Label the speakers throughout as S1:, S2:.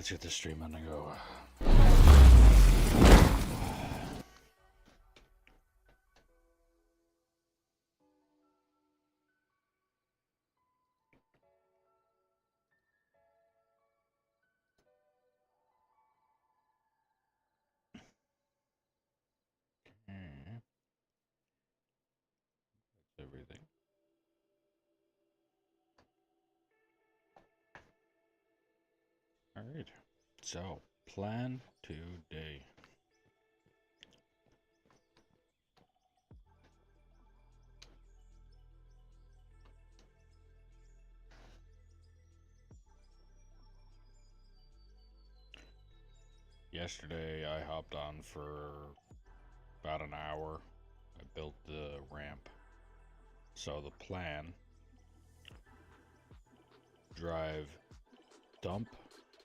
S1: let's get this stream on the go. That's everything. All right. So, plan today. Yesterday, I hopped on for about an hour. I built the ramp. So the plan, drive, dump,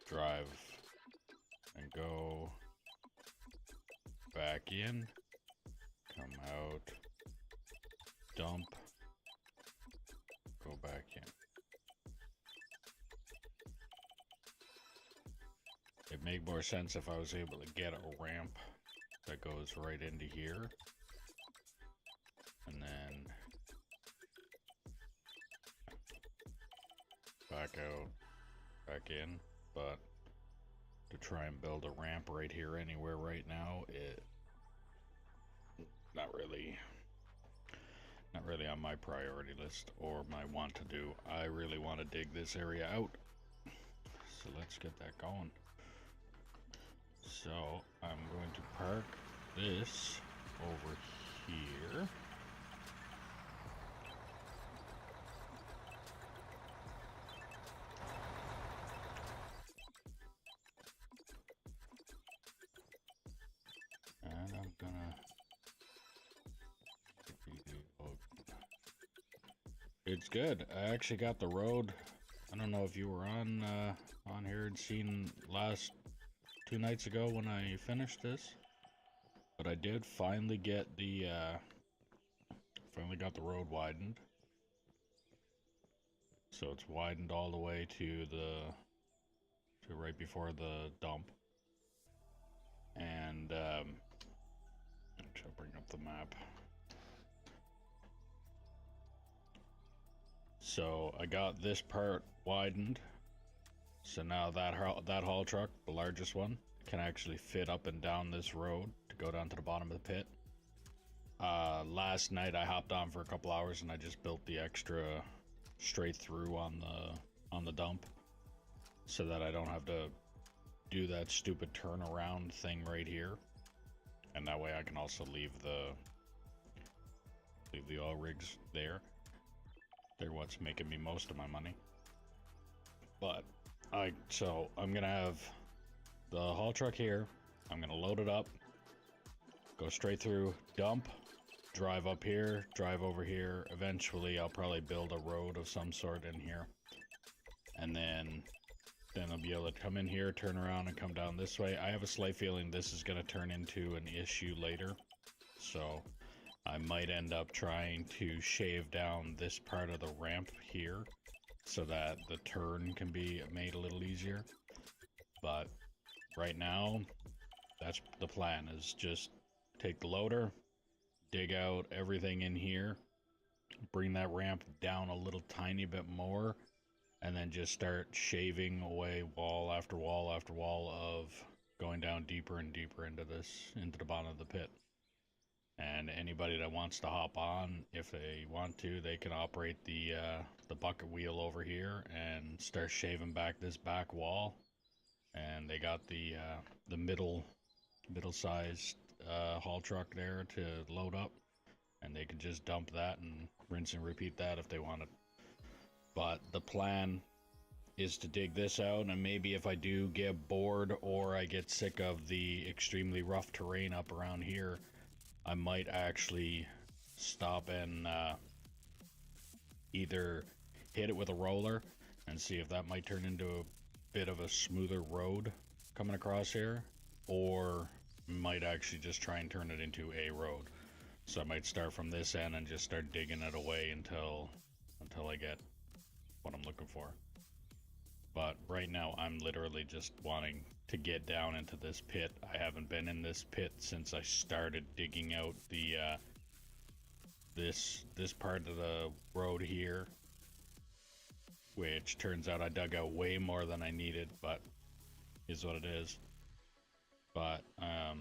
S1: drive, and go back in, come out, dump, go back in. It'd make more sense if I was able to get a ramp that goes right into here, and then back out, back in, but to try and build a ramp right here anywhere right now, not really on my priority list or my want to do. I really want to dig this area out, so let's get that going. So I'm going to park this over here. And I'm gonna... It's good. I actually got the road. I don't know if you were on here and seen last 2 nights ago when I finished this, but I did finally get the finally got the road widened. So it's widened all the way to right before the dump. And I'll bring up the map. So I got this part widened. So now that haul truck, the largest one, can actually fit up and down this road to go down to the bottom of the pit. Last night I hopped on for a couple hours and I just built the extra straight through on the dump, so that I don't have to do that stupid turnaround thing right here. And that way I can also leave the oil rigs there. They're what's making me most of my money. But so I'm gonna have the haul truck here. I'm gonna load it up, go straight through, dump, drive up here, drive over here. Eventually I'll probably build a road of some sort in here, and then I'll be able to come in here, turn around, and come down this way. I have a slight feeling this is gonna turn into an issue later, so I might end up trying to shave down this part of the ramp here so that the turn can be made a little easier. But right now, that's the plan, is just take the loader, dig out everything in here, bring that ramp down a little tiny bit more, and then just start shaving away wall after wall after wall of going down deeper and deeper into the bottom of the pit. And anybody that wants to hop on, if they want to, they can operate the bucket wheel over here and start shaving back this back wall. And they got the middle-sized haul truck there to load up, and they can just dump that and rinse and repeat that if they want it. But the plan is to dig this out, and maybe if I do get bored or I get sick of the extremely rough terrain up around here, I might actually stop and either hit it with a roller and see if that might turn into a bit of a smoother road coming across here, or might actually just try and turn it into a road. So I might start from this end and just start digging it away until I get what I'm looking for. But right now I'm literally just wanting to get down into this pit. I haven't been in this pit since I started digging out the this part of the road here, which turns out I dug out way more than I needed, but is what it is. But I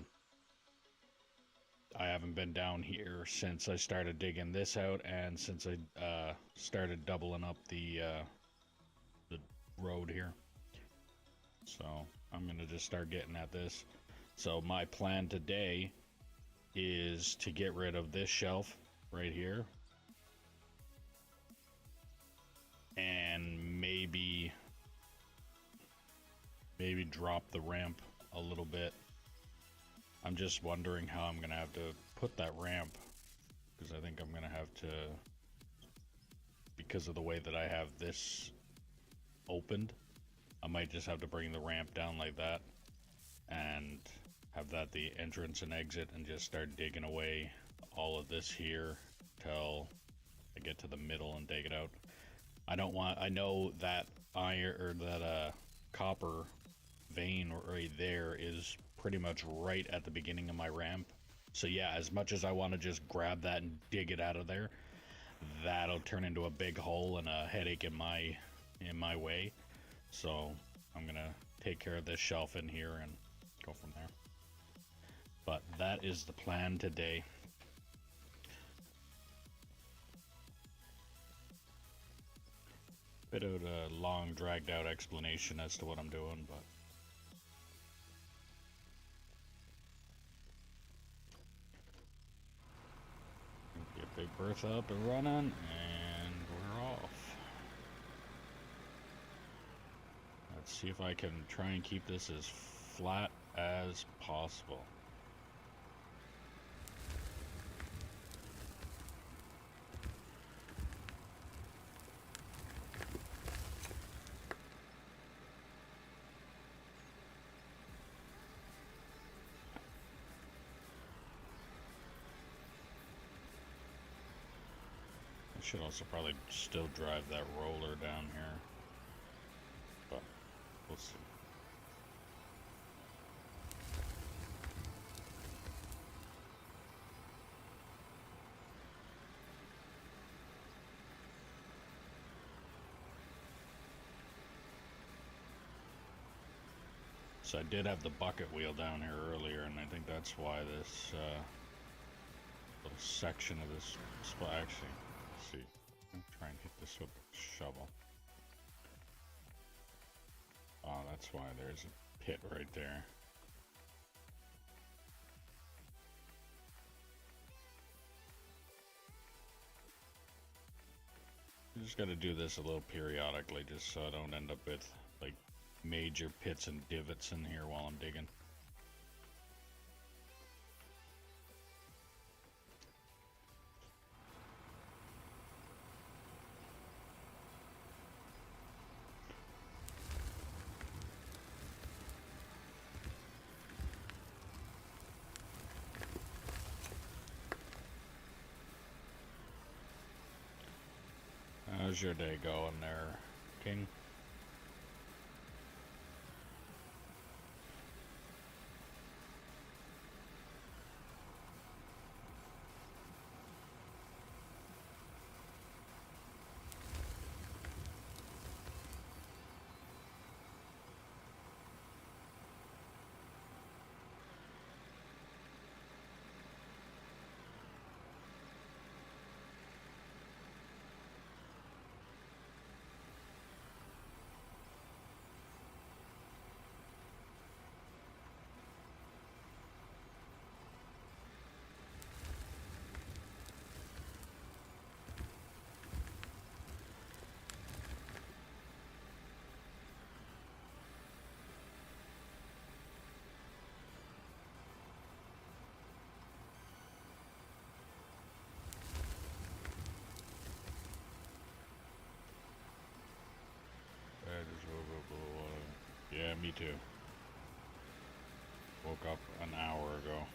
S1: haven't been down here since I started digging this out, and since I started doubling up the road here. So I'm gonna just start getting at this. So my plan today is to get rid of this shelf right here, and maybe drop the ramp a little bit. I'm just wondering how I'm gonna have to put that ramp, because I think I'm gonna have to, because of the way that I have this opened, I might just have to bring the ramp down like that and have that the entrance and exit, and just start digging away all of this here till I get to the middle and dig it out. I know that iron, or that copper vein right there is pretty much right at the beginning of my ramp. So yeah, as much as I want to just grab that and dig it out of there, that'll turn into a big hole and a headache in my way. So I'm gonna take care of this shelf in here and go from there. But that is the plan today. Bit of a long, dragged out explanation as to what I'm doing, but get Big Bertha up and running, and we're off. Let's see if I can try and keep this as flat as possible. I should also probably still drive that roller down here, but we'll see. So I did have the bucket wheel down here earlier, and I think that's why this little section of this spot, actually, let's see, I'm trying to hit this with the shovel. Oh, that's why there's a pit right there. You just gotta do this a little periodically, just so I don't end up with like major pits and divots in here while I'm digging. How's your day going there, King? Yeah, me too. Woke up an hour ago.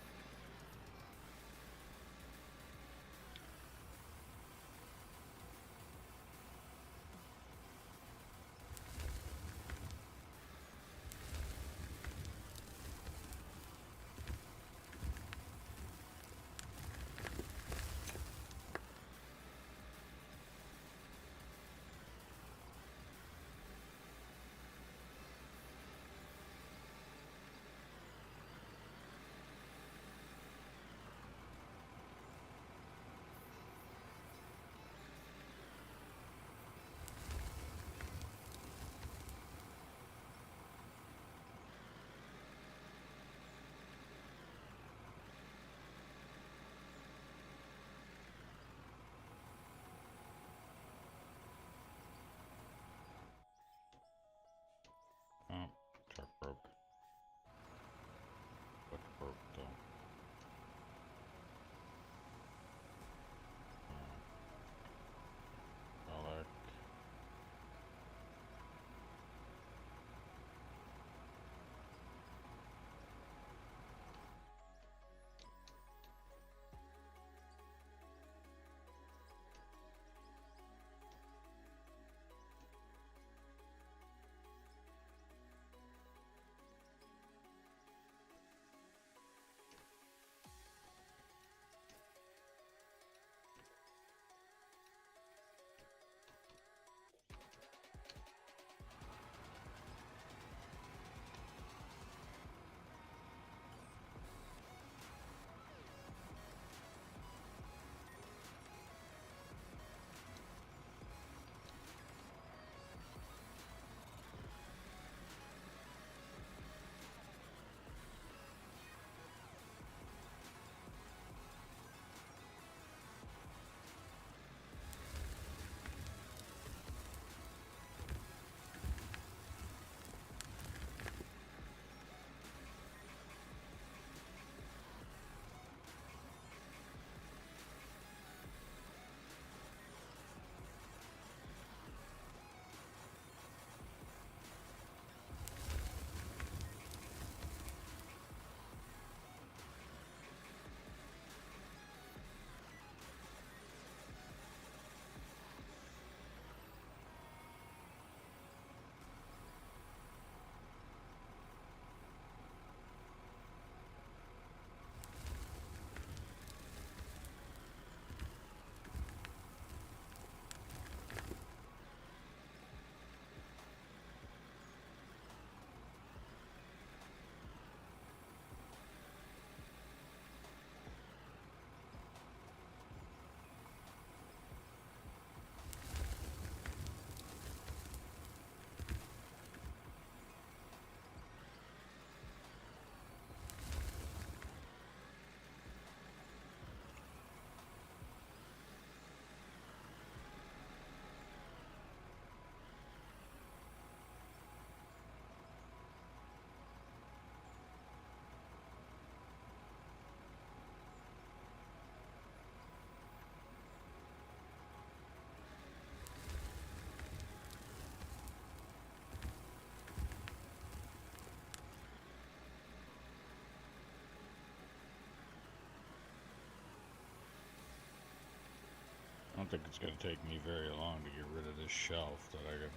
S1: don't think it's gonna take me very long to get rid of this shelf that I'm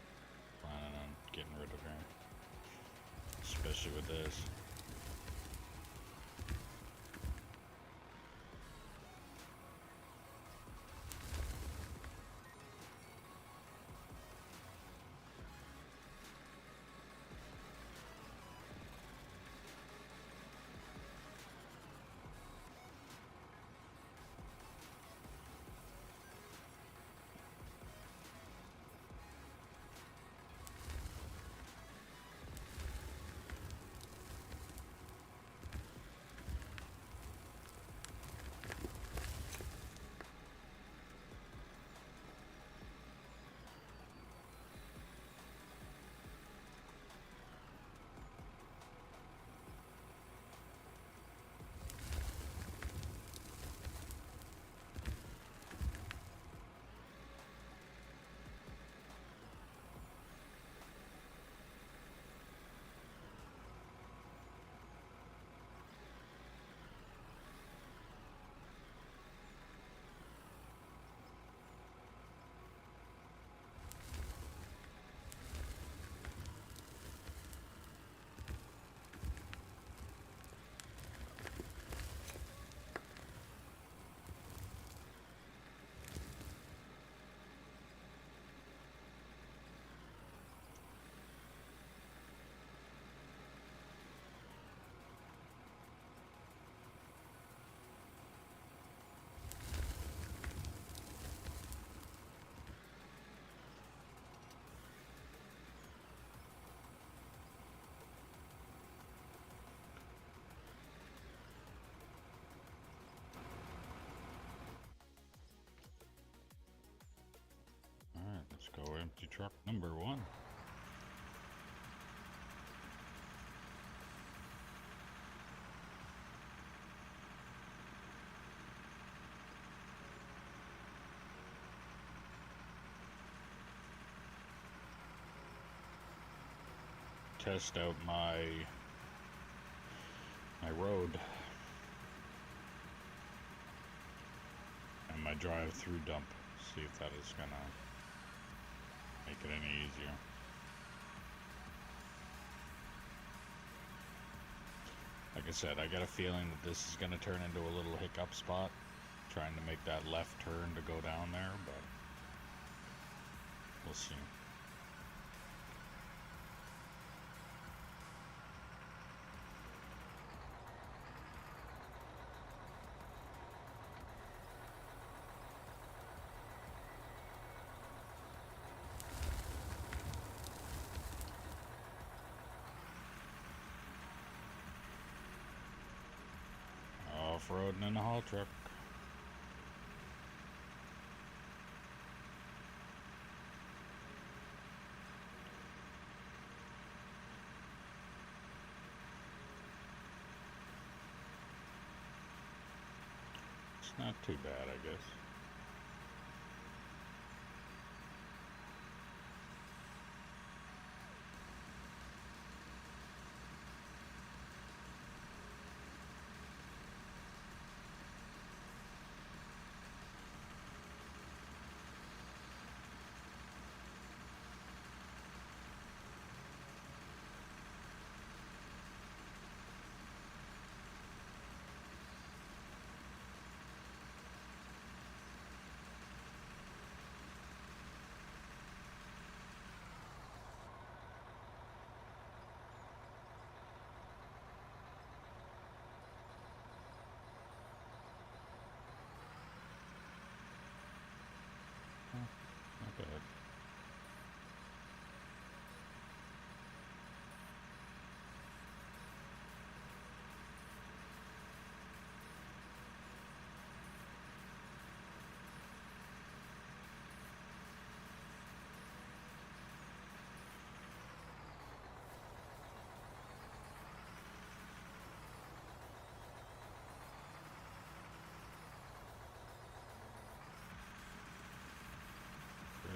S1: planning on getting rid of here. Especially with this. Alright, let's go empty truck number 1. Test out my road and my drive-through dump. See if that is gonna make it any easier. Like I said, I got a feeling that this is gonna turn into a little hiccup spot, trying to make that left turn to go down there, but we'll see. Off-roading in a haul truck. It's not too bad, I guess. Not bad.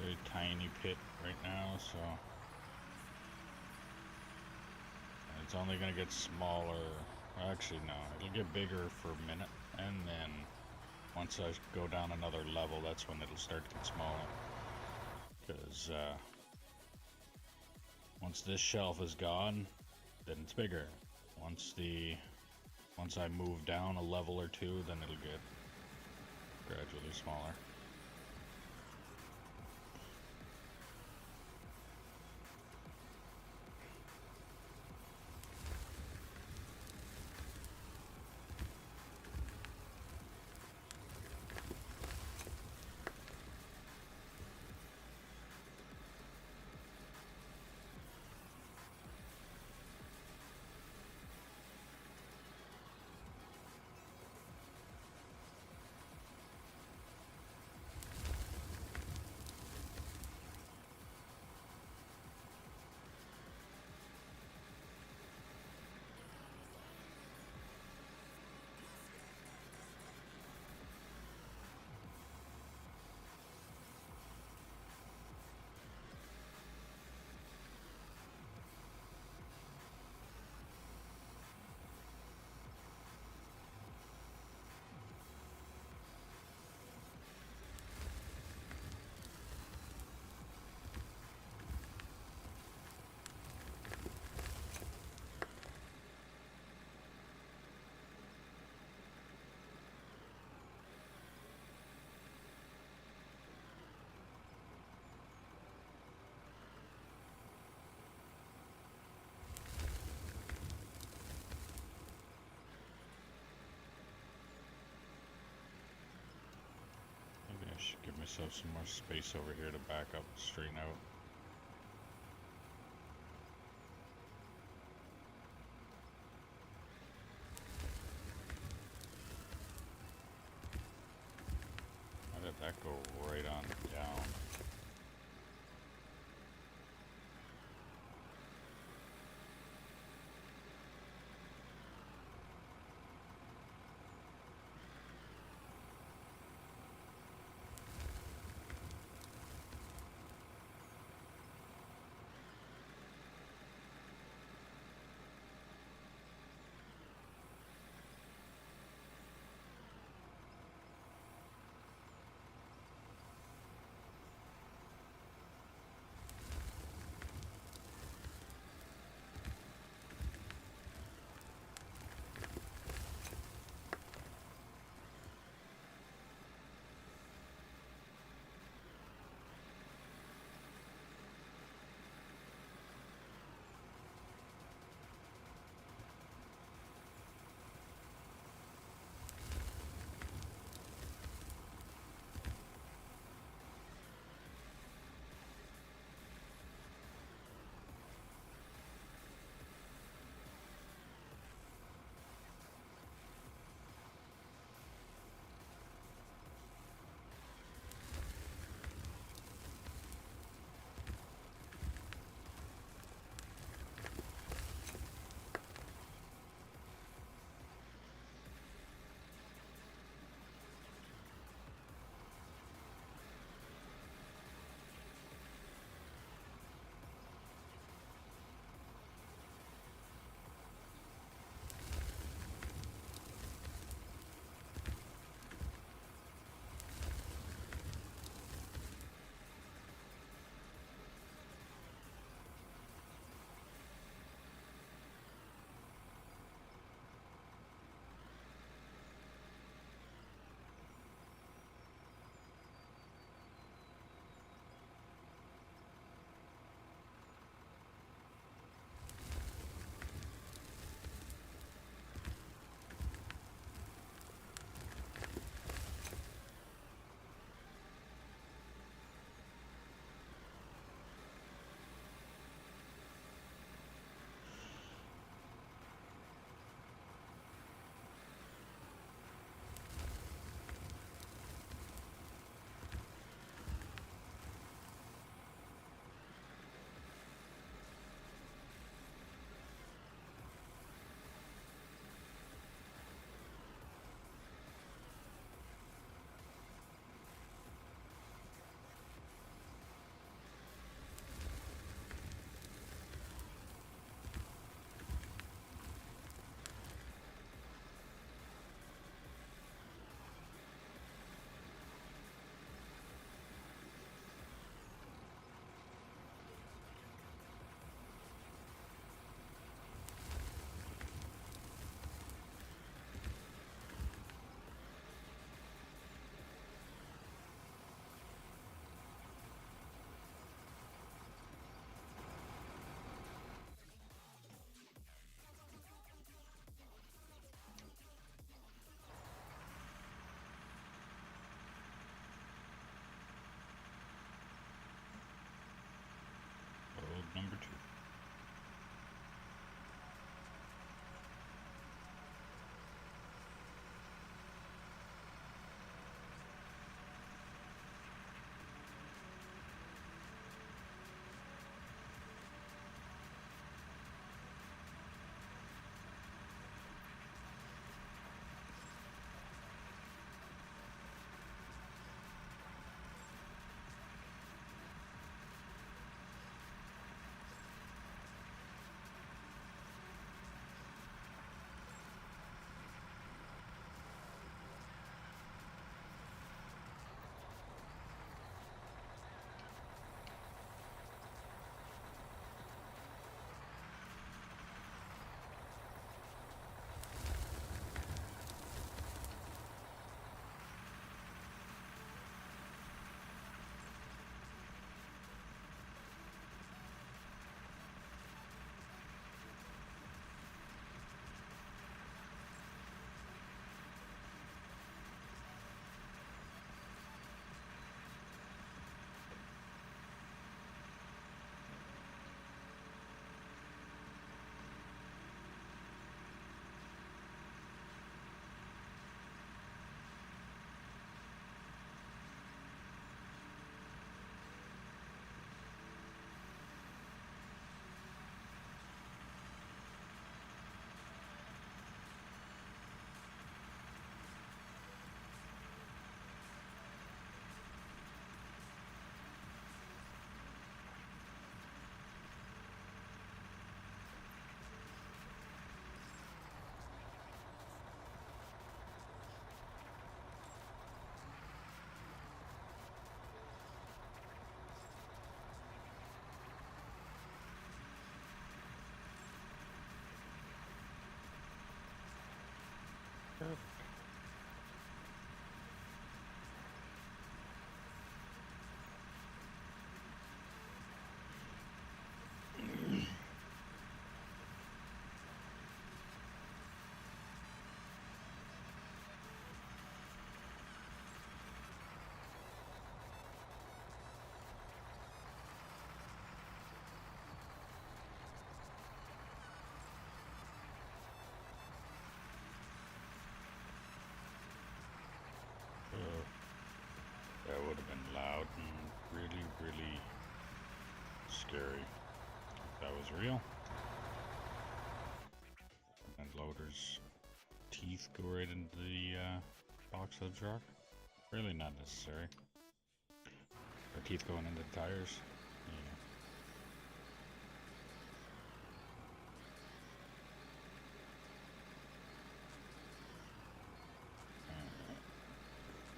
S1: Very tiny pit right now, so it's only gonna get smaller. Actually, no, it'll get bigger for a minute, and then Once I go down another level, that's when it'll start to get smaller. Because once this shelf is gone, then it's bigger. Once I move down a level or two, then it'll get gradually smaller. Maybe I should give myself some more space over here to back up and straighten out. How did that go right on down? would have been loud and really, really scary. If that was real. And loader's teeth go right into the box of the truck. Really not necessary. Or teeth going into the tires. Yeah.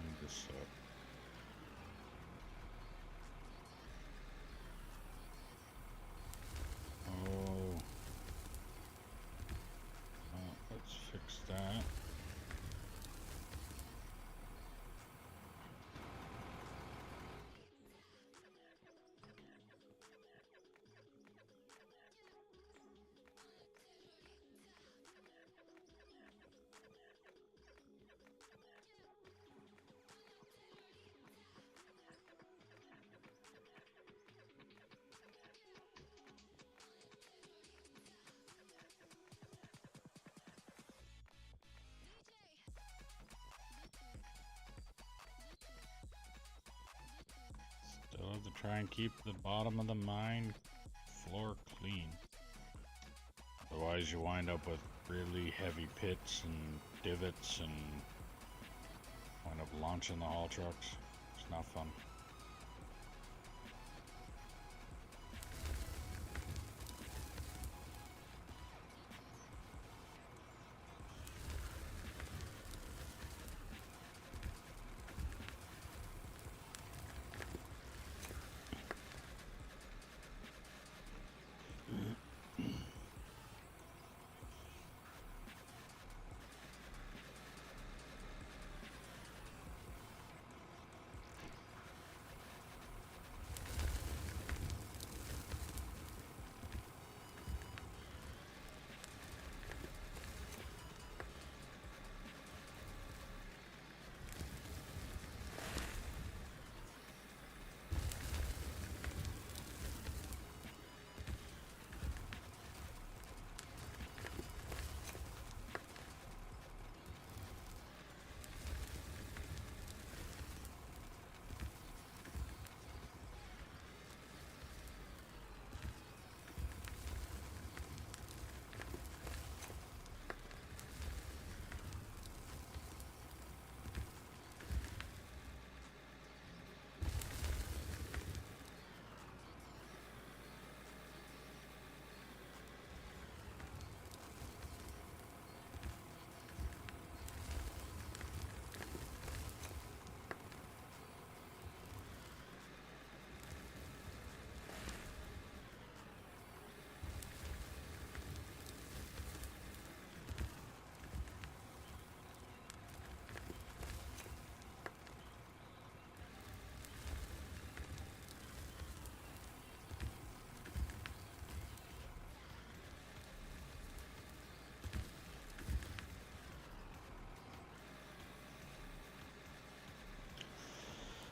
S1: Move this up. Oh. Well, let's fix that. Still have to try and keep the bottom of the mine floor clean. Otherwise you wind up with really heavy pits and divots and wind up launching the haul trucks. It's not fun.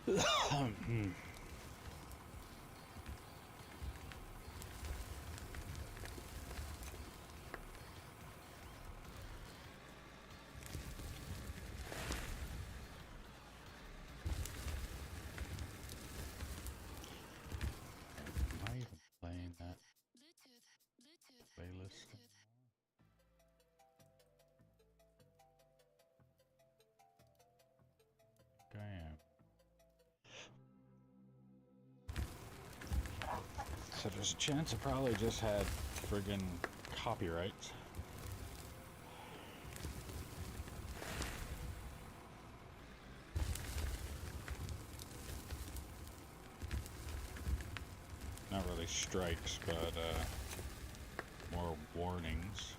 S1: Am I even playing that playlist? I am. So there's a chance I probably just had friggin' copyrights. Not really strikes, but more warnings.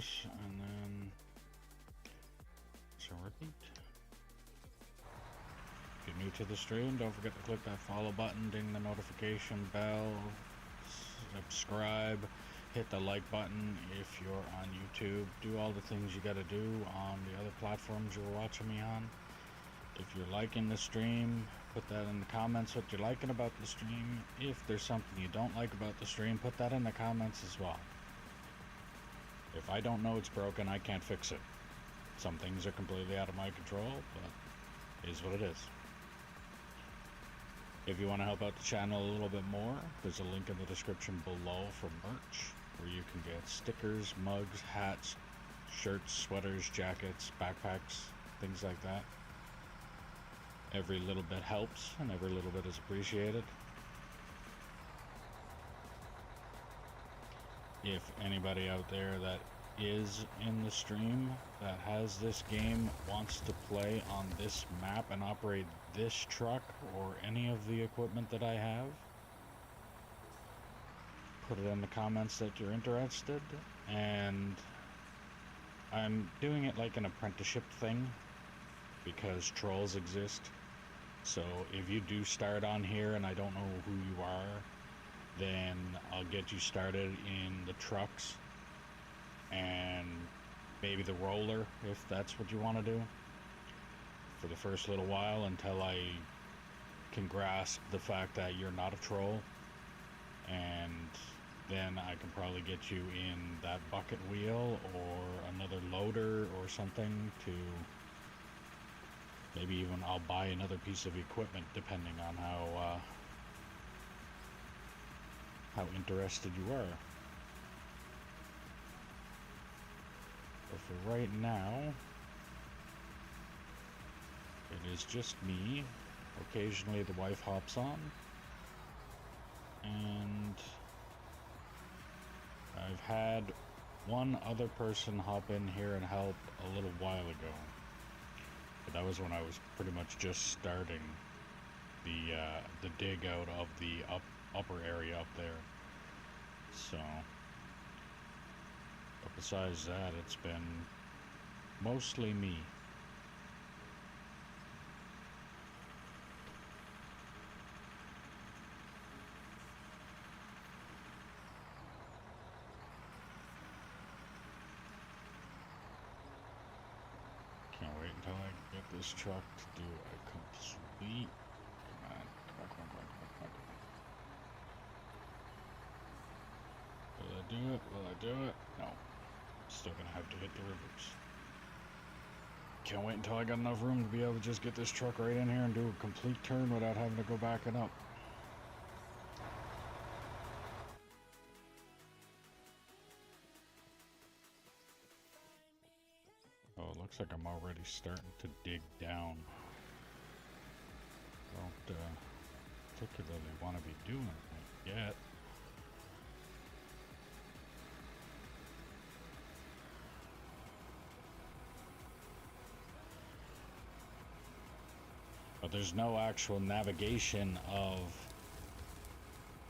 S1: this, and then so repeat. If you're new to the stream, don't forget to click that follow button, ding the notification bell, subscribe, hit the like button if you're on YouTube. Do all the things you gotta do on the other platforms you're watching me on. If you're liking the stream, put that in the comments what you're liking about the stream. If there's something you don't like about the stream, put that in the comments as well. If I don't know it's broken, I can't fix it. Some things are completely out of my control, but it is what it is. If you want to help out the channel a little bit more, there's a link in the description below for merch, where you can get stickers, mugs, hats, shirts, sweaters, jackets, backpacks, things like that. Every little bit helps, and every little bit is appreciated. If anybody out there that is in the stream that has this game wants to play on this map and operate this truck or any of the equipment that I have, put it in the comments that you're interested. And I'm doing it like an apprenticeship thing because trolls exist. So if you do start on here and I don't know who you are, then I'll get you started in the trucks and maybe the roller, if that's what you want to do, for the first little while until I can grasp the fact that you're not a troll. And then I can probably get you in that bucket wheel or another loader or something to maybe even I'll buy another piece of equipment depending on how interested you are. But for right now, it is just me. Occasionally the wife hops on, and I've had one other person hop in here and help a little while ago, but that was when I was pretty much just starting the dig out of the upper area up there. So, but besides that, it's been mostly me. Can't wait until I get this truck to do a complete. Come on, come on. Will I do it? Will I do it? No. Still gonna have to hit the reverse. Can't wait until I got enough room to be able to just get this truck right in here and do a complete turn without having to go backing up. Oh, it looks like I'm already starting to dig down. Don't particularly want to be doing it yet. But there's no actual navigation of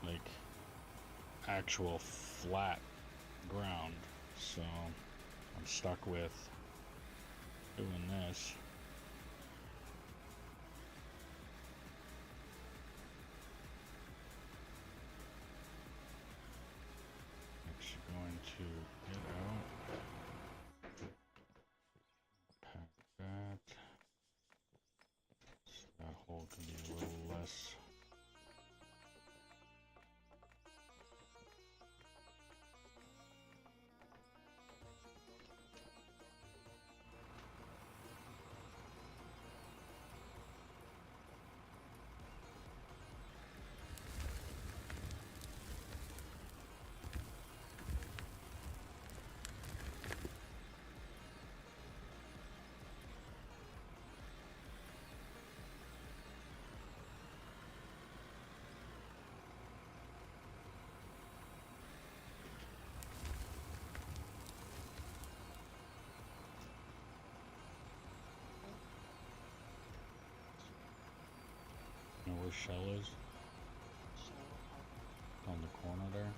S1: like actual flat ground, so I'm stuck with doing this. Actually going to get out, pack that. That hole can be a little less. You know where Shell is? On the corner there.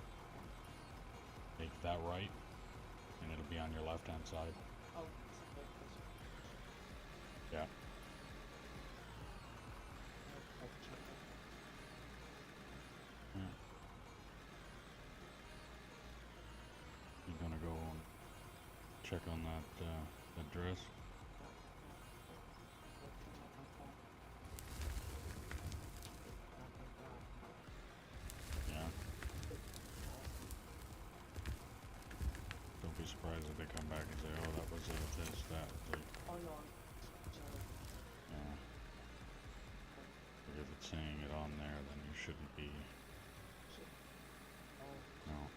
S1: Take that right, and it'll be on your left-hand side.
S2: Oh,
S1: Yeah. Yeah. You gonna go and check on that dress? Yeah. Don't be surprised if they come back and say, "Oh, that was this, that." Like,
S2: Oh no.
S1: yeah. Like if it's saying it on there, then you shouldn't be. No.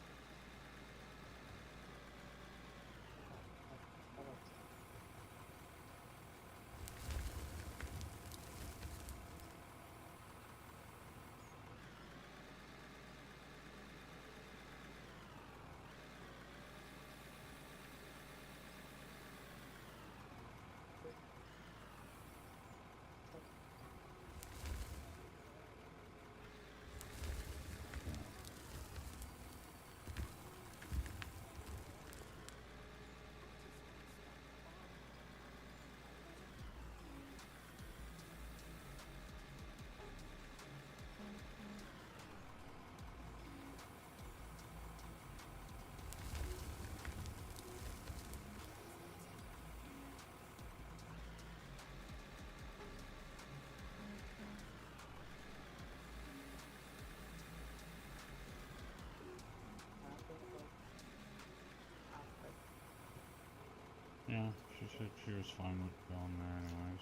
S1: Yeah, she said she was fine with going there anyways.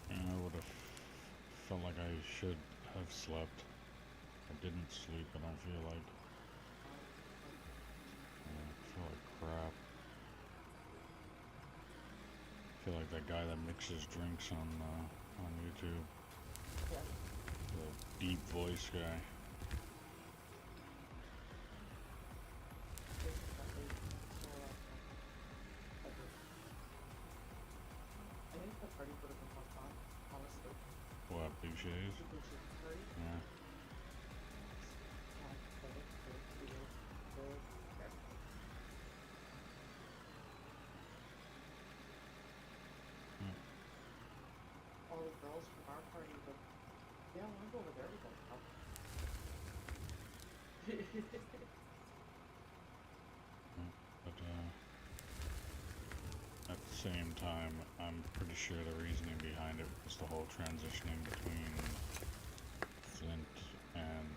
S1: And I would have felt like I should have slept. I didn't sleep, and I feel like I feel like crap. I feel like that guy that mixes drinks on YouTube,
S2: Yeah.
S1: the deep voice guy.
S2: I think the party would have been more fun, honestly.
S1: What, Big Shays?
S2: The Boucher party.
S1: Yeah.
S2: All the girls from our party would, yeah, I want to go over there to go help.
S1: But at the same time, I'm pretty sure the reasoning behind it was the whole transitioning between Flint and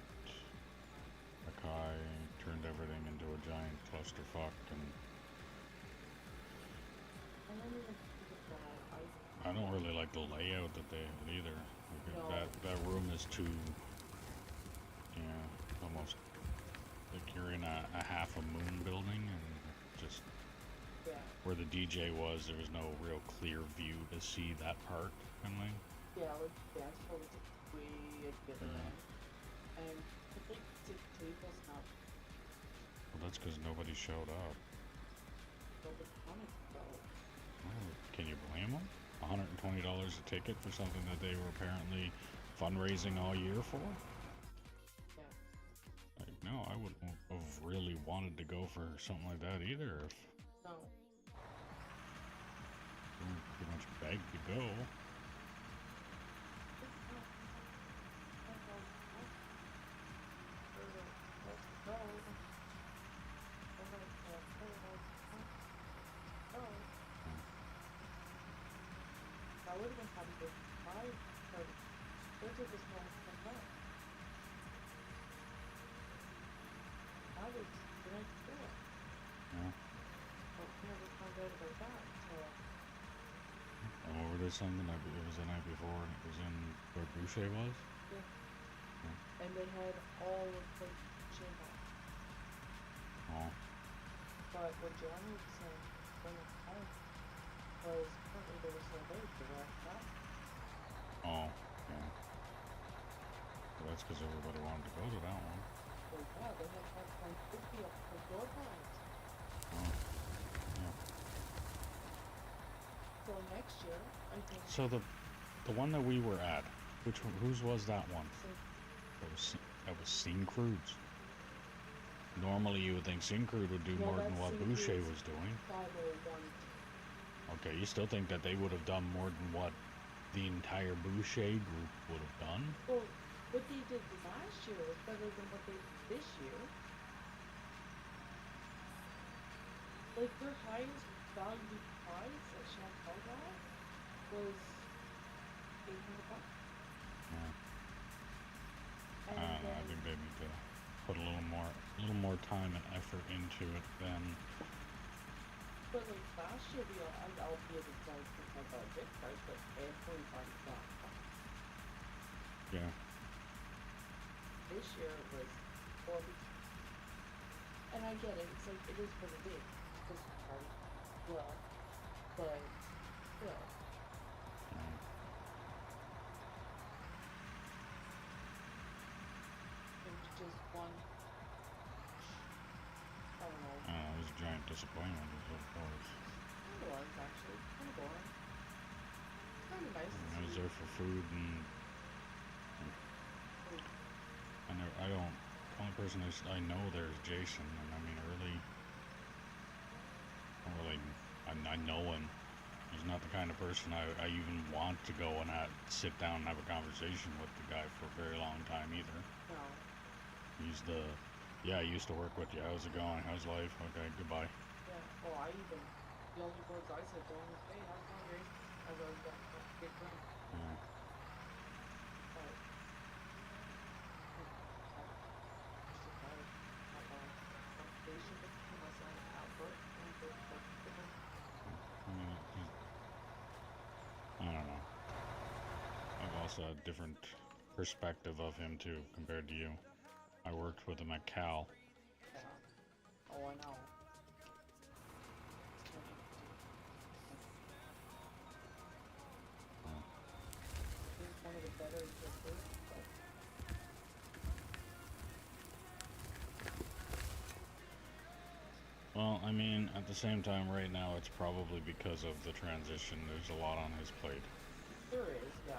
S1: Mackay turned everything into a giant clusterfuck, and
S2: I don't even think of that.
S1: I don't really like the layout that they had either. Like
S2: No.
S1: that room is too, yeah, almost like you're in a half a moon building, and just
S2: Yeah.
S1: where the DJ was, there was no real clear view to see that part, and like,
S2: Yeah, like dance floor was way at the other end. And I think the table's not
S1: well, that's because nobody showed up.
S2: nobody wanted to go.
S1: Well, can you blame them? $120 a ticket for something that they were apparently fundraising all year for?
S2: Yeah.
S1: Like, no, I wouldn't have really wanted to go for something like that either if
S2: No.
S1: we were pretty much begged to go.
S2: I would have been happy to buy her. There's a just one from her. I was the next door.
S1: Yeah.
S2: But never found out about that until
S1: And what were they saying the night? It was the night before, and it was in where Boucher was.
S2: and they had all of the champagne.
S1: Oh,
S2: But what Jeremy was saying, bring it home, was apparently they were so late they were at that.
S1: oh, yeah. Well, that's because everybody wanted to go to that one.
S2: So yeah, they had 150 up for door prize.
S1: Oh, yeah.
S2: So next year, I think.
S1: So the one that we were at, whose was that one?
S2: So
S1: That was Syncrudes. Normally, you would think Syncrude would do
S2: Well,
S1: more than
S2: that's
S1: what
S2: Syncrude's
S1: Boucher was doing.
S2: 501.
S1: Okay, you still think that they would have done more than what the entire Boucher group would have done?
S2: Well, what they did last year was better than what they did this year. Like, their highest value prize at Chantal got was $800.
S1: Yeah.
S2: And
S1: I don't know. I think they need to put a little more time and effort into it than.
S2: but like last year, albeit it's only $25 gift price, but everybody got one.
S1: Yeah.
S2: This year it was 40. And I get it, it's like, it is what it is. It's Christmas party. Well, but still.
S1: Yeah.
S2: It was just one, I don't know.
S1: I don't know. It was a giant disappointment. Is what it was.
S2: It was actually kind of boring. Kind of nice to
S1: I was
S2: see.
S1: there for food and. I don't. The only person I know there is Jason, and I mean, I know him. He's not the kind of person I even want to go and sit down and have a conversation with the guy for a very long time either.
S2: No.
S1: He's I used to work with you. How's it going? How's life? Okay, goodbye.
S2: Yeah. Well, the only words I said to him was, hey, how's it going, Jason? As I was about to get drunk.
S1: Yeah.
S2: But, just decided to have a conversation with him unless I'm at work and I go to work with him.
S1: I mean, I don't know. I've also had a different perspective of him too compared to you. I worked with him at Cal.
S2: Yeah. Oh, I know. He's one of the better drifters, but
S1: Well, I mean, at the same time, right now, it's probably because of the transition. There's a lot on his plate.
S2: there is, yeah.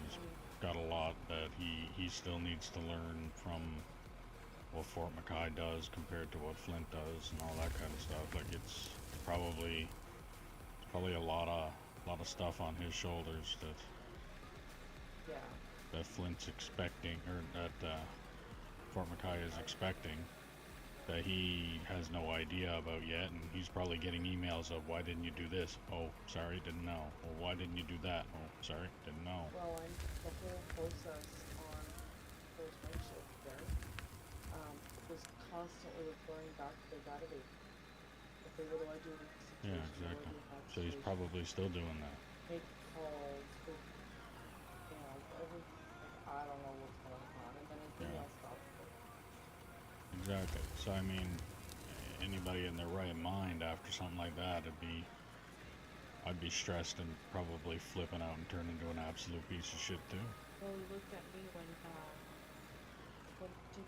S1: He's
S2: I mean,
S1: got a lot that he still needs to learn from what Fort McKay does compared to what Flint does and all that kind of stuff. Like it's probably a lot of stuff on his shoulders
S2: yeah.
S1: that Flint's expecting, or that Fort McKay is expecting, that he has no idea about yet, and he's probably getting emails of, why didn't you do this? Oh, sorry, didn't know. Well, why didn't you do that? Oh, sorry, didn't know.
S2: Well, and the whole process on those night shifts there was constantly referring back to their database. Okay, what do I do in this
S1: Yeah,
S2: situation? What do I
S1: exactly.
S2: do in that
S1: So he's
S2: situation?
S1: probably still doing that.
S2: Make calls, every, like, I don't know what's going on, and then his
S1: Yeah.
S2: email stopped.
S1: Exactly. So I mean, anybody in their right mind after something like that, I'd be stressed and probably flipping out and turn into an absolute piece of shit too.
S2: Well, he looked at me when he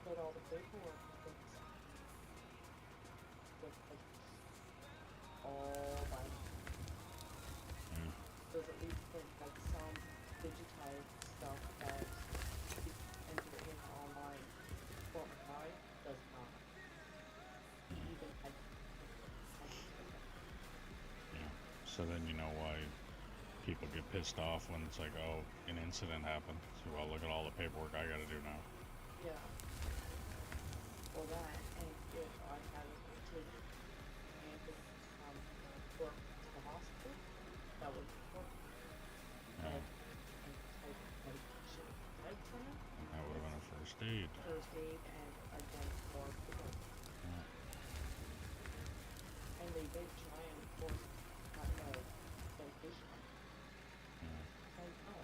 S2: put all the paperwork and things with like all by
S1: Yeah.
S2: there's at least like some digitized stuff that you can enter in online. Fort McKay does not. He
S1: Yeah.
S2: even had
S1: Yeah. So then you know why people get pissed off when it's like, oh, an incident happened. So well, look at all the paperwork I got to do now.
S2: yeah. Well, that, and if I had to take ambulance from work to the hospital, that would be important.
S1: Yeah.
S2: And type of medication type from it,
S1: And that would have been a first aid.
S2: first aid, and again for people.
S1: Yeah.
S2: And they did try and force not no medication on me.
S1: Yeah.
S2: Like, no.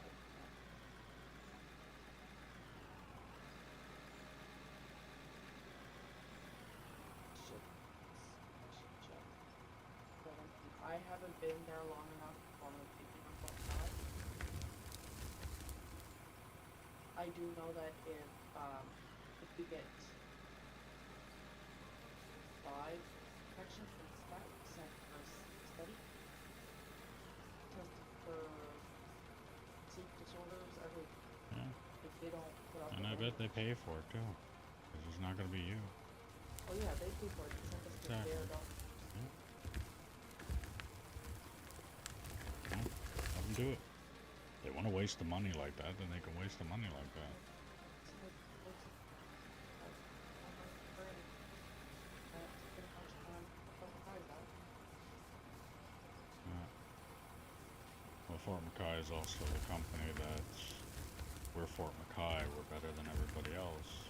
S2: Shit. Shit check. But I haven't been there long enough for my opinion on what not. I do know that if we get 5 corrections from sent for study, tested for sleep disorders, everything.
S1: Yeah.
S2: If they don't put up
S1: And
S2: with
S1: I bet
S2: it.
S1: they pay for it too. Because it's not gonna be you.
S2: Oh yeah, they pay for it. Send us to
S1: Exactly.
S2: their dog.
S1: Yeah. Yeah. Let them do it. They want to waste the money like that, then they can waste the money like that. Yeah. Well, Fort McKay is also the company that's... We're Fort McKay, we're better than everybody else.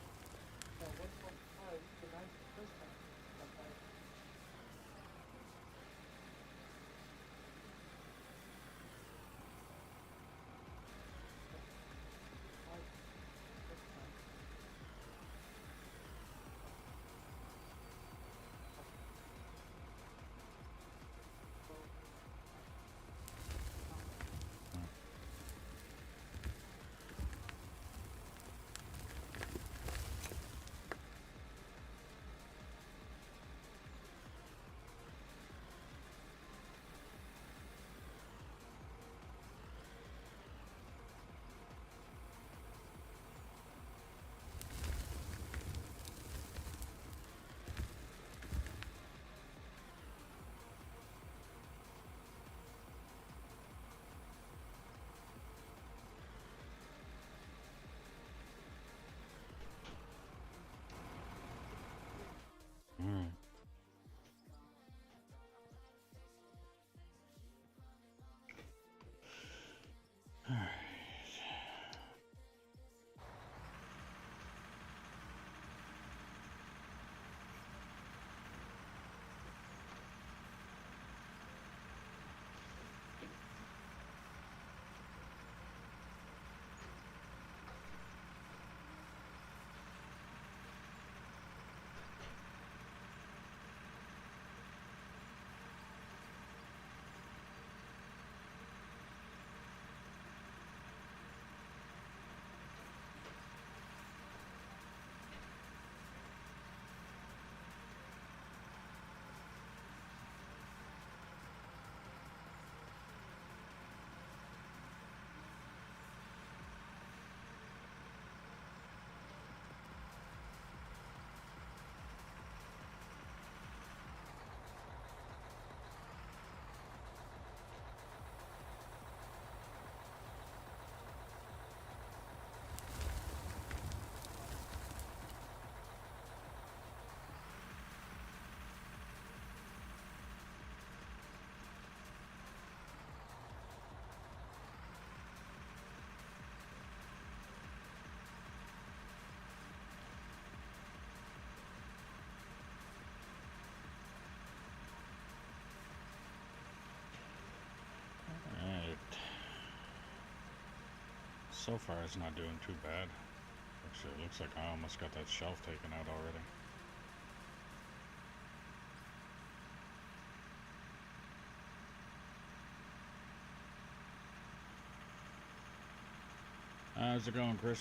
S1: Alright. Alright. So far, it's not doing too bad. Actually, it looks like I almost got that shelf taken out already. How's it going, Chris?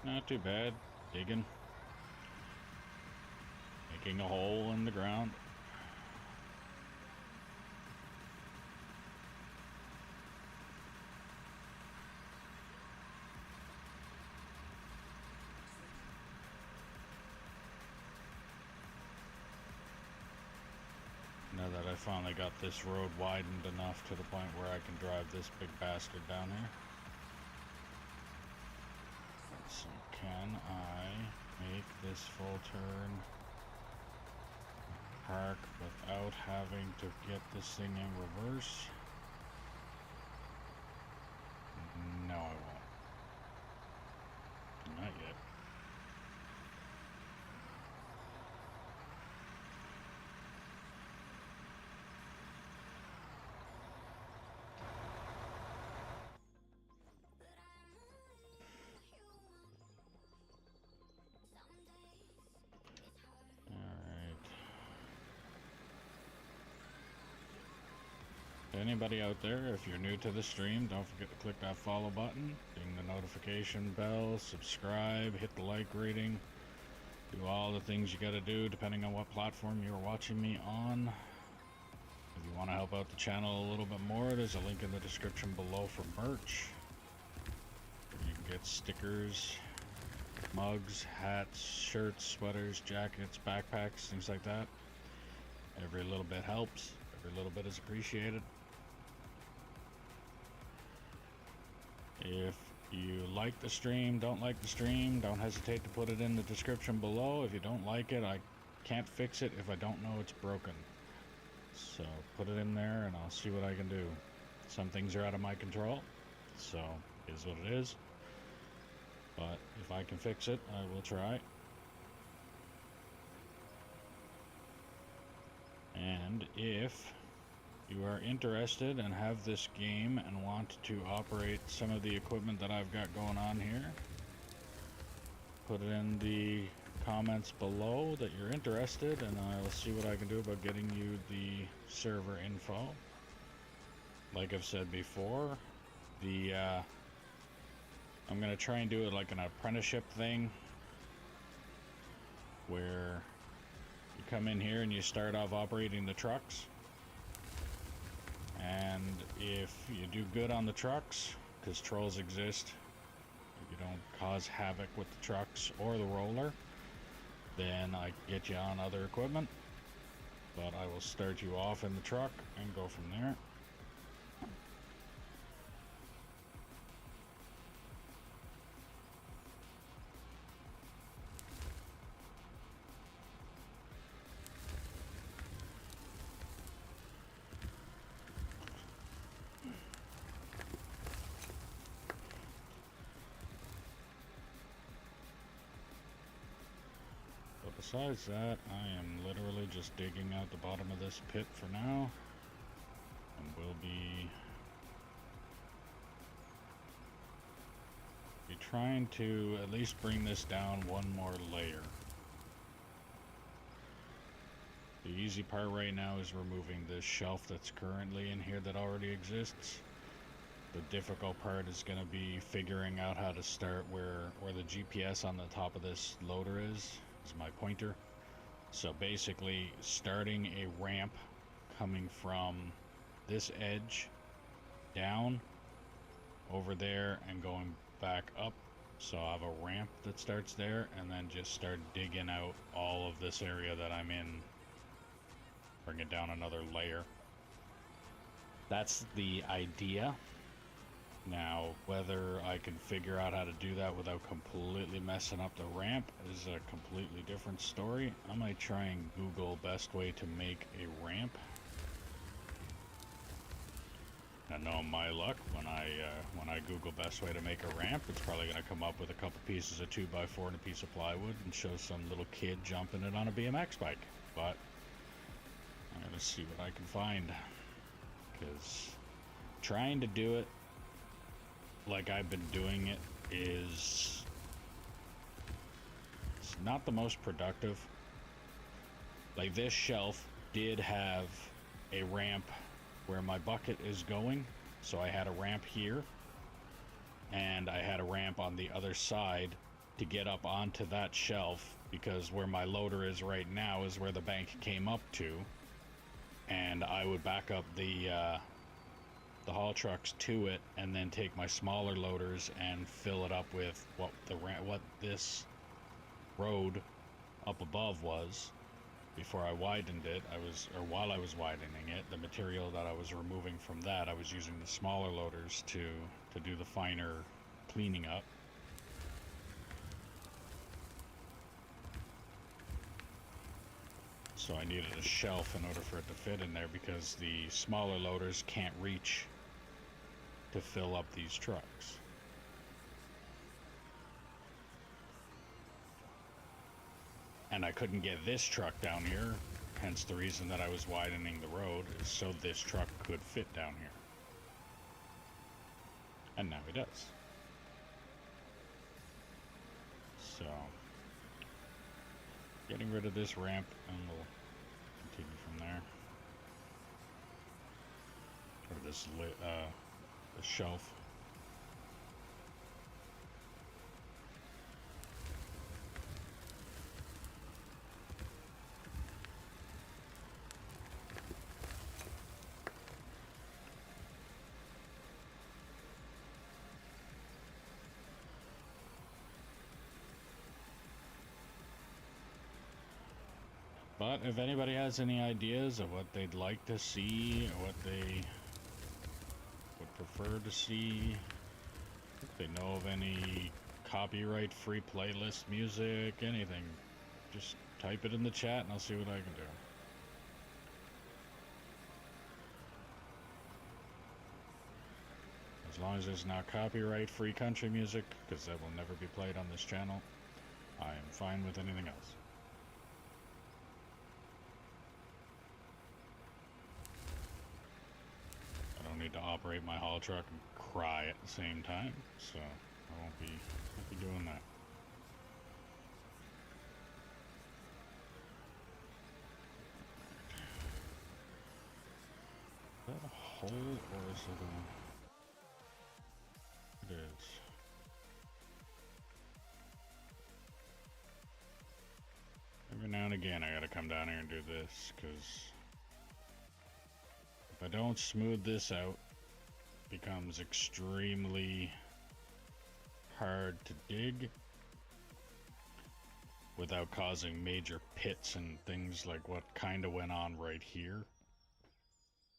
S1: Not too bad. Digging. Making a hole in the ground. Now that I finally got this road widened enough to the point where I can drive this big bastard down here. So can I make this full turn, park without having to get this thing in reverse? No, I won't. Not yet. Alright. Anybody out there, if you're new to the stream, don't forget to click that follow button, ding the notification bell, subscribe, hit the like rating, do all the things you gotta do depending on what platform you're watching me on. If you want to help out the channel a little bit more, there's a link in the description below for merch. You can get stickers, mugs, hats, shirts, sweaters, jackets, backpacks, things like that. Every little bit helps. Every little bit is appreciated. If you like the stream, don't like the stream, don't hesitate to put it in the description below. If you don't like it, I can't fix it if I don't know it's broken. So put it in there and I'll see what I can do. Some things are out of my control, so it is what it is. But if I can fix it, I will try. And if you are interested and have this game and want to operate some of the equipment that I've got going on here, put it in the comments below that you're interested, and I will see what I can do about getting you the server info. Like I've said before, I'm gonna try and do it like an apprenticeship thing, where you come in here and you start off operating the trucks, and if you do good on the trucks, because trolls exist, if you don't cause havoc with the trucks or the roller, then I get you on other equipment. But I will start you off in the truck and go from there. Besides that, I am literally just digging out the bottom of this pit for now, and we'll be trying to at least bring this down one more layer. The easy part right now is removing this shelf that's currently in here that already exists. The difficult part is going to be figuring out how to start where the GPS on the top of this loader is my pointer. So basically starting a ramp coming from this edge down over there and going back up. So I have a ramp that starts there, and then just start digging out all of this area that I'm in. Bring it down another layer. That's the idea. Now, whether I can figure out how to do that without completely messing up the ramp is a completely different story. I might try and Google best way to make a ramp. I know my luck, when I Google best way to make a ramp, it's probably going to come up with a couple pieces of 2x4 and a piece of plywood and show some little kid jumping it on a BMX bike. But I'm going to see what I can find, because trying to do it like I've been doing it is it's not the most productive. Like, this shelf did have a ramp where my bucket is going, so I had a ramp here, and I had a ramp on the other side to get up onto that shelf, because where my loader is right now is where the bank came up to, and I would back up the haul trucks to it, and then take my smaller loaders and fill it up with what this road up above was before I widened it. While I was widening it, the material that I was removing from that, I was using the smaller loaders to do the finer cleaning up. So I needed a shelf in order for it to fit in there, because the smaller loaders can't reach to fill up these trucks. And I couldn't get this truck down here, hence the reason that I was widening the road, is so this truck could fit down here. And now he does. So, getting rid of this ramp, and we'll continue from there. this this shelf. But if anybody has any ideas of what they'd like to see, or what they would prefer to see, if they know of any copyright-free playlist music, anything, just type it in the chat and I'll see what I can do. As long as it's not copyright-free country music, because that will never be played on this channel, I am fine with anything else. I don't need to operate my haul truck and cry at the same time, so I won't be doing that. Is that a hole or is it a... It is. Every now and again I gotta come down here and do this, because if I don't smooth this out, it becomes extremely hard to dig without causing major pits and things like what kind of went on right here.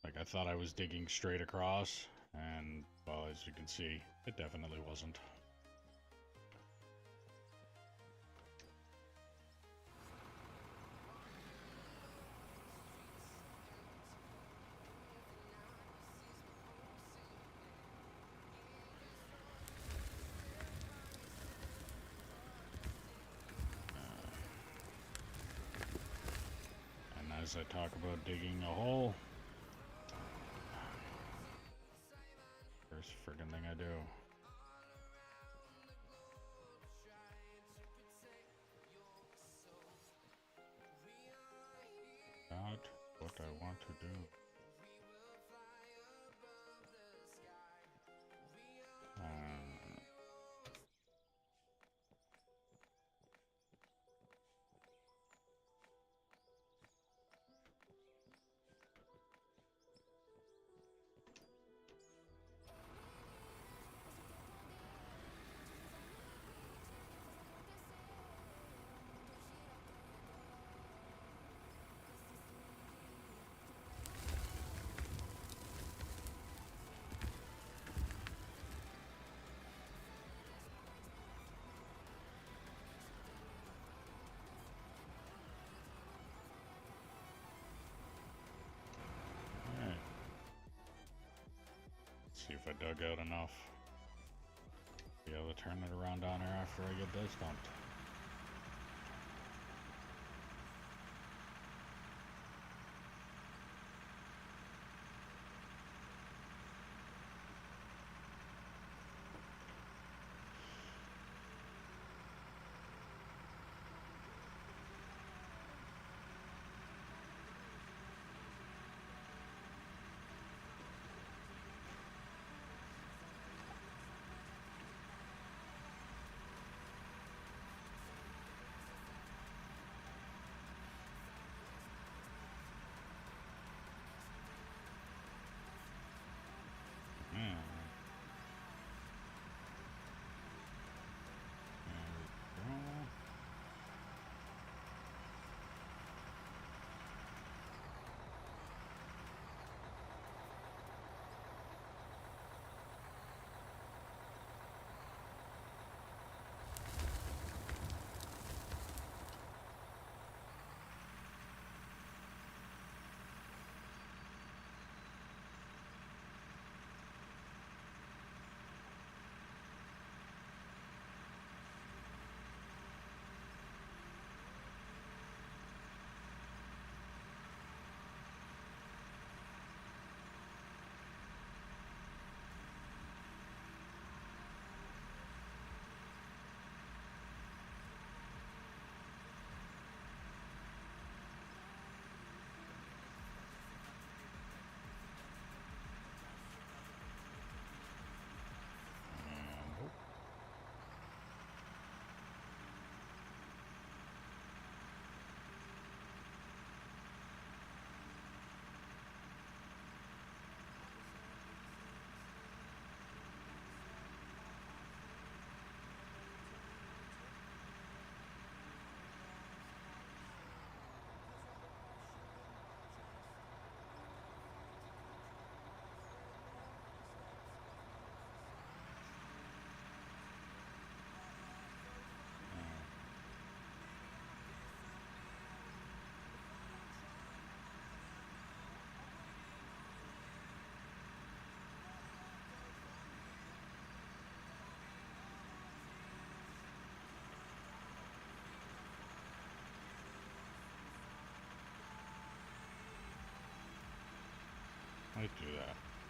S1: Like, I thought I was digging straight across, and, well, as you can see, it definitely wasn't. And as I talk about digging a hole, first friggin' thing I do. Not what I want to do. See if I dug out enough. Be able to turn it around down here after I get this dumped.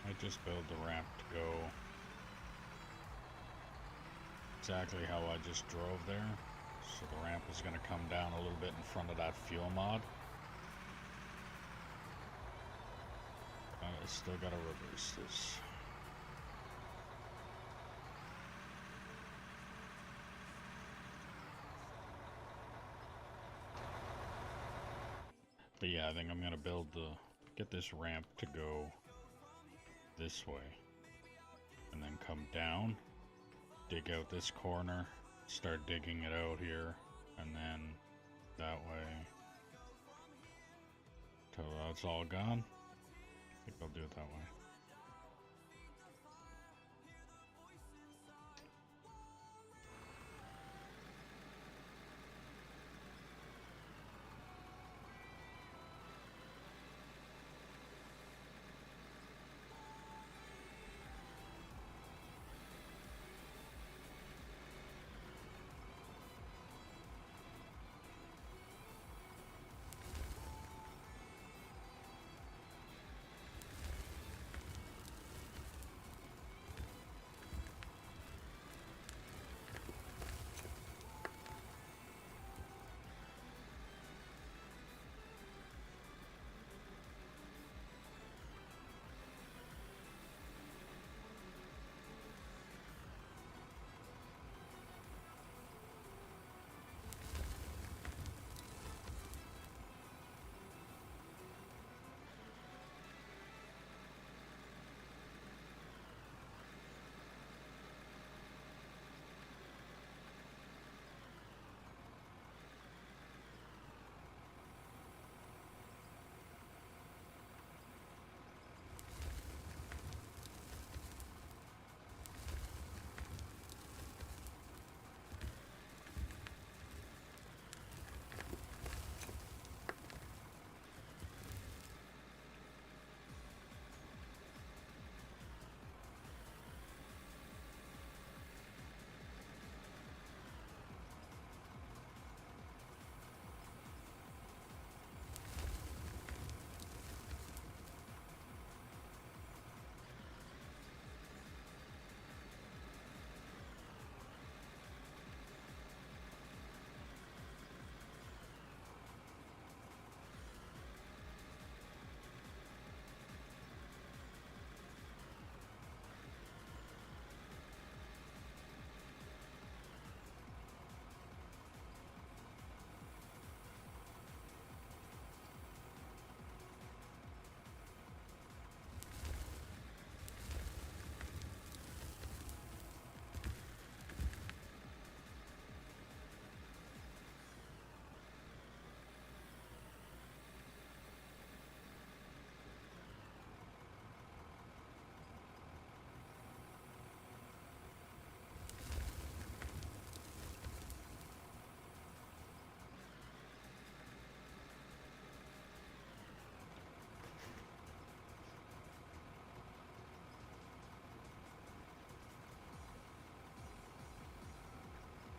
S1: I just build the ramp to go exactly how I just drove there. So the ramp is going to come down a little bit in front of that fuel mod. I still got to reverse this. But yeah, I think I'm going to get this ramp to go this way. And then come down, dig out this corner, start digging it out here, and then that way till that's all gone. I think I'll do it that way.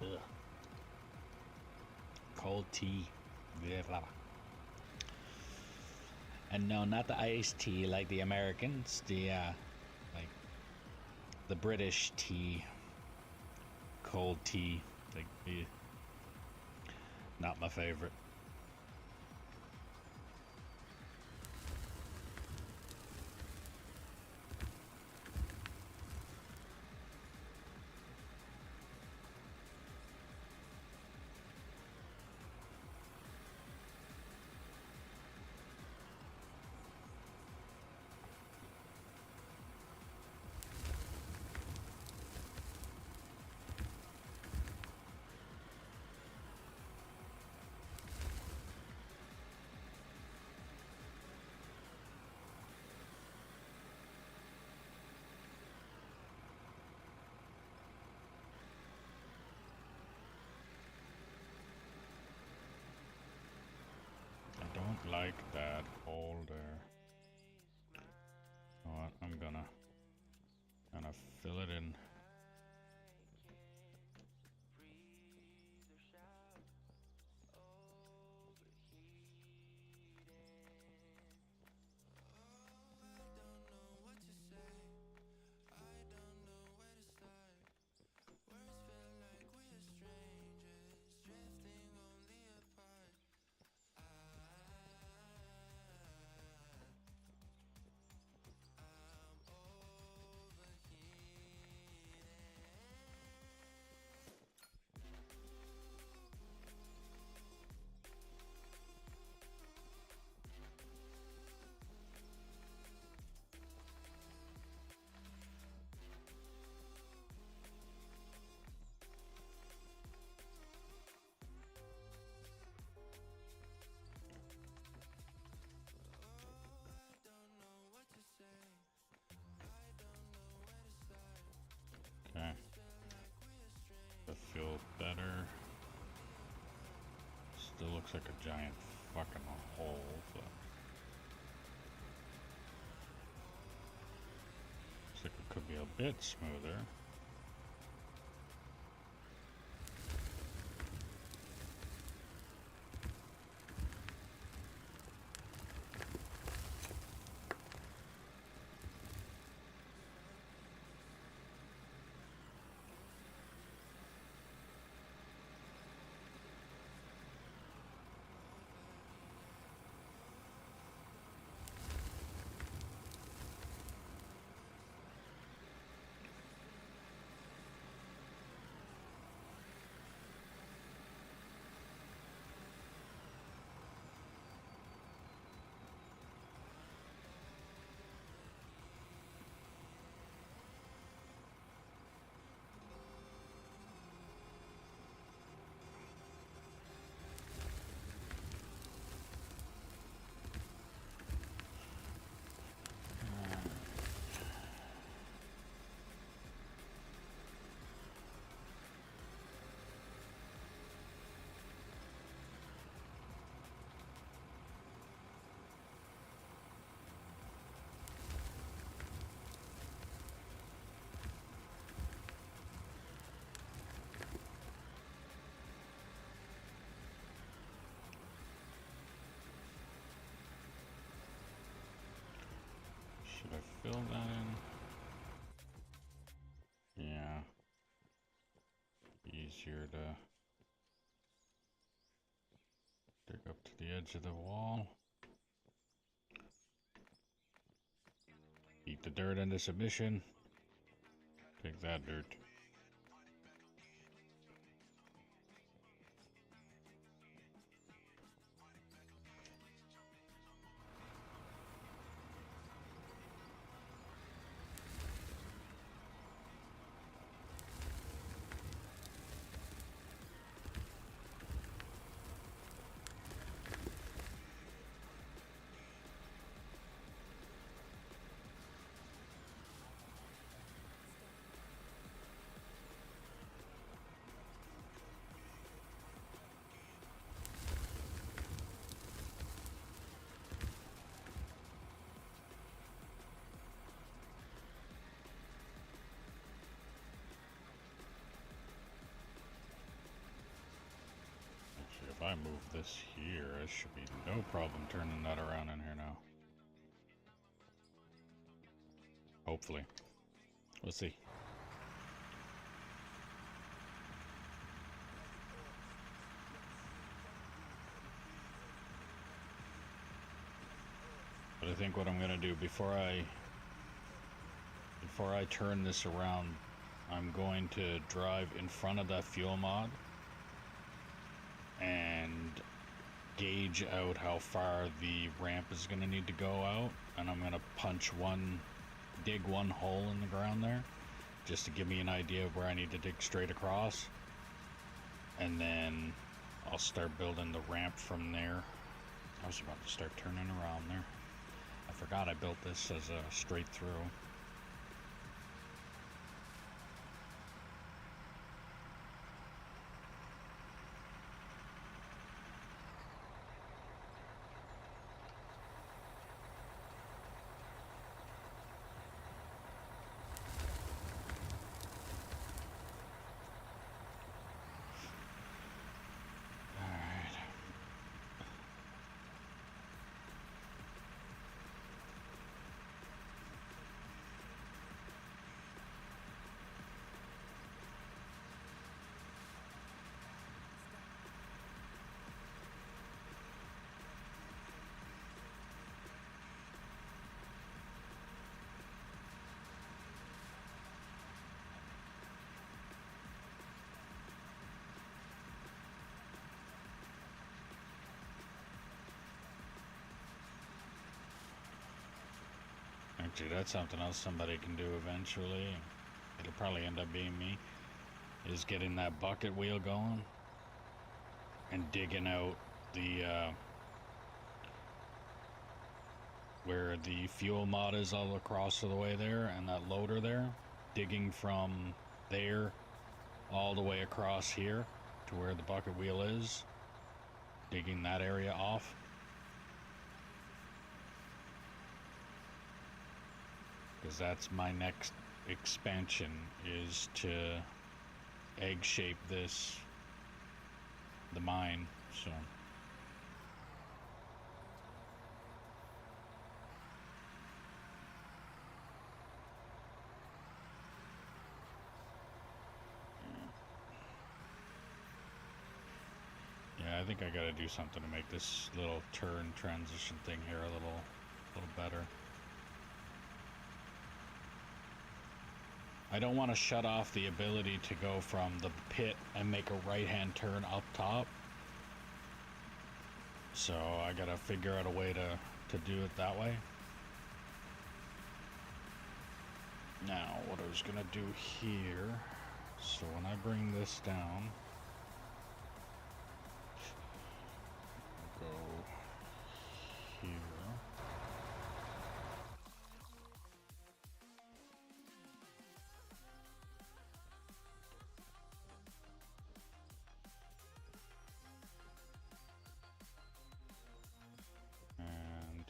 S1: Ugh. Cold tea. Blah. And no, not the iced tea like the Americans. Like the British tea. Cold tea. Like, not my favorite. Don't like that hole there. You know what? I'm gonna fill it in. Still looks like a giant fucking hole, but looks like it could be a bit smoother. Should I fill that in? Yeah. Easier to dig up to the edge of the wall. Beat the dirt into submission. Take that dirt. If I move this here, it should be no problem turning that around in here now. Hopefully. We'll see. But I think what I'm gonna do before I turn this around, I'm going to drive in front of that fuel mod and gauge out how far the ramp is going to need to go out, and I'm going to dig one hole in the ground there just to give me an idea of where I need to dig straight across, and then I'll start building the ramp from there. I was about to start turning around there. I forgot I built this as a straight through. Actually, that's something else somebody can do eventually. It'll probably end up being me. Is getting that bucket wheel going and digging out the where the fuel mod is all across the way there, and that loader there. Digging from there all the way across here to where the bucket wheel is, digging that area off. Because that's my next expansion, is to egg shape the mine, so. Yeah, I think I gotta do something to make this little turn transition thing here a little better. I don't want to shut off the ability to go from the pit and make a right-hand turn up top. So I gotta figure out a way to do it that way. Now, what I was gonna do here, so when I bring this down, go here. And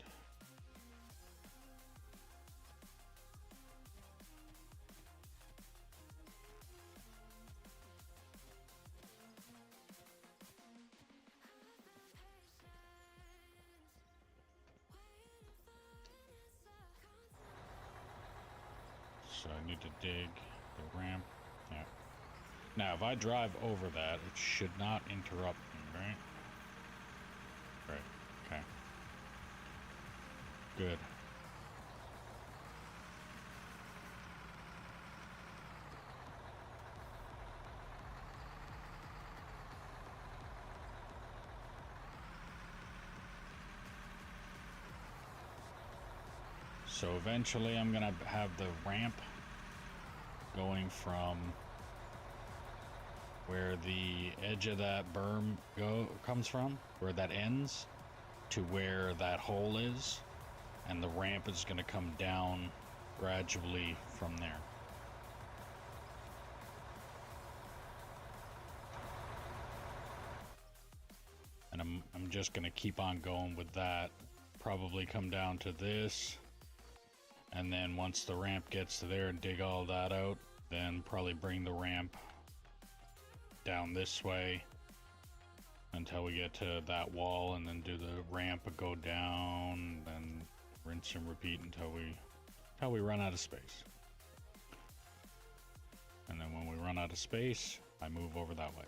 S1: so I need to dig the ramp. Yeah. Now, if I drive over that, it should not interrupt me, right? Right. Okay. Good. So eventually I'm gonna have the ramp going from where the edge of that berm comes from, where that ends, to where that hole is, and the ramp is gonna come down gradually from there. And I'm just gonna keep on going with that. Probably come down to this, and then once the ramp gets to there and dig all that out, then probably bring the ramp down this way until we get to that wall, and then do the ramp go down, then rinse and repeat until we run out of space. And then when we run out of space, I move over that way.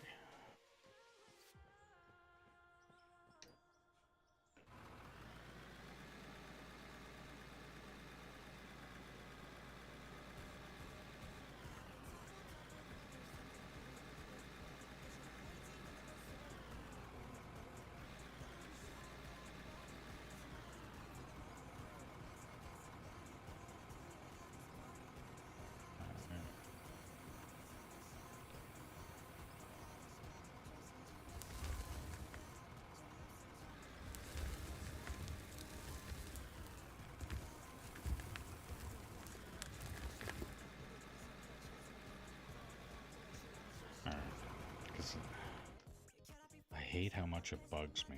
S1: I hate how much it bugs me.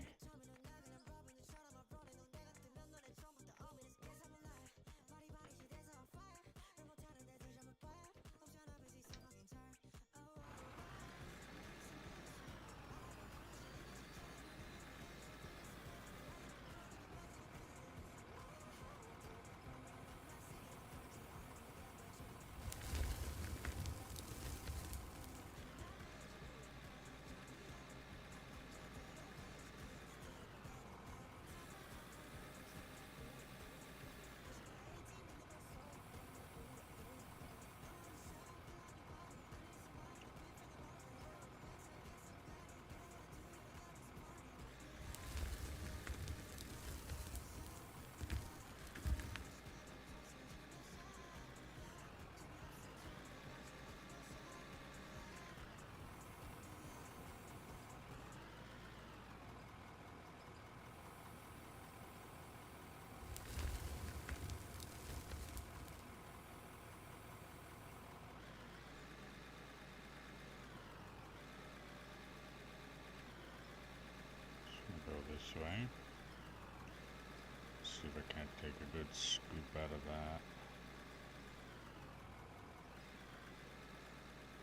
S1: take a good scoop out of that.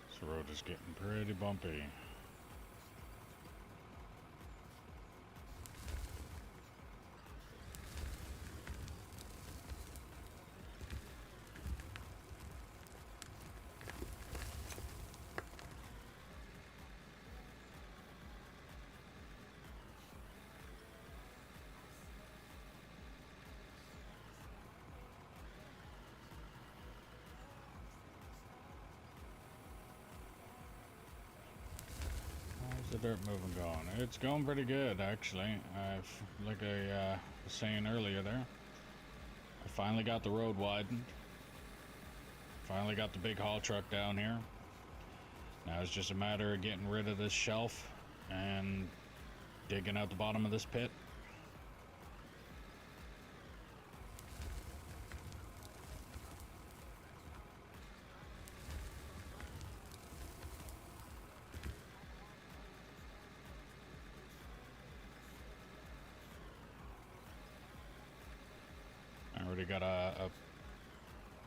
S1: This road is getting pretty bumpy. The dirt moving going. It's going pretty good, actually. Like I was saying earlier there, I finally got the road widened. Finally got the big haul truck down here. Now it's just a matter of getting rid of this shelf and digging out the bottom of this pit. I already got a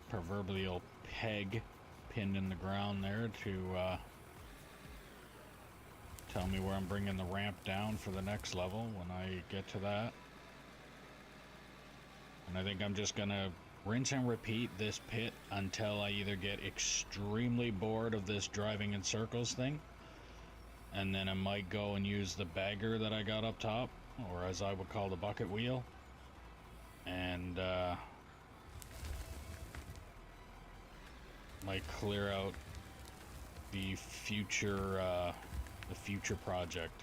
S1: proverbial peg pinned in the ground there to tell me where I'm bringing the ramp down for the next level when I get to that. And I think I'm just gonna rinse and repeat this pit until I either get extremely bored of this driving in circles thing, and then I might go and use the bagger that I got up top, or as I would call the bucket wheel, and might clear out the future project,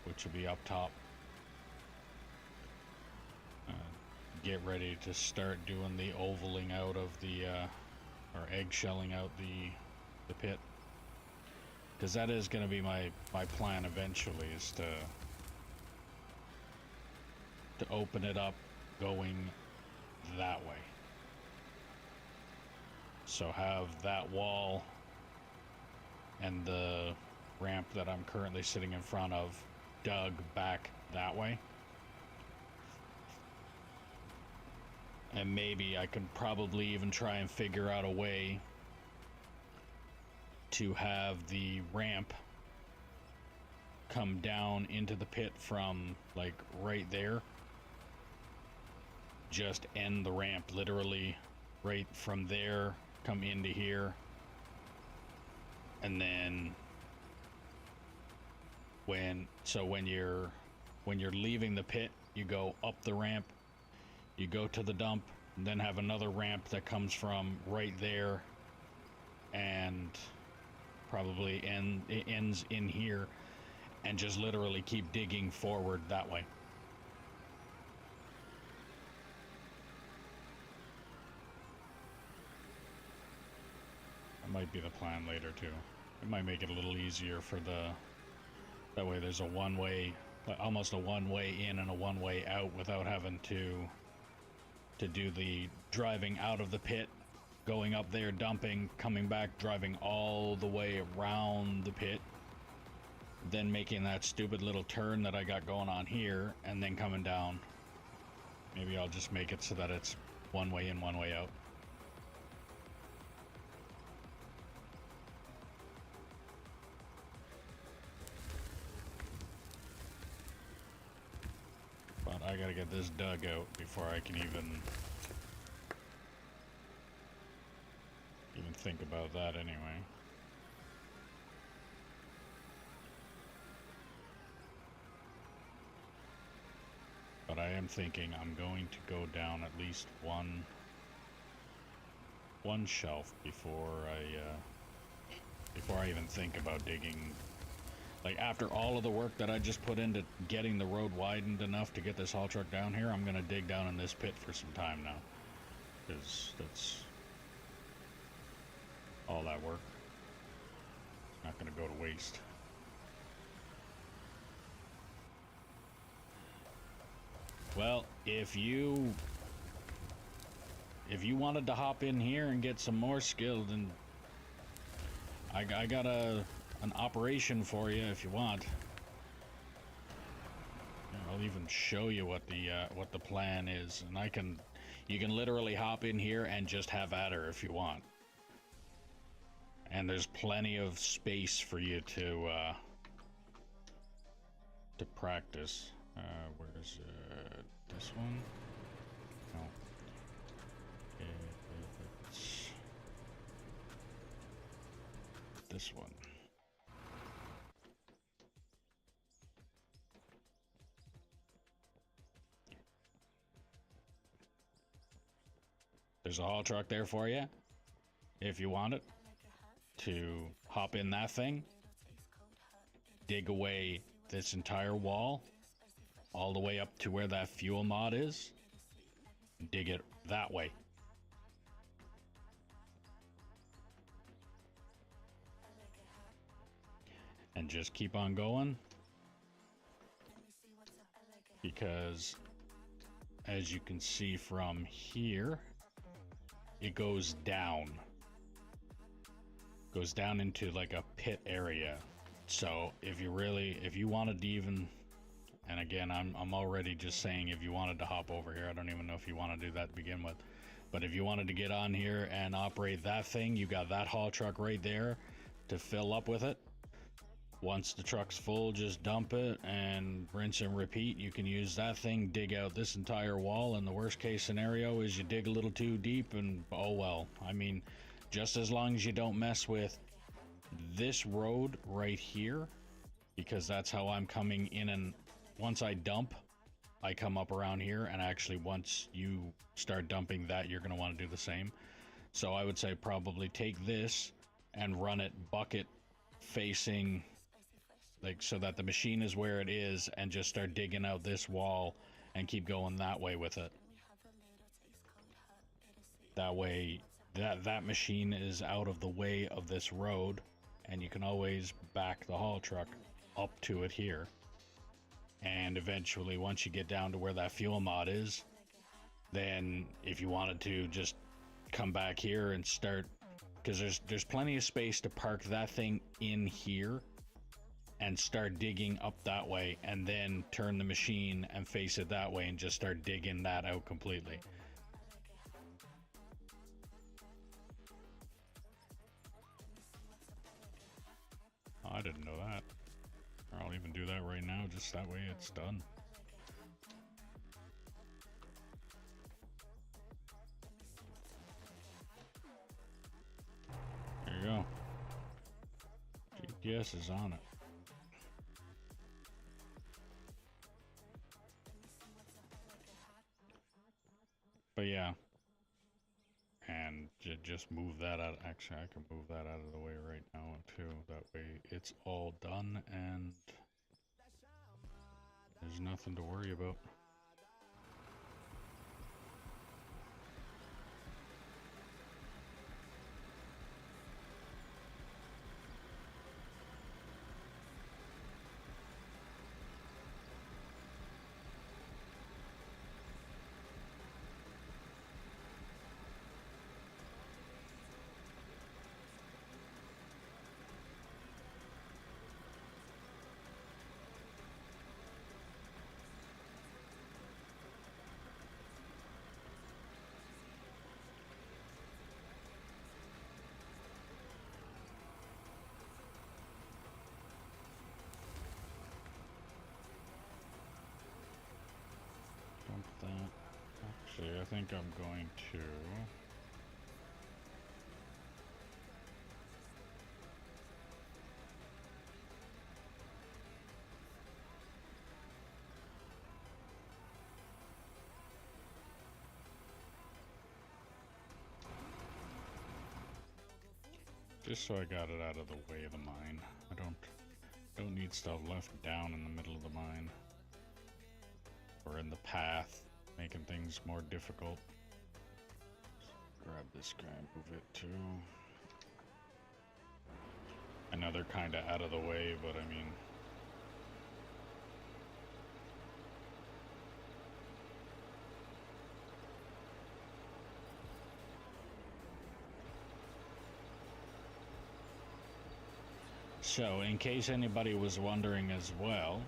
S1: which will be up top. Get ready to start doing the ovaling out of the or eggshelling out the pit, because that is going to be my plan eventually, is to open it up going that way. So have that wall and the ramp that I'm currently sitting in front of dug back that way. And maybe I could probably even try and figure out a way to have the ramp come down into the pit from like right there. Just end the ramp literally right from there, come into here, and then when you're leaving the pit, you go up the ramp, you go to the dump, and then have another ramp that comes from right there and probably ends in here, and just literally keep digging forward that way. That might be the plan later too. It might make it a little easier for that way there's a one-way, almost a one-way in and a one-way out, without having to do the driving out of the pit, going up there, dumping, coming back, driving all the way around the pit, then making that stupid little turn that I got going on here, and then coming down. Maybe I'll just make it so that it's one way in, one way out. But I gotta get this dug out before I can even think about that anyway. But I am thinking I'm going to go down at least one shelf before I even think about digging. Like, after all of the work that I just put into getting the road widened enough to get this haul truck down here, I'm gonna dig down in this pit for some time now, because that's all that work. It's not gonna go to waste. Well, if you wanted to hop in here and get some more skill, then I got an operation for you if you want. I'll even show you what the plan is, and you can literally hop in here and just have at her if you want. And there's plenty of space for you to practice. Where's this one? No. It's this one. There's a haul truck there for you, if you want it, to hop in that thing, dig away this entire wall, all the way up to where that fuel mod is, dig it that way. And just keep on going, because as you can see from here, it goes down into like a pit area. So if you wanted to even, and again, I'm already just saying, if you wanted to hop over here, I don't even know if you want to do that to begin with, but if you wanted to get on here and operate that thing, you got that haul truck right there to fill up with it. Once the truck's full, just dump it and rinse and repeat. You can use that thing, dig out this entire wall, and the worst case scenario is you dig a little too deep and oh well. I mean, just as long as you don't mess with this road right here, because that's how I'm coming in, and once I dump, I come up around here, and actually once you start dumping that, you're going to want to do the same. So I would say probably take this and run it bucket facing, like, so that the machine is where it is, and just start digging out this wall and keep going that way with it. That way that machine is out of the way of this road, and you can always back the haul truck up to it here. And eventually, once you get down to where that fuel mod is, then if you wanted to just come back here and start, because there's plenty of space to park that thing in here and start digging up that way, and then turn the machine and face it that way and just start digging that out completely. Oh, I didn't know that. I'll even do that right now, just that way it's done. There you go. GPS is on it. But yeah, and just move that out. Actually, I can move that out of the way right now too. That way it's all done and there's nothing to worry about. That. Actually, I think I'm going to just so I got it out of the way of the mine. I don't need stuff left down in the middle of the mine or in the path, making things more difficult. Grab this guy and move it too. I know they're kind of out of the way, but I mean, so in case anybody was wondering as well,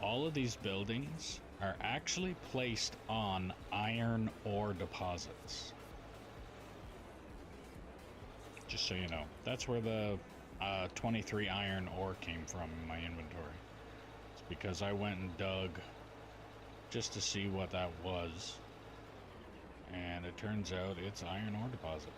S1: all of these buildings are actually placed on iron ore deposits. Just so you know, that's where the 23 iron ore came from in my inventory. It's because I went and dug just to see what that was, and it turns out it's iron ore deposit.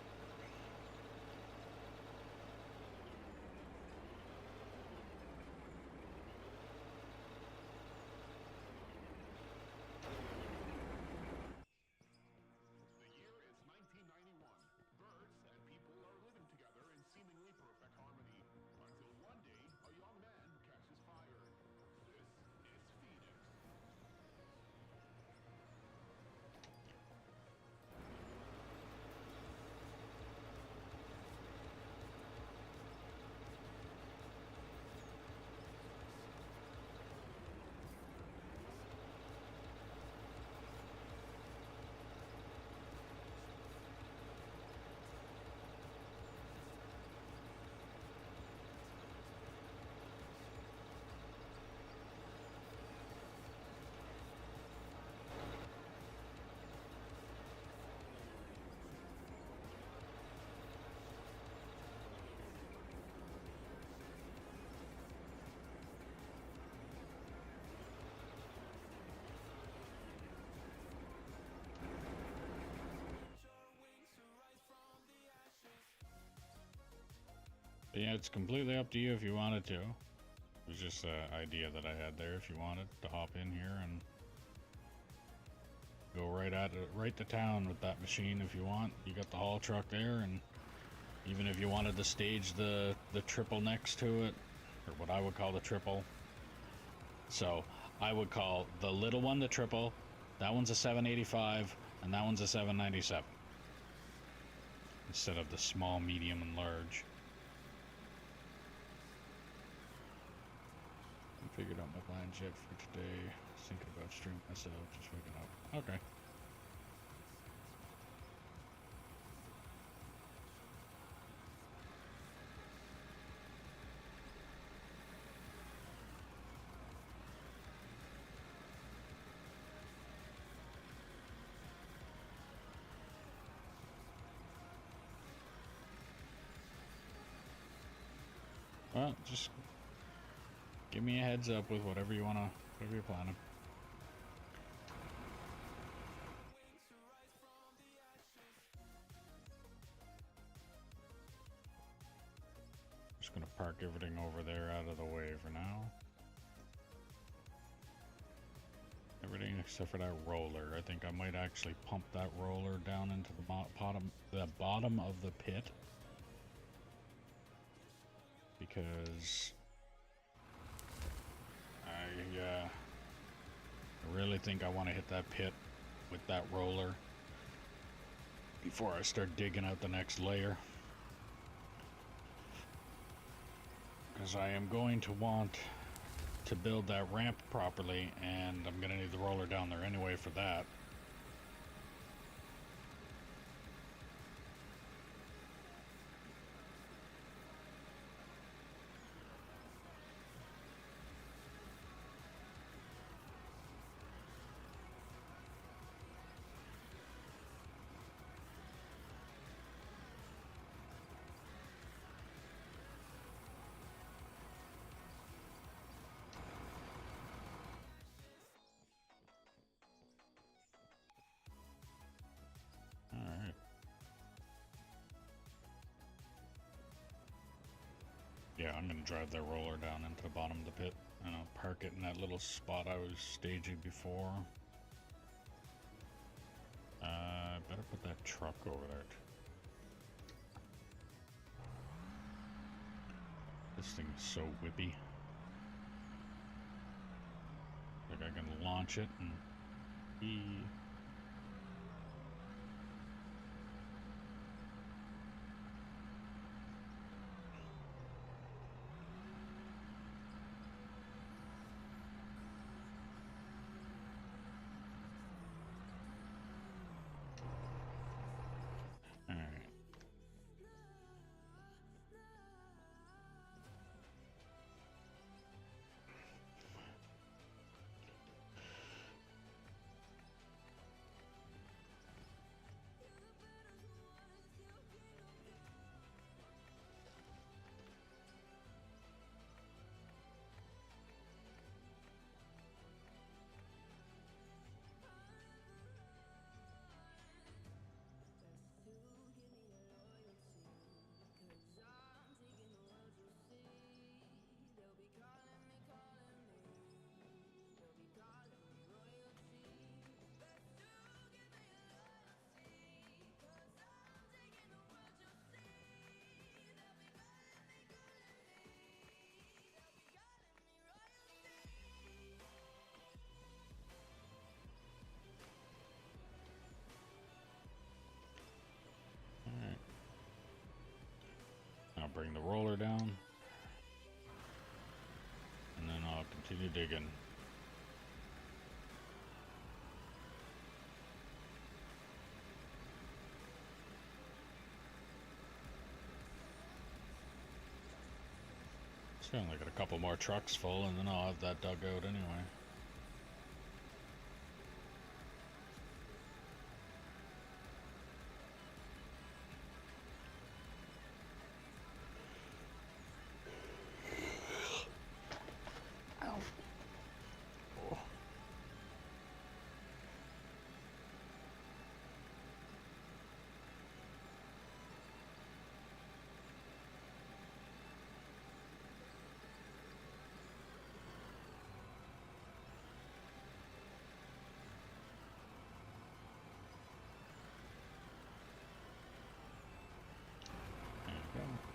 S1: But yeah, it's completely up to you if you wanted to. It was just an idea that I had there. If you wanted to hop in here and go right at it, right to town with that machine if you want. You got the haul truck there, and even if you wanted to stage the triple next to it, or what I would call the triple. So I would call the little one the triple, that one's a 785, and that one's a 797. Instead of the small, medium, and large. I figured out my plans yet for today. Thinking about streaming myself, just waking up. Okay. Well, just give me a heads up with whatever you wanna, whatever you're planning. Just gonna park everything over there out of the way for now. Everything except for that roller. I think I might actually pump that roller down into the bottom of the pit. Because I really think I want to hit that pit with that roller before I start digging out the next layer. Because I am going to want to build that ramp properly, and I'm going to need the roller down there anyway for that. Alright. Yeah, I'm going to drive that roller down into the bottom of the pit, and I'll park it in that little spot I was staging before. Better put that truck over there. This thing is so whippy. Like I can launch it and Alright. bring the roller down. And then I'll continue digging. So I only got a couple more trucks full and then I'll have that dug out anyway.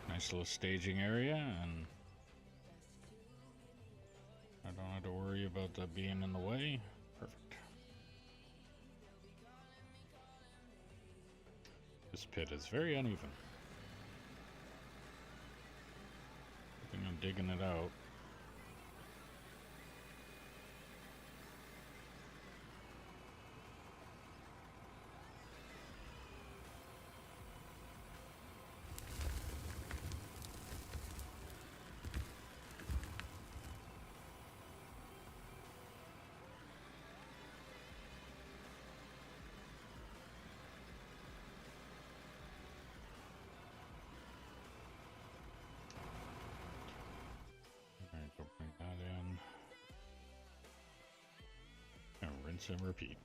S1: Nice little staging area, and I don't have to worry about that being in the way. Perfect. This pit is very uneven. I think I'm digging it out. Rinse and repeat.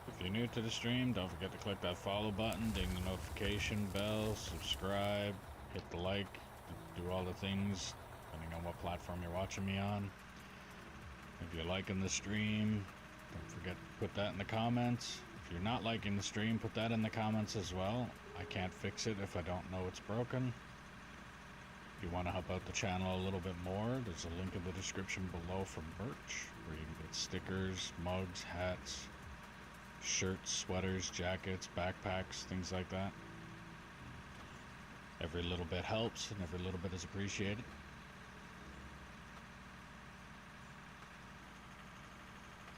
S1: If you're new to the stream, don't forget to click that follow button, ding the notification bell, subscribe, hit the like, do all the things, depending on what platform you're watching me on. If you're liking the stream, don't forget to put that in the comments. If you're not liking the stream, put that in the comments as well. I can't fix it if I don't know it's broken. If you want to help out the channel a little bit more, there's a link in the description below for merch, where you can get stickers, mugs, hats, shirts, sweaters, jackets, backpacks, things like that. Every little bit helps and every little bit is appreciated.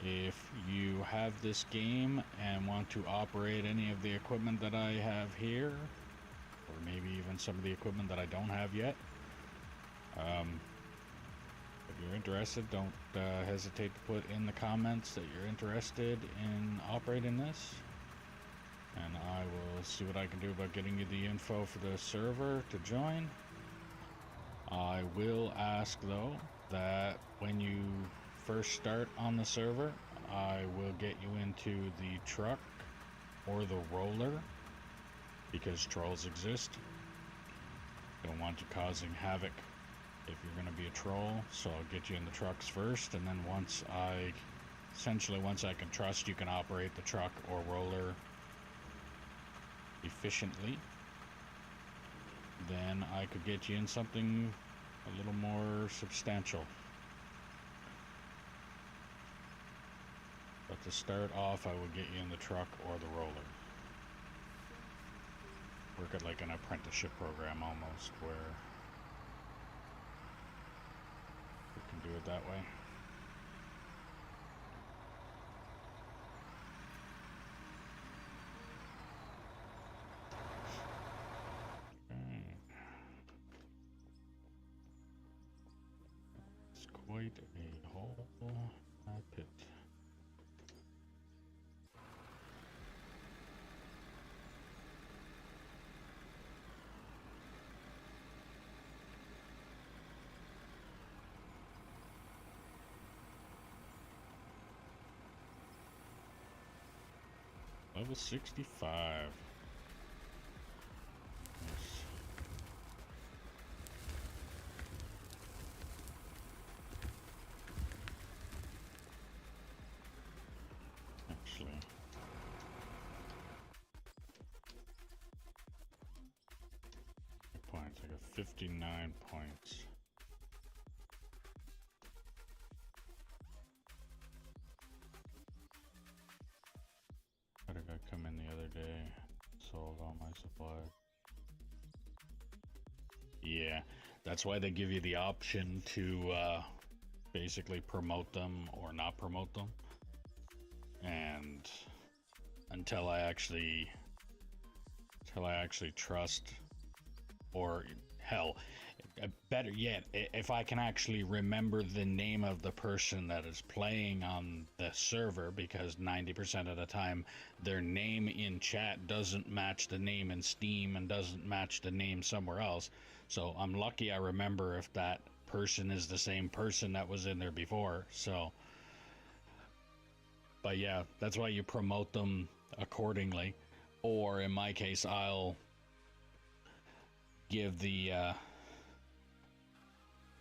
S1: If you have this game and want to operate any of the equipment that I have here, or maybe even some of the equipment that I don't have yet, if you're interested, don't hesitate to put in the comments that you're interested in operating this, and I will see what I can do about getting you the info for the server to join. I will ask though that when you first start on the server, I will get you into the truck or the roller, because trolls exist. Don't want you causing havoc if you're going to be a troll, so I'll get you in the trucks first, and then once I can trust you can operate the truck or roller efficiently, then I could get you in something a little more substantial. But to start off, I will get you in the truck or the roller. Work at like an apprenticeship program almost, where we can do it that way. create a whole pit. Level 65. Nice. Actually, points. I got 59 points. Had a guy come in the other day, sold all my supplies. Yeah, that's why they give you the option to basically promote them or not promote them. And until I actually trust, or hell, better yet, if I can actually remember the name of the person that is playing on the server, because 90% of the time their name in chat doesn't match the name in Steam and doesn't match the name somewhere else. So I'm lucky I remember if that person is the same person that was in there before. So, but yeah, that's why you promote them accordingly. Or in my case, I'll give the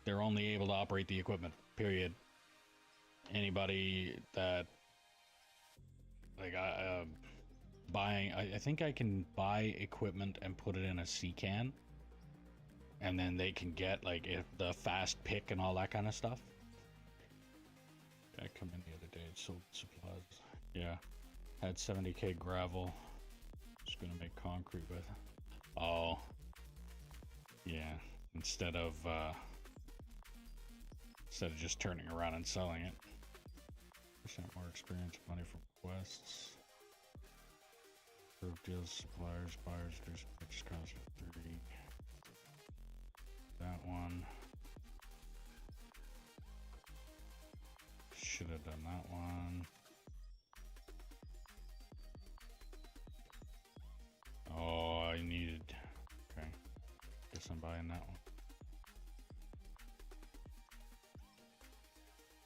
S1: they're only able to operate the equipment, period. Anybody that, like, buying, I think I can buy equipment and put it in a C can, and then they can get like the fast pick and all that kind of stuff. I come in the other day and sold supplies. Yeah, had 70k gravel. Just gonna make concrete with. Oh, yeah. Instead of just turning around and selling it. Percent more experience, money from quests. Broke deals, suppliers, buyers, reduce purchase cost of 30. That one. Should have done that one. Oh, I needed. Okay. Guess I'm buying that one.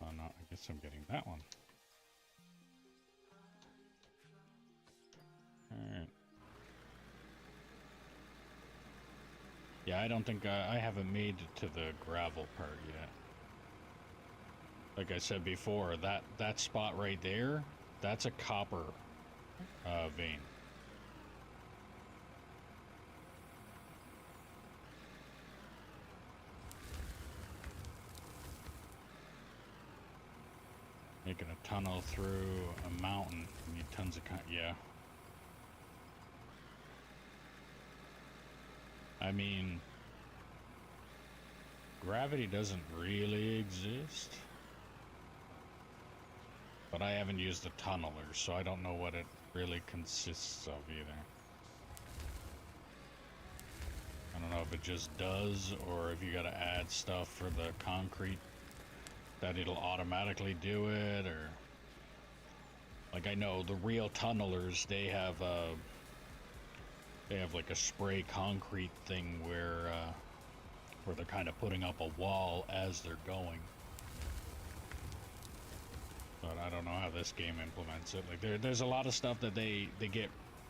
S1: Oh no, I guess I'm getting that one. Alright. Yeah, I don't think I haven't made it to the gravel part yet. Like I said before, that spot right there, that's a copper vein. Making a tunnel through a mountain. You need tons of yeah. I mean, gravity doesn't really exist. But I haven't used the tunneler, so I don't know what it really consists of either. I don't know if it just does, or if you gotta add stuff for the concrete that it'll automatically do it, or... Like, I know the real tunnelers, they have like a spray concrete thing where they're kind of putting up a wall as they're going. But I don't know how this game implements it. Like, there's a lot of stuff that they get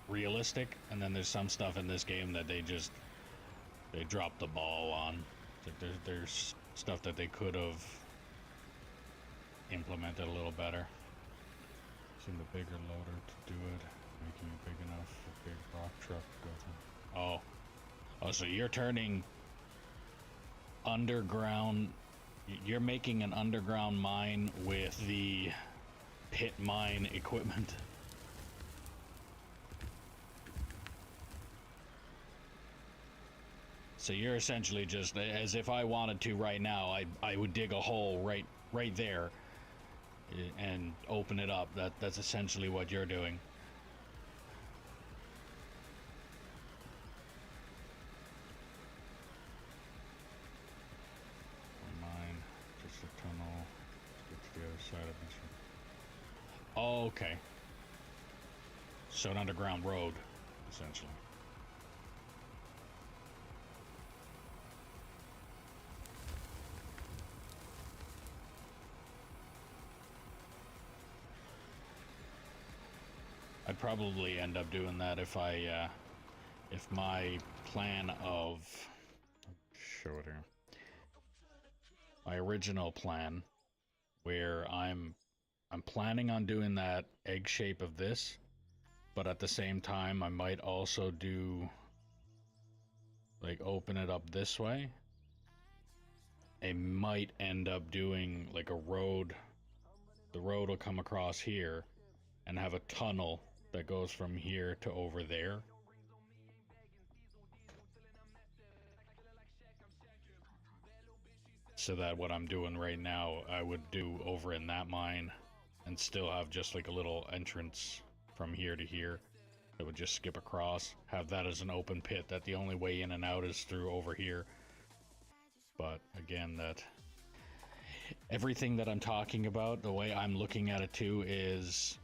S1: realistic, and then there's some stuff in this game that they drop the ball on. Like, there's stuff that they could have implemented a little better. Using the bigger loader to do it, making it big enough for a big rock truck to go through. Oh, so you're turning underground. You're making an underground mine with the pit mine equipment. So you're essentially just, as if I wanted to right now, I would dig a hole right there and open it up. That's essentially what you're doing. Mine, just a tunnel. Oh, okay. So an underground road, essentially. I'd probably end up doing that if if my plan of, show it here, my original plan, where I'm planning on doing that egg shape of this, but at the same time I might also do, like, open it up this way. I might end up doing like a road. The road will come across here and have a tunnel that goes from here to over there. So that what I'm doing right now, I would do over in that mine and still have just like a little entrance from here to here that would just skip across. Have that as an open pit that the only way in and out is through over here. But again, that everything that I'm talking about, the way I'm looking at it too, is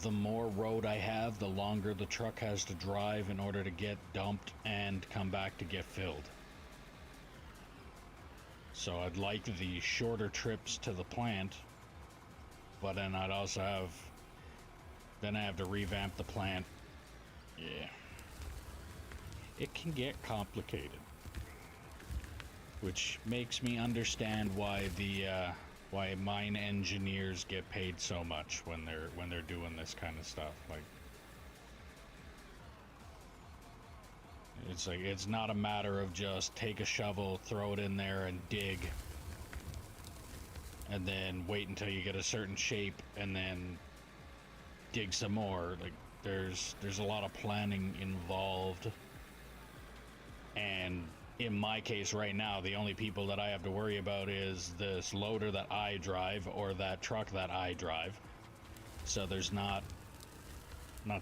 S1: the more road I have, the longer the truck has to drive in order to get dumped and come back to get filled. So I'd like the shorter trips to the plant, but then I'd also have, then I have to revamp the plant. Yeah. It can get complicated. Which makes me understand why why mine engineers get paid so much when they're doing this kind of stuff. Like, it's like, it's not a matter of just take a shovel, throw it in there and dig, and then wait until you get a certain shape and then dig some more. Like, there's a lot of planning involved, and in my case right now, the only people that I have to worry about is this loader that I drive or that truck that I drive. So there's not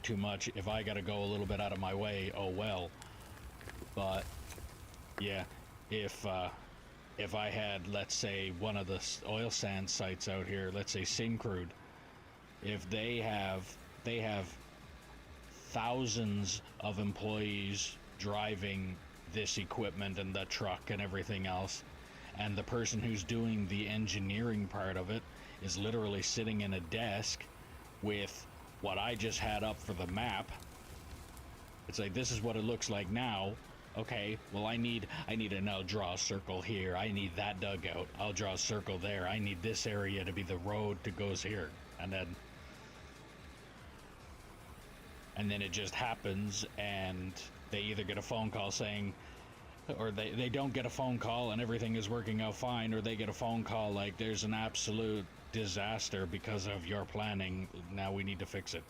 S1: too much. If I gotta go a little bit out of my way, oh well. But yeah, if I had, let's say, one of the oil sand sites out here, let's say Syncrude, if they have thousands of employees driving this equipment and the truck and everything else, and the person who's doing the engineering part of it is literally sitting in a desk with what I just had up for the map. It's like, this is what it looks like now. Okay, well, I need to now draw a circle here. I need that dugout. I'll draw a circle there. I need this area to be the road that goes here. And then it just happens, and they either get a phone call saying, or they don't get a phone call and everything is working out fine, or they get a phone call like, there's an absolute disaster because of your planning, now we need to fix it.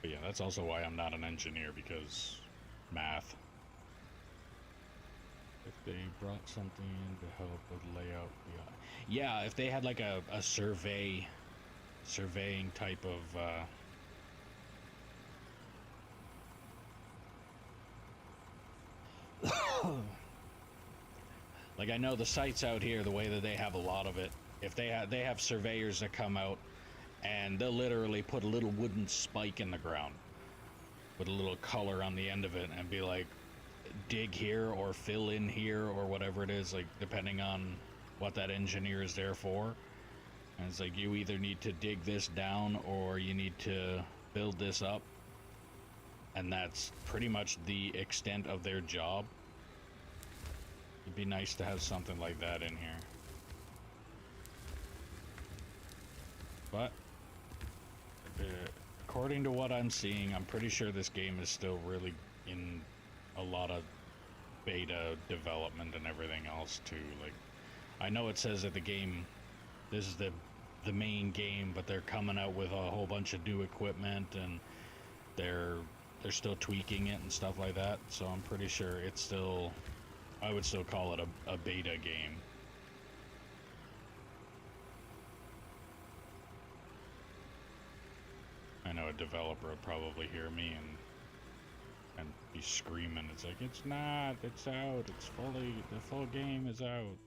S1: But yeah, that's also why I'm not an engineer, because math. If they brought something in to help with layout, yeah, if they had like a surveying type of like, I know the sites out here, the way that they have a lot of it, if they have surveyors that come out and they'll literally put a little wooden spike in the ground with a little color on the end of it and be like, dig here or fill in here or whatever it is, like, depending on what that engineer is there for. And it's like, you either need to dig this down or you need to build this up, and that's pretty much the extent of their job. It'd be nice to have something like that in here. But according to what I'm seeing, I'm pretty sure this game is still really in a lot of beta development and everything else too. Like, I know it says that the game, this is the main game, but they're coming out with a whole bunch of new equipment, and they're still tweaking it and stuff like that. So I'm pretty sure it's still, I would still call it a beta game. I know a developer would probably hear me and be screaming. It's like, it's not, it's out, the full game is out.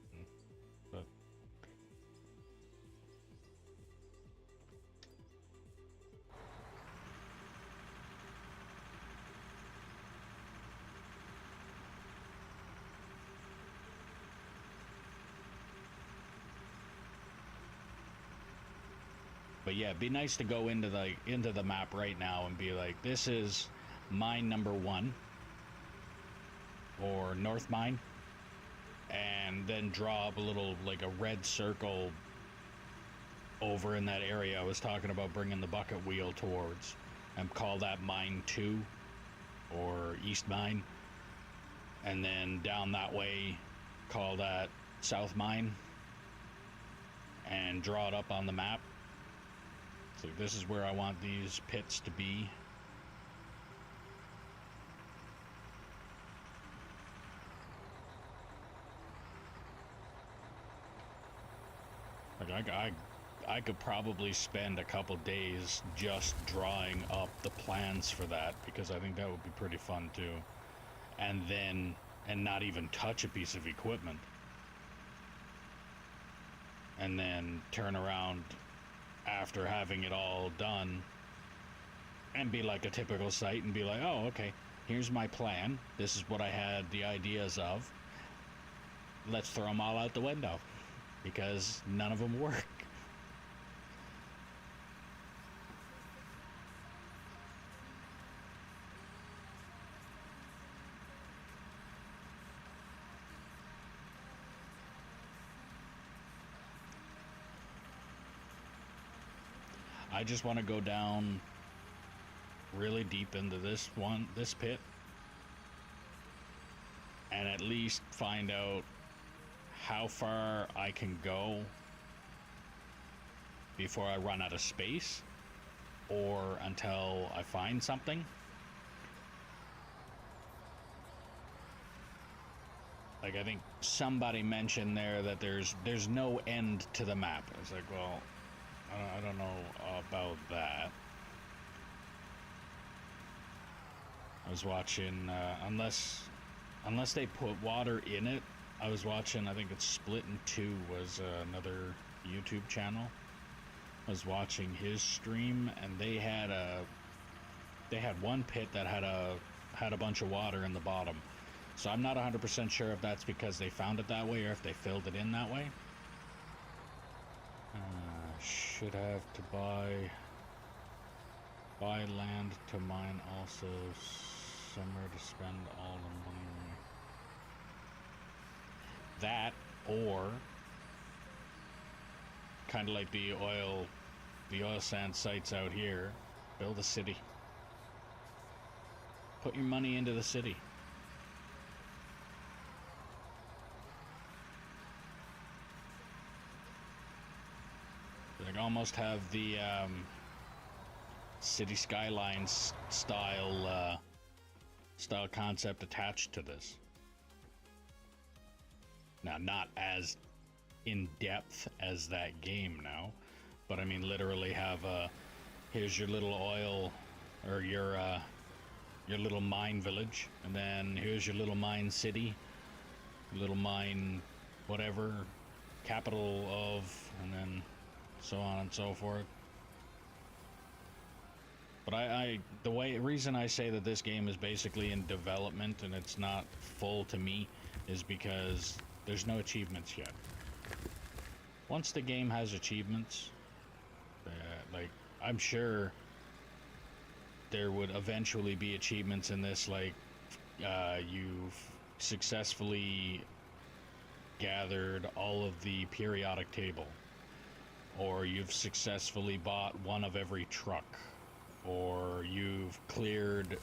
S1: But yeah, it'd be nice to go into the map right now and be like, this is mine number 1 or North Mine, and then draw up a little, like, a red circle over in that area I was talking about bringing the bucket wheel towards, and call that Mine 2 or East Mine, and then down that way call that South Mine, and draw it up on the map. So this is where I want these pits to be. Like, I could probably spend a couple days just drawing up the plans for that, because I think that would be pretty fun too. And not even touch a piece of equipment. And then turn around after having it all done and be like a typical site and be like, oh, okay, here's my plan. This is what I had the ideas of. Let's throw them all out the window, because none of them work. I just want to go down really deep into this pit, and at least find out how far I can go before I run out of space, or until I find something. Like, I think somebody mentioned there that there's no end to the map. It's like, well, I don't know about that. I was watching, unless they put water in it, I was watching, I think it's Split in Two was another YouTube channel. I was watching his stream, and they had one pit that had a bunch of water in the bottom. So I'm not 100% sure if that's because they found it that way or if they filled it in that way. Should have to buy land to mine, also somewhere to spend all the money. That, or kind of like the oil sand sites out here, build a city. Put your money into the city. Like, almost have the city skylines style concept attached to this. Now, not as in depth as that game now, but I mean, literally have here's your little oil, or your little mine village, and then here's your little mine city, little mine whatever, capital of, and then so on and so forth. But the reason I say that this game is basically in development and it's not full to me is because there's no achievements yet. Once the game has achievements, like, I'm sure there would eventually be achievements in this, like, you've successfully gathered all of the periodic table, or you've successfully bought one of every truck, or you've cleared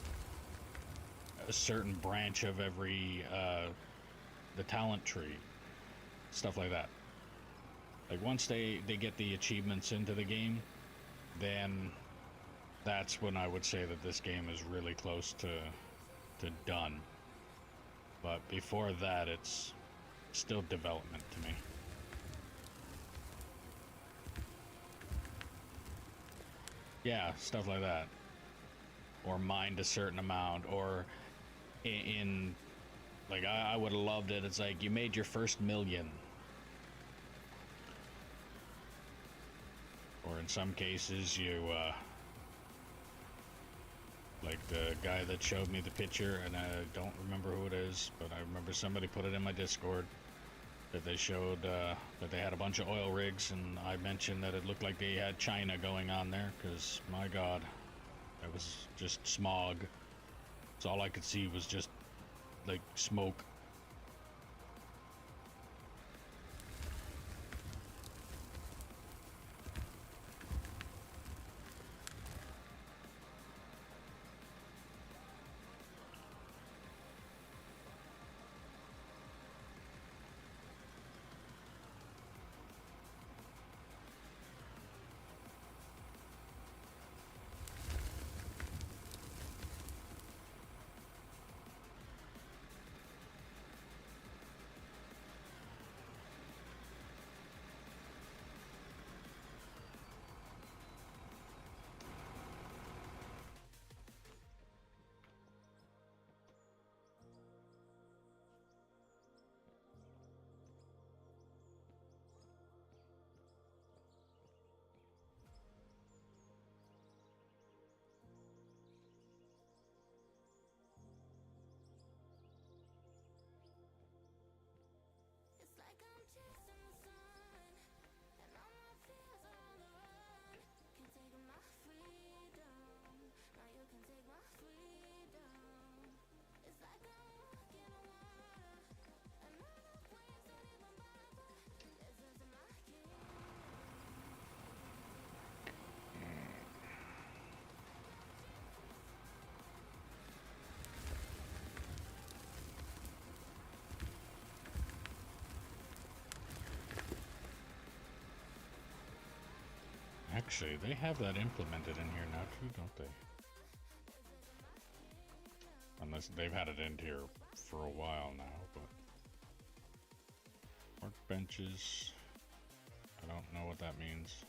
S1: a certain branch of every the talent tree, stuff like that. Like, once they get the achievements into the game, then that's when I would say that this game is really close to done. But before that, it's still development to me. – Yeah, stuff like that. Or mined a certain amount, or in like I would have loved it. It's like you made your first million, or in some cases you like the guy that showed me the picture, and I don't remember who it is, but I remember somebody put it in my Discord that they showed that they had a bunch of oil rigs, and I mentioned that it looked like they had China going on there, because my god, that was just smog. So all I could see was just like smoke. Actually, they have that implemented in here now too, don't they? Unless they've had it in here for a while now, but workbenches, I don't know what that means.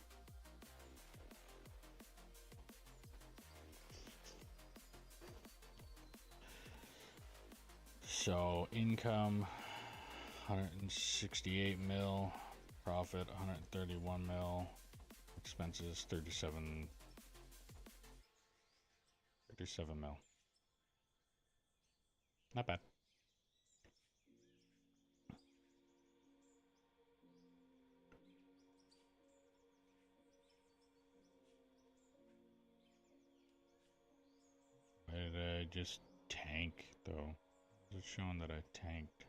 S1: So income 168 mil, profit 131 mil, expenses 37 mil. Not bad. Why did I just tank though? It's showing that I tanked.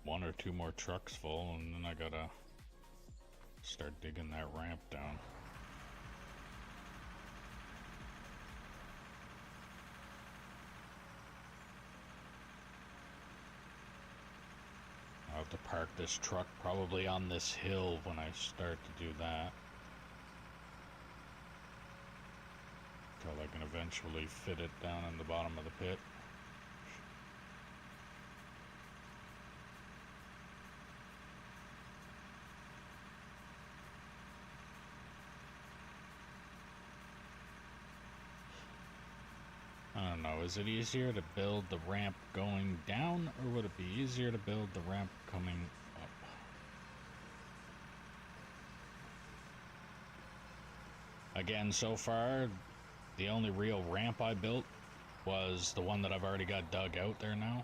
S1: 1 or 2 more trucks full, and then I gotta start digging that ramp down. I'll have to park this truck probably on this hill when I start to do that. Until I can eventually fit it down in the bottom of the pit. I don't know, is it easier to build the ramp going down, or would it be easier to build the ramp coming up? Again, so far, the only real ramp I built was the one that I've already got dug out there now.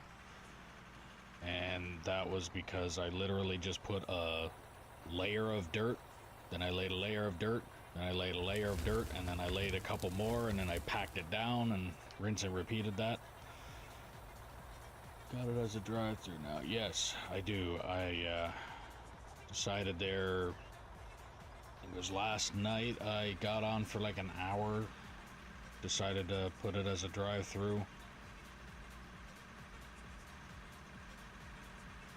S1: And that was because I literally just put a layer of dirt, then I laid a layer of dirt, then I laid a layer of dirt, and then I laid a couple more, and then I packed it down and rinse and repeated that. Got it as a drive-through now. Yes, I do. I decided there, it was last night, I got on for like an hour, decided to put it as a drive-through.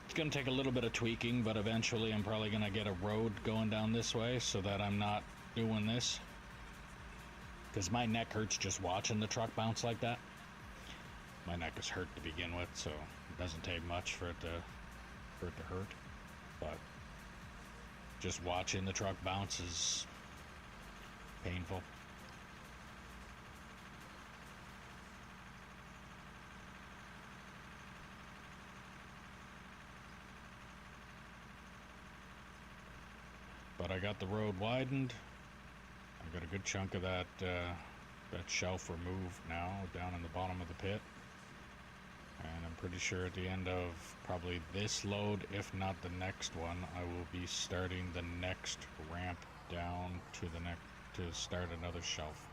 S1: It's gonna take a little bit of tweaking, but eventually I'm probably gonna get a road going down this way so that I'm not doing this. Because my neck hurts just watching the truck bounce like that. My neck is hurt to begin with, so it doesn't take much for it to hurt. But just watching the truck bounce is painful. But I got the road widened. I got a good chunk of that shelf removed now down in the bottom of the pit. And I'm pretty sure at the end of probably this load, if not the next one, I will be starting the next ramp down to start another shelf.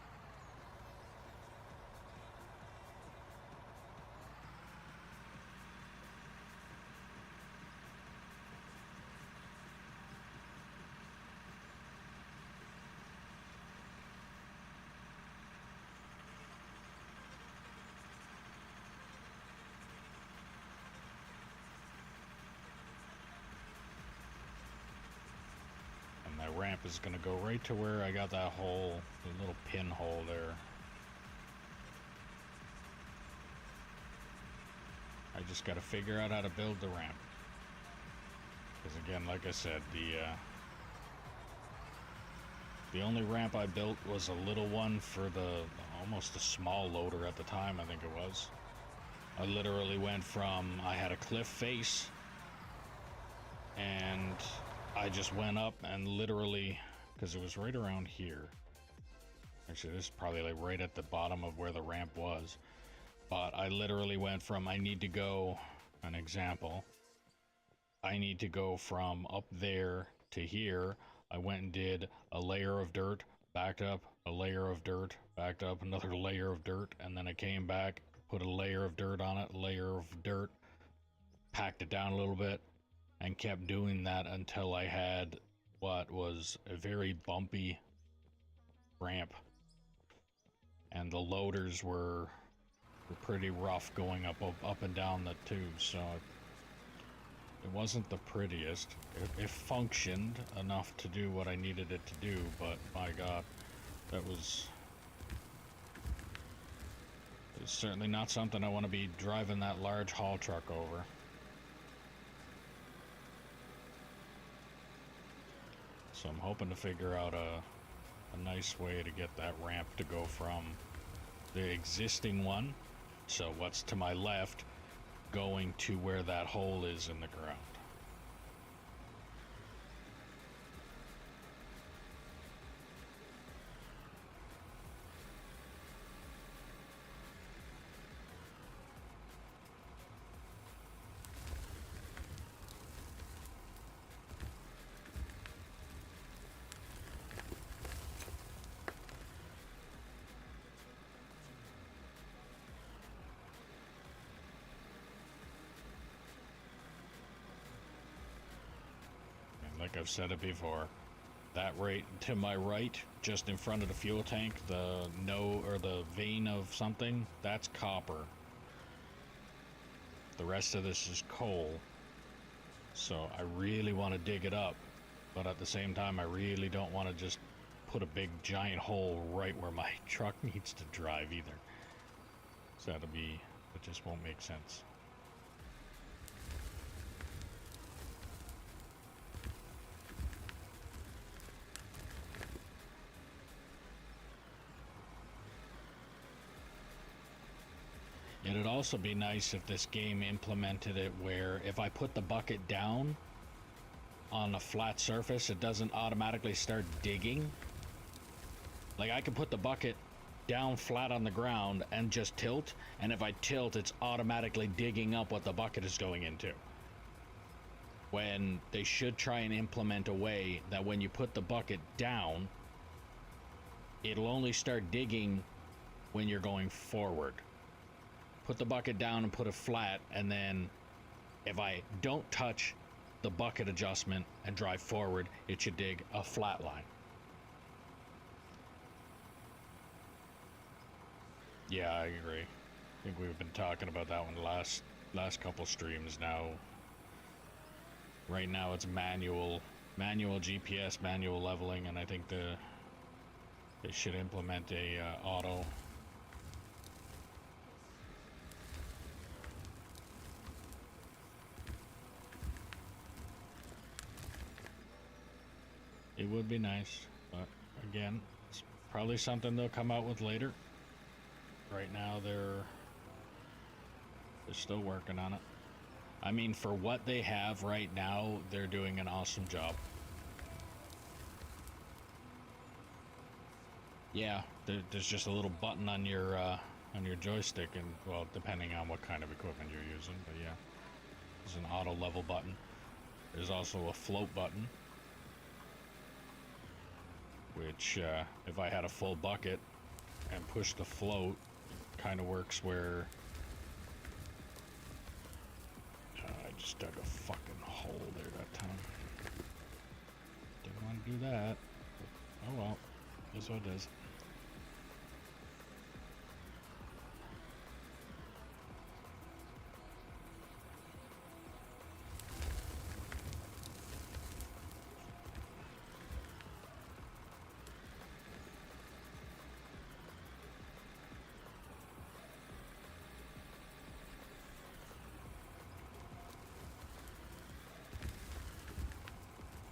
S1: Ramp is going to go right to where I got that hole, the little pinhole there. I just got to figure out how to build the ramp. Because again, like I said, the only ramp I built was a little one for almost a small loader at the time, I think it was. I literally went from, I had a cliff face, and I just went up and literally, because it was right around here. Actually, this is probably like right at the bottom of where the ramp was. But I literally went from, I need to go, an example, I need to go from up there to here. I went and did a layer of dirt, backed up, a layer of dirt, backed up, another layer of dirt, and then I came back, put a layer of dirt on it, layer of dirt, packed it down a little bit, and kept doing that until I had what was a very bumpy ramp. And the loaders were pretty rough going up and down the tube, so it wasn't the prettiest. It functioned enough to do what I needed it to do, but my god, it's certainly not something I want to be driving that large haul truck over. So I'm hoping to figure out a nice way to get that ramp to go from the existing one, so what's to my left, going to where that hole is in the ground. like I've said it before. That right to my right, just in front of the fuel tank, the vein of something, that's copper. The rest of this is coal. So I really want to dig it up, but at the same time I really don't want to just put a big giant hole right where my truck needs to drive either. So it just won't make sense. It'd also be nice if this game implemented it where if I put the bucket down on a flat surface, it doesn't automatically start digging. Like I can put the bucket down flat on the ground and just tilt, and if I tilt, it's automatically digging up what the bucket is going into. When they should try and implement a way that when you put the bucket down, it'll only start digging when you're going forward. Put the bucket down and put it flat, and then if I don't touch the bucket adjustment and drive forward, it should dig a flat line. Yeah, I agree. I think we've been talking about that one last couple streams now. Right now it's manual GPS, manual leveling, and I think they should implement a auto. It would be nice, but again, it's probably something they'll come out with later. Right now they're still working on it. I mean, for what they have right now, they're doing an awesome job. Yeah, there's just a little button on your joystick, and well, depending on what kind of equipment you're using, but yeah, there's an auto level button. There's also a float button, which if I had a full bucket and push the float, kind of works where I just dug a fucking hole there that time. Didn't want to do that. Oh well, that's what it is.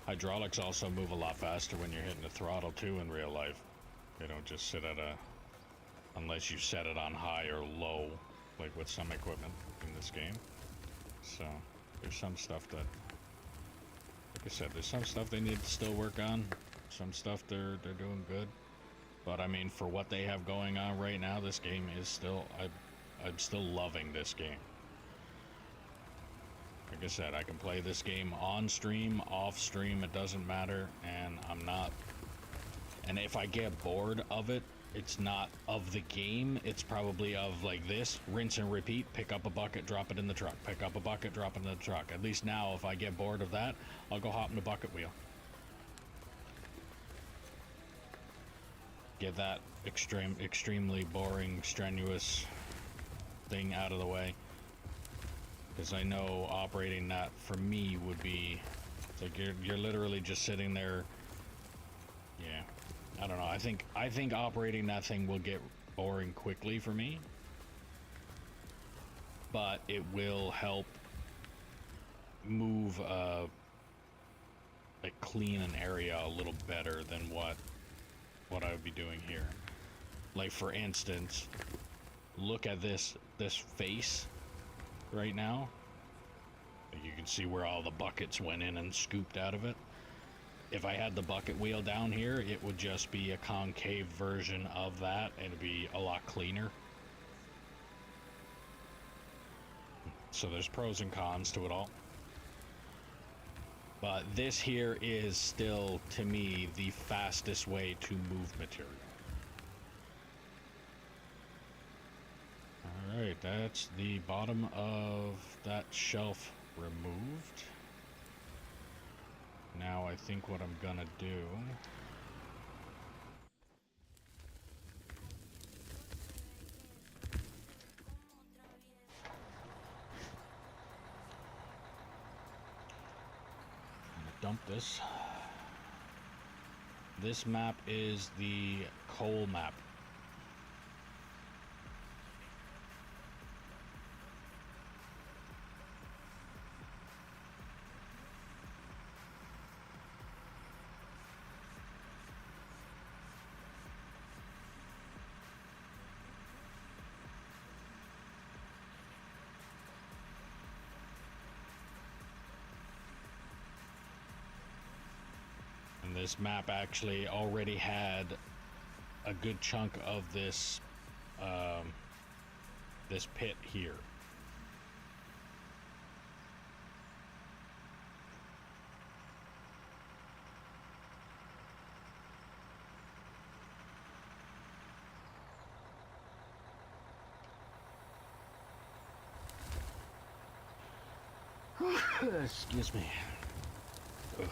S1: Hydraulics also move a lot faster when you're hitting the throttle too in real life. They don't just sit at unless you set it on high or low, like with some equipment in this game. So there's some stuff that, like I said, there's some stuff they need to still work on. Some stuff they're doing good. But I mean, for what they have going on right now, this game is still, I'm still loving this game. Like I said, I can play this game on stream, off stream, it doesn't matter, and I'm not, and if I get bored of it, it's not of the game, it's probably of like this, rinse and repeat, pick up a bucket, drop it in the truck, pick up a bucket, drop it in the truck. At least now, if I get bored of that, I'll go hop in the bucket wheel. Get that extremely boring, strenuous thing out of the way. Because I know operating that for me would be, it's like you're literally just sitting there. Yeah, I don't know. I think operating that thing will get boring quickly for me, but it will help move like clean an area a little better than what I would be doing here. Like for instance, look at this face right now. You can see where all the buckets went in and scooped out of it. If I had the bucket wheel down here, it would just be a concave version of that, and it'd be a lot cleaner. So there's pros and cons to it all. But this here is still, to me, the fastest way to move material. Alright, that's the bottom of that shelf removed. Now I think what I'm gonna do... I'm gonna dump this. This map is the coal map. And this map actually already had a good chunk of this this pit here. Excuse me. Ugh.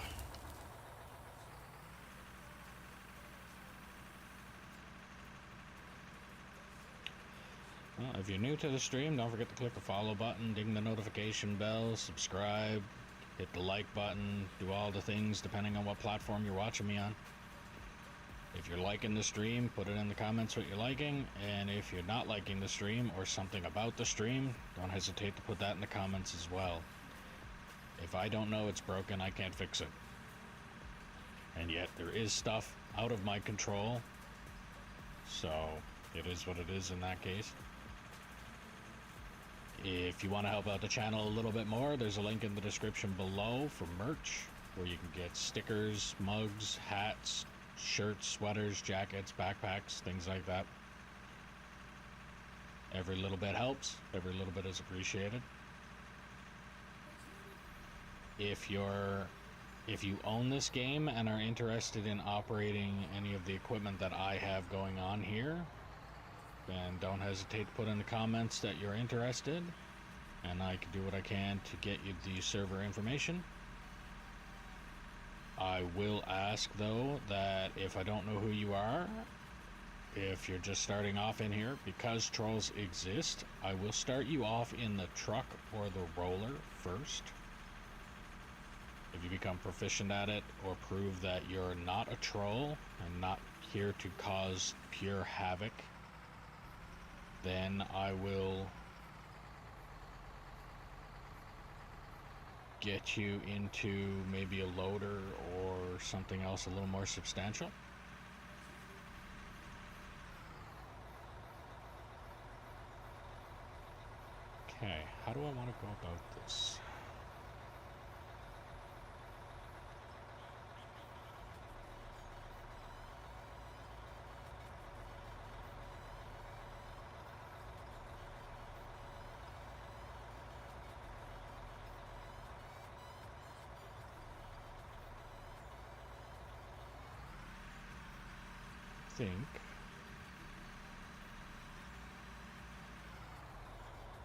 S1: Well, if you're new to the stream, don't forget to click the follow button, ding the notification bell, subscribe, hit the like button, do all the things depending on what platform you're watching me on. If you're liking the stream, put it in the comments what you're liking, and if you're not liking the stream or something about the stream, don't hesitate to put that in the comments as well. If I don't know it's broken, I can't fix it. And yet there is stuff out of my control, so it is what it is in that case. If you want to help out the channel a little bit more, there's a link in the description below for merch, where you can get stickers, mugs, hats, shirts, sweaters, jackets, backpacks, things like that. Every little bit helps. Every little bit is appreciated. If you own this game and are interested in operating any of the equipment that I have going on here, then don't hesitate to put in the comments that you're interested, and I can do what I can to get you the server information. I will ask though that if I don't know who you are, if you're just starting off in here, because trolls exist, I will start you off in the truck or the roller first. If you become proficient at it or prove that you're not a troll and not here to cause pure havoc, then I will get you into maybe a loader or something else a little more substantial. Okay, how do I want to go about this? Think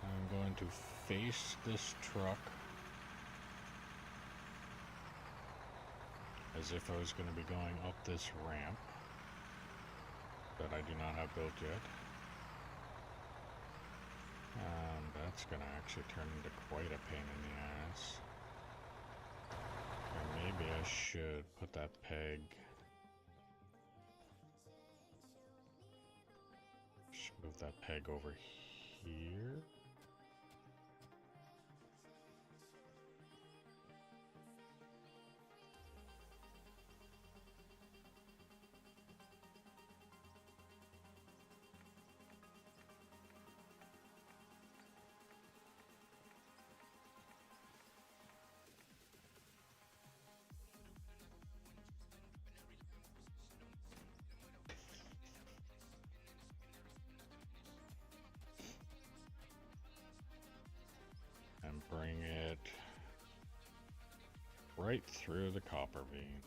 S1: I'm going to face this truck as if I was going to be going up this ramp that I do not have built yet. And that's going to actually turn into quite a pain in the ass. And maybe I should put that peg... move that peg over here. And bring it right through the copper vein.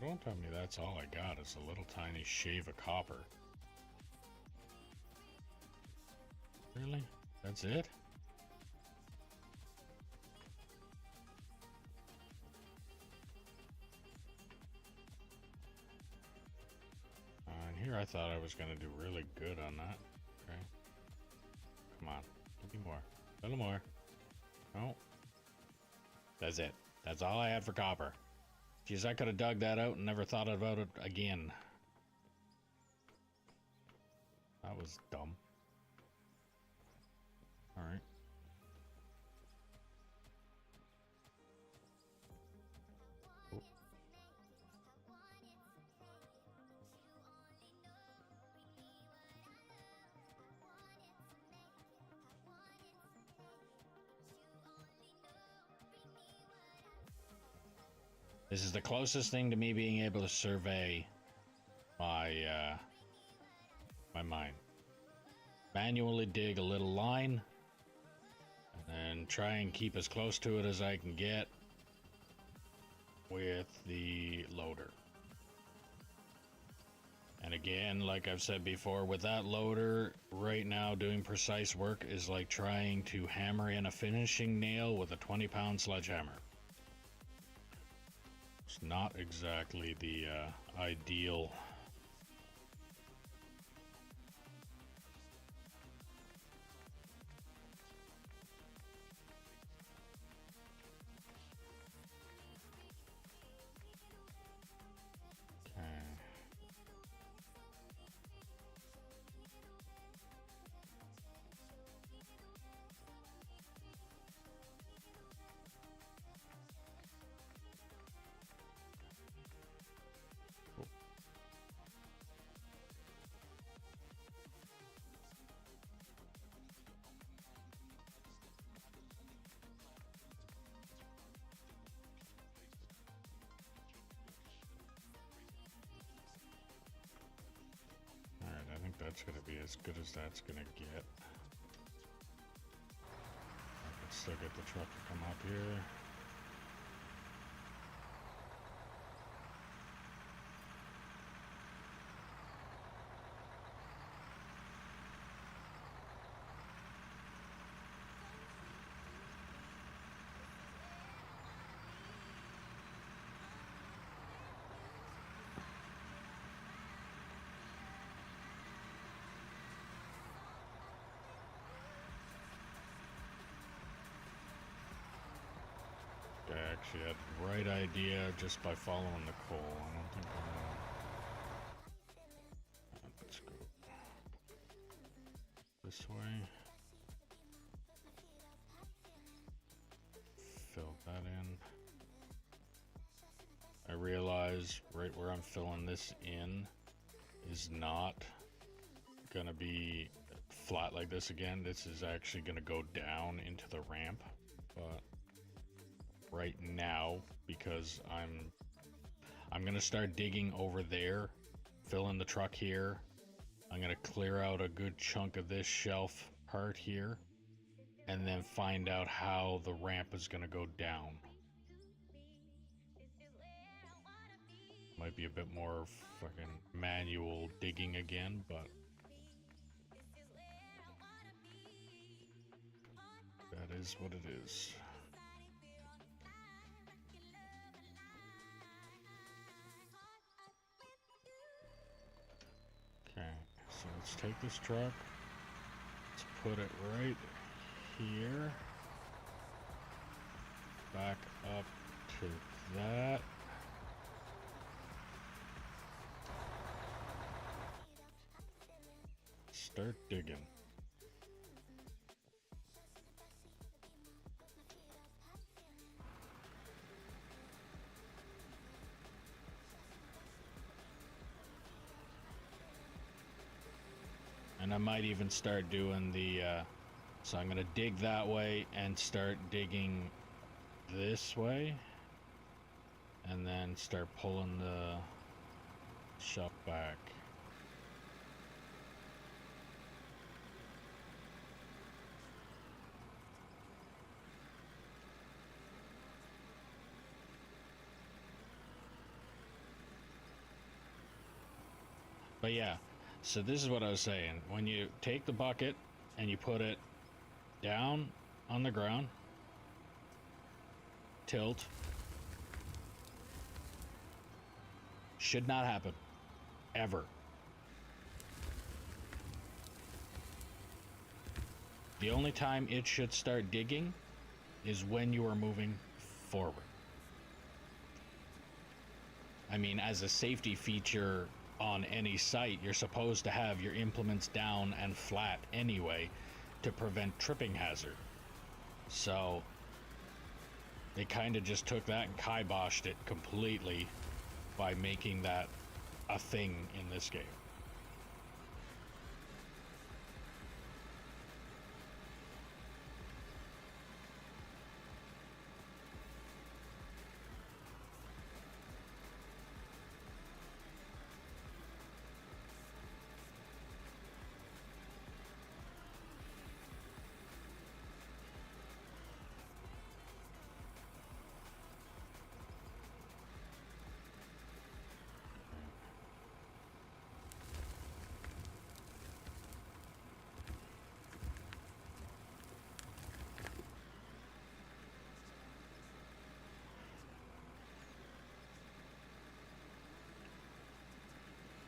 S1: Don't tell me that's all I got is a little tiny shave of copper. Really? That's it? And here I thought I was going to do really good on that. Okay. Come on. Give me more. A little more. Oh. That's it. That's all I had for copper. Geez, I could have dug that out and never thought about it again. That was dumb. Alright. Oh. This is the closest thing to me being able to survey my my mine. Manually dig a little line and then try and keep as close to it as I can get with the loader. And again, like I've said before, with that loader right now, doing precise work is like trying to hammer in a finishing nail with a 20-pound sledgehammer. It's not exactly the ideal. That's gonna be as good as that's gonna get. I can still get the truck to come up here. I actually had the right idea just by following the coal. I don't think I'm gonna... let's go this way. Fill that in. I realize right where I'm filling this in is not gonna be flat like this again. This is actually gonna go down into the ramp, but right now, because I'm gonna start digging over there, fill in the truck here. I'm gonna clear out a good chunk of this shelf part here, and then find out how the ramp is gonna go down. Might be a bit more fucking manual digging again, but that is what it is. Okay, so let's take this truck, let's put it right here, back up to that. Start digging. And I might even start doing the, so I'm going to dig that way and start digging this way. And then start pulling the shelf back. But yeah, so this is what I was saying. When you take the bucket and you put it down on the ground, tilt, should not happen. Ever. The only time it should start digging is when you are moving forward. I mean, as a safety feature on any site, you're supposed to have your implements down and flat anyway to prevent tripping hazard. So they kind of just took that and kiboshed it completely by making that a thing in this game.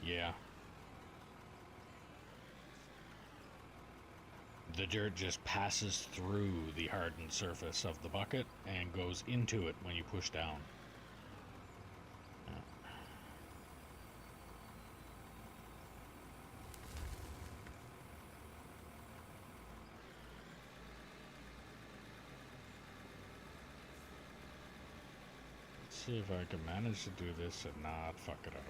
S1: Yeah. The dirt just passes through the hardened surface of the bucket and goes into it when you push down. Let's see if I can manage to do this and not fuck it up.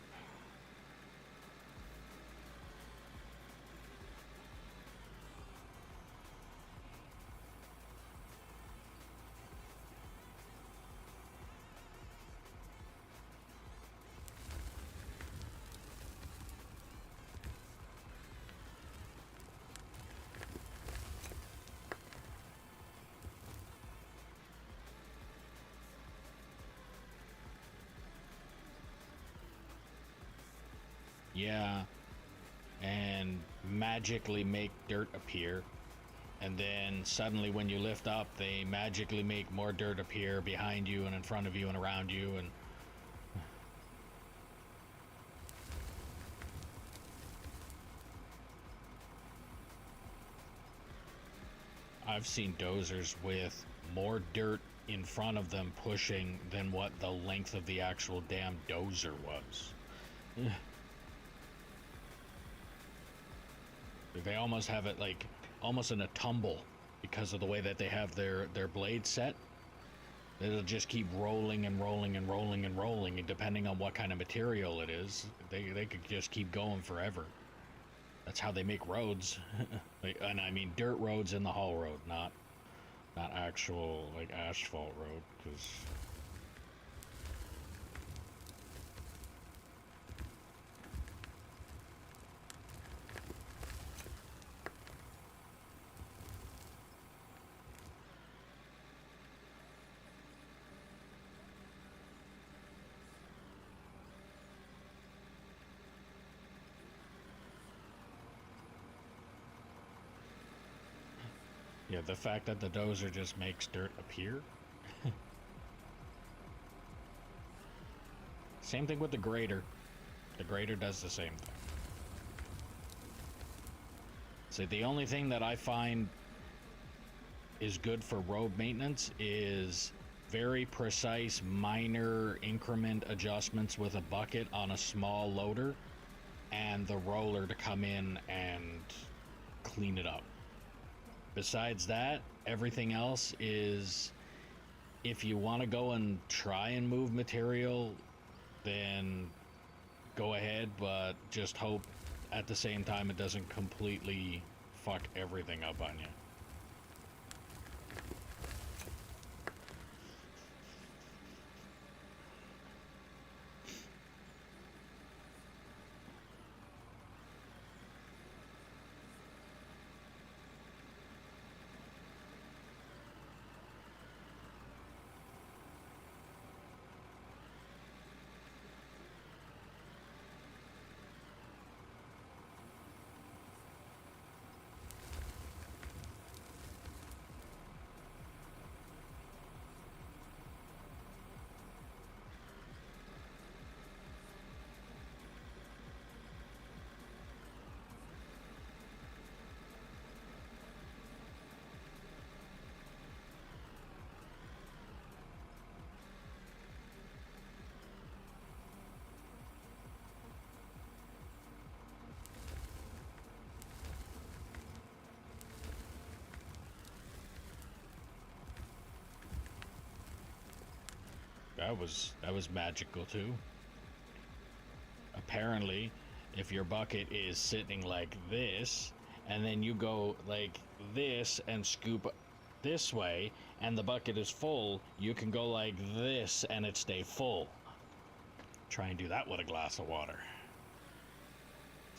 S1: Yeah, and magically make dirt appear, and then suddenly when you lift up, they magically make more dirt appear behind you and in front of you and around you, and I've seen dozers with more dirt in front of them pushing than what the length of the actual damn dozer was. They almost have it like almost in a tumble because of the way that they have their blade set. It'll just keep rolling and rolling and rolling and rolling, and depending on what kind of material it is, they could just keep going forever. That's how they make roads. And I mean dirt roads in the haul road, not actual like asphalt road, because yeah, the fact that the dozer just makes dirt appear. Same thing with the grader. The grader does the same thing. So the only thing that I find is good for road maintenance is very precise minor increment adjustments with a bucket on a small loader and the roller to come in and clean it up. Besides that, everything else is, if you want to go and try and move material, then go ahead, but just hope at the same time it doesn't completely fuck everything up on you. That was magical too. Apparently, if your bucket is sitting like this, and then you go like this and scoop this way, and the bucket is full, you can go like this and it stay full. Try and do that with a glass of water.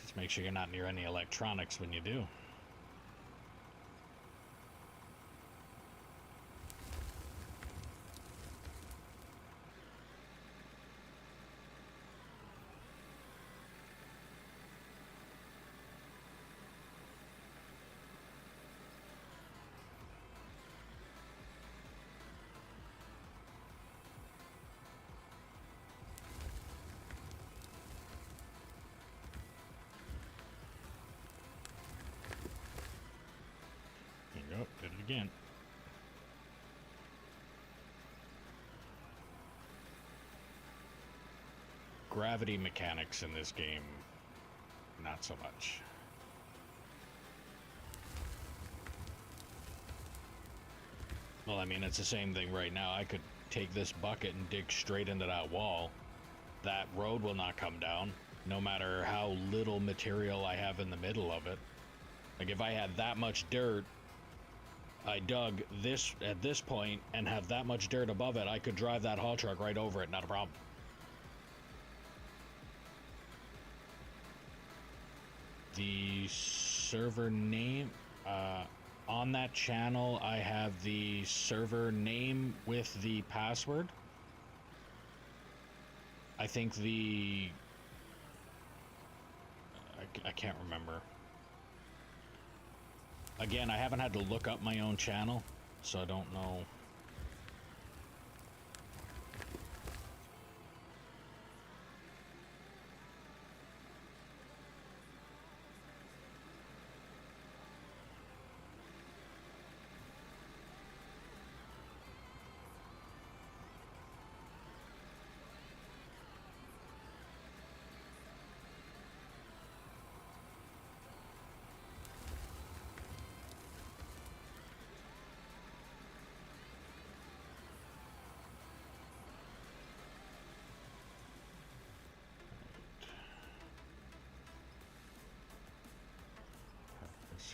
S1: Just make sure you're not near any electronics when you do. There you go, did it again. Gravity mechanics in this game, not so much. Well, I mean, it's the same thing right now. I could take this bucket and dig straight into that wall. That road will not come down, no matter how little material I have in the middle of it. Like, if I had that much dirt, I dug this at this point and have that much dirt above it, I could drive that haul truck right over it, not a problem. The server name, on that channel, I have the server name with the password. I think I can't remember. Again, I haven't had to look up my own channel, so I don't know.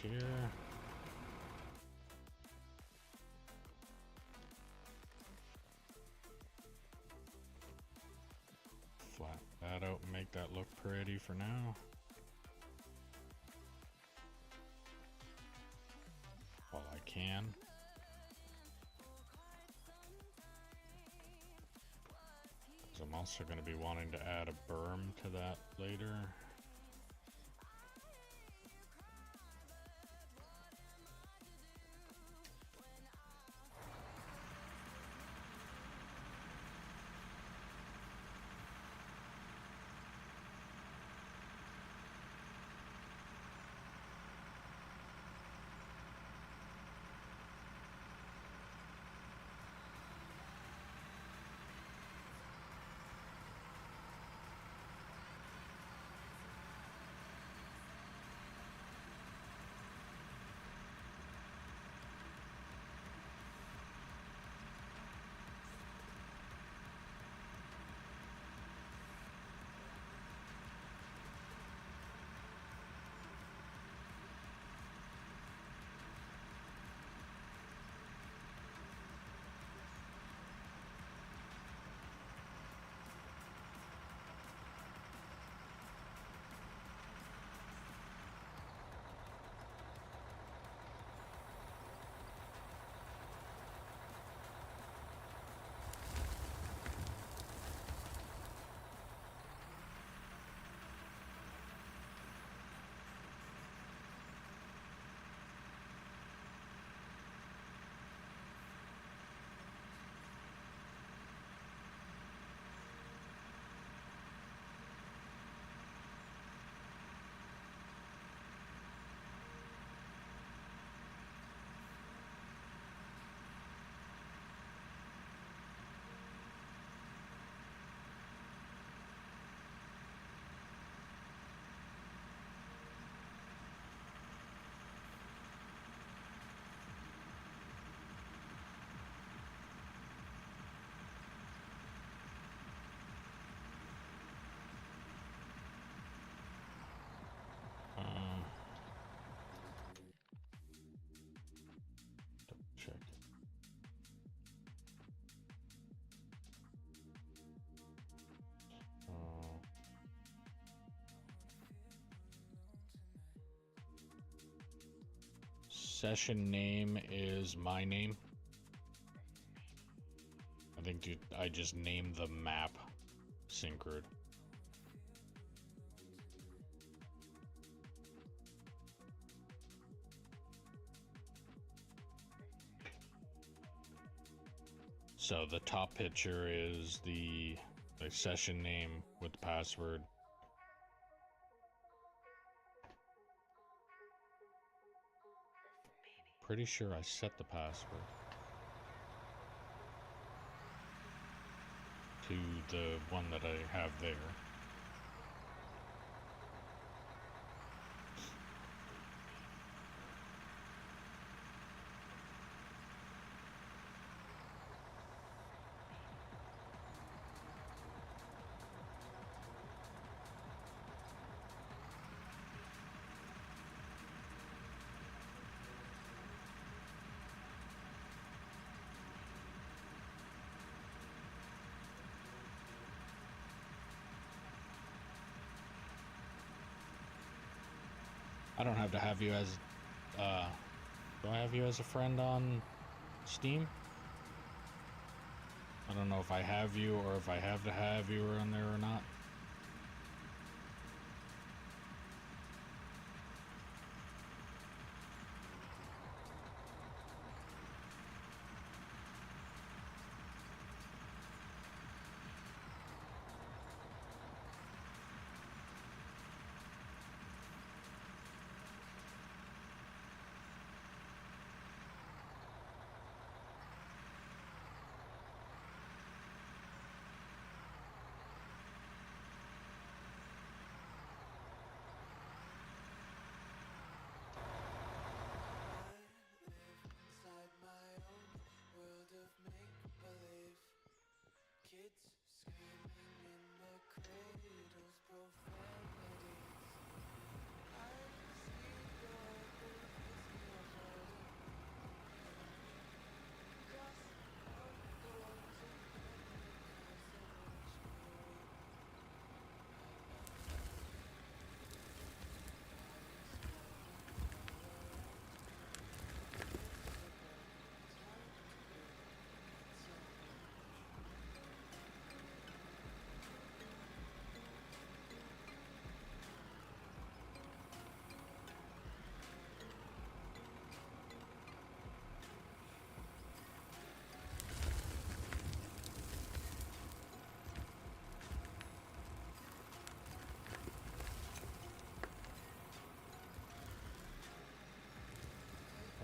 S1: Here. Flat that out and make that look pretty for now. While I can. 'Cause I'm also going to be wanting to add a berm to that later. session name is my name. I think I just named the map Syncrude. So the top picture is the session name with the password. Pretty sure I set the password to the one that I have there. I don't have to have you as, do I have you as a friend on Steam? I don't know if I have you or if I have to have you on there or not.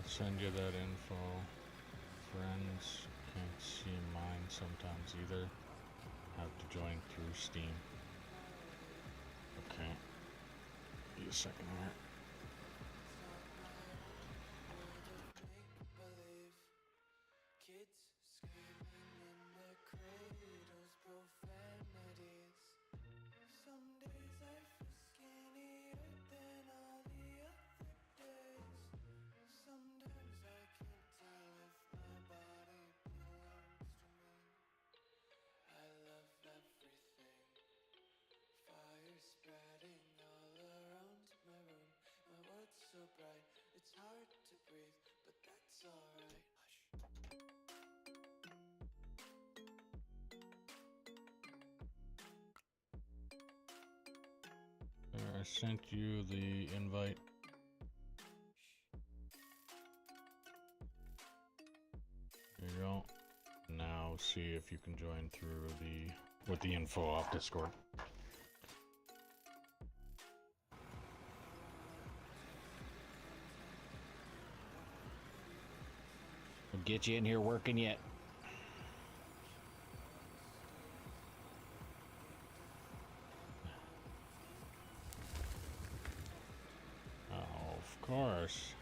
S1: Send you that info. Friends can't see mine sometimes either. Have to join through Steam. Okay. Give me a second here. I sent you the invite. There you go. Now see if you can join through with the info off Discord. We'll get you in here working yet. Oh, of course.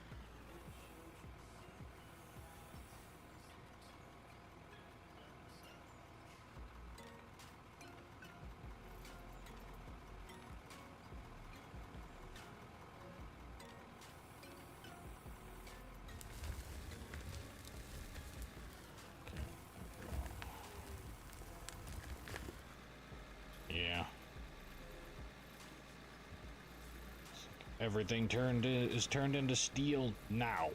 S1: Yeah. Everything is turned into steel now.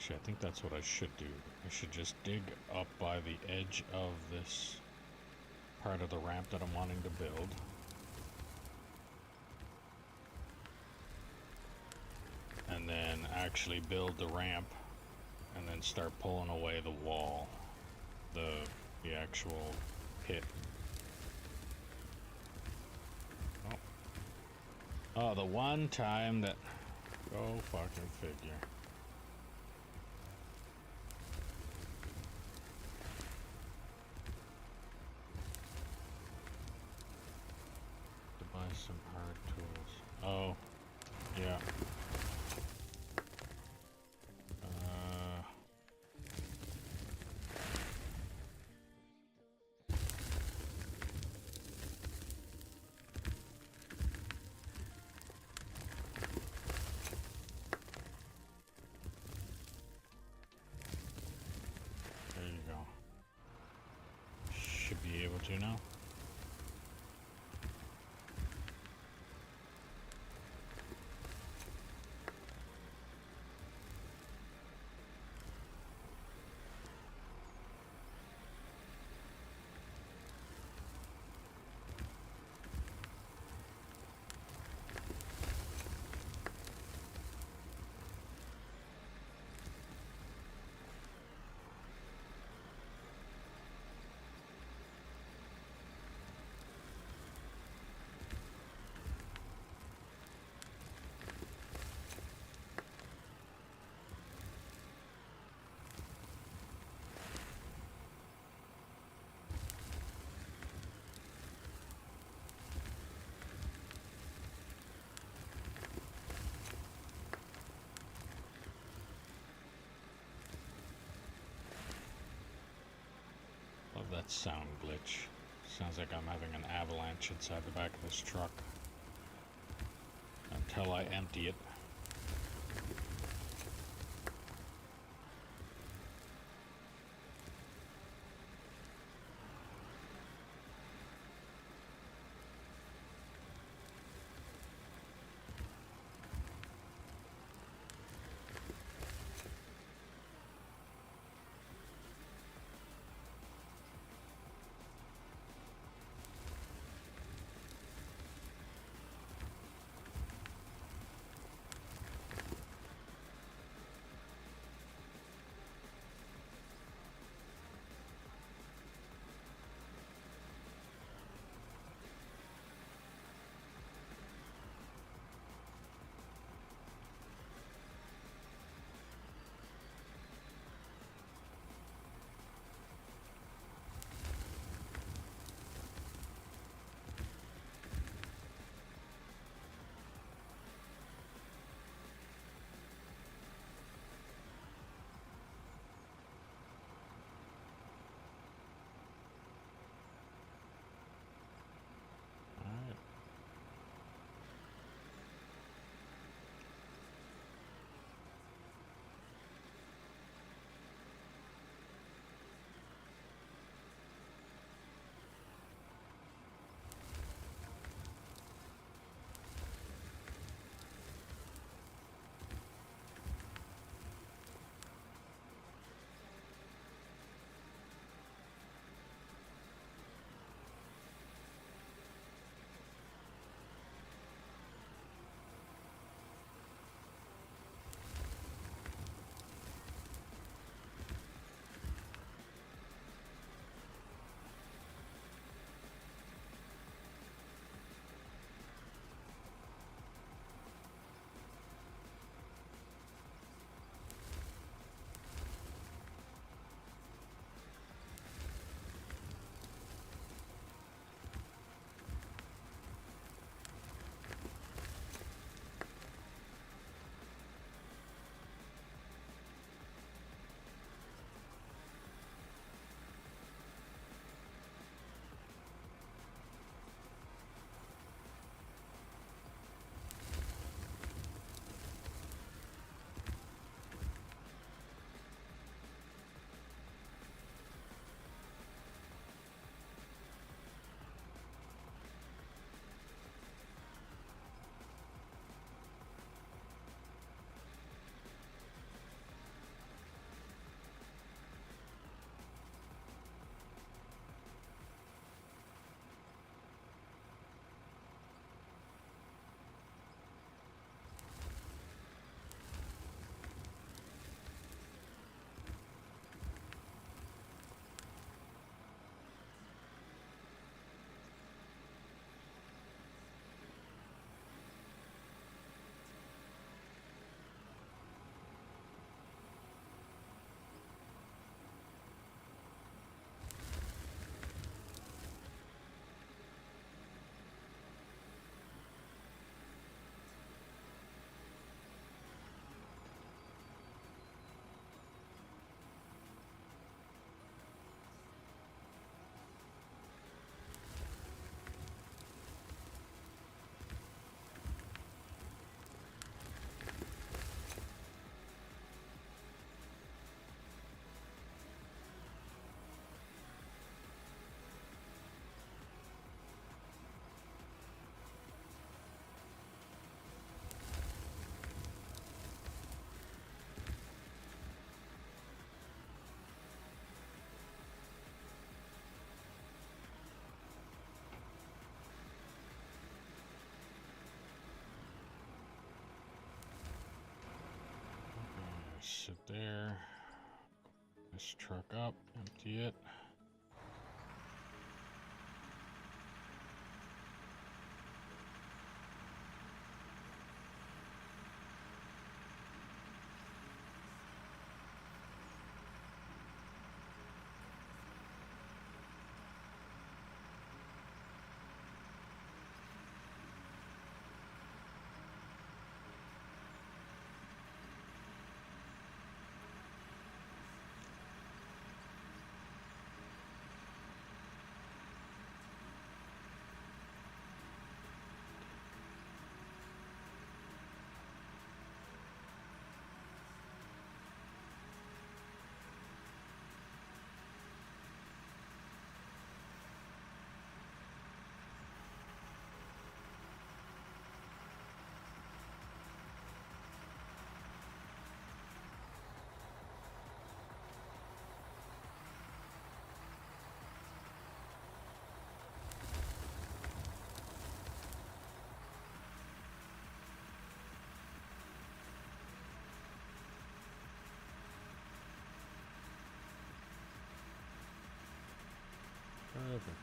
S1: Actually, I think that's what I should do. I should just dig up by the edge of this part of the ramp that I'm wanting to build. And then actually build the ramp and then start pulling away the wall, the actual pit. Oh, the one time that... Go fucking figure. To buy some hard tools. Oh, yeah. There you go. Should be able to now. Love that sound glitch. Sounds like I'm having an avalanche inside the back of this truck. Until I empty it. sit there. This truck up, empty it. Perfect.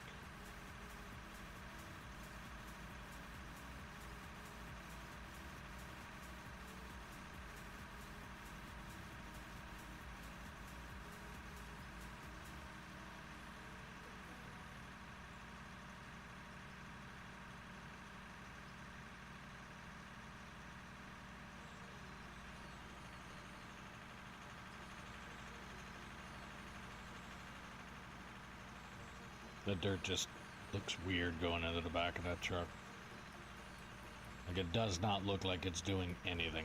S1: The dirt just looks weird going into the back of that truck. Like, it does not look like it's doing anything.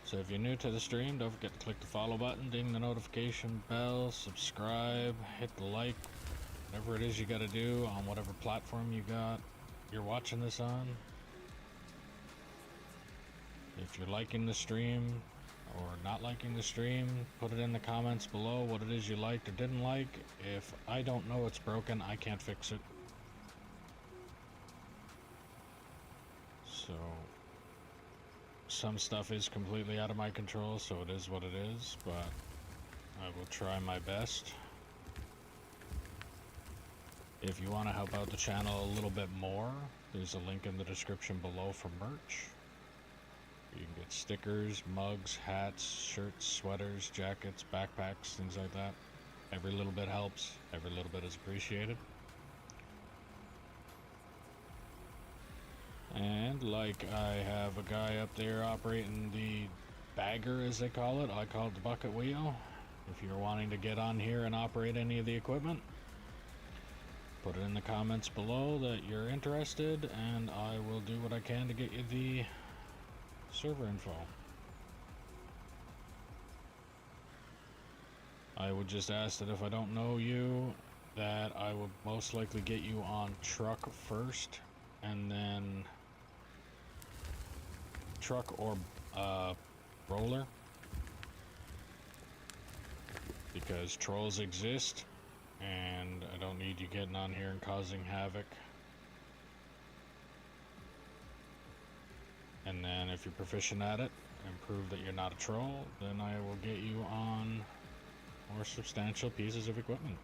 S1: So if you're new to the stream, don't forget to click the follow button, ding the notification bell, subscribe, hit the like, whatever it is you gotta do on whatever platform you're watching this on. If you're liking the stream or not liking the stream, put it in the comments below what it is you liked or didn't like. If I don't know it's broken, I can't fix it. So some stuff is completely out of my control, so it is what it is, but I will try my best. If you want to help out the channel a little bit more, there's a link in the description below for merch. You can get stickers, mugs, hats, shirts, sweaters, jackets, backpacks, things like that. Every little bit helps. Every little bit is appreciated. And like I have a guy up there operating the bagger, as they call it. I call it the bucket wheel. If you're wanting to get on here and operate any of the equipment, put it in the comments below that you're interested, and I will do what I can to get you the server info. I would just ask that if I don't know you, that I would most likely get you on truck first, and then truck or roller, because trolls exist, and I don't need you getting on here and causing havoc. And then if you're proficient at it and prove that you're not a troll, then I will get you on more substantial pieces of equipment.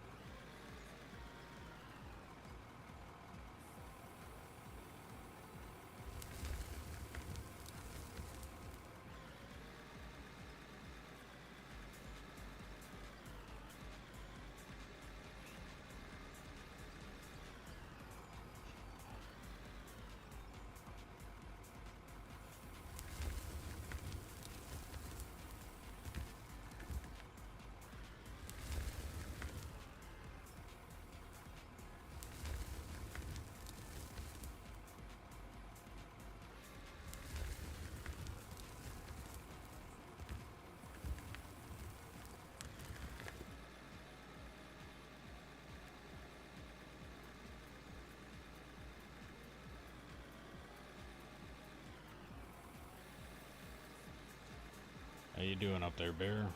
S1: How you doing up there, Bear?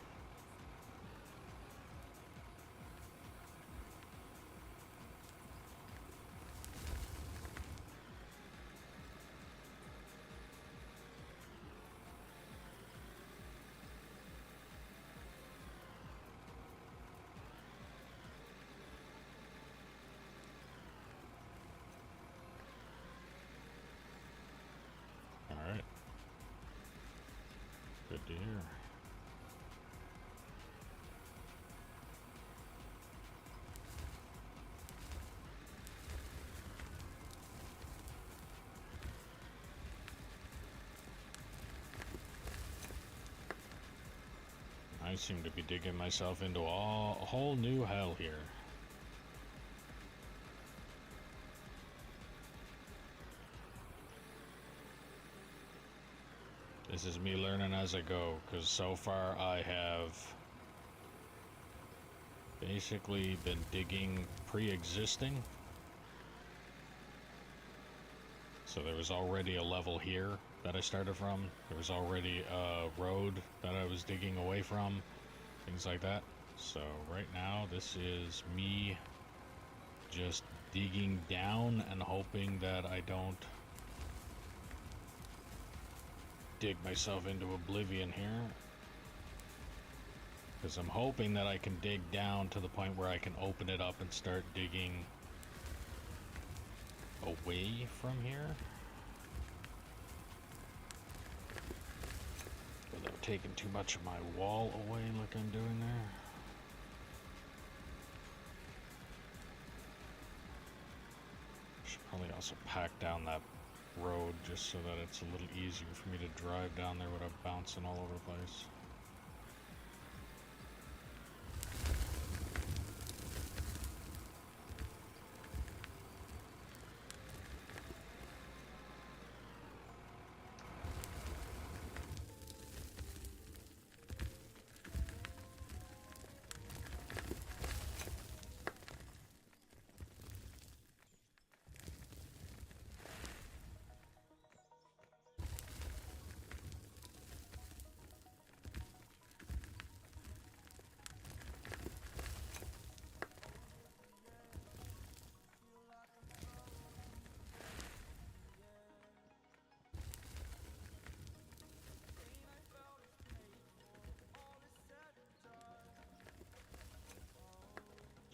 S1: Alright. Good to hear. I seem to be digging myself into a whole new hell here. This is me learning as I go, because so far I have basically been digging pre-existing. So there was already a level here that I started from. There was already a road that I was digging away from, things like that. So right now this is me just digging down and hoping that I don't dig myself into oblivion here, because I'm hoping that I can dig down to the point where I can open it up and start digging away from here without taking too much of my wall away like I'm doing there. Should probably also pack down that road just so that it's a little easier for me to drive down there without bouncing all over the place.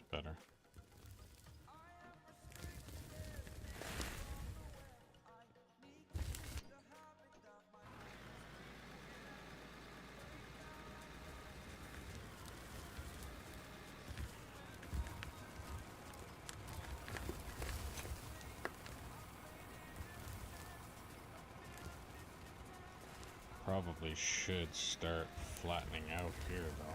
S1: Better. Probably should start flattening out here though.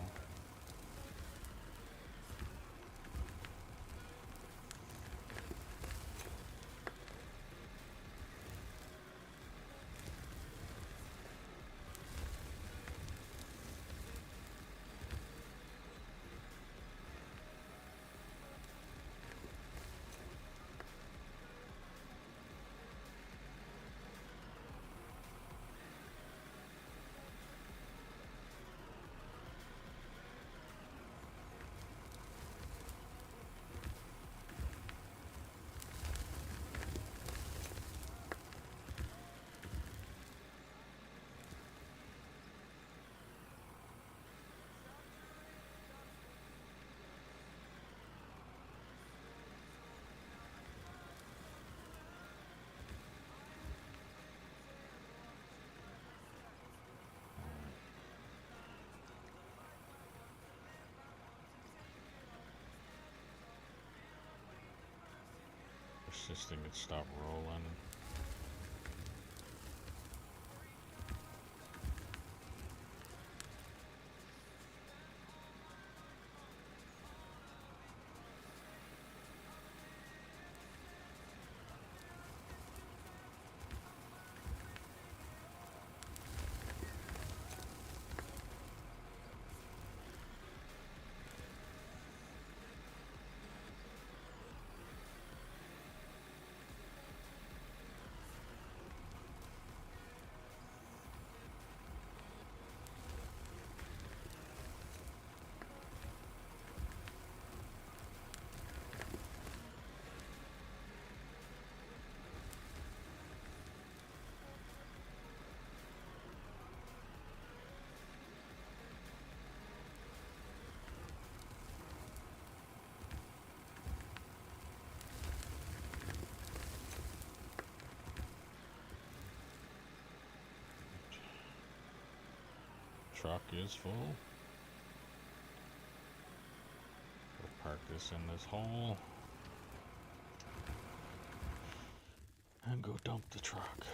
S1: this thing could stop rolling. Truck is full. We'll park this in this hole and go dump the truck.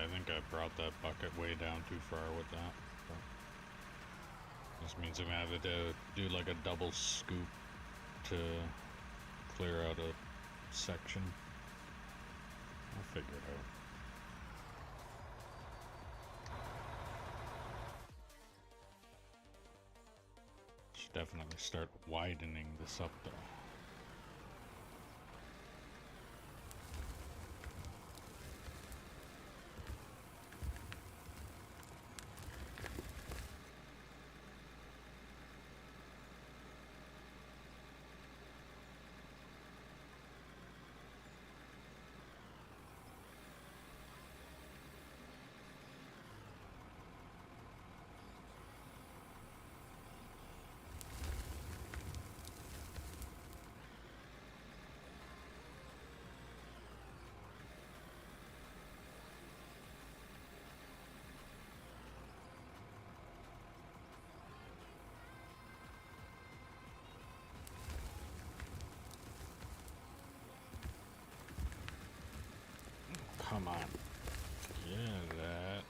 S1: I think I brought that bucket way down too far with that. But this means I'm gonna have to do like a double scoop to clear out a section. I'll figure it out. Should definitely start widening this up though. Come on. Yeah, that.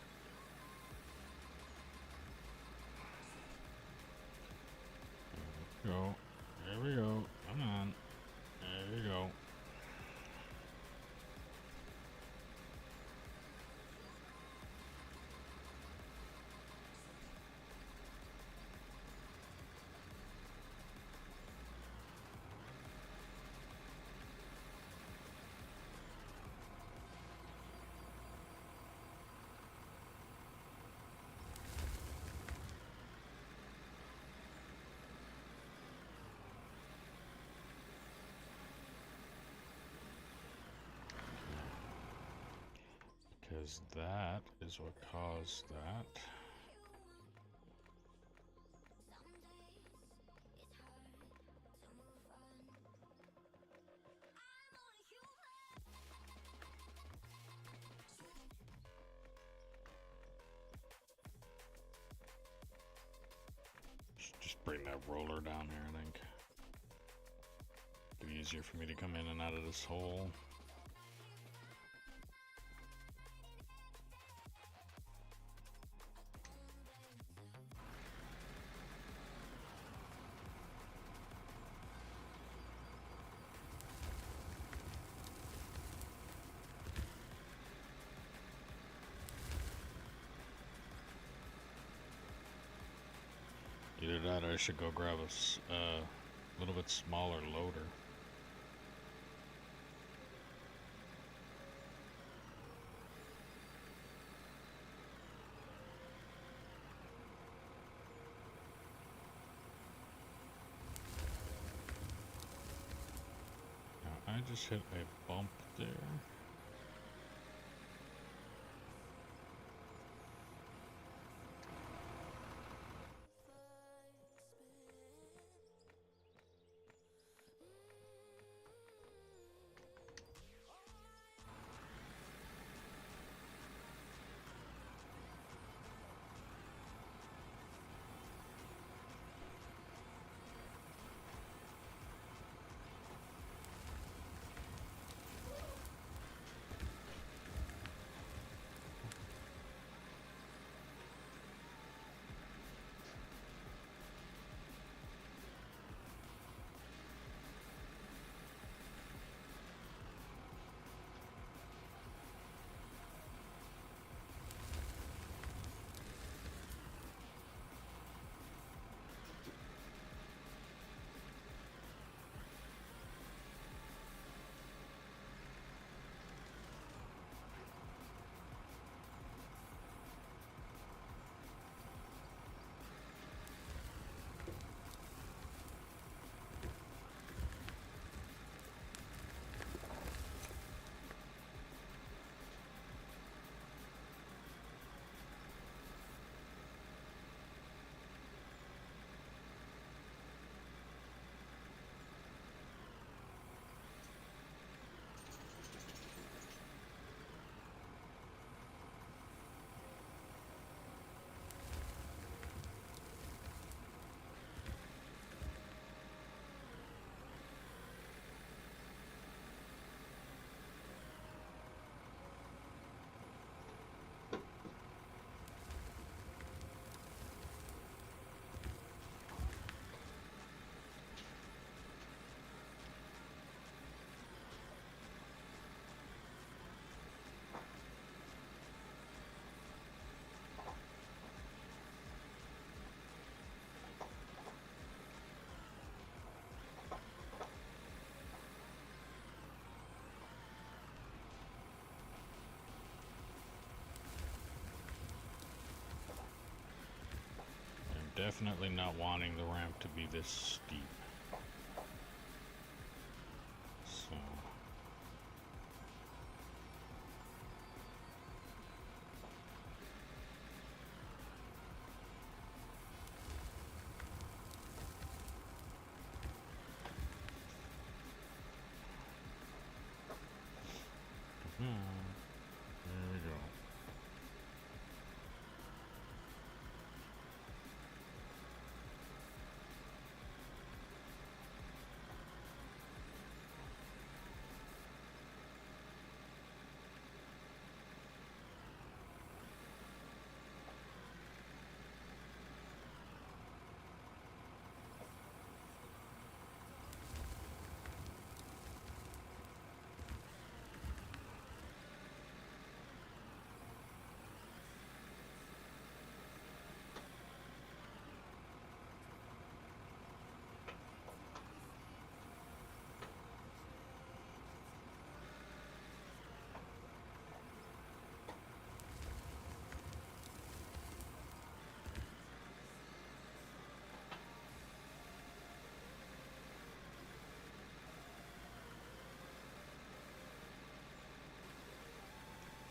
S1: There we go. There we go. Come on. There you go. Because that is what caused that. Just bring that roller down here, I think. Be easier for me to come in and out of this hole. Either that or I should go grab a little bit smaller loader. Now, I just hit a bump there. Definitely not wanting the ramp to be this steep. So there we go.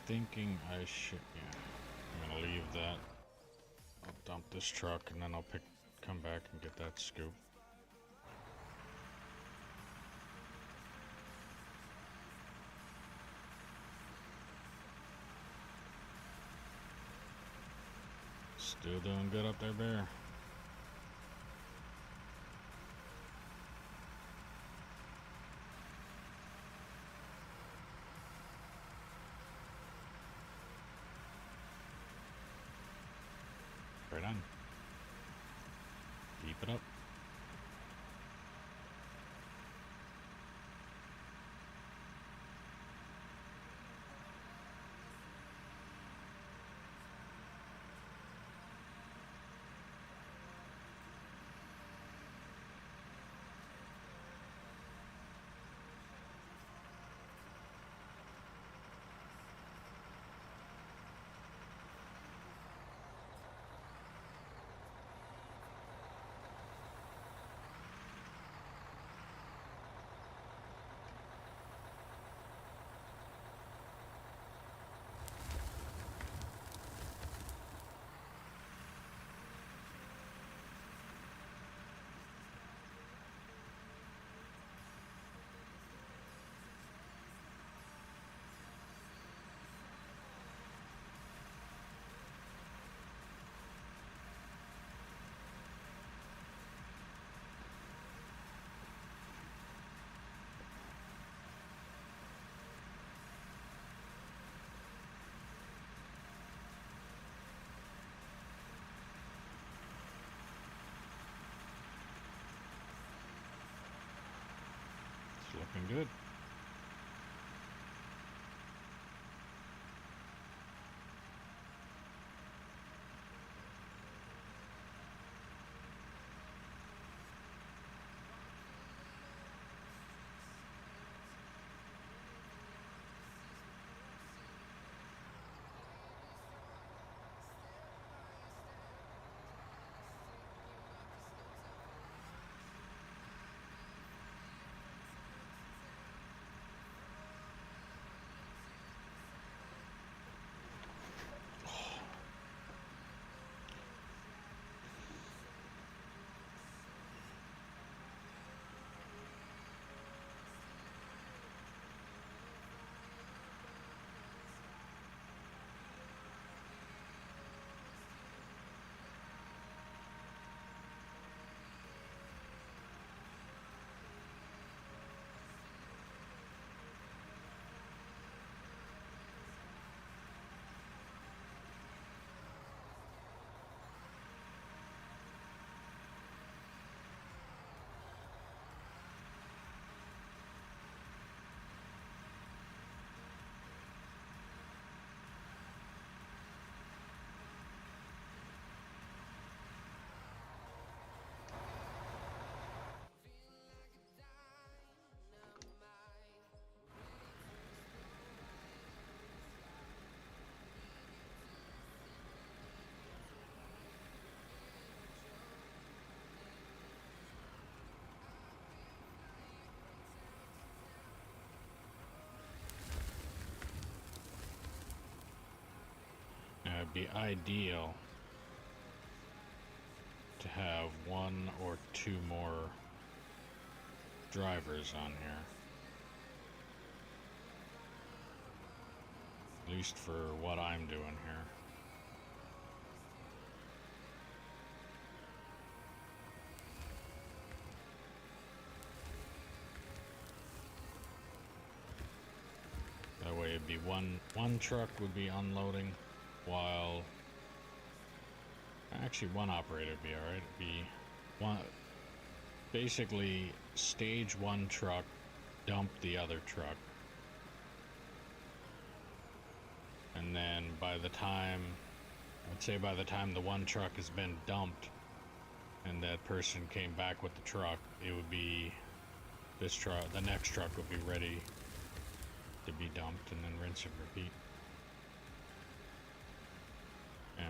S1: thinking I should, yeah, I'm gonna leave that. I'll dump this truck and then I'll come back and get that scoop. Still doing good up there, Bear. Right on. Keep it up. It's looking good. Now, it'd be ideal to have one or two more drivers on here. At least for what I'm doing here. That way it'd be one truck would be unloading while actually one operator would be alright. It'd be one, basically stage one truck, dump the other truck. And then by the time, I'd say by the time the one truck has been dumped and that person came back with the truck, it would be this truck, the next truck would be ready to be dumped, and then rinse and repeat. Yeah.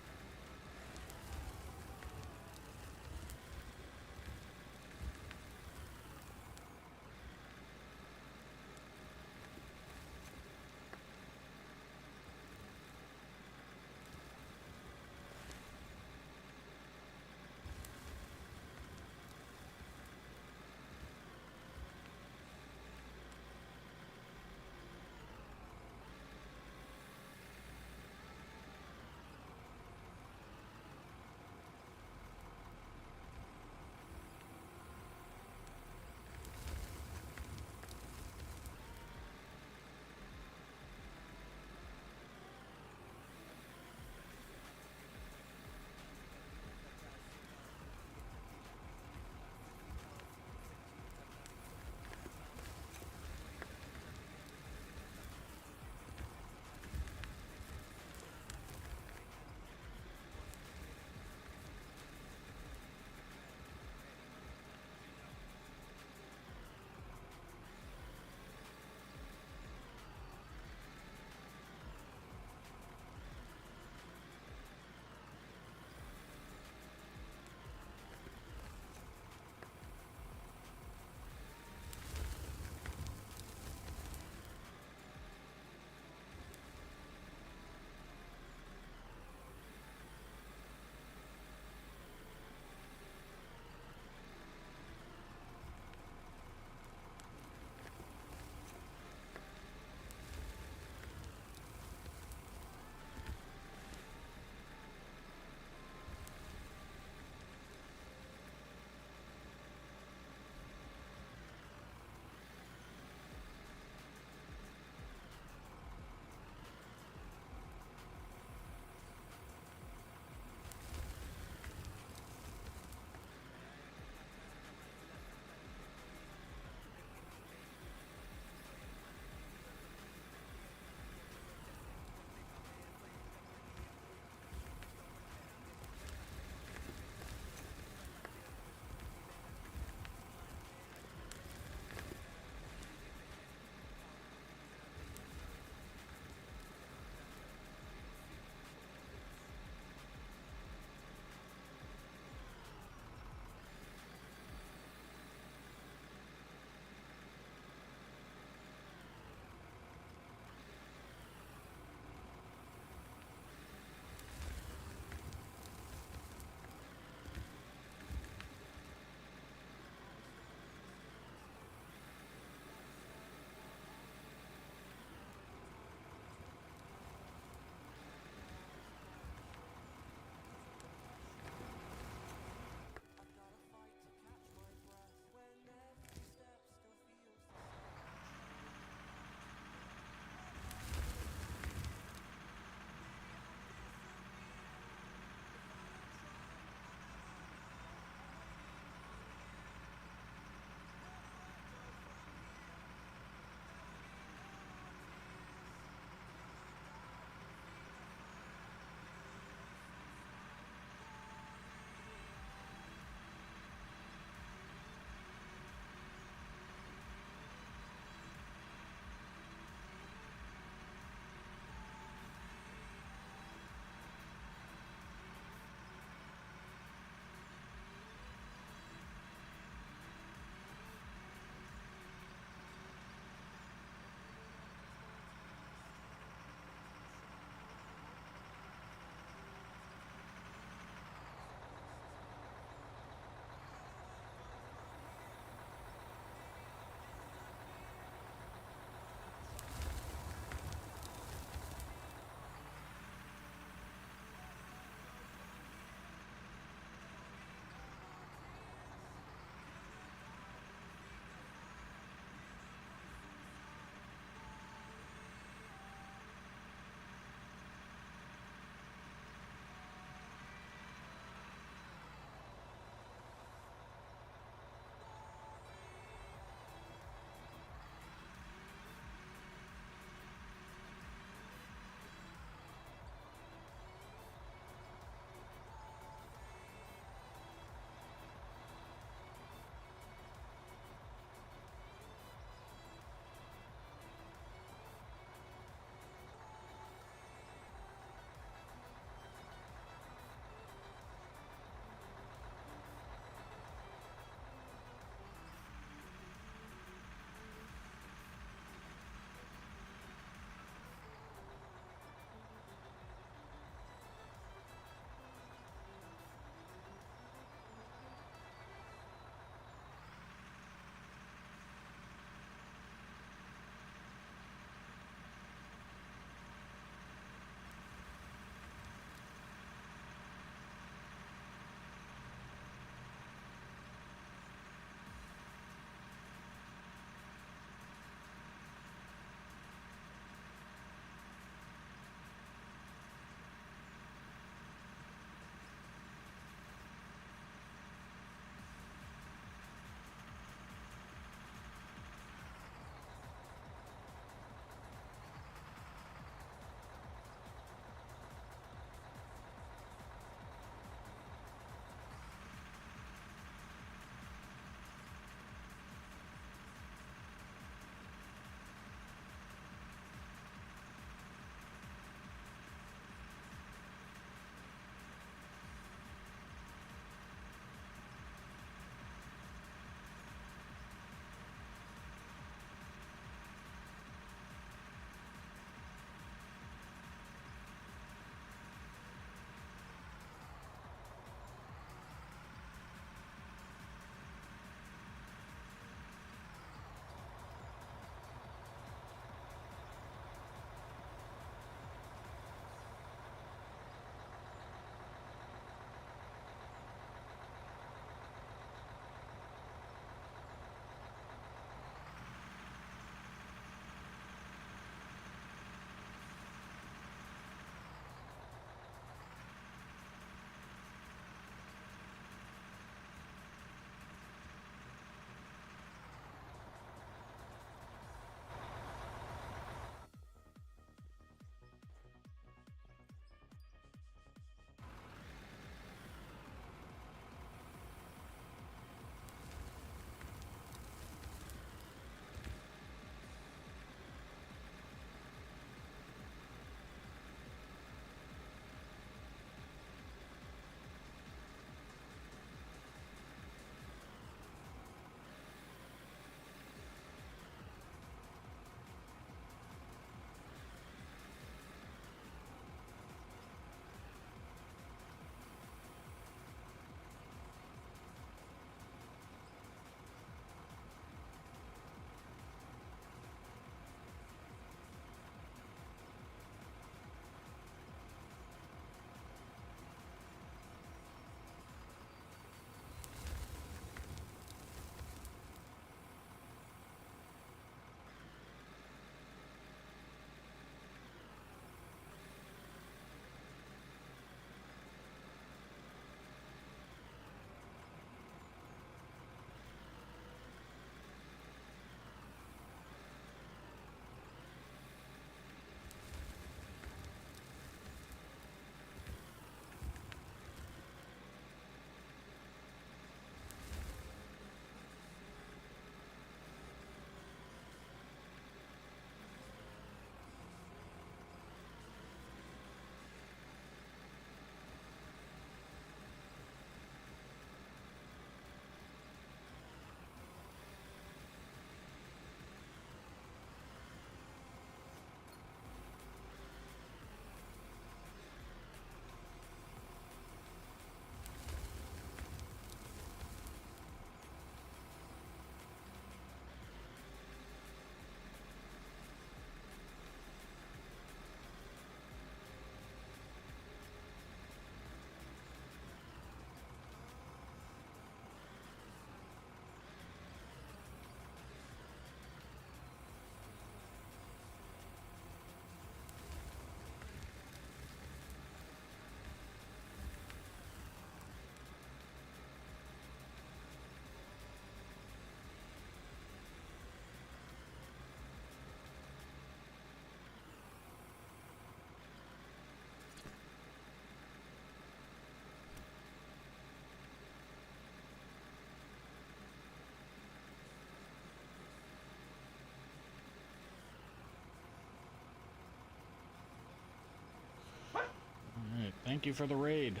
S1: thank you for the raid.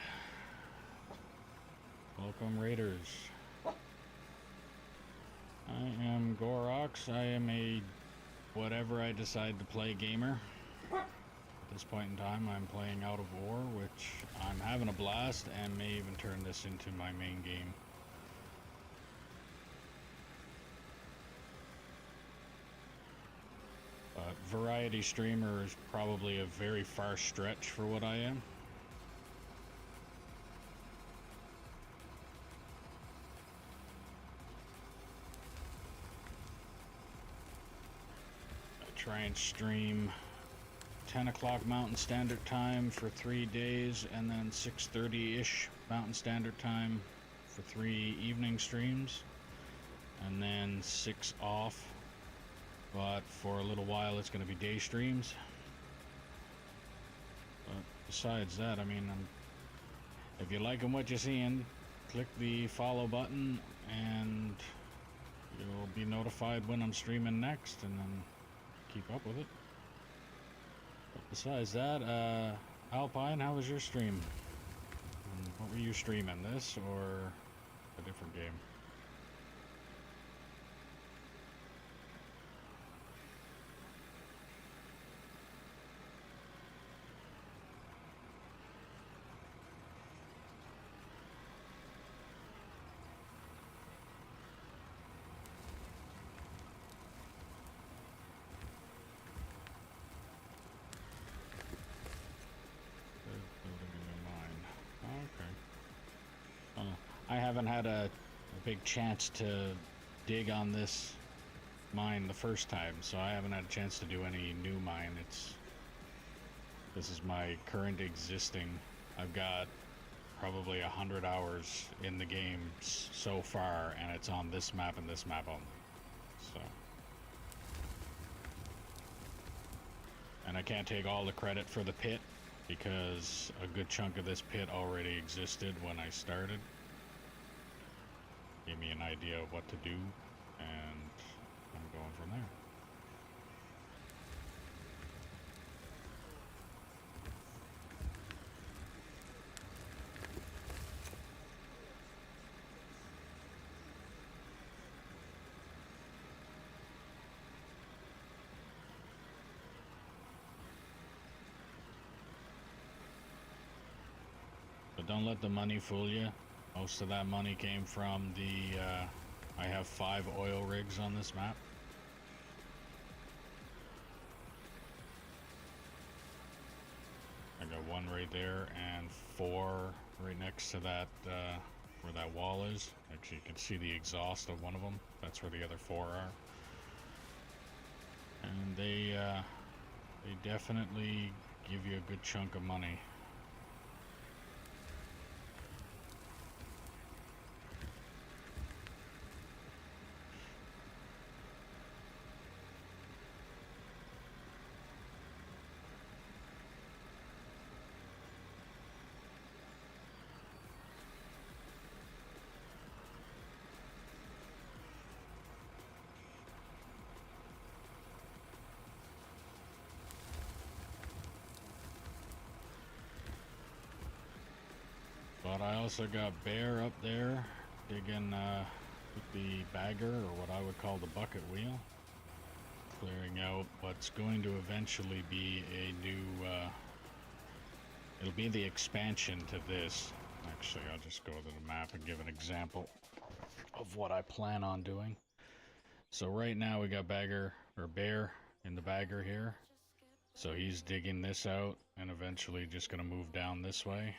S1: Welcome, raiders. I am Gorox. I am a whatever I decide to play gamer. At this point in time, I'm playing Out of War, which I'm having a blast and may even turn this into my main game. But variety streamer is probably a very far stretch for what I am. Try and stream 10 o'clock Mountain Standard Time for 3 days, and then 6:30-ish Mountain Standard Time for 3 evening streams, and then 6 off. But for a little while, it's going to be day streams. But besides that, I mean, if you're liking what you're seeing, click the follow button, and you'll be notified when I'm streaming next, and then keep up with it. But besides that, Alpine, how was your stream? And what were you streaming, this or a different game? I haven't had a big chance to dig on this mine the first time, so I haven't had a chance to do any new mine. This is my current existing. I've got probably 100 hours in the game so far, and it's on this map and this map only. So, and I can't take all the credit for the pit because a good chunk of this pit already existed when I started. Gave me an idea of what to do, and I'm going from there. But don't let the money fool you. Most of that money came from the, I have 5 oil rigs on this map. I got 1 right there and 4 right next to that, where that wall is. Actually, you can see the exhaust of one of them. That's where the other 4 are. And they definitely give you a good chunk of money. But I also got Bear up there digging with the bagger, or what I would call the bucket wheel, clearing out what's going to eventually be a new, it'll be the expansion to this. Actually, I'll just go to the map and give an example of what I plan on doing. So right now we got Bear in the bagger here. So he's digging this out and eventually just going to move down this way.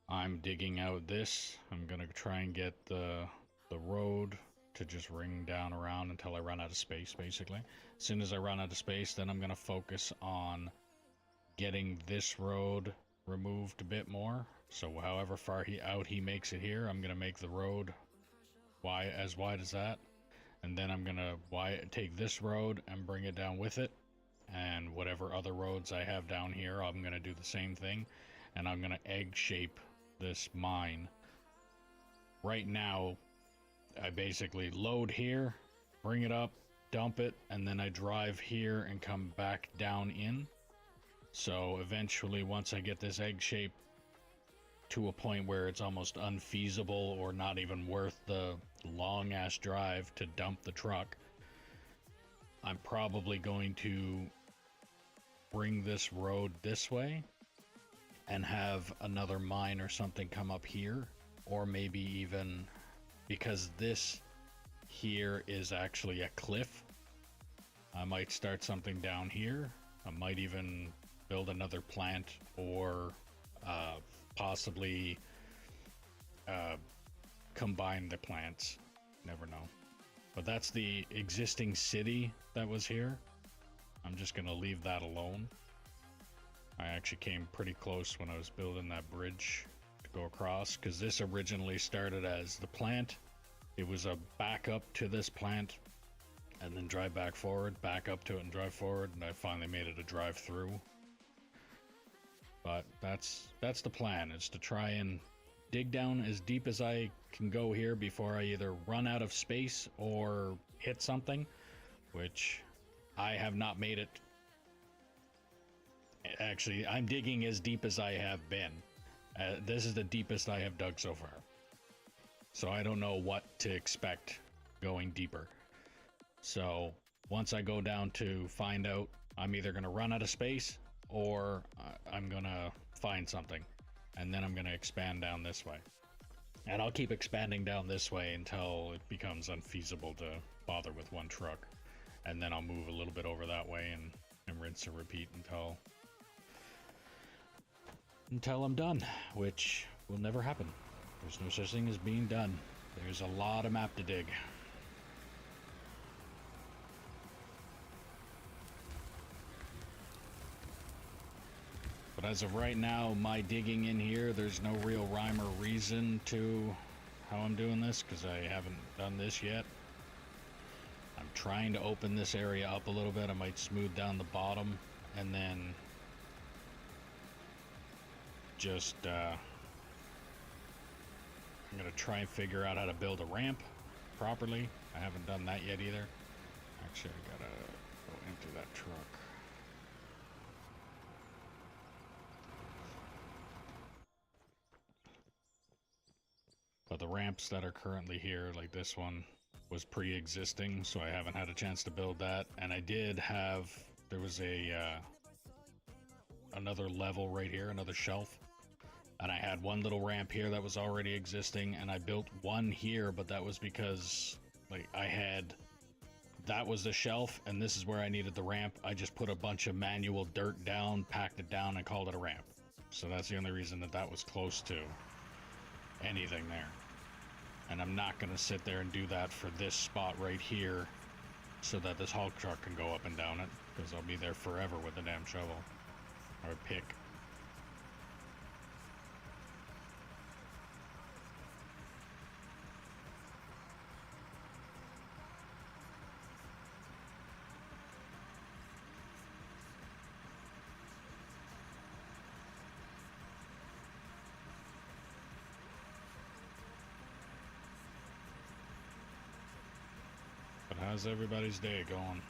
S1: I'm digging out this. I'm gonna try and get the road to just ring down around until I run out of space, basically. As soon as I run out of space, then I'm gonna focus on getting this road removed a bit more. So however far he makes it here, I'm gonna make the road as wide as that. And then I'm gonna take this road and bring it down with it. And whatever other roads I have down here, I'm gonna do the same thing. And I'm gonna egg shape this mine. Right now, I basically load here, bring it up, dump it, and then I drive here and come back down in. So eventually, once I get this egg shape to a point where it's almost unfeasible or not even worth the long ass drive to dump the truck, I'm probably going to bring this road this way and have another mine or something come up here, or maybe even, because this here is actually a cliff, I might start something down here. I might even build another plant, or possibly combine the plants. Never know. But that's the existing city that was here. I'm just gonna leave that alone. I actually came pretty close when I was building that bridge to go across, because this originally started as the plant. It was a backup to this plant, and then drive back forward, back up to it and drive forward, and I finally made it a drive through. But that's the plan, is to try and dig down as deep as I can go here before I either run out of space or hit something, which I have not made it. Actually, I'm digging as deep as I have been. This is the deepest I have dug so far. So I don't know what to expect going deeper. So once I go down to find out, I'm either going to run out of space or I'm going to find something. And then I'm going to expand down this way. And I'll keep expanding down this way until it becomes unfeasible to bother with one truck. And then I'll move a little bit over that way and rinse and repeat until I'm done, which will never happen. There's no such thing as being done. There's a lot of map to dig. But as of right now, my digging in here, there's no real rhyme or reason to how I'm doing this, because I haven't done this yet. I'm trying to open this area up a little bit. I might smooth down the bottom and then just I'm gonna try and figure out how to build a ramp properly. I haven't done that yet either. Actually, I gotta go into that truck. But the ramps that are currently here, like this one, was pre-existing, so I haven't had a chance to build that. And I did have, there was a another level right here, another shelf, and I had one little ramp here that was already existing, and I built one here, but that was because like that was the shelf and this is where I needed the ramp. I just put a bunch of manual dirt down, packed it down, and called it a ramp. So that's the only reason that was close to anything there. And I'm not going to sit there and do that for this spot right here so that this haul truck can go up and down it, because I'll be there forever with the damn shovel or pick. But how's everybody's day going?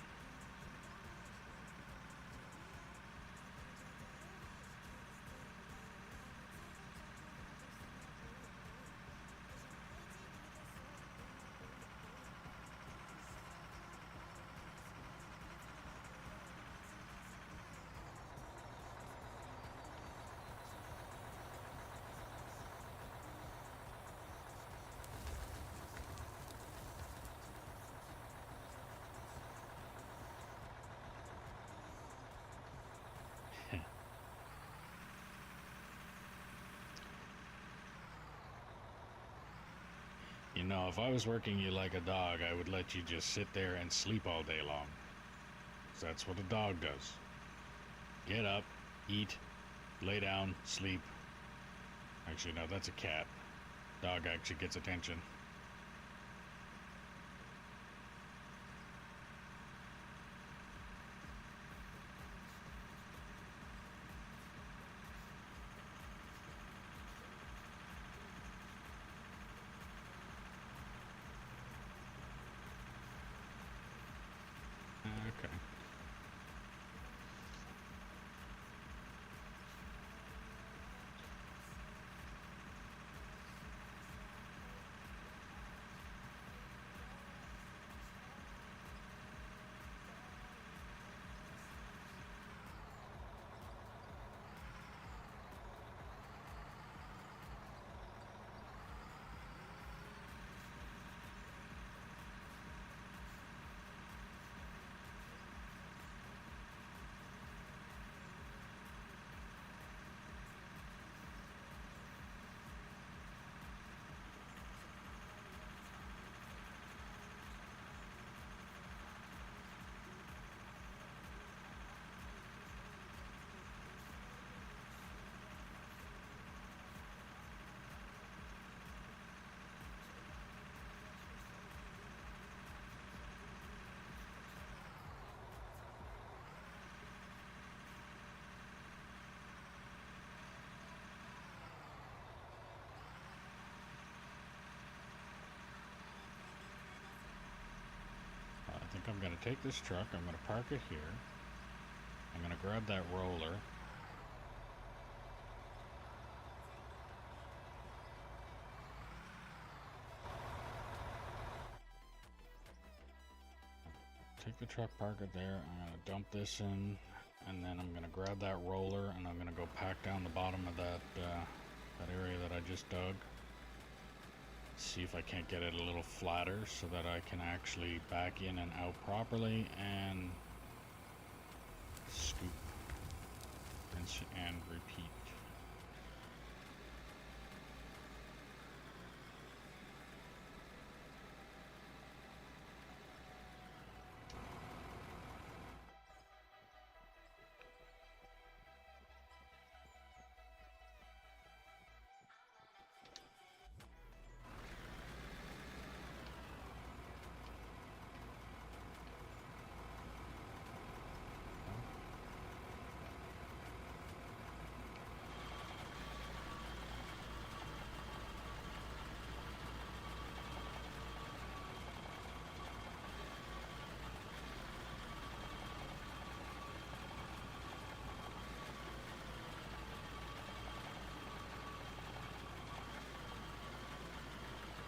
S1: You know, if I was working you like a dog, I would let you just sit there and sleep all day long. 'Cause that's what a dog does. Get up, eat, lay down, sleep. Actually, no, that's a cat. Dog actually gets attention. Okay. I'm gonna take this truck, I'm gonna park it here. I'm gonna grab that roller. Take the truck, park it there. I'm gonna dump this in, and then I'm gonna grab that roller, and I'm gonna go pack down the bottom of that that area that I just dug. See if I can't get it a little flatter so that I can actually back in and out properly and scoop, rinse and repeat.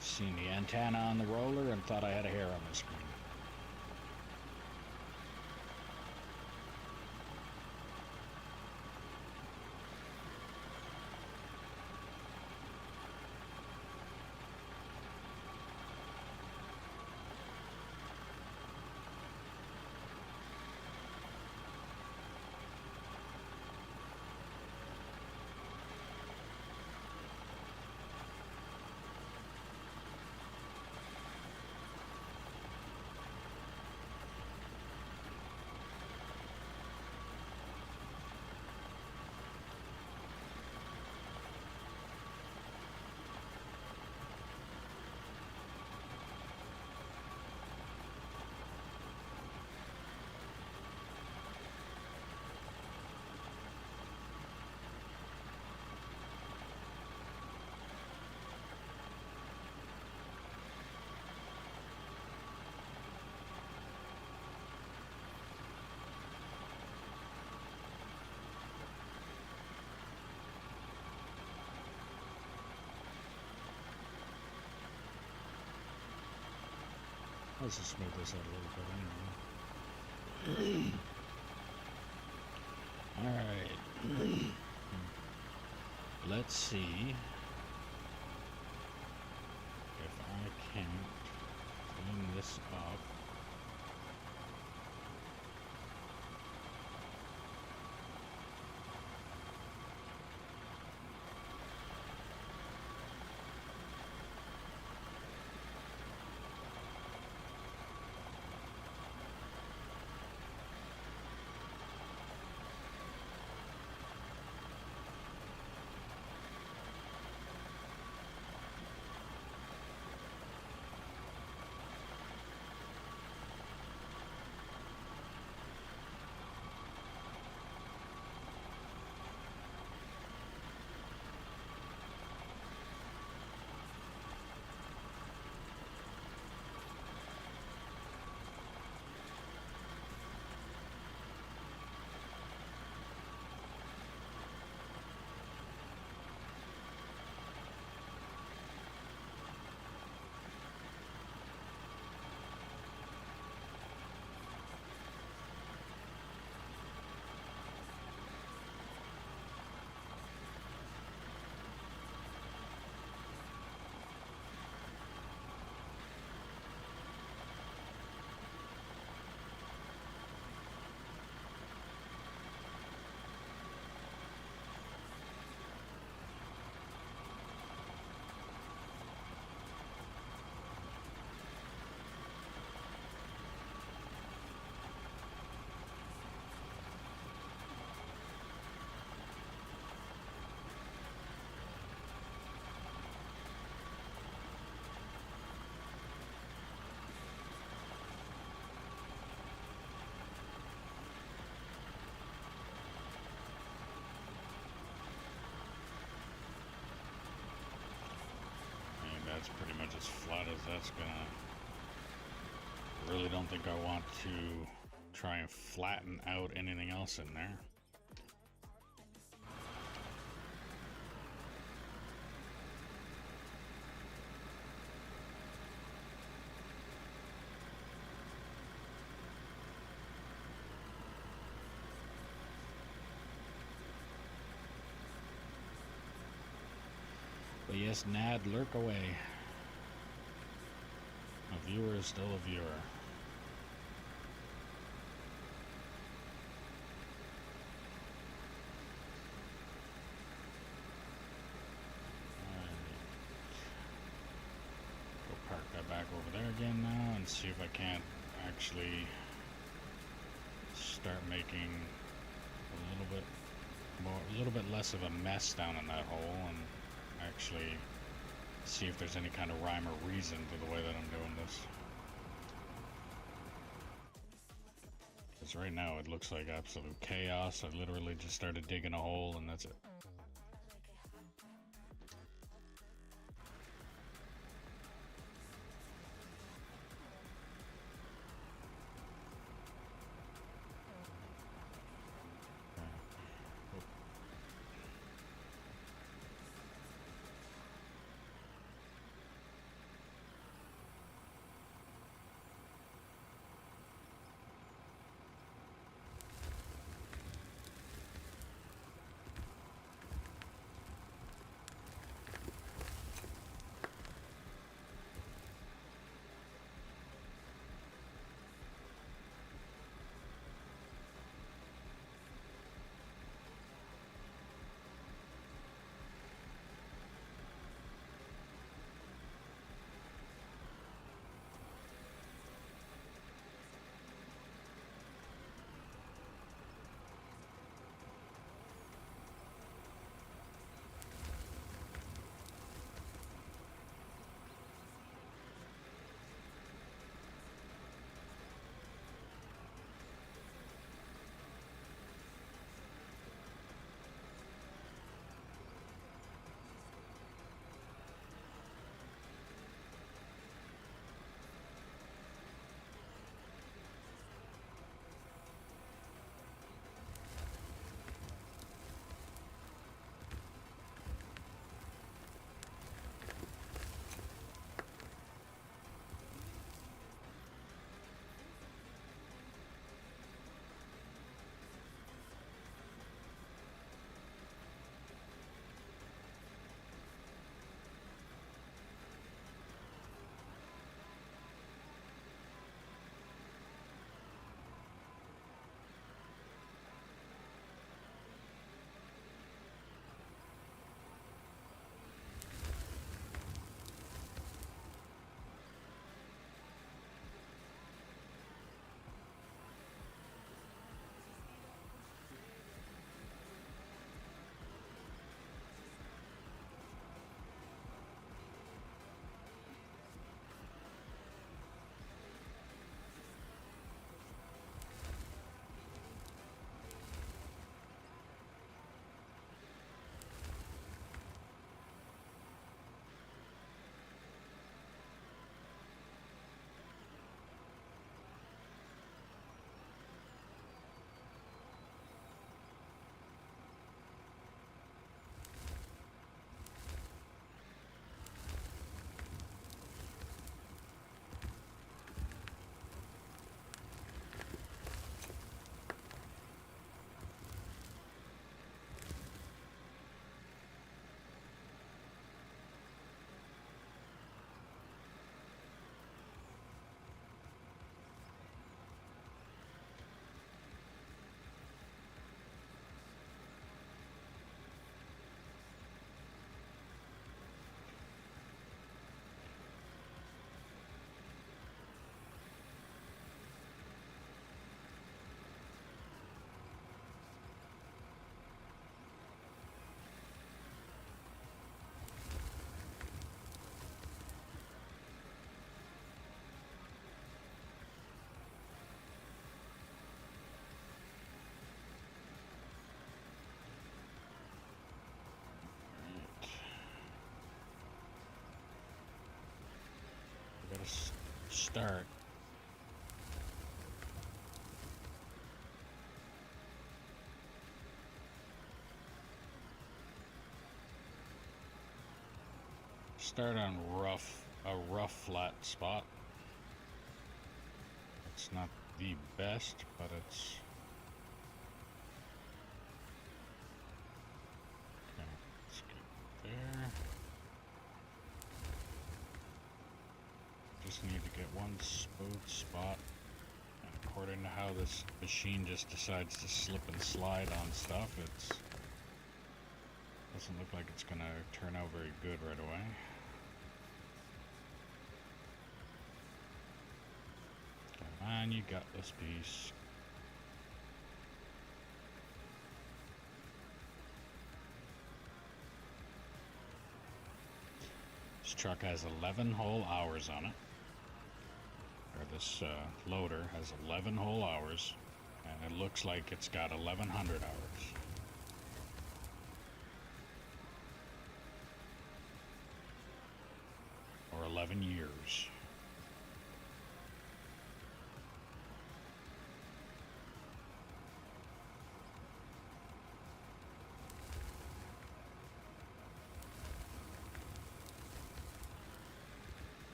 S1: Seen the antenna on the roller and thought I had a hair on the screen. Let's just smooth this out a little bit anyway. Alright. Let's see if I can't clean this up. That's pretty much as flat as that's gonna really don't think I want to try and flatten out anything else in there. But yes, Nad, lurk away. A viewer is still a viewer. Go park that back over there again now and see if I can't actually start making a little bit less of a mess down in that hole, and actually see if there's any kind of rhyme or reason to the way that I'm doing this. Because right now it looks like absolute chaos. I literally just started digging a hole and that's it. Start start on a rough flat spot. It's not the best, but it's... Okay, let's get there. Just need to get one smooth spot. And according to how this machine just decides to slip and slide on stuff, it's... doesn't look like it's gonna turn out very good right away. Come on, you got this piece. This truck has 11 whole hours on it. Or this loader has 11 whole hours. And it looks like it's got 1,100 hours. Or 11 years.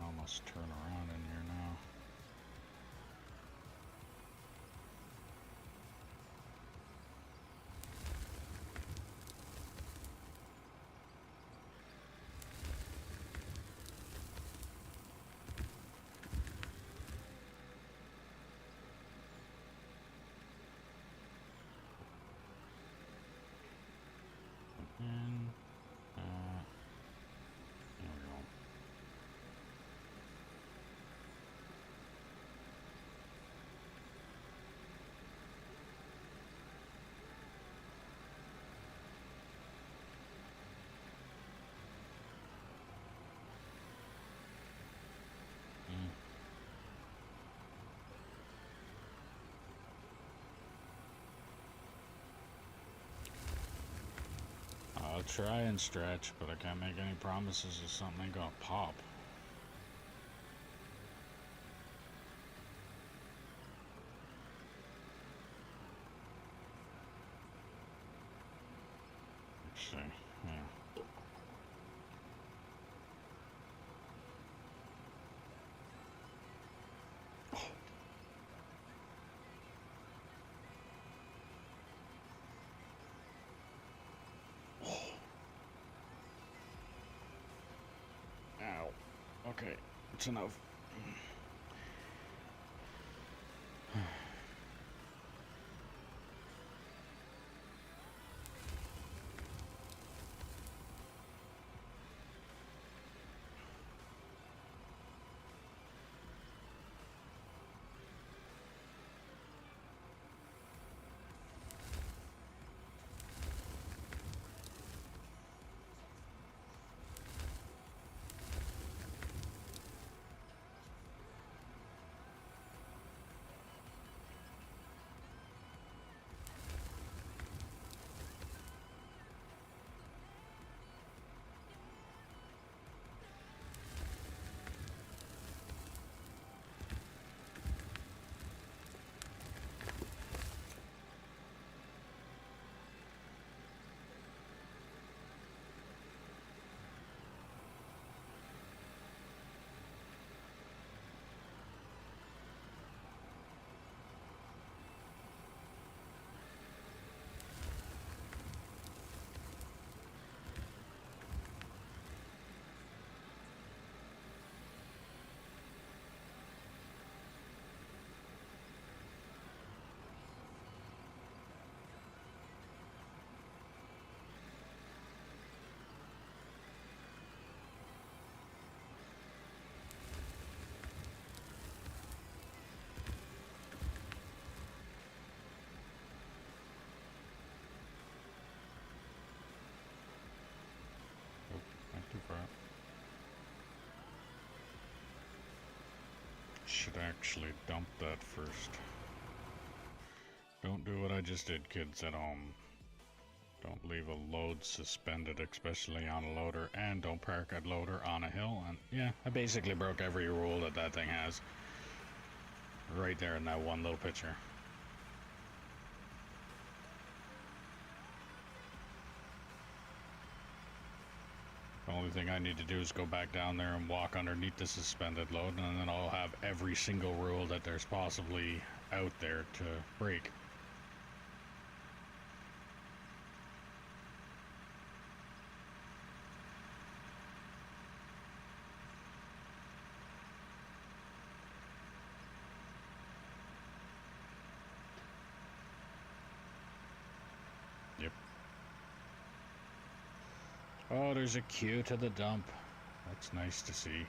S1: Almost turn around in here now. And there we go. I'll try and stretch, but I can't make any promises if something ain't gonna pop. Let's see. Yeah. Ow. Okay, it's enough. should actually dump that first. Don't do what I just did, kids at home. Don't leave a load suspended, especially on a loader, and don't park a loader on a hill. And yeah, I basically broke every rule that that thing has. Right there in that one little picture. The only thing I need to do is go back down there and walk underneath the suspended load, and then I'll have every single rule that there's possibly out there to break. Yep. Oh, there's a queue to the dump. That's nice to see.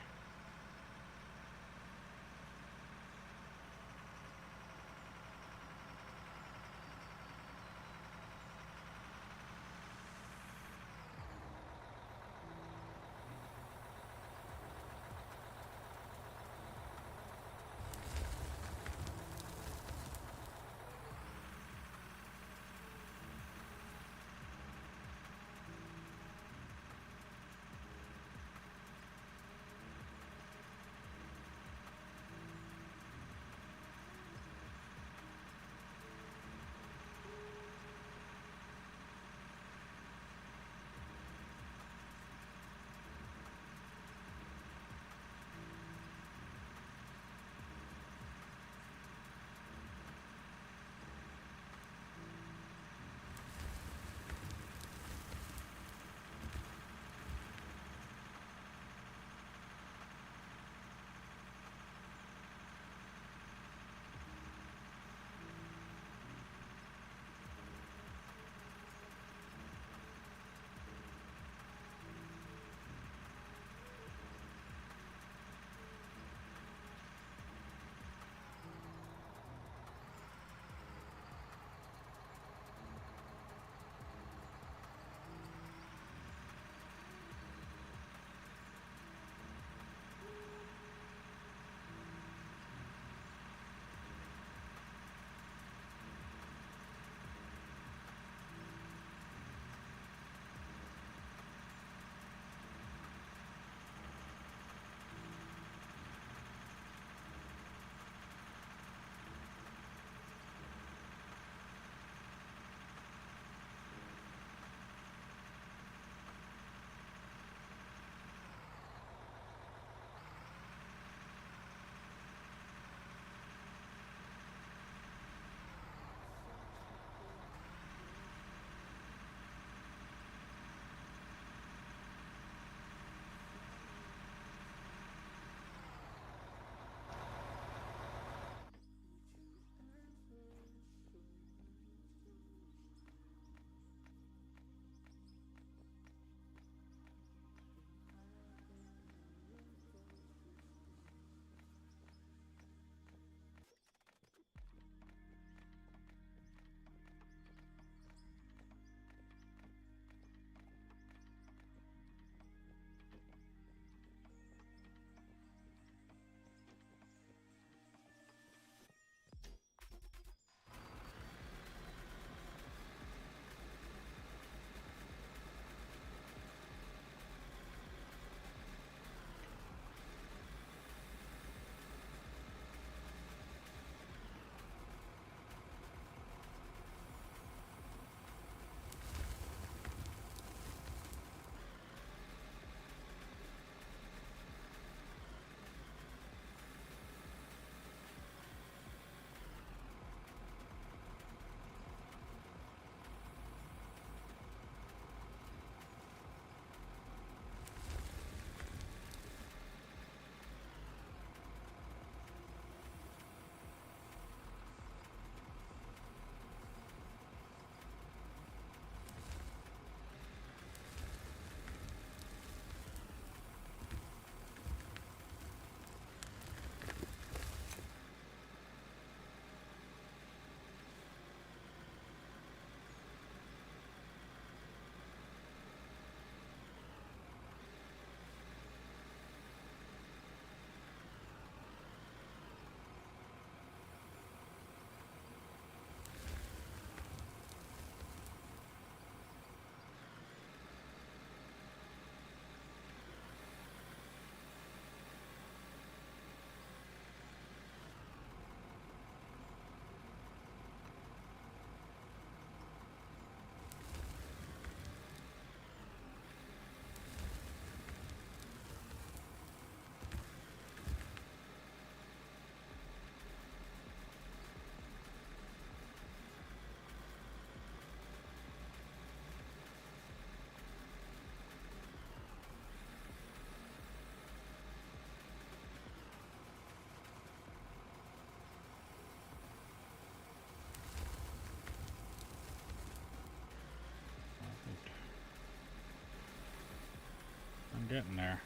S1: getting there.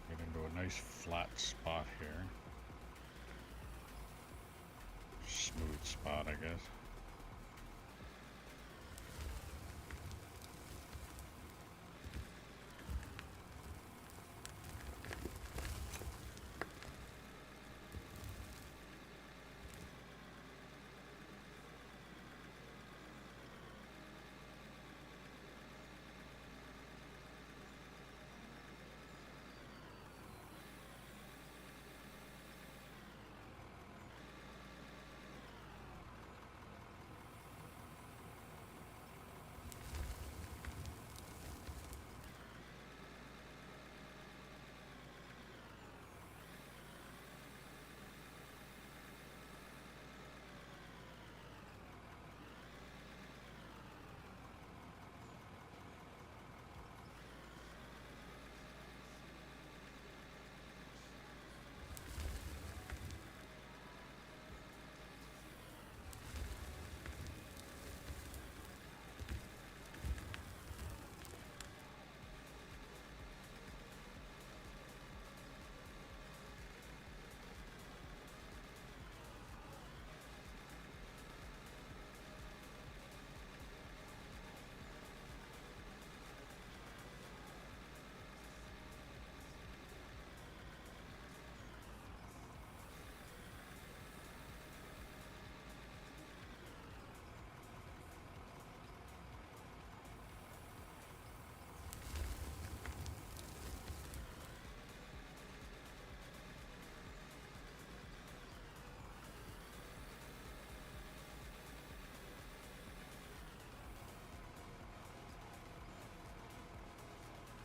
S1: Get into a nice flat spot here. Smooth spot, I guess.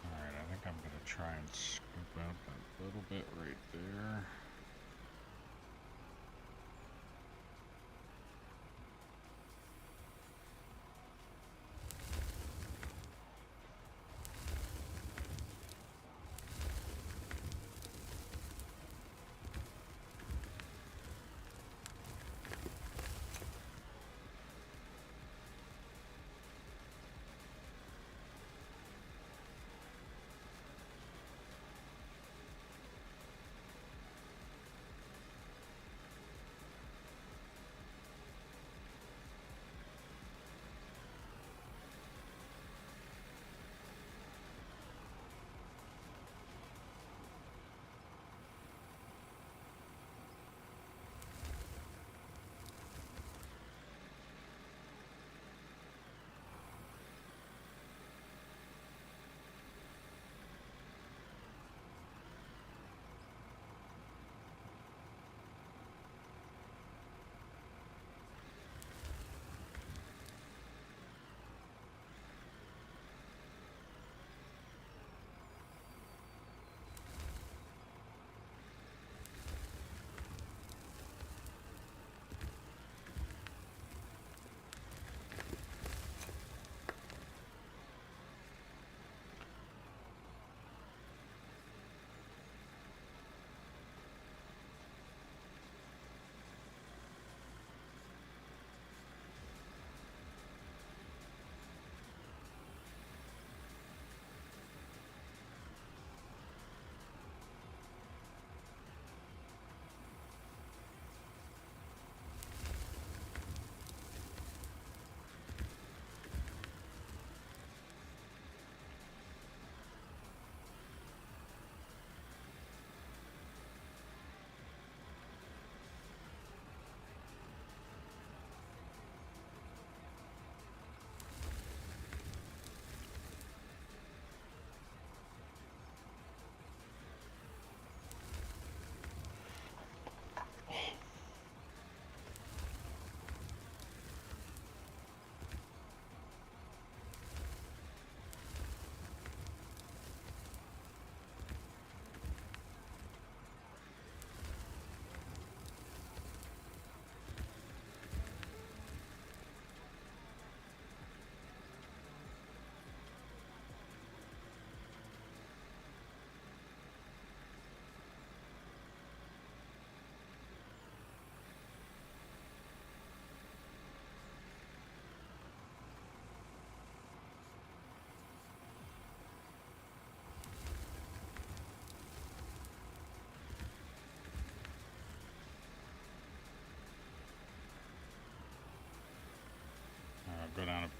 S1: Alright, I think I'm gonna try and scoop out that little bit right there.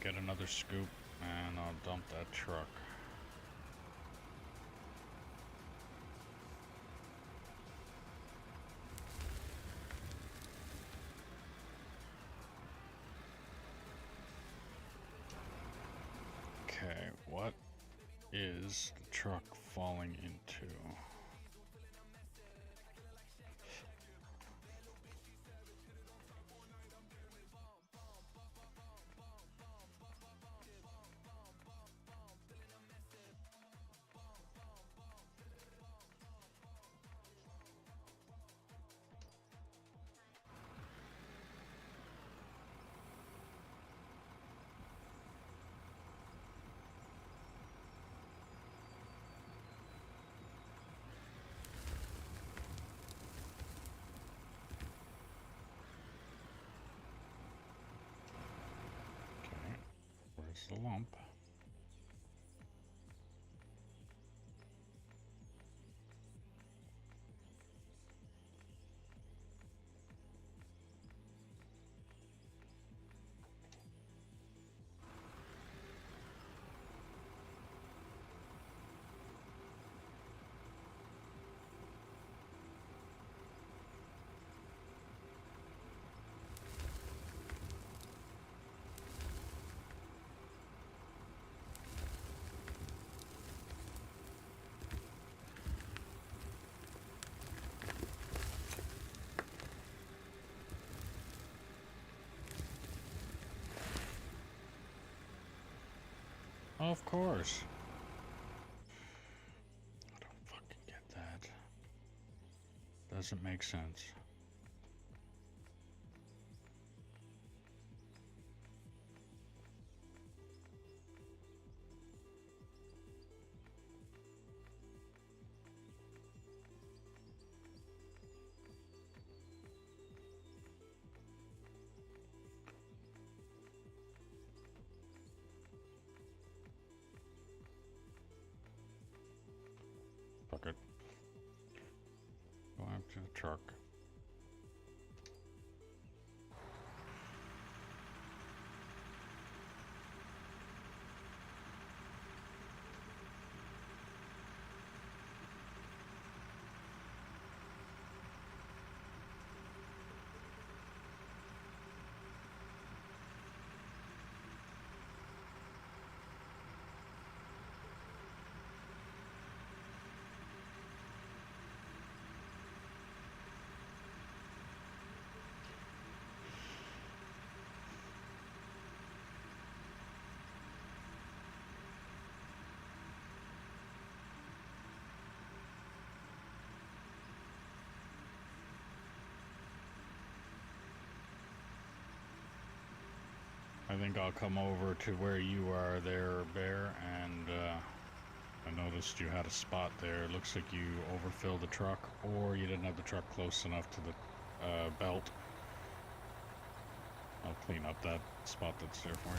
S1: get another scoop, and I'll dump that truck. Okay, what is the truck falling into? Okay, where's the lump? Of course. I don't fucking get that. Doesn't make sense. Fuck it. Go after the truck. I think I'll come over to where you are there, Bear, and I noticed you had a spot there. Looks like you overfilled the truck, or you didn't have the truck close enough to the belt. I'll clean up that spot that's there for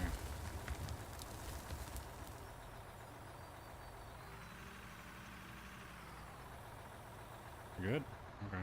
S1: you. Good? Okay.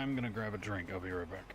S1: I'm gonna grab a drink. I'll be right back.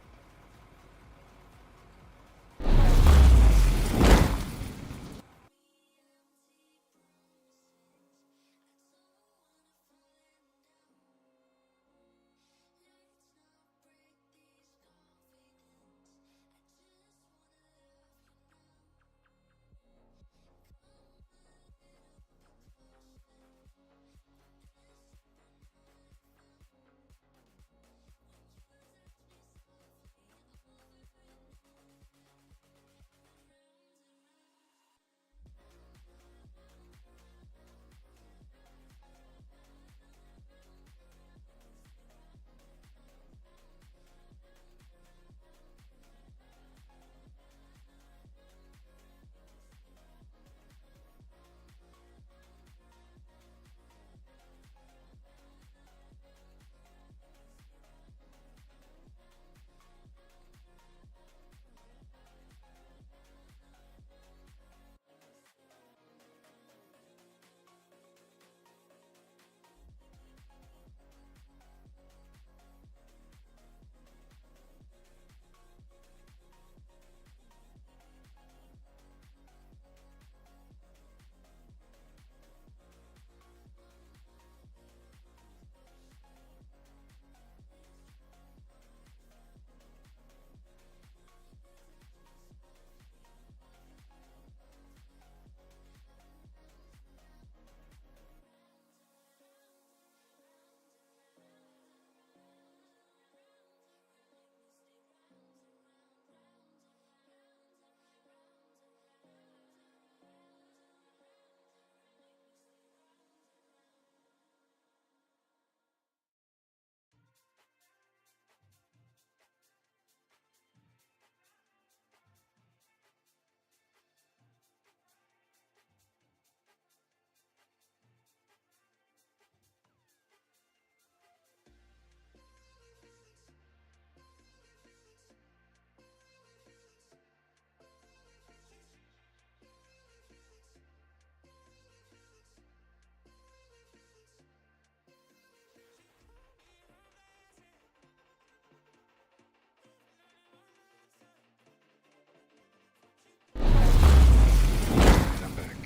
S1: I'm back.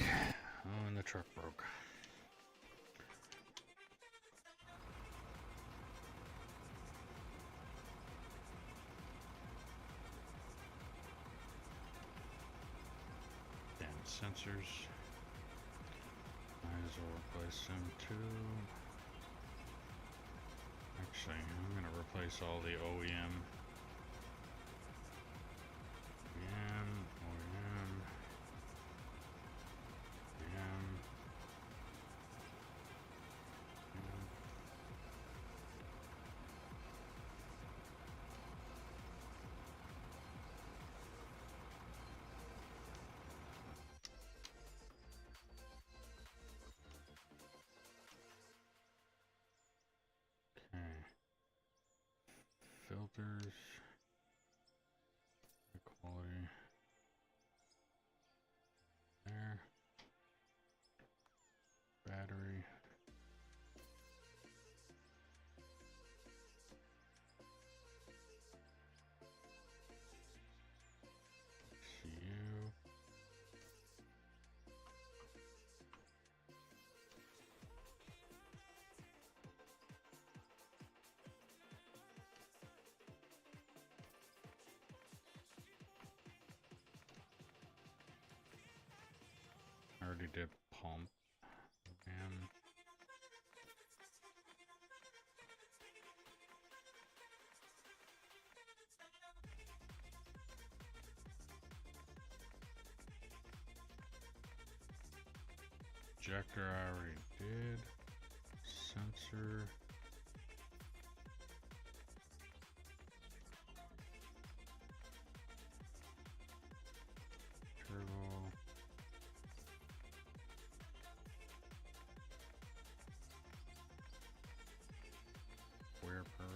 S1: Oh, and the truck broke. Damn sensors. Might as well replace them too. Actually, I'm gonna replace all the OEM. OEM, OEM, OEM. Okay. Filters. Quality. There. Battery. CPU. I already did pump. And injector I already did. Sensor. Turbo. Wear part.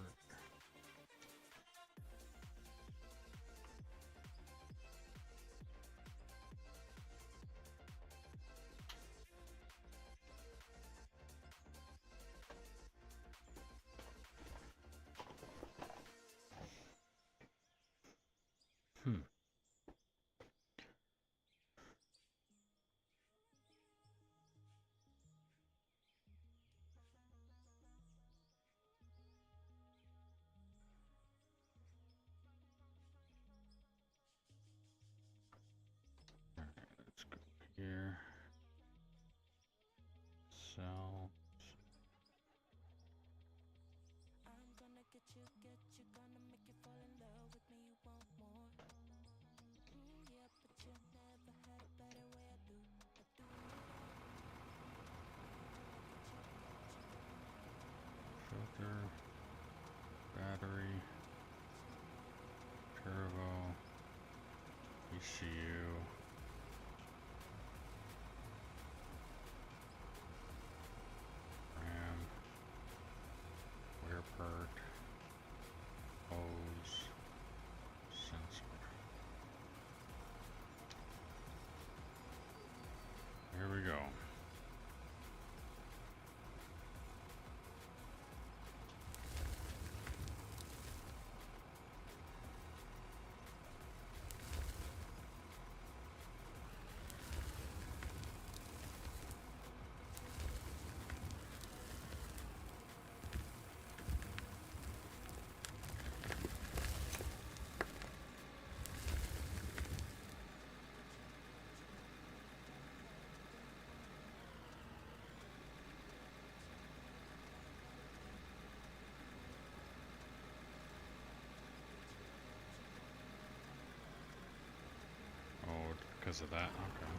S1: because of that. Okay.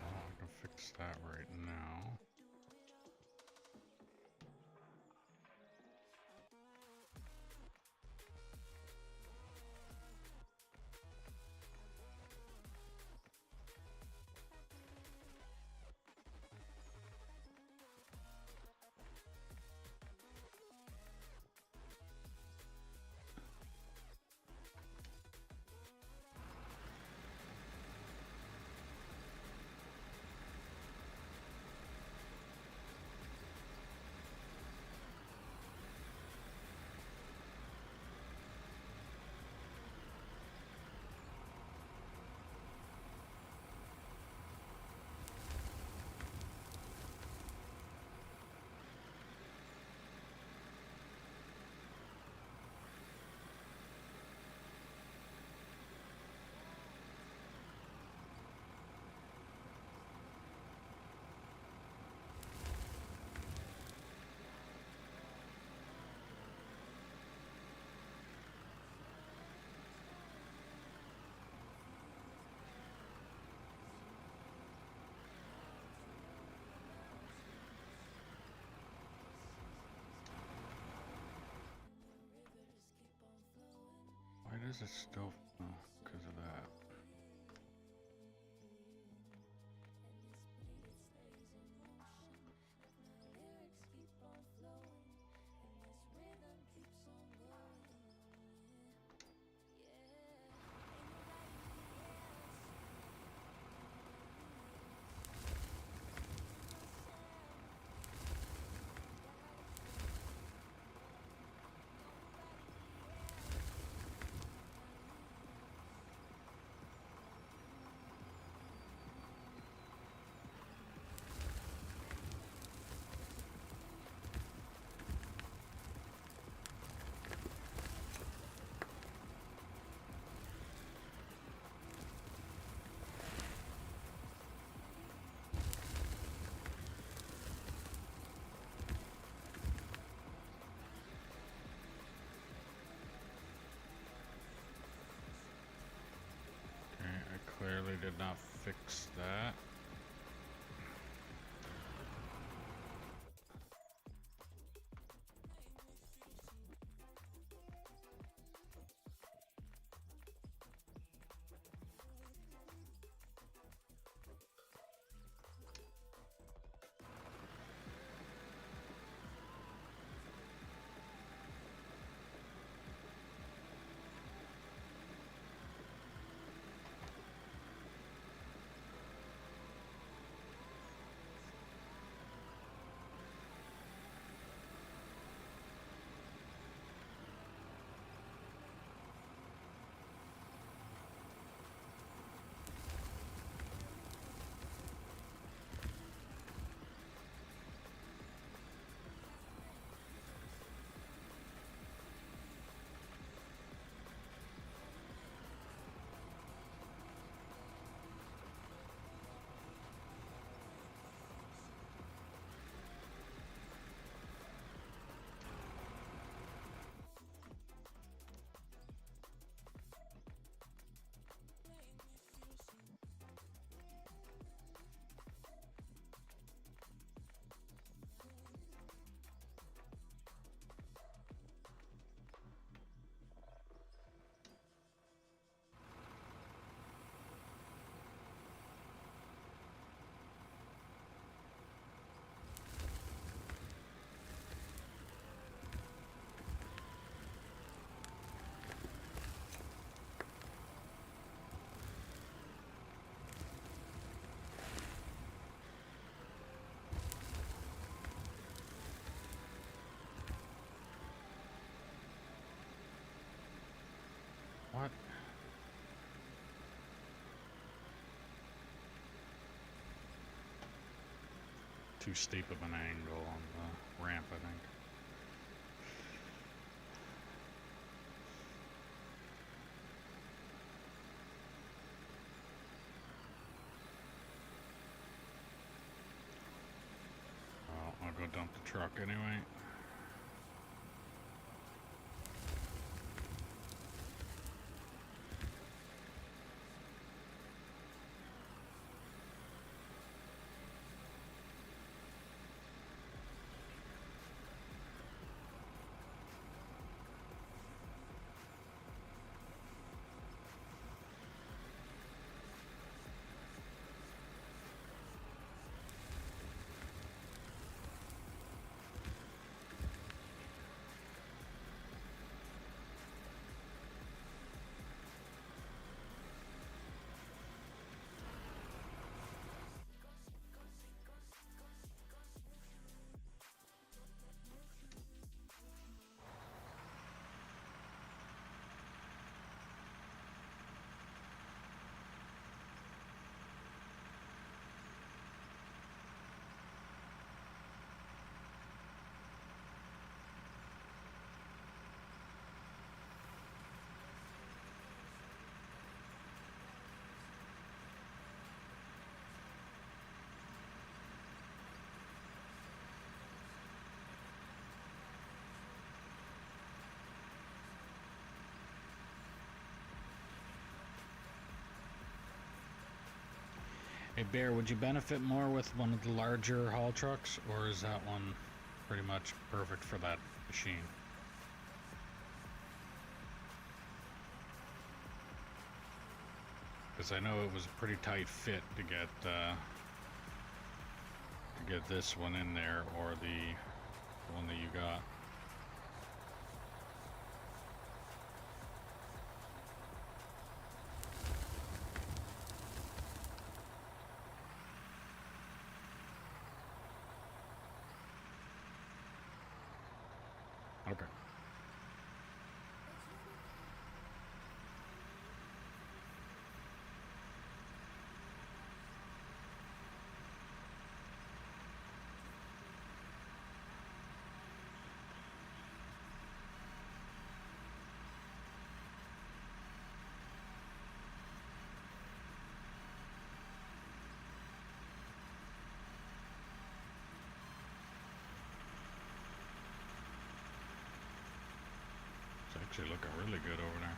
S1: Well, I can fix that right now. Why does it still? Because of that. I clearly did not fix that. What? Too steep of an angle on the ramp, I think. Well, I'll go dump the truck anyway. Hey Bear, would you benefit more with one of the larger haul trucks, or is that one pretty much perfect for that machine? Because I know it was a pretty tight fit to get this one in there, or the one that you got. Okay. It's actually looking really good over there.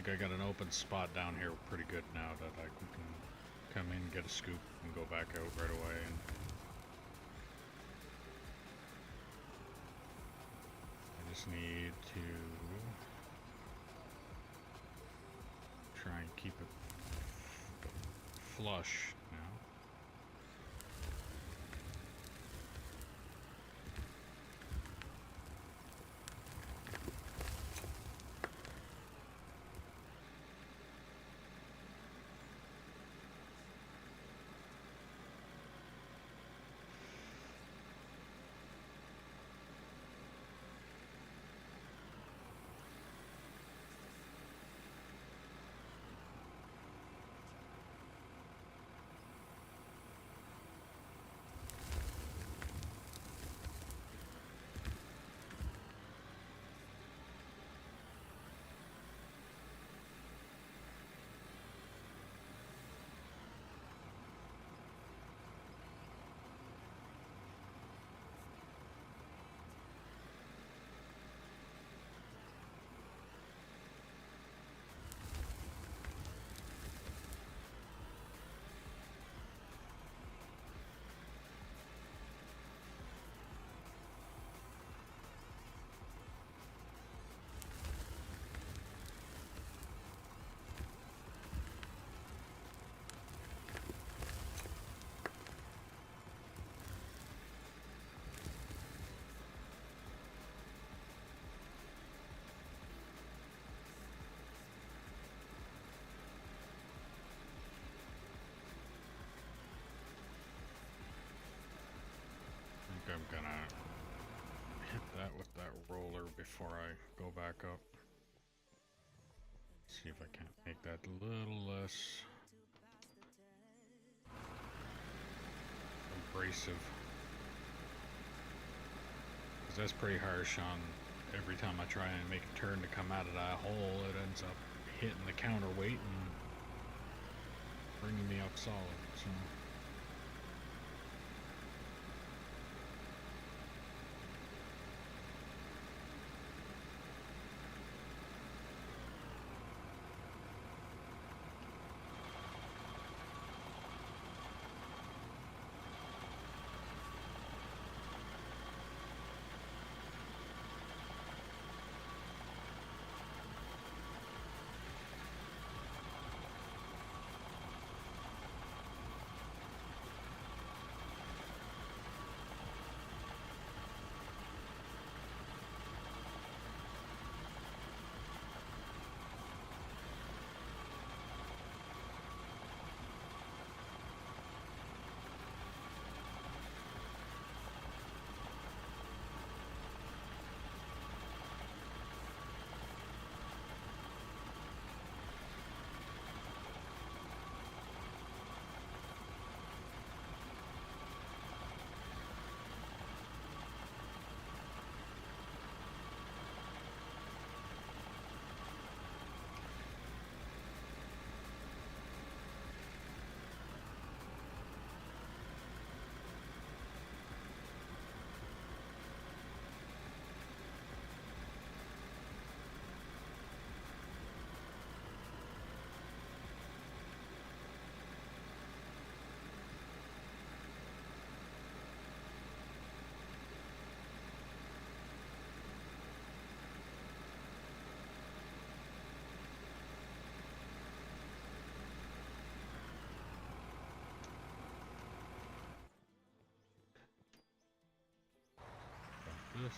S1: think I got an open spot down here pretty good now that I can come in, get a scoop, and go back out right away. And I just need to try and keep it flush now. I'm gonna hit that with that roller before I go back up. See if I can't make that a little less abrasive. Because that's pretty harsh on every time I try and make a turn to come out of that hole, it ends up hitting the counterweight and bringing me up solid. So. This.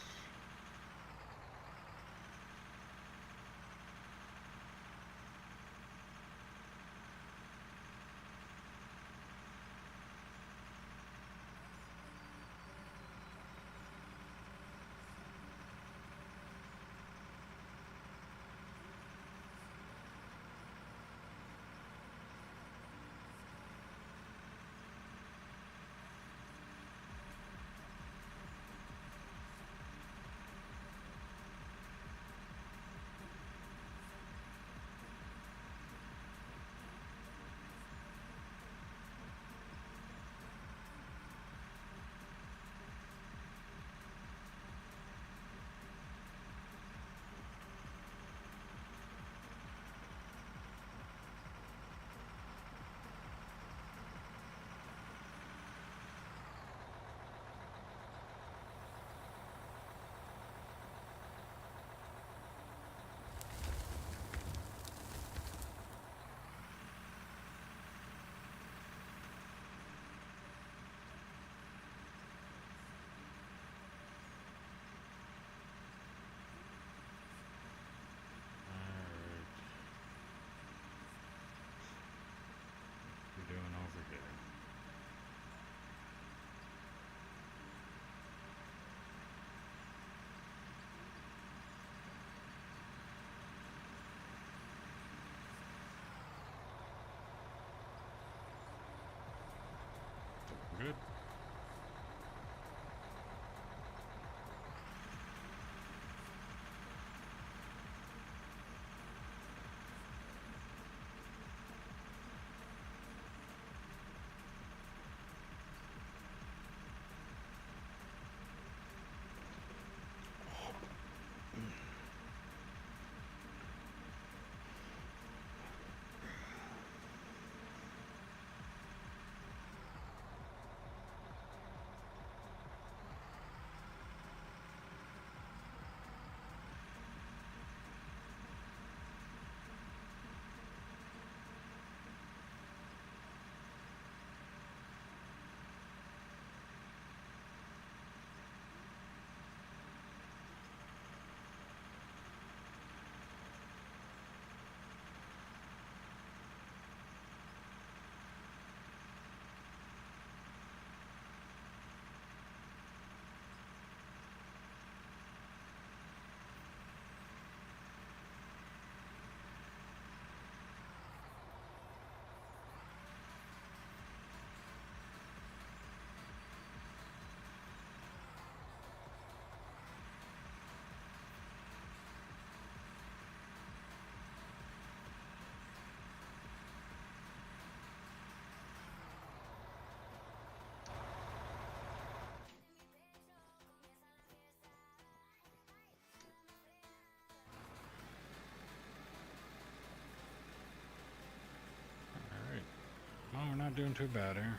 S1: not doing too bad here.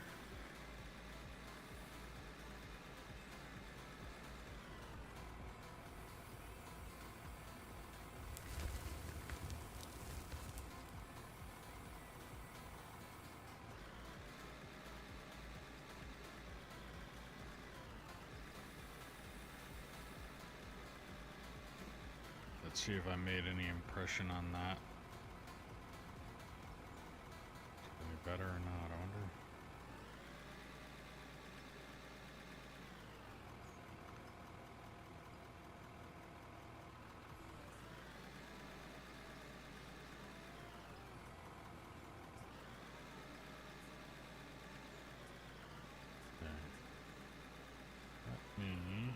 S1: Let's see if I made any impression on that. Any better or not, I wonder. Okay. Let me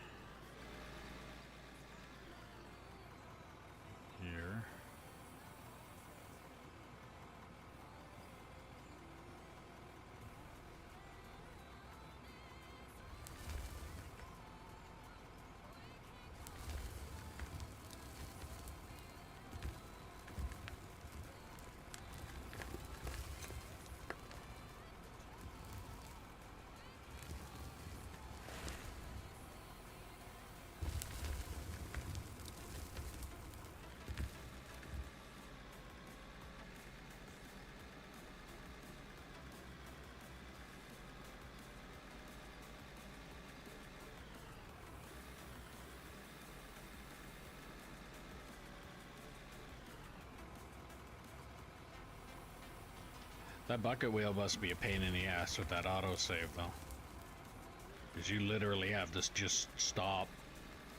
S1: here. That bucket wheel must be a pain in the ass with that autosave, though. Because you literally have to just stop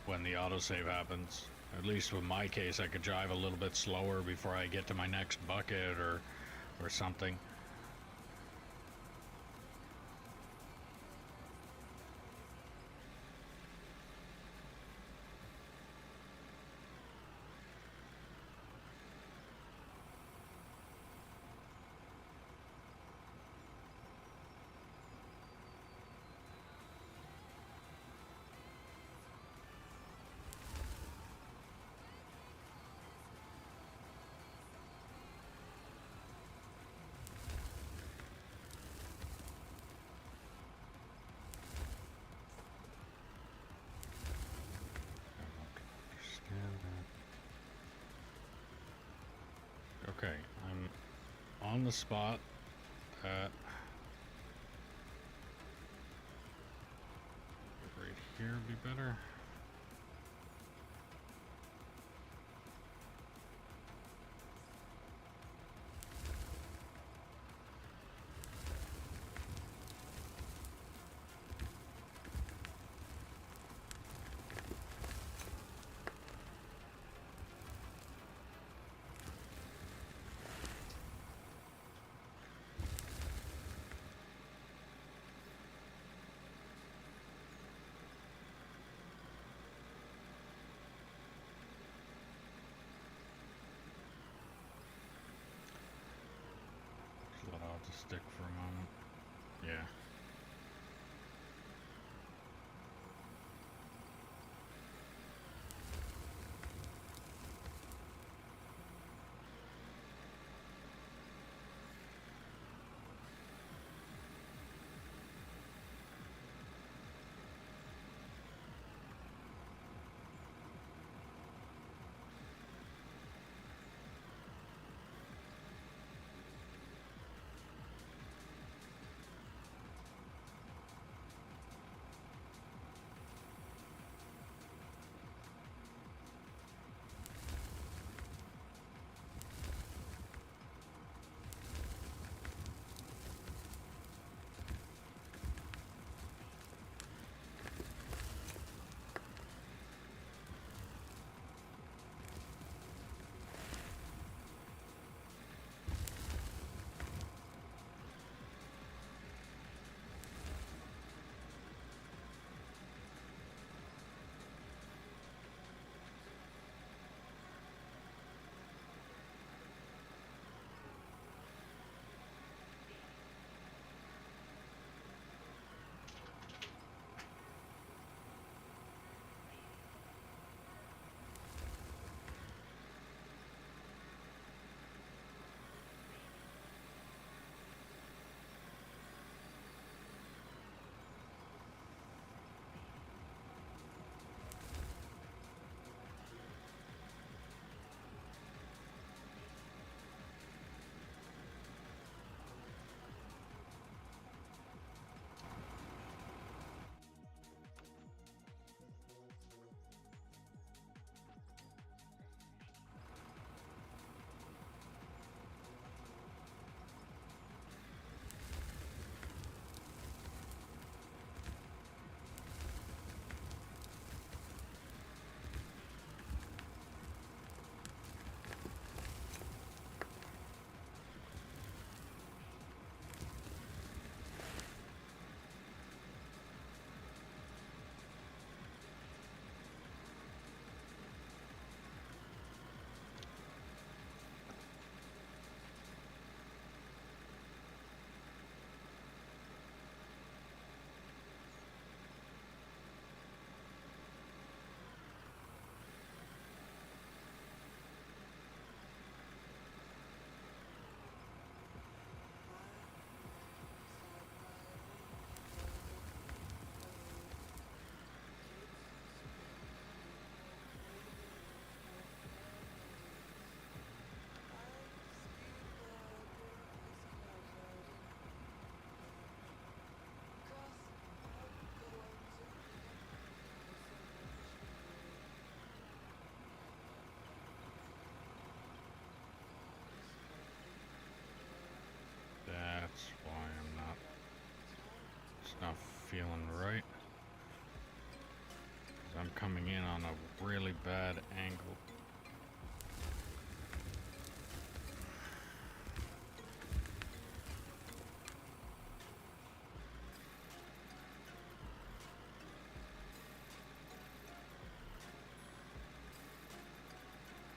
S1: when the autosave happens. At least with my case, I could drive a little bit slower before I get to my next bucket or something. Okay, I'm on the spot at right here would be better. Let out the stick for a moment. Yeah. feeling right. 'Cause I'm coming in on a really bad angle.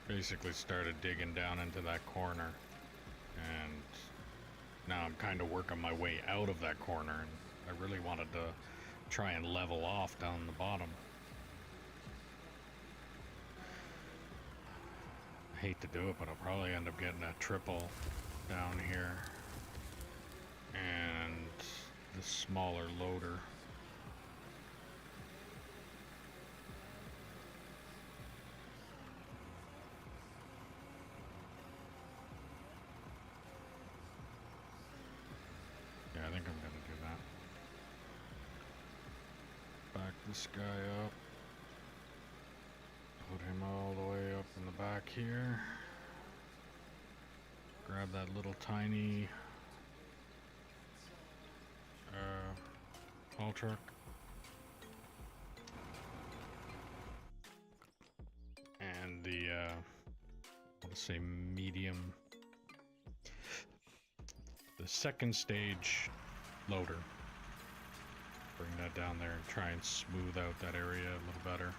S1: Basically started digging down into that corner, and now I'm kind of working my way out of that corner, and I really wanted to try and level off down the bottom. I hate to do it, but I'll probably end up getting a triple down here and the smaller loader. Yeah, I think I'm gonna do that. Back this guy up. Put him all the way up in the back here. Grab that little tiny haul truck. And the, I want to say medium. The second stage loader. Bring that down there and try and smooth out that area a little better.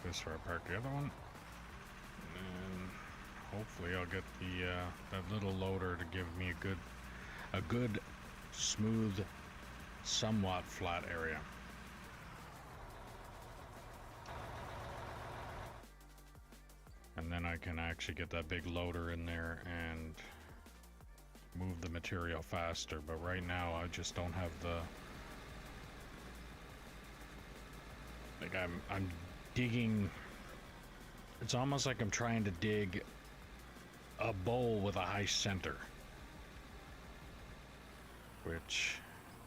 S1: this where I park the other one. And then hopefully I'll get the that little loader to give me a good, smooth, somewhat flat area. And then I can actually get that big loader in there and move the material faster. But right now I just don't have the... Like I'm digging... It's almost like I'm trying to dig a bowl with a high center. Which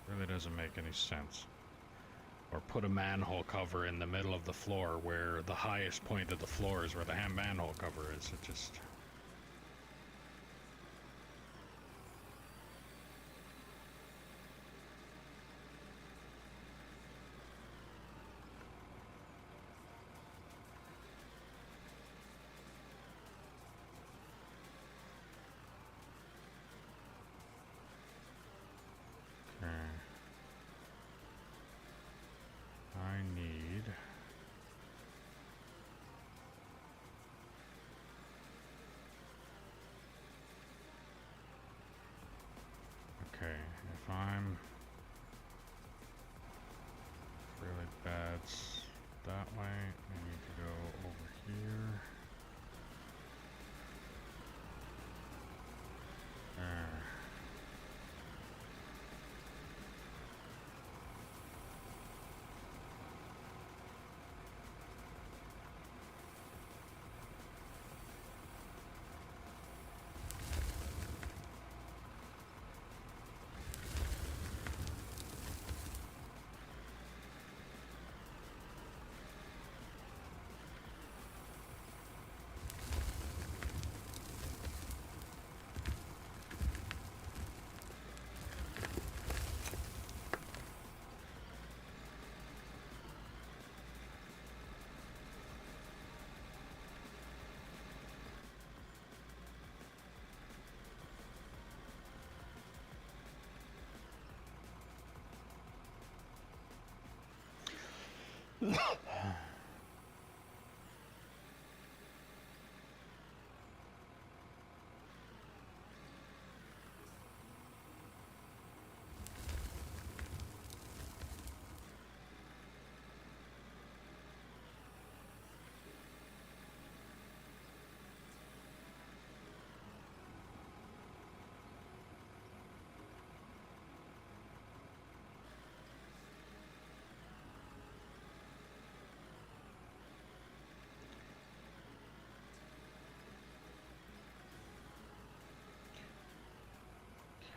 S1: really doesn't make any sense. Or put a manhole cover in the middle of the floor where the highest point of the floor is where the manhole cover is. It just... Okay. I need... Okay, if I'm really bad that way, I need to go over here. There.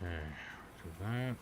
S1: Okay, do that.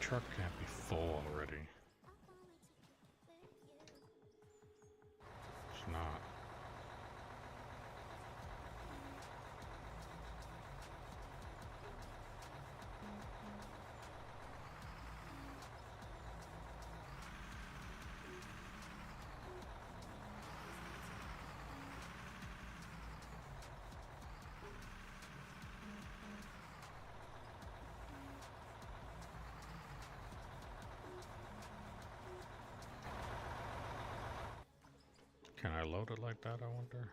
S1: truck can't be full already? It's not. Can I load it like that, I wonder?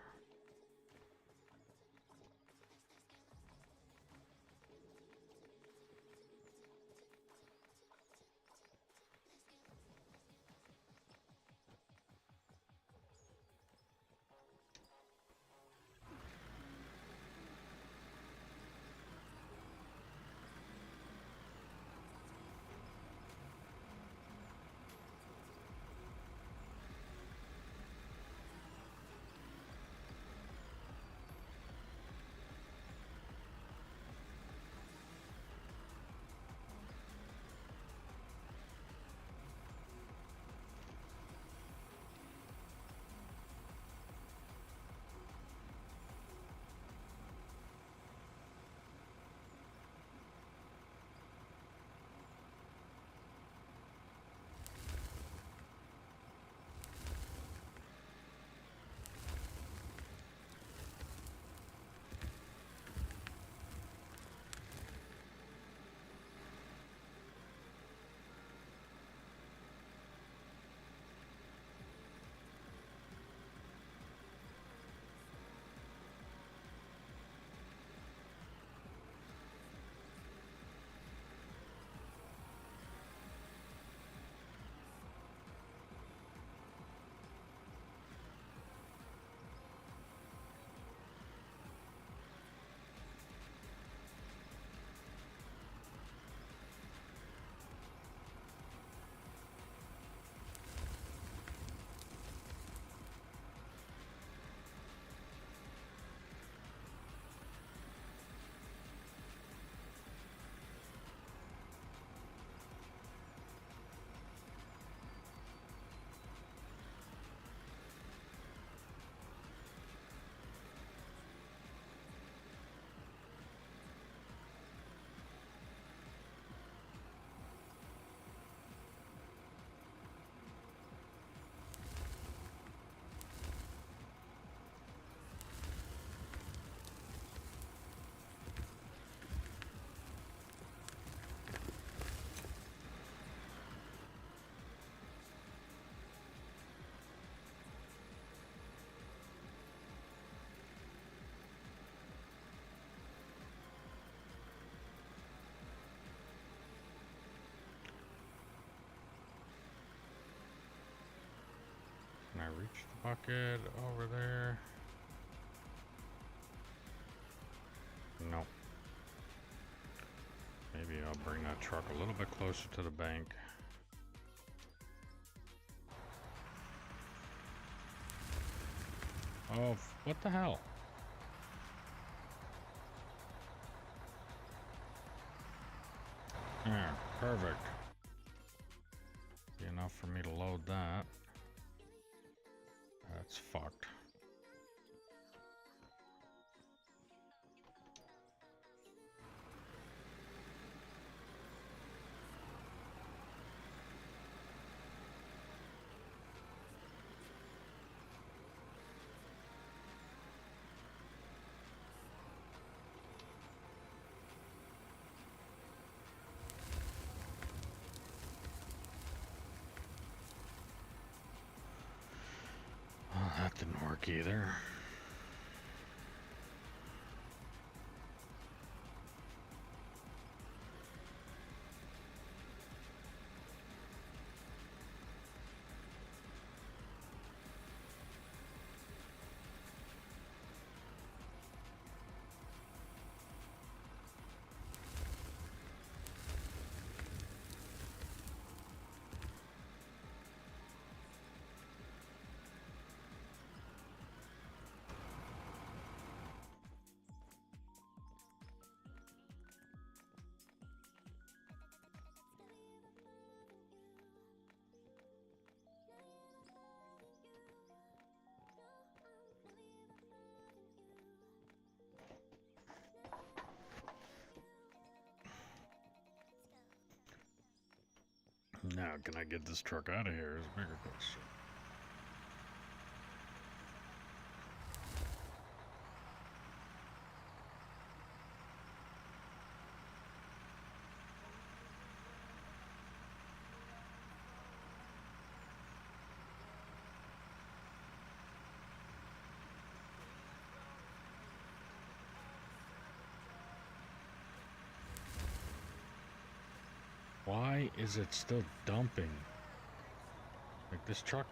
S1: Can I reach the bucket over there? Nope. Maybe I'll bring that truck a little bit closer to the bank. Oh, what the hell? There, perfect. Be enough for me to load that. That's fucked. Well, that didn't work either. Now, can I get this truck out of here is a bigger question. Why is it still dumping? Like this truck.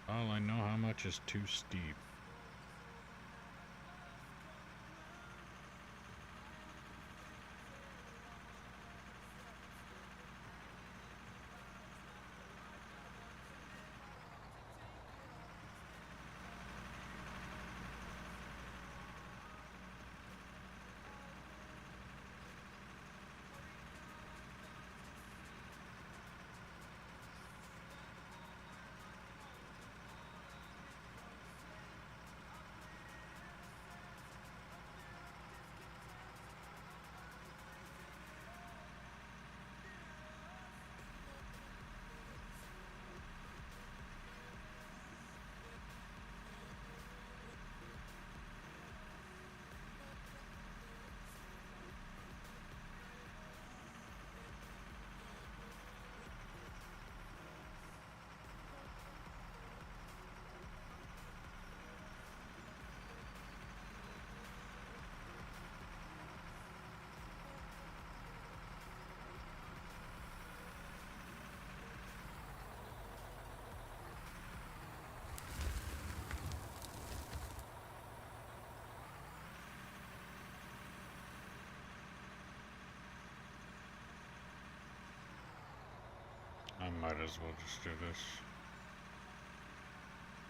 S1: Well, I know how much is too steep. I might as well just do this.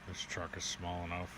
S1: This truck is small enough.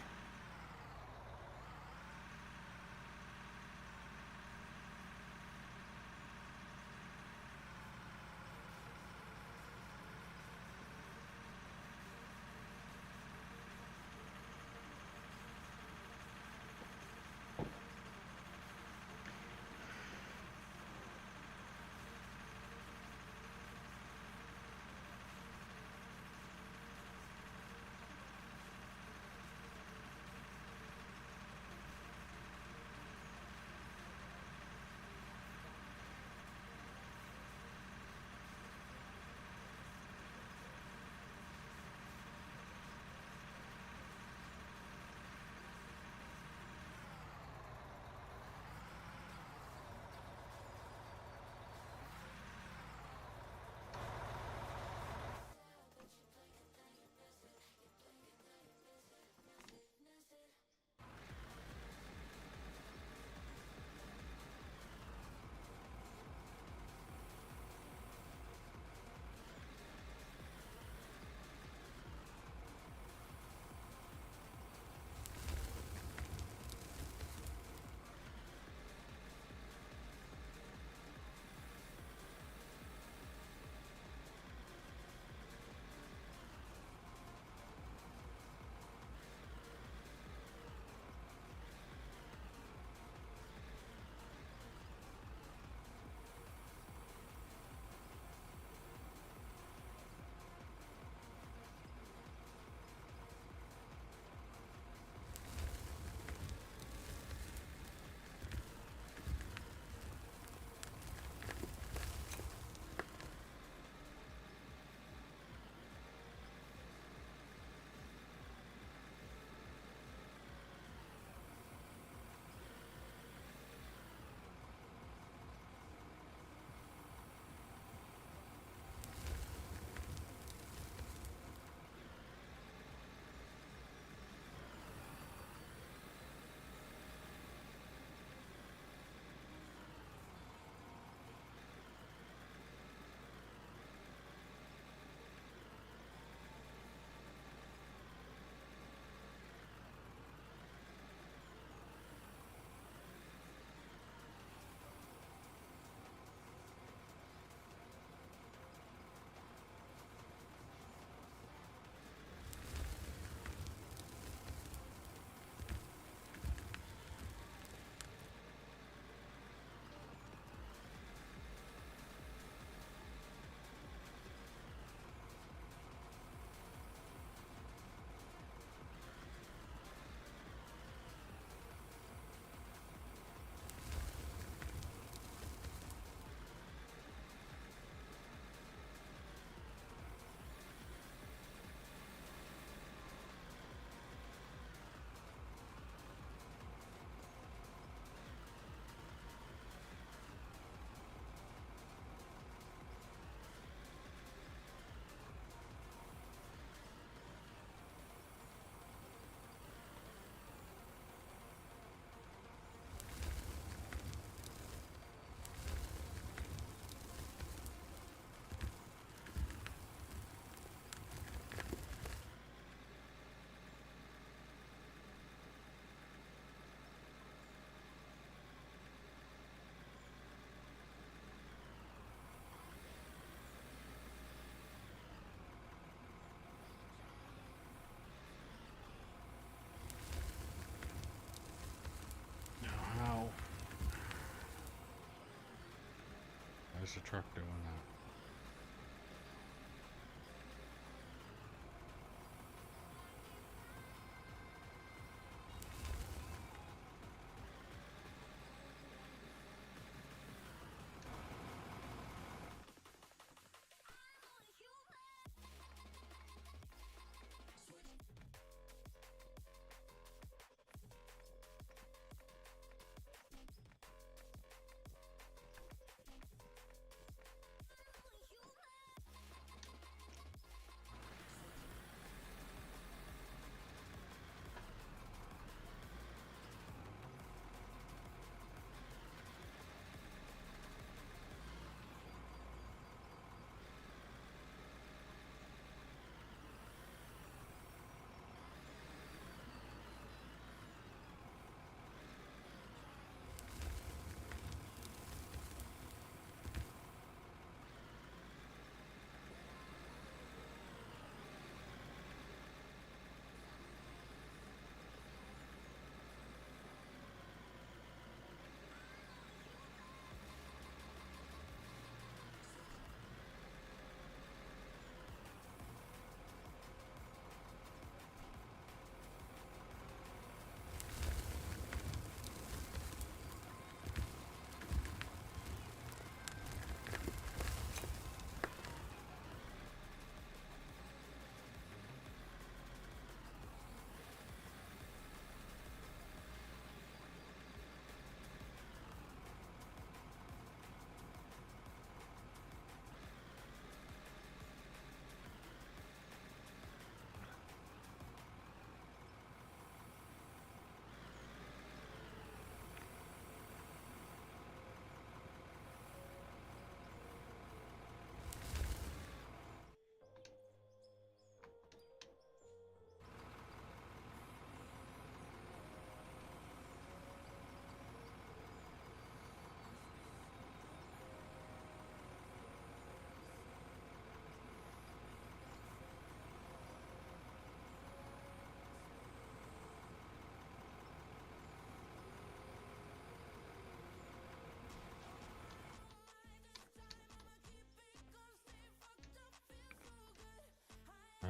S1: is the truck doing that?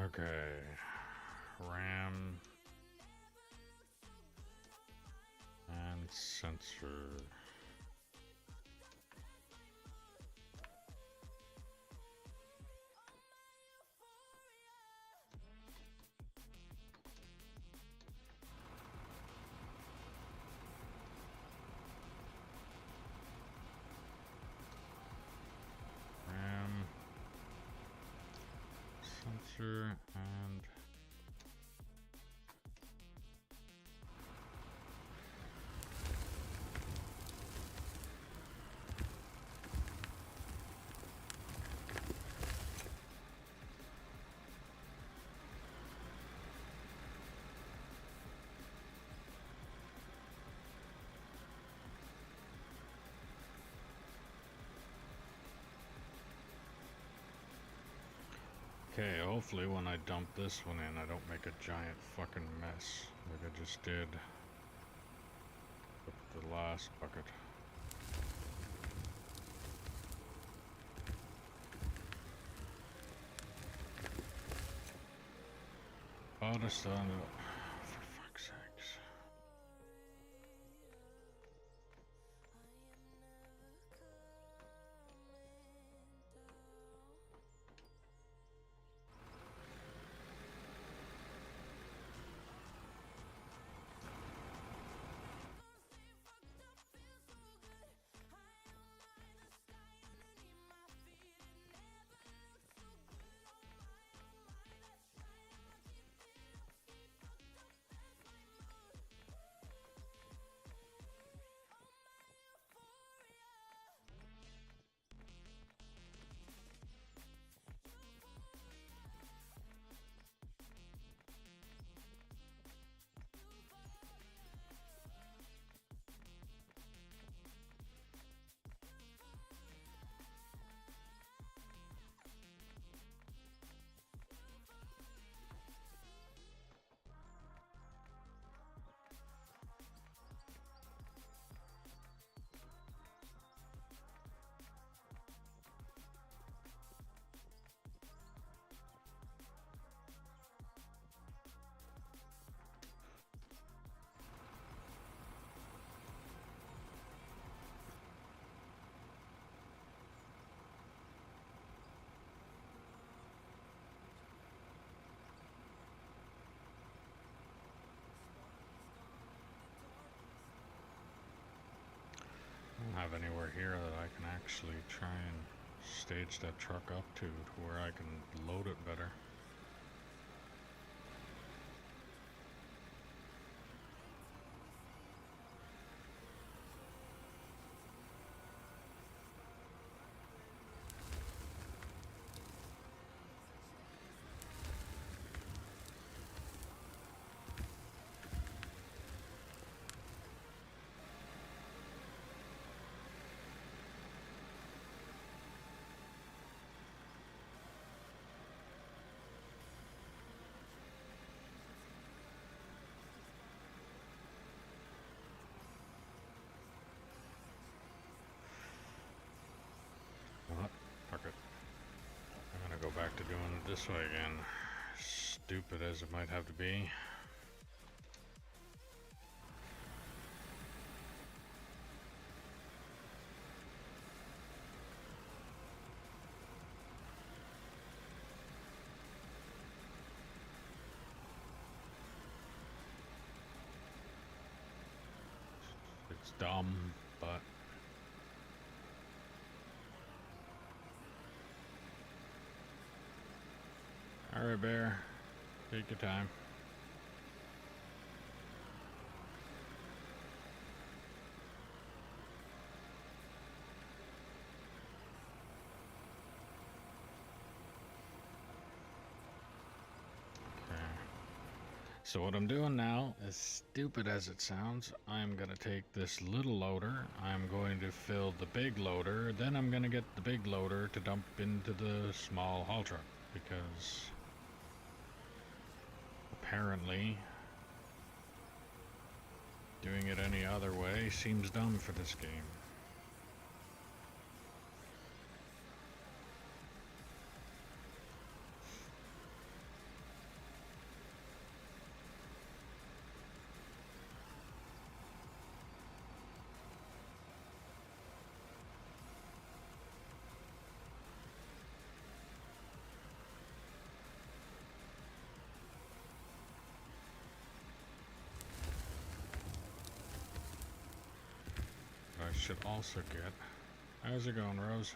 S1: Okay. RAM and sensor. RAM, sensor, and okay, hopefully when I dump this one in, I don't make a giant fucking mess like I just did with the last bucket. Oh, this for fuck's sakes. have anywhere here that I can actually try and stage that truck up to where I can load it better. What? Fuck it. I'm gonna go back to doing it this way again. Stupid as it might have to be. It's dumb, but alright, Bear. Take your time. Okay. So what I'm doing now, as stupid as it sounds, I'm gonna take this little loader, I'm going to fill the big loader, then I'm gonna get the big loader to dump into the small haul truck, because apparently doing it any other way seems dumb for this game. I should also get... How's it going, Rose?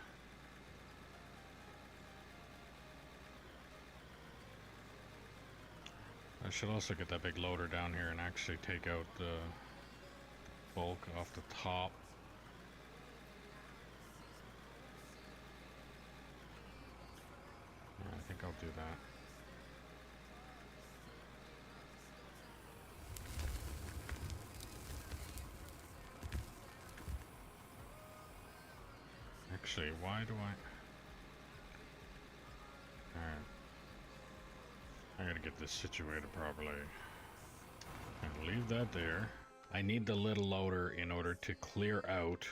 S1: I should also get that big loader down here and actually take out the bulk off the top. Yeah, I think I'll do that. Actually, why do I... Alright. I gotta get this situated properly. And leave that there. I need the little loader in order to clear out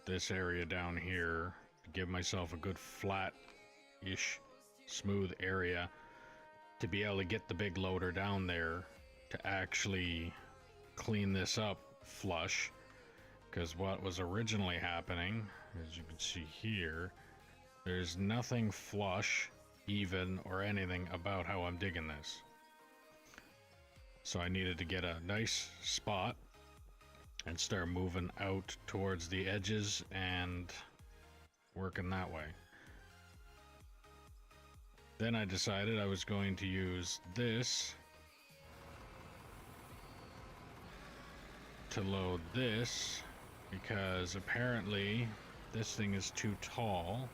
S1: this area down here. To give myself a good flat-ish, smooth area. To be able to get the big loader down there. To actually clean this up flush. Because what was originally happening, as you can see here, there's nothing flush, even, or anything about how I'm digging this. So I needed to get a nice spot and start moving out towards the edges and working that way. Then I decided I was going to use this to load this, because apparently this thing is too tall.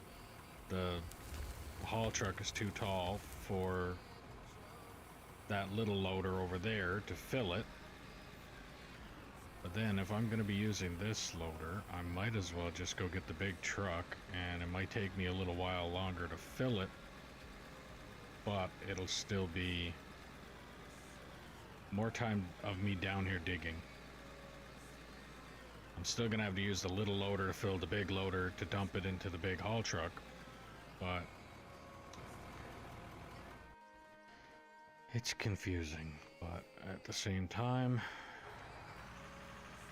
S1: The haul truck is too tall for that little loader over there to fill it. But then if I'm going to be using this loader, I might as well just go get the big truck, and it might take me a little while longer to fill it, but it'll still be more time of me down here digging. I'm still gonna have to use the little loader to fill the big loader to dump it into the big haul truck, but it's confusing. But at the same time,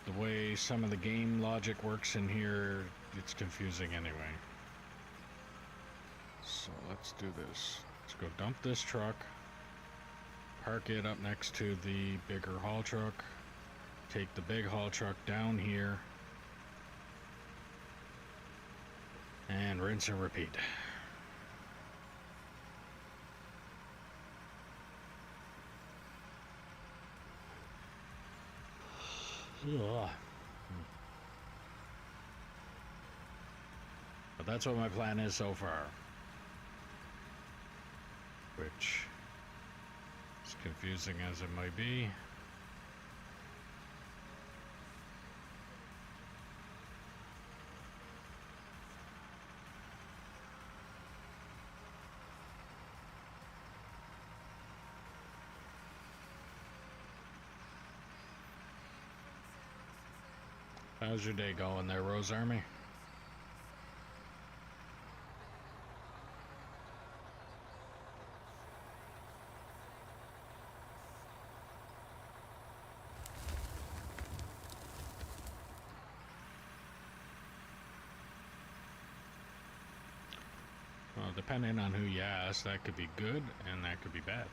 S1: the way some of the game logic works in here, it's confusing anyway. So let's do this. Let's go dump this truck, park it up next to the bigger haul truck, take the big haul truck down here, And rinse and repeat. Ugh. But that's what my plan is so far. Which, as confusing as it might be, how's your day going there, Rose Army? Well, depending on who you ask, that could be good and that could be bad.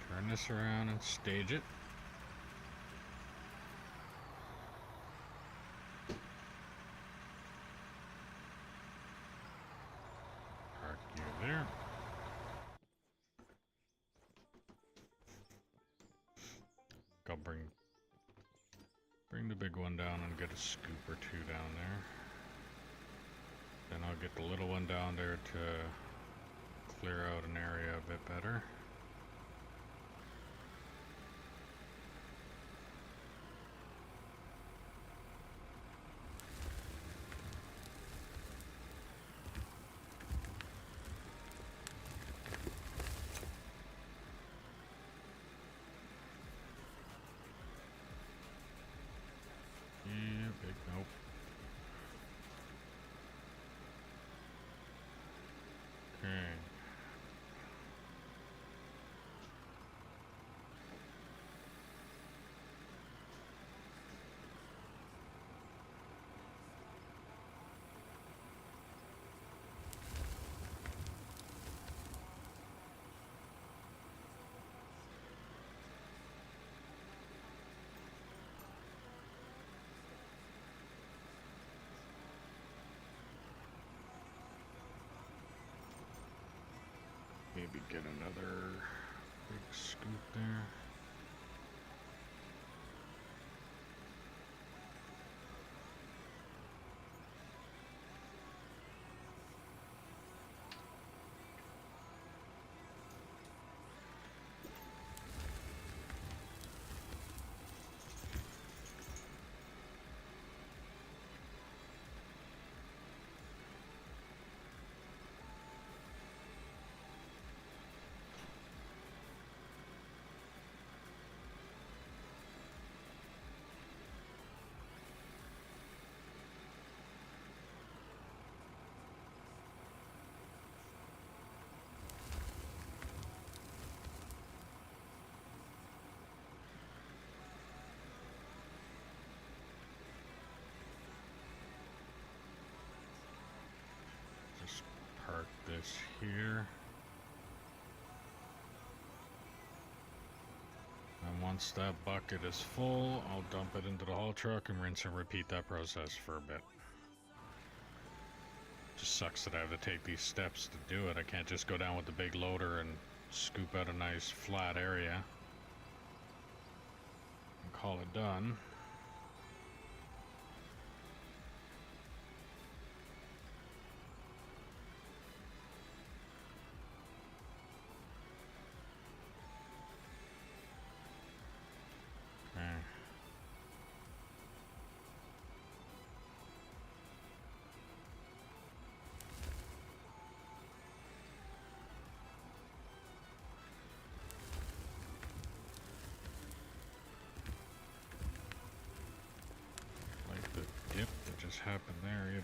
S1: Turn this around and stage it. Park you there. I'll bring the big one down and get a scoop or two down there. Then I'll get the little one down there to clear out an area a bit better. Yeah, big nope. Okay. Maybe get another big scoop there. this here. And once that bucket is full, I'll dump it into the haul truck and rinse and repeat that process for a bit. Just sucks that I have to take these steps to do it. I can't just go down with the big loader and scoop out a nice flat area and call it done. Okay. Like the dip that just happened there either.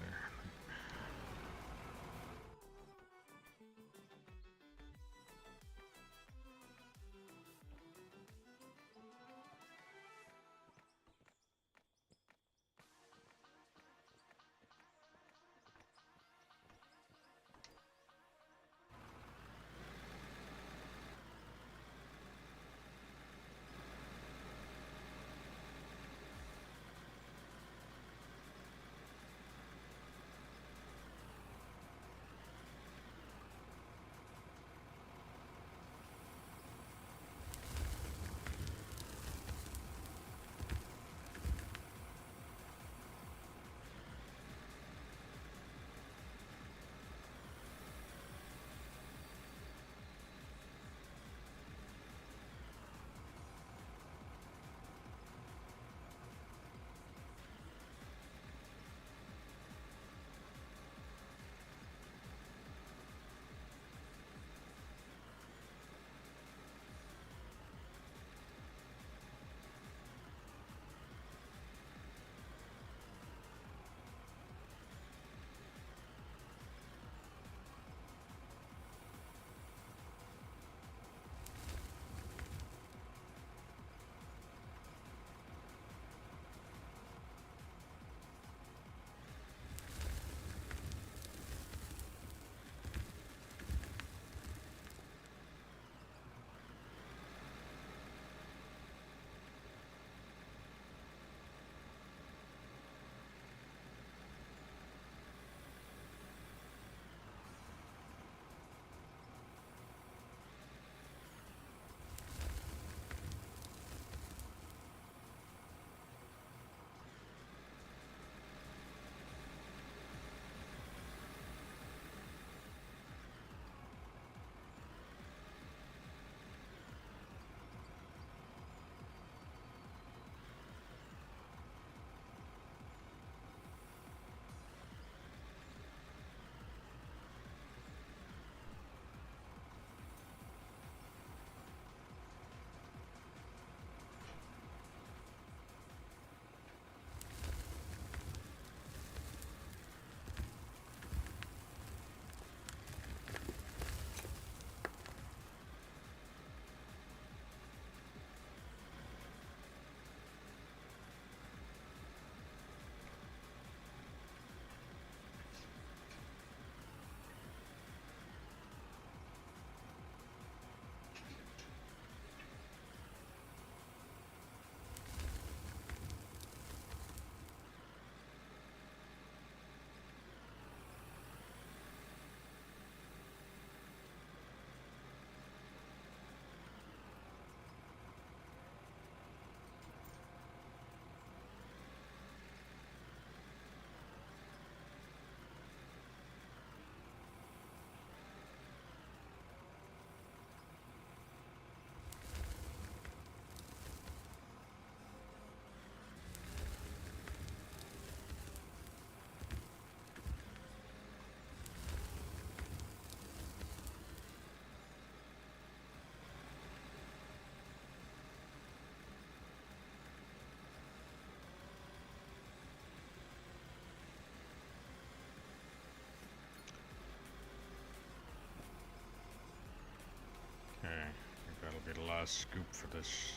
S1: Be the last scoop for this.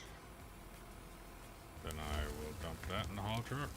S1: Then I will dump that in the haul truck.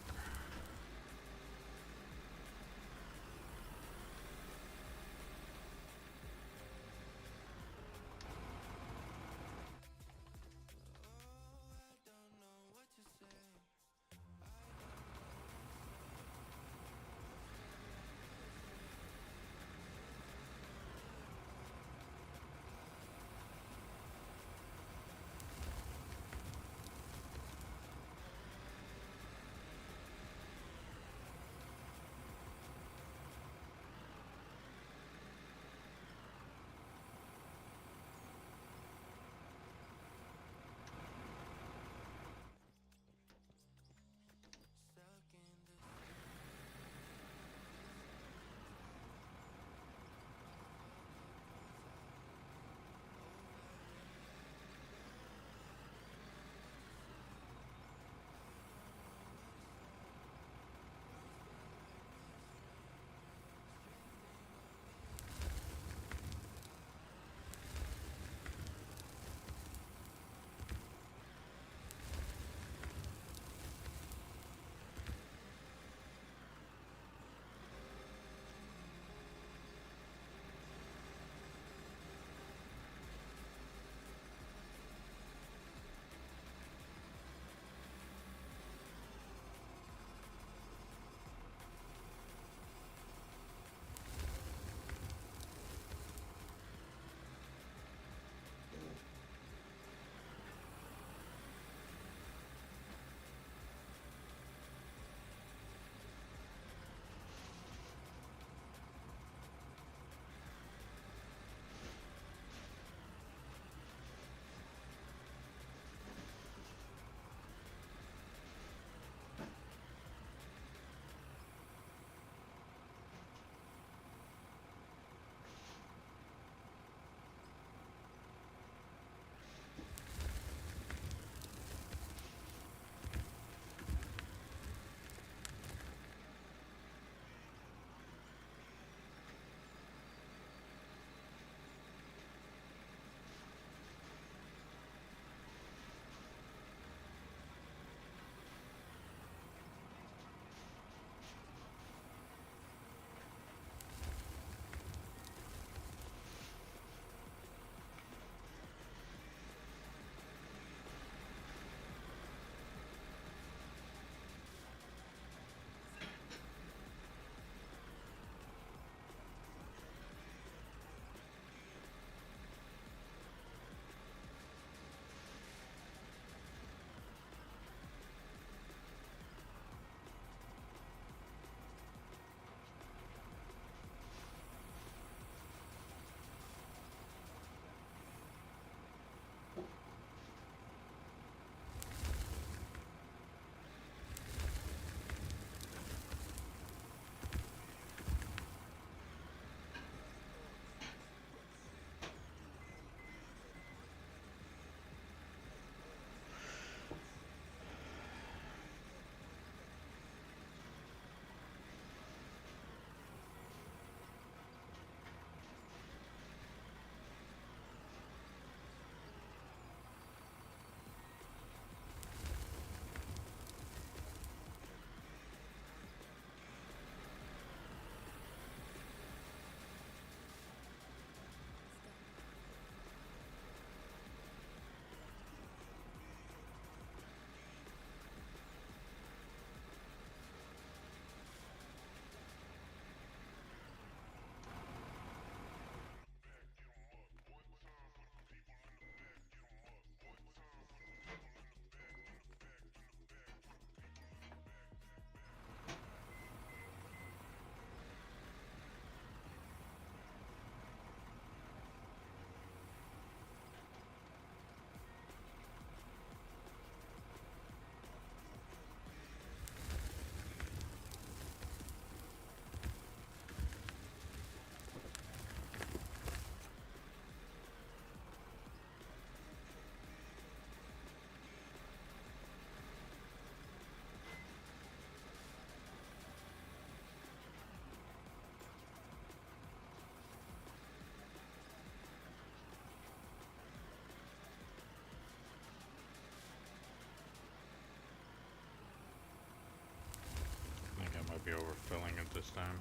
S1: be overfilling it this time.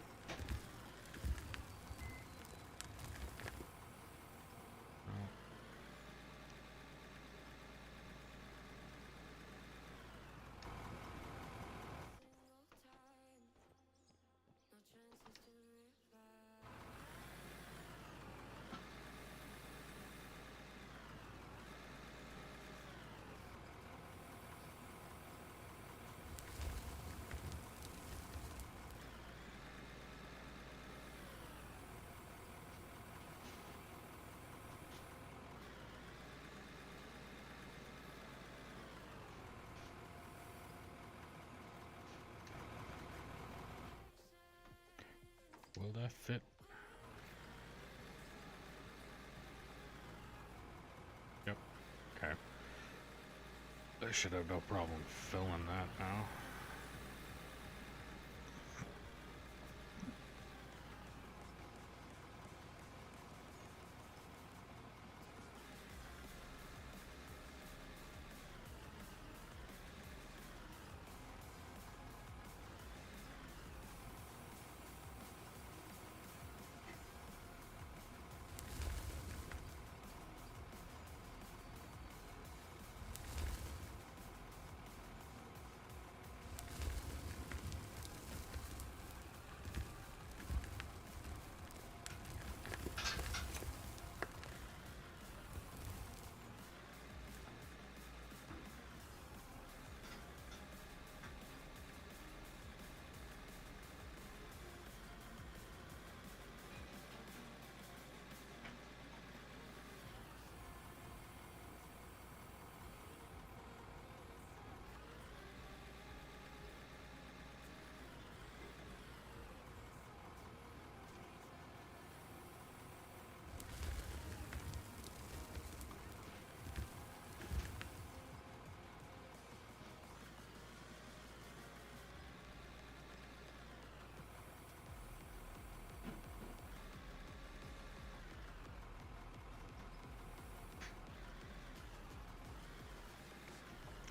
S1: Oh. Will that fit? Yep. Okay. I should have no problem filling that now.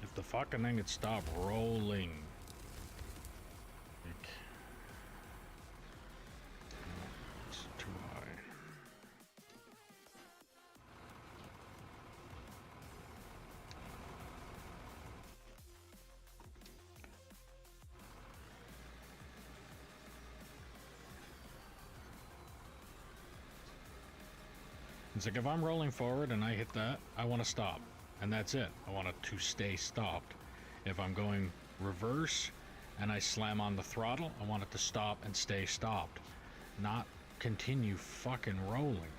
S1: If the fucking thing had stopped rolling. Like, no, it's too high. It's like if I'm rolling forward and I hit that, I want to stop. And that's it. I want it to stay stopped. If I'm going reverse and I slam on the throttle, I want it to stop and stay stopped. Not continue fucking rolling.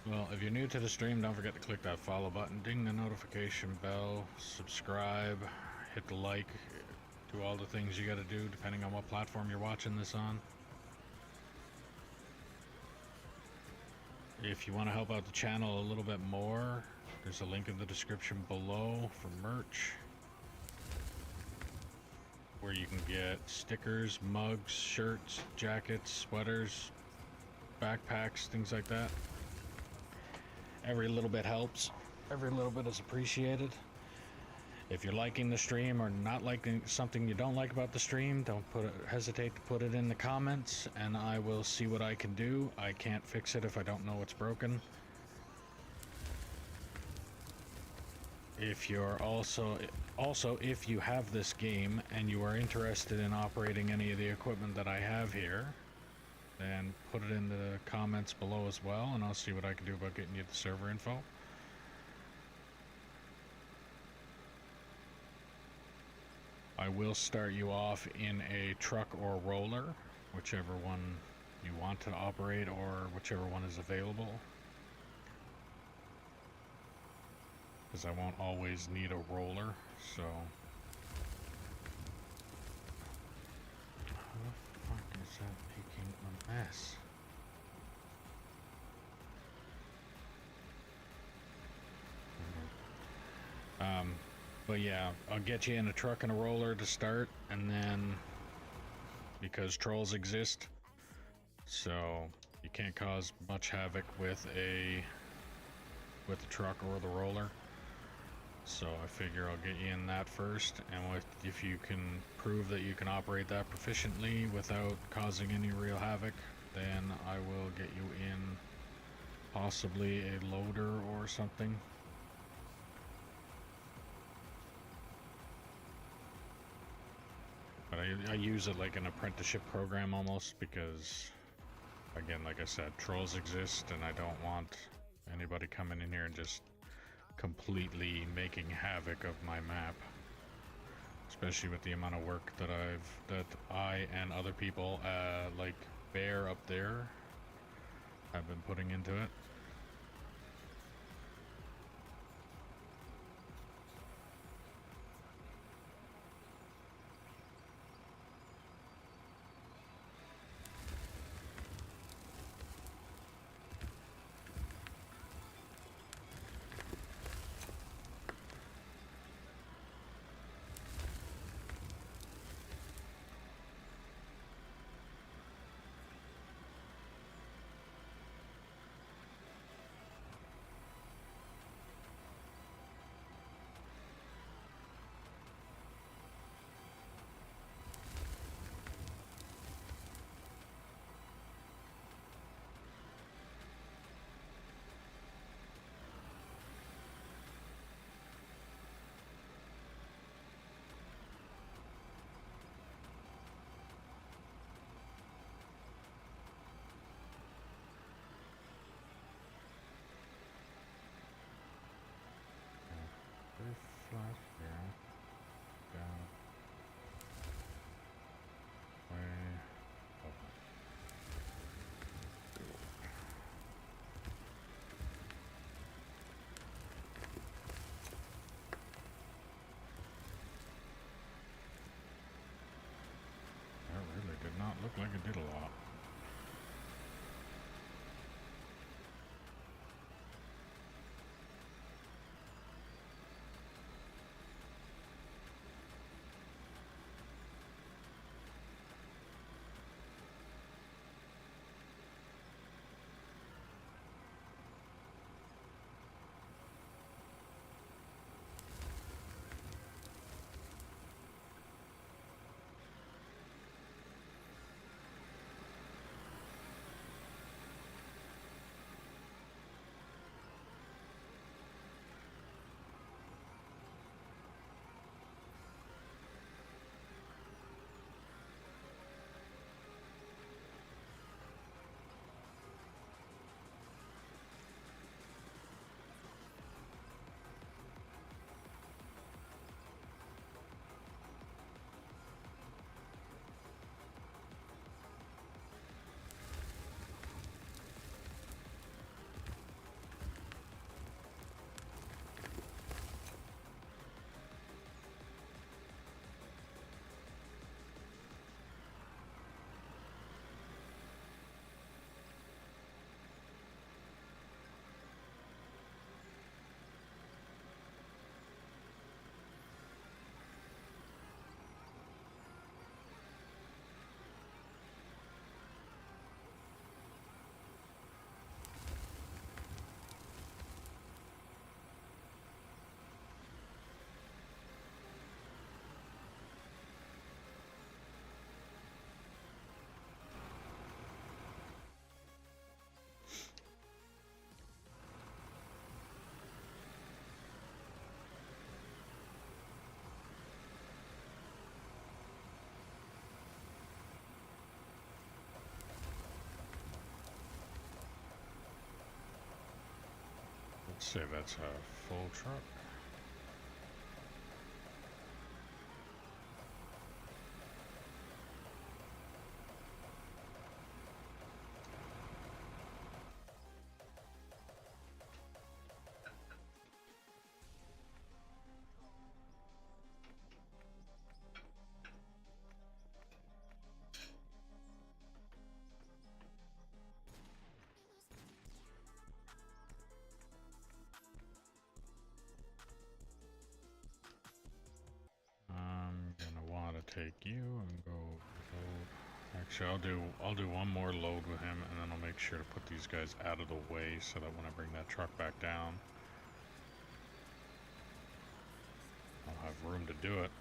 S1: Well, if you're new to the stream, don't forget to click that follow button, ding the notification bell, subscribe, hit the like, do all the things you gotta do depending on what platform you're watching this on. If you want to help out the channel a little bit more, there's a link in the description below for merch, where you can get stickers, mugs, shirts, jackets, sweaters, backpacks, things like that. Every little bit helps. Every little bit is appreciated. If you're liking the stream or not liking something you don't like about the stream, don't hesitate to put it in the comments, and I will see what I can do. I can't fix it if I don't know what's broken. if you're also if you have this game and you are interested in operating any of the equipment that I have here, then put it in the comments below as well, and I'll see what I can do about getting you the server info. I will start you off in a truck or roller, whichever one you want to operate or whichever one is available. Because I won't always need a roller, so... How the fuck is that making a mess? But yeah, I'll get you in a truck and a roller to start, and then... Because trolls exist, so you can't cause much havoc with the truck or the roller. So I figure I'll get you in that first, and if you can prove that you can operate that proficiently without causing any real havoc, then I will get you in possibly a loader or something. But I use it like an apprenticeship program almost, because again, like I said, trolls exist, and I don't want anybody coming in here and just completely making havoc of my map, especially with the amount of work that I and other people like Bear up there have been putting into it. Let's say that's a full truck. I'm gonna want to take you and go load. Actually, I'll do one more load with him, and then I'll make sure to put these guys out of the way so that when I bring that truck back down, I'll have room to do it.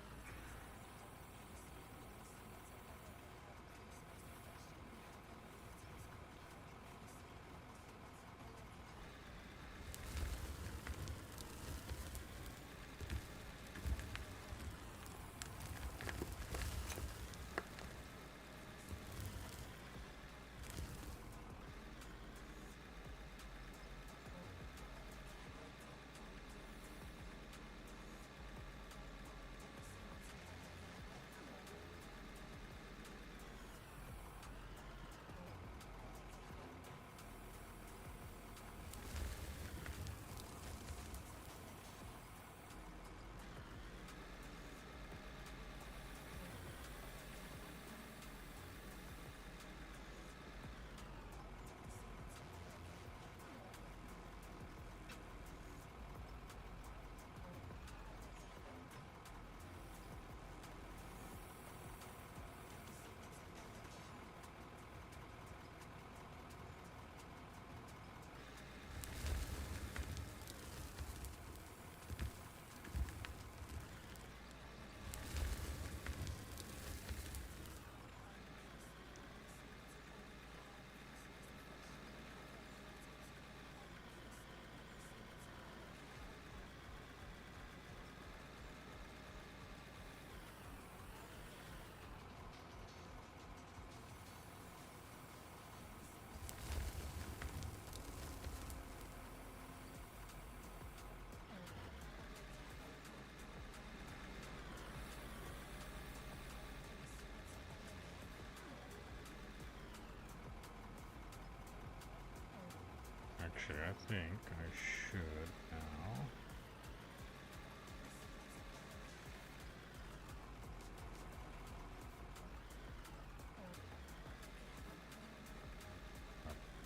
S1: Actually, I think I should now.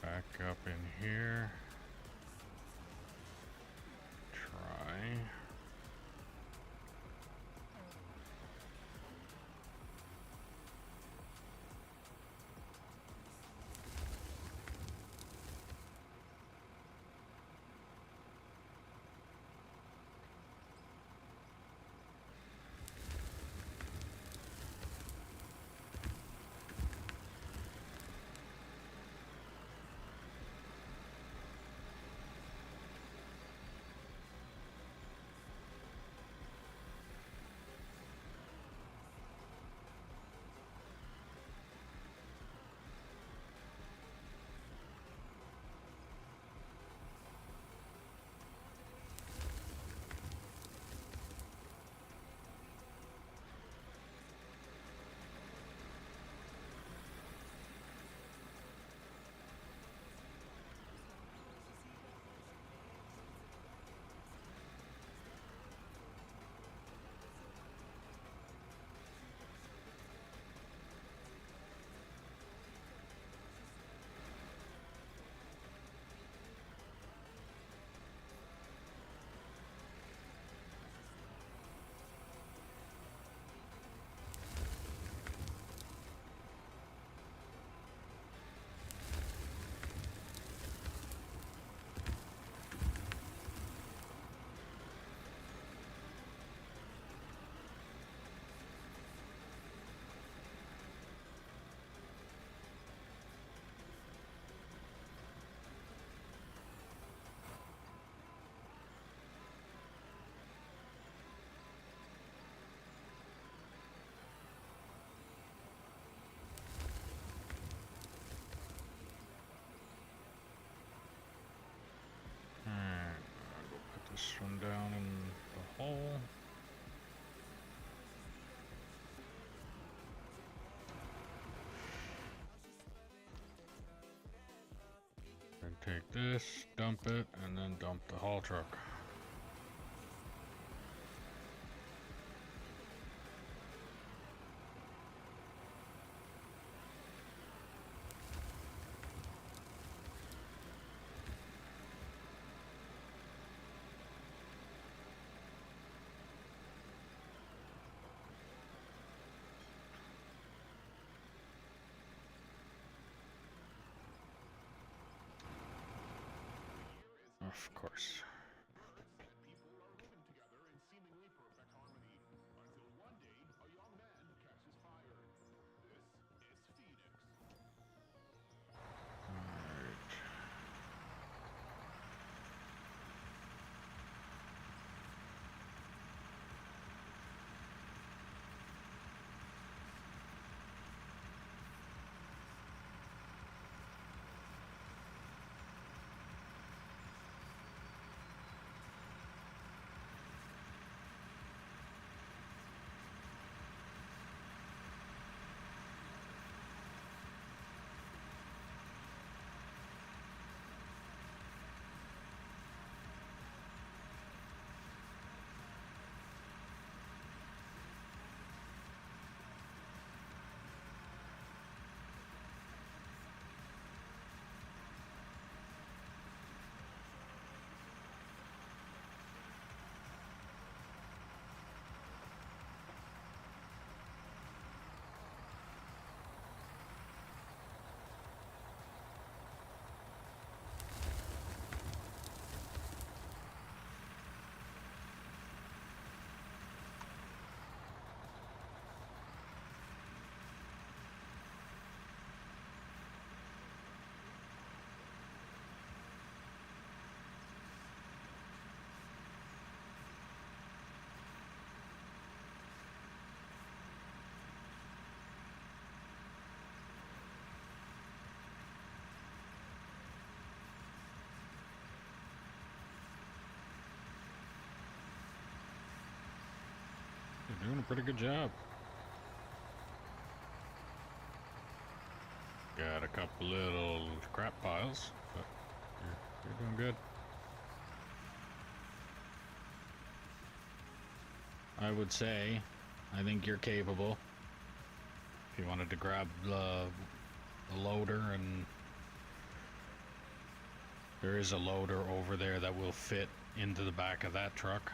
S1: Back up in here. Try. one down in the hole. And take this, dump it, and then dump the haul truck. Of course. You're doing a pretty good job. Got a couple little crap piles, but you're doing good. I would say, I think you're capable. If you wanted to grab the loader, and there is a loader over there that will fit into the back of that truck.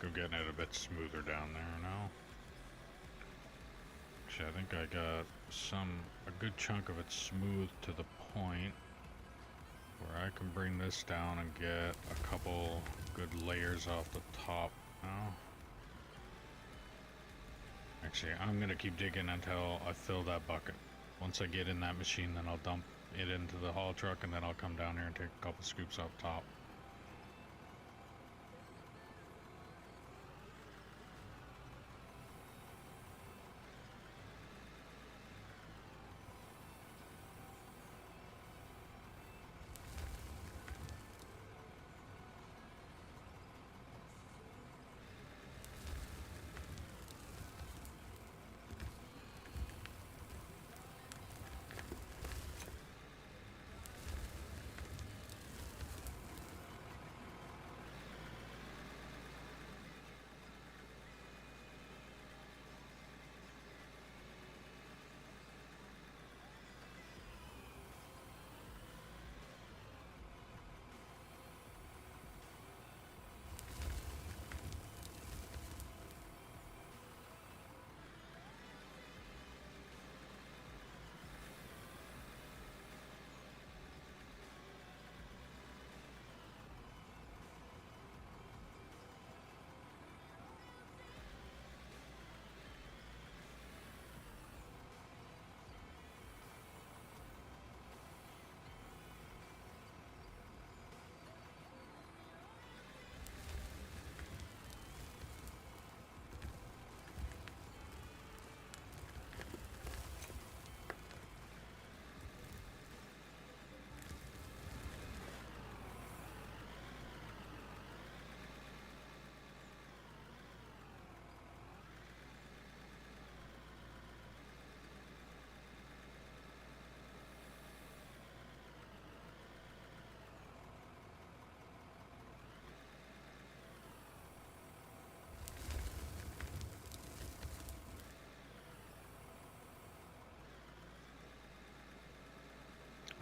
S1: think of getting it a bit smoother down there now. Actually, I think I got a good chunk of it smooth to the point where I can bring this down and get a couple good layers off the top now. Actually, I'm gonna keep digging until I fill that bucket. Once I get in that machine, then I'll dump it into the haul truck, and then I'll come down here and take a couple scoops off top.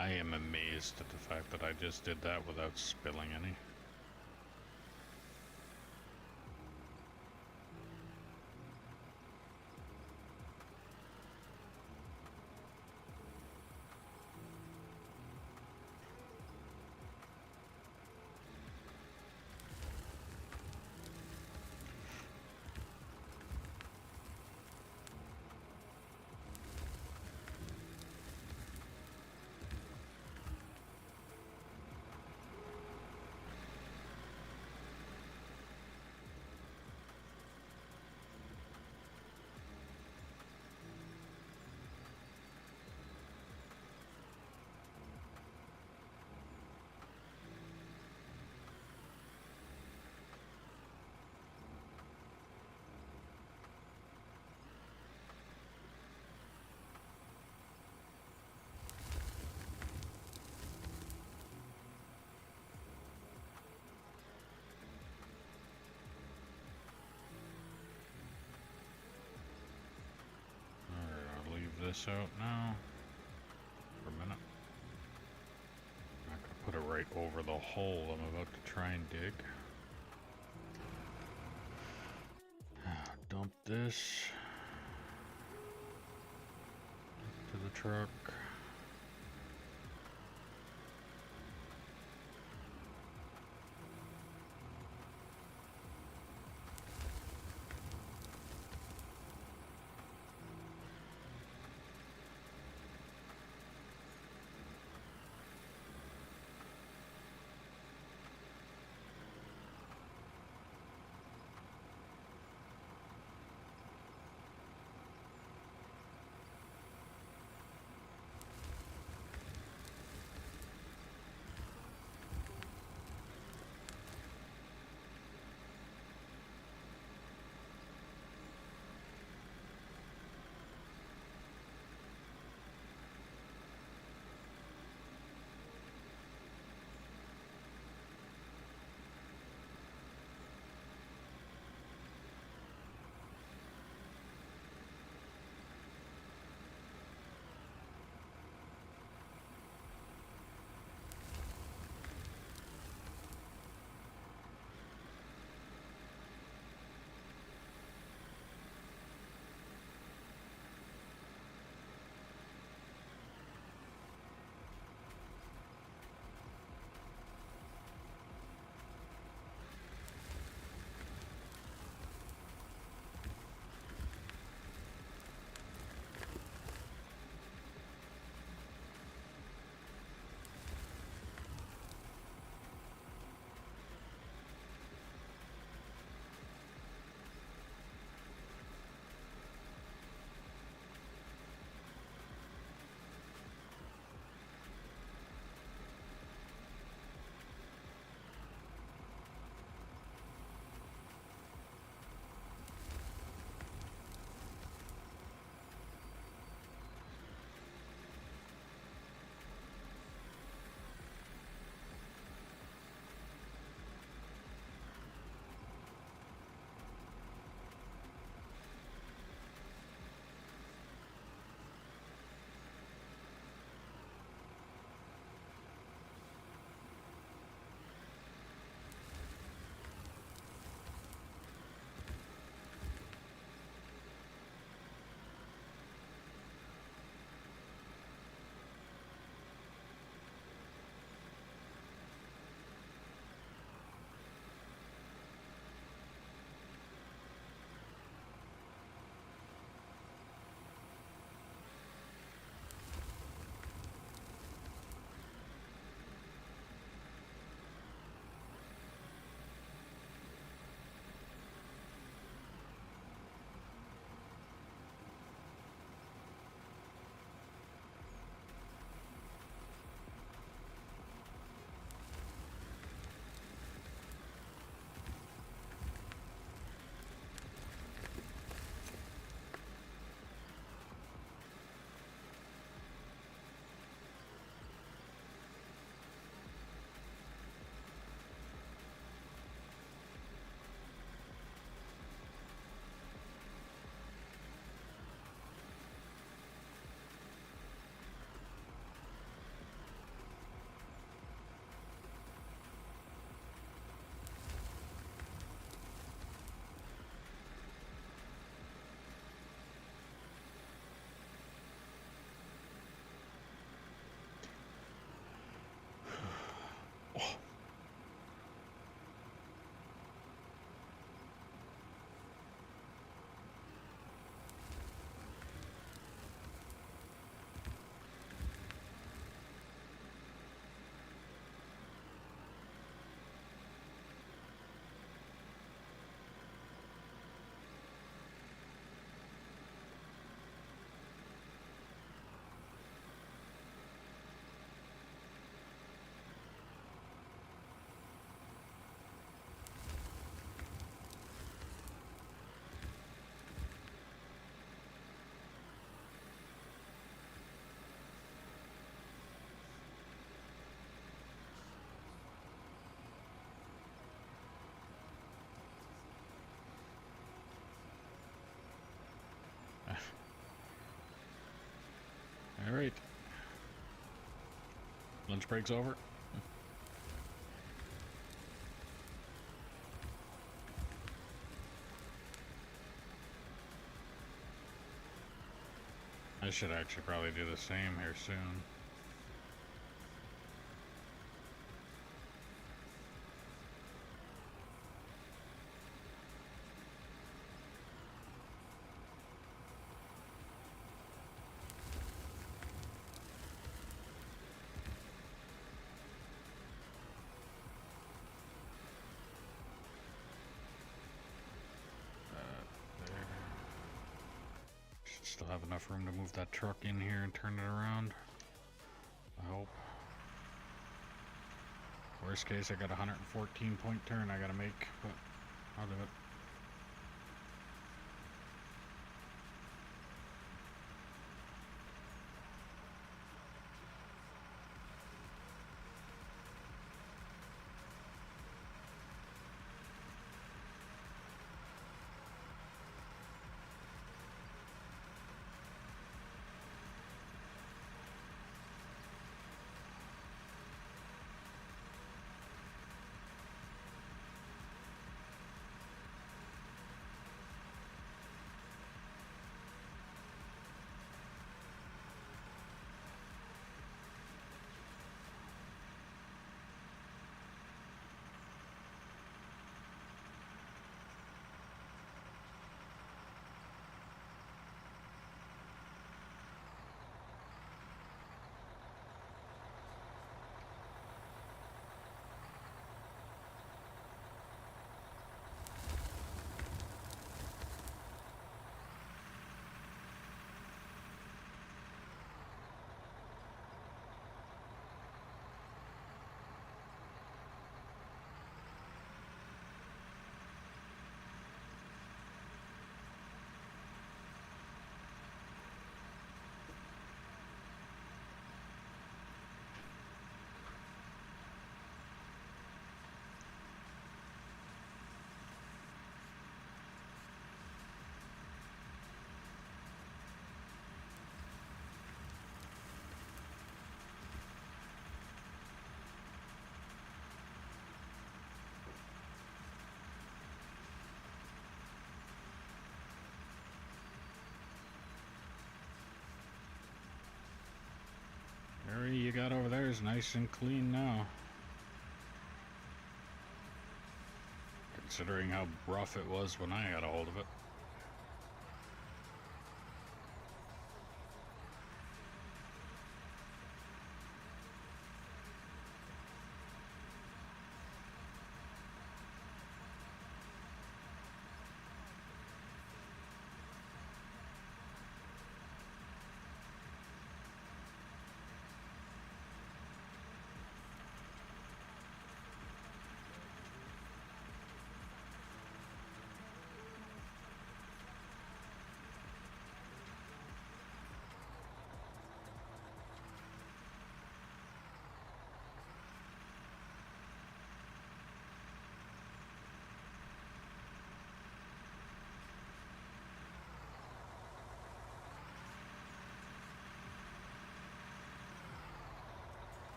S1: I am amazed at the fact that I just did that without spilling any. This out now for a minute. I'm not gonna put it right over the hole I'm about to try and dig. Dump this to the truck. Alright. Lunch break's over. I should actually probably do the same here soon. Still have enough room to move that truck in here and turn it around. I hope. Worst case, I got a 114-point turn I gotta make, but I'll do it. Area you got over there is nice and clean now. Considering how rough it was when I got a hold of it.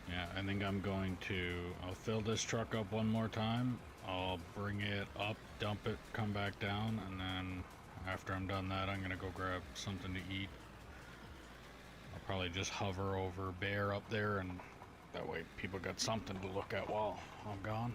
S1: Yeah, I think I'm going to, I'll fill this truck up one more time. I'll bring it up, dump it, come back down, and then after I'm done that, I'm gonna go grab something to eat. I'll probably just hover over Bear up there, and that way people got something to look at while I'm gone.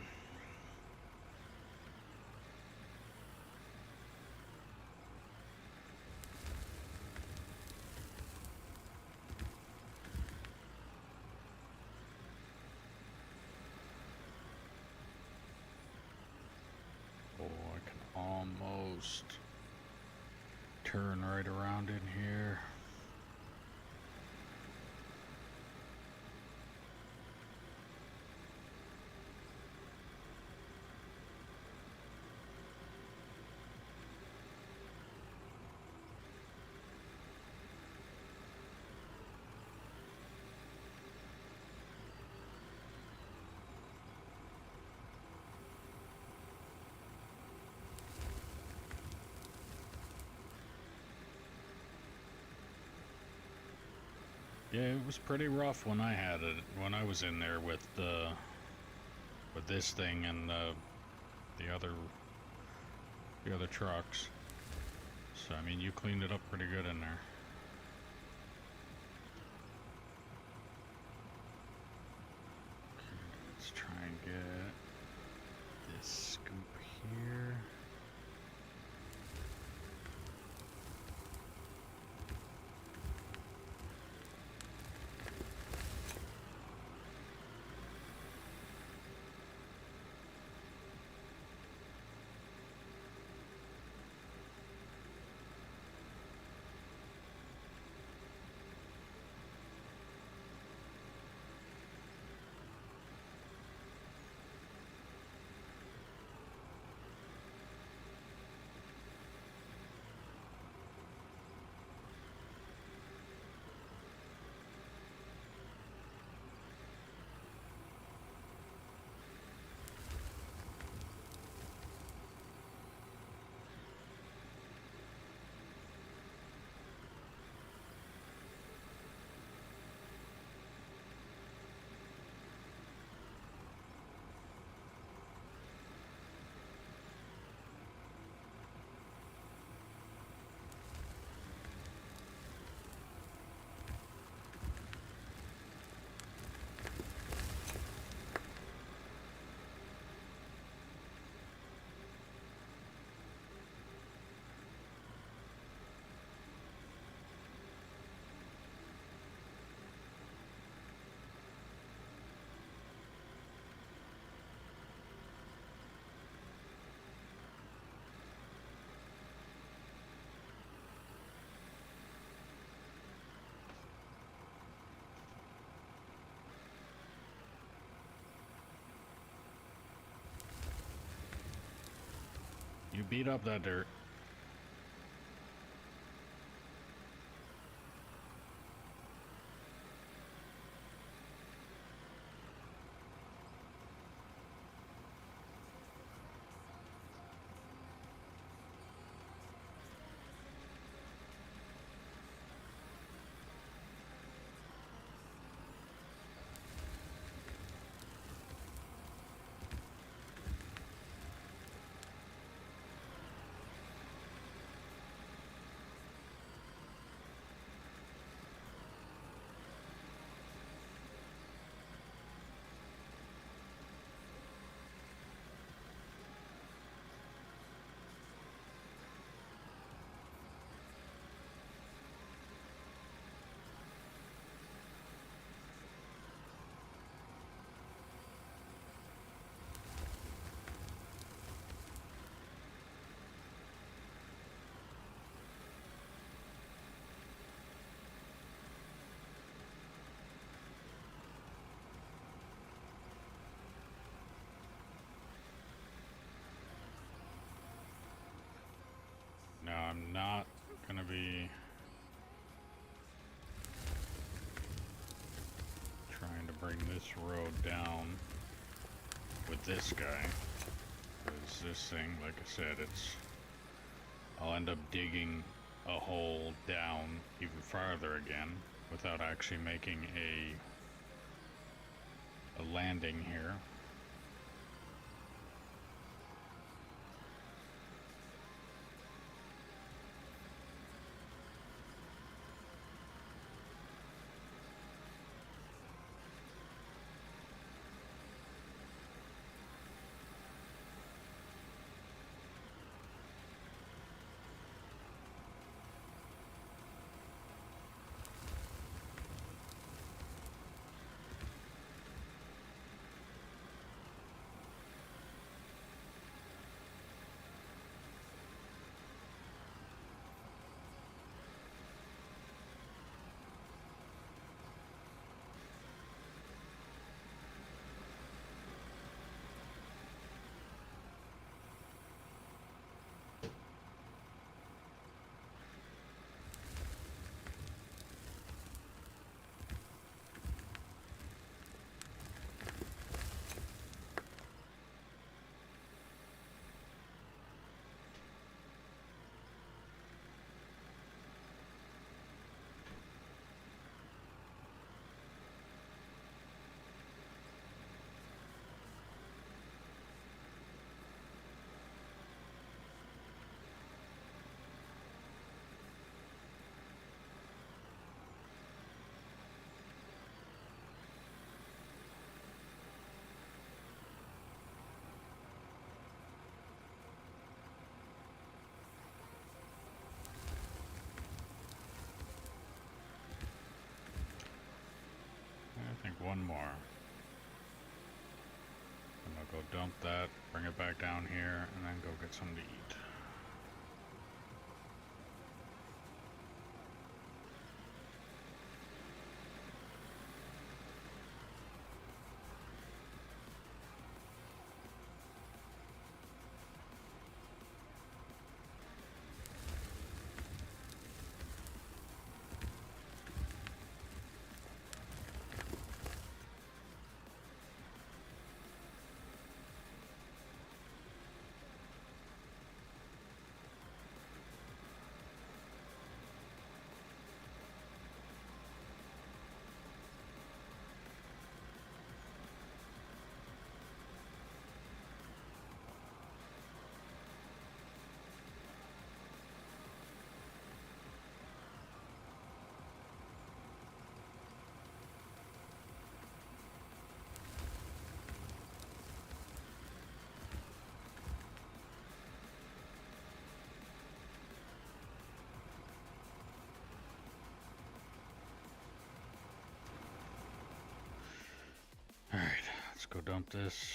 S1: almost turn right around in here. Yeah, it was pretty rough when I had it, when I was in there with this thing and the other trucks. So I mean, you cleaned it up pretty good in there. Okay, let's try and get this scoop here. You beat up that dirt. No, I'm not gonna be trying to bring this road down with this guy, because this thing, like I said, I'll end up digging a hole down even farther again without actually making a landing here. think one more. And I'll go dump that, bring it back down here, and then go get something to eat. Alright, let's go dump this.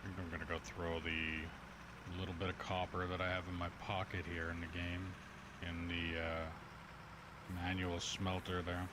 S1: I think I'm gonna go throw the little bit of copper that I have in my pocket here in the game in the manual smelter there.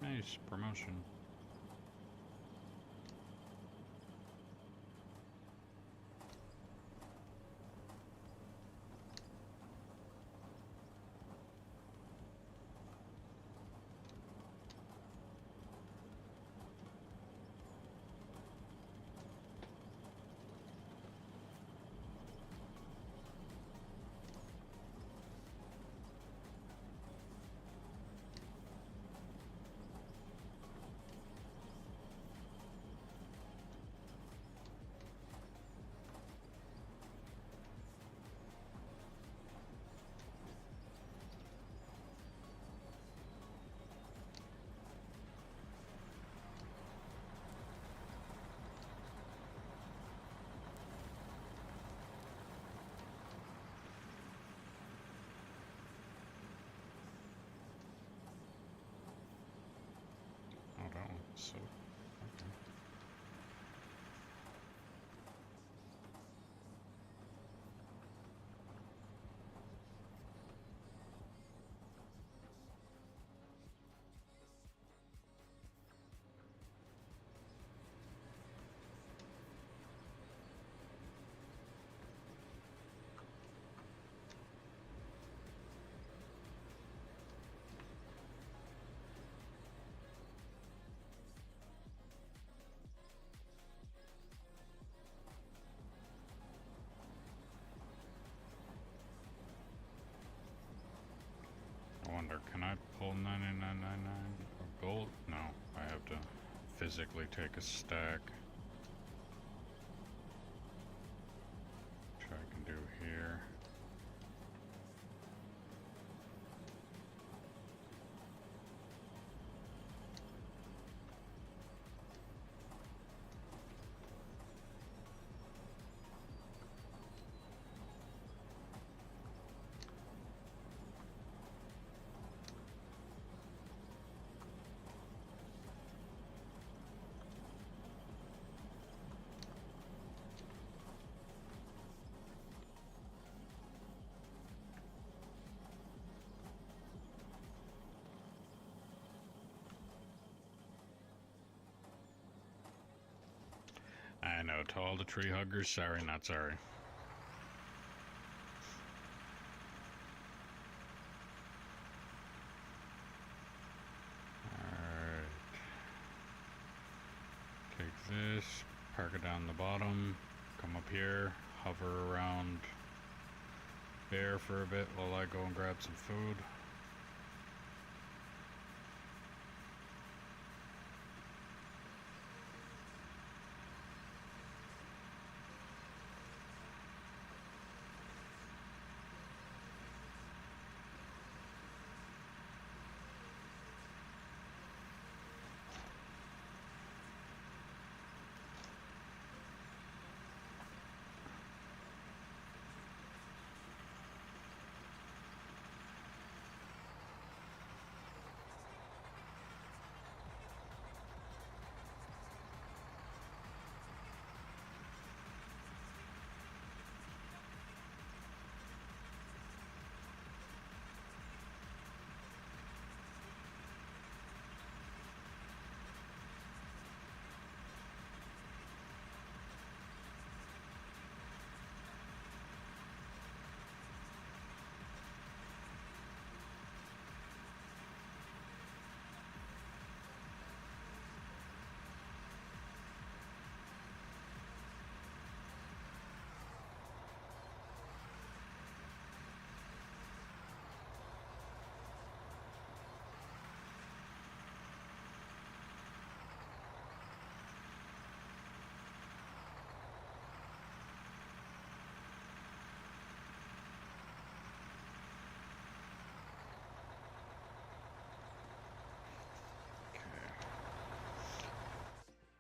S1: Nice promotion. Oh, that one. So, okay. I wonder, can I pull 9999 of gold? No, I have to physically take a stack. Which I can do here. Yeah, to all the tree huggers, sorry, not sorry. Alright. Take this, park it down the bottom, come up here, hover around Bear for a bit while I go and grab some food.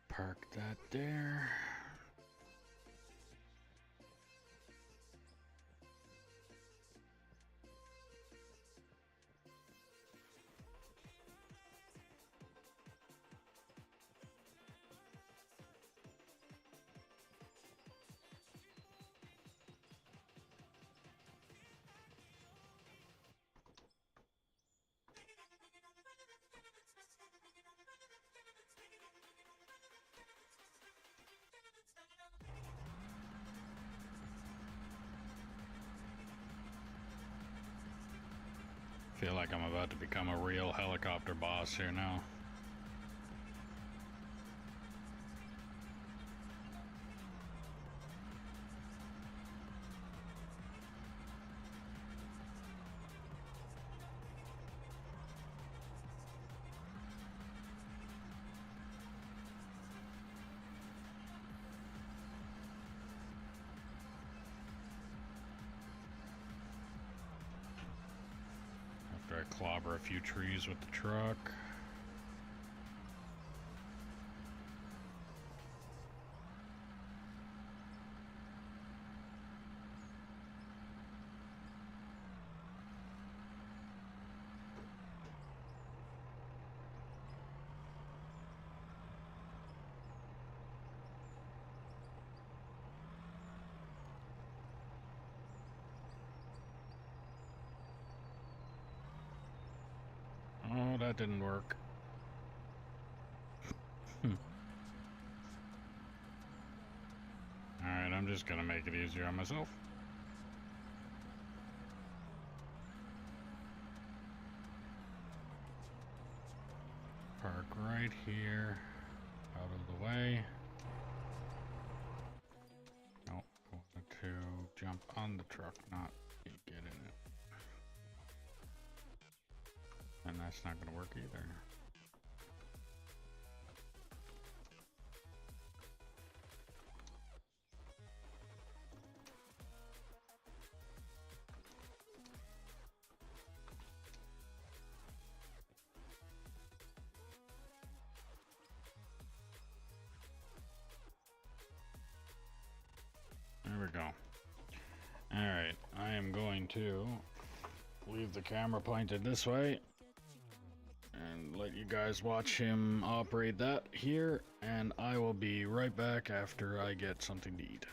S1: Park that there. Feel like I'm about to become a real helicopter boss here now. After I clobber a few trees with the truck. Oh, that didn't work. Alright, I'm just gonna make it easier on myself. Park right here, out of the way. Nope, I wanted to jump on the truck, not get in it. And that's not gonna work either. There we go. Alright, I am going to leave the camera pointed this way and let you guys watch him operate that here, and I will be right back. back after I get something to eat.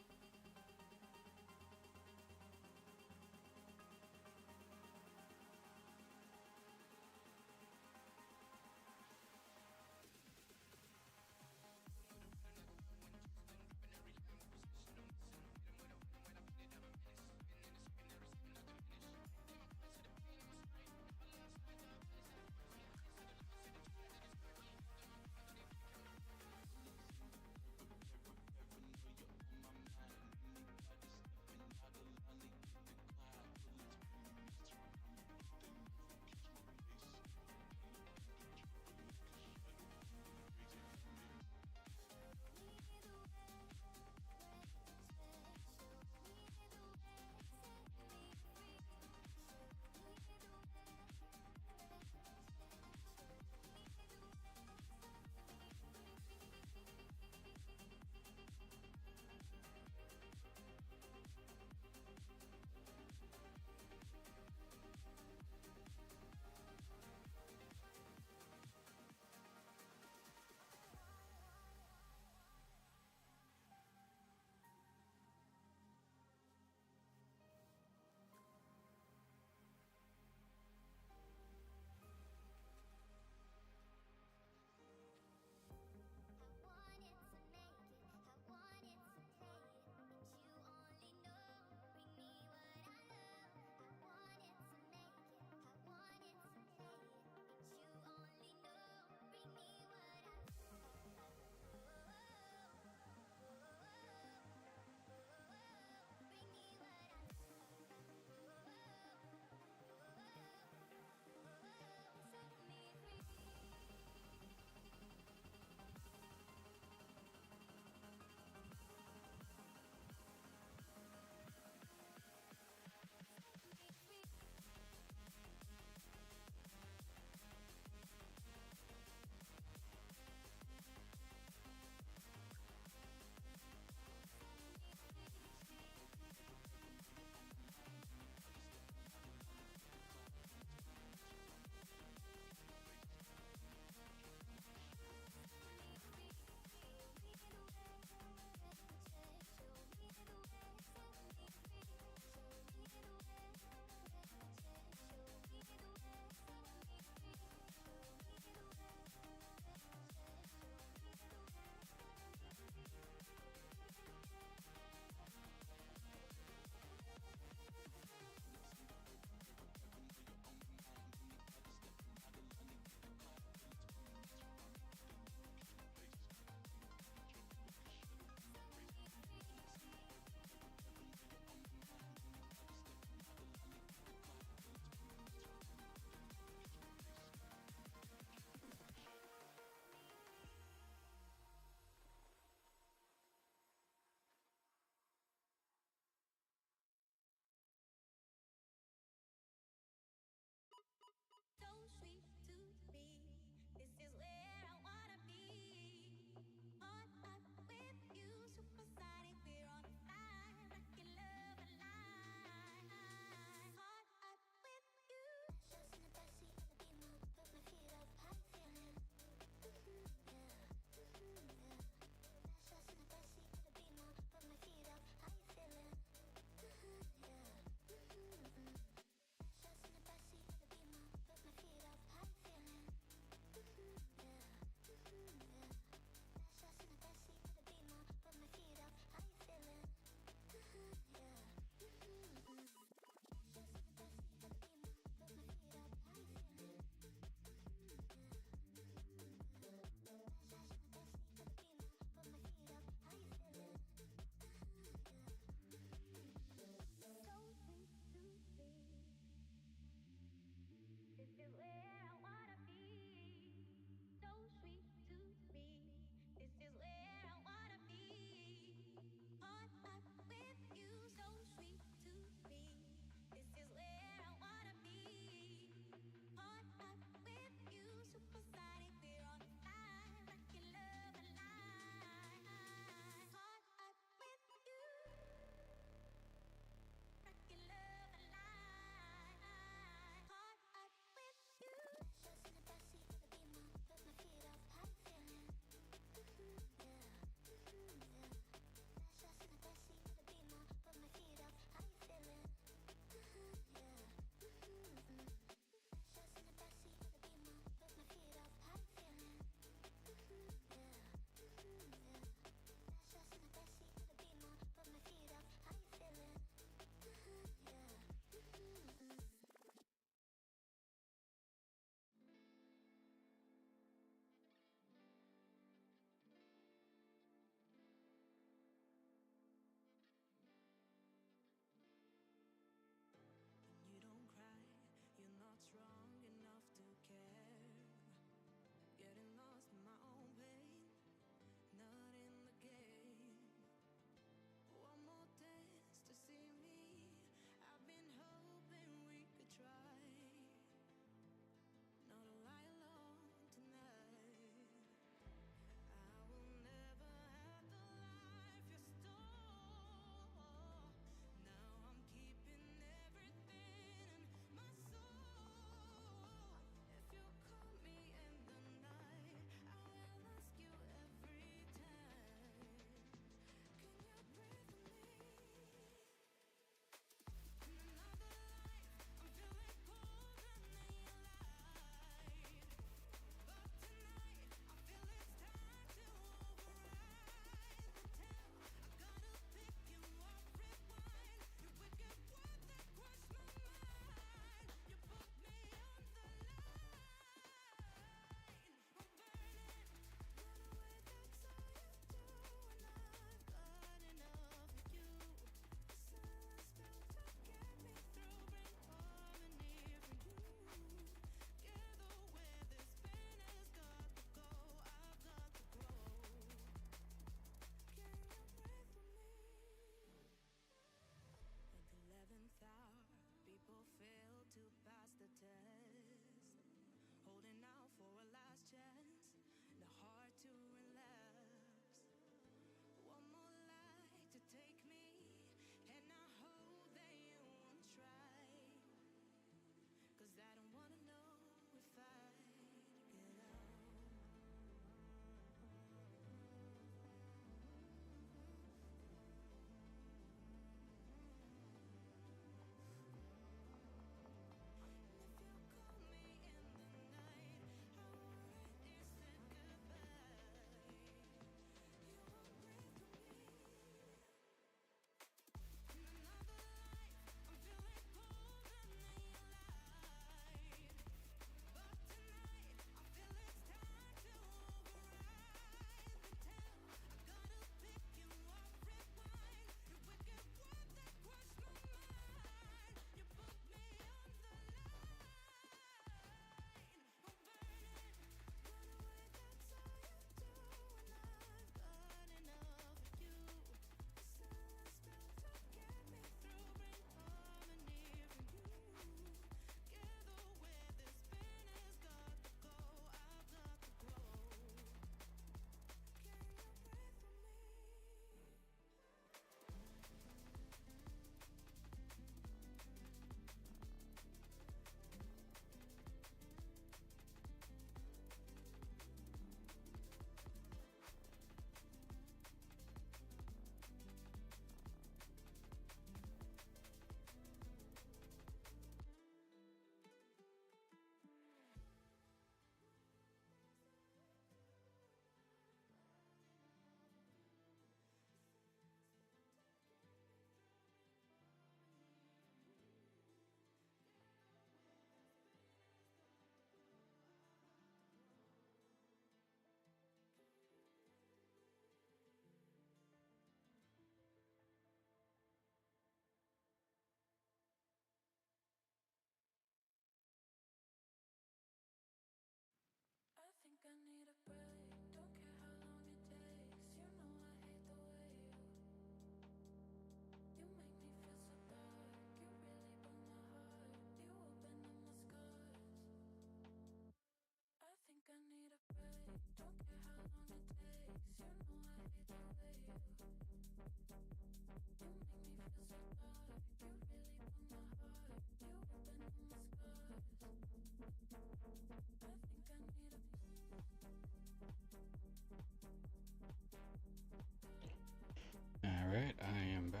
S1: All right, I am back.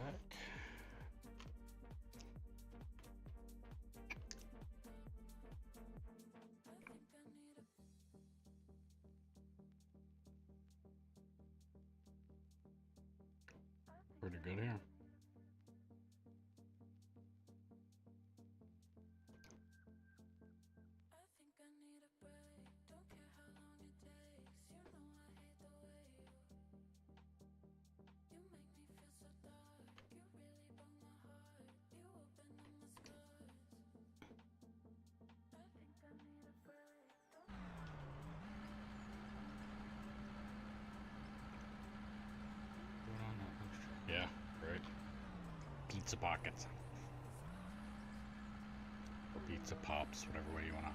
S1: Pretty good here. Yeah, right. Pizza pockets. Or pizza pops, whatever way you wanna.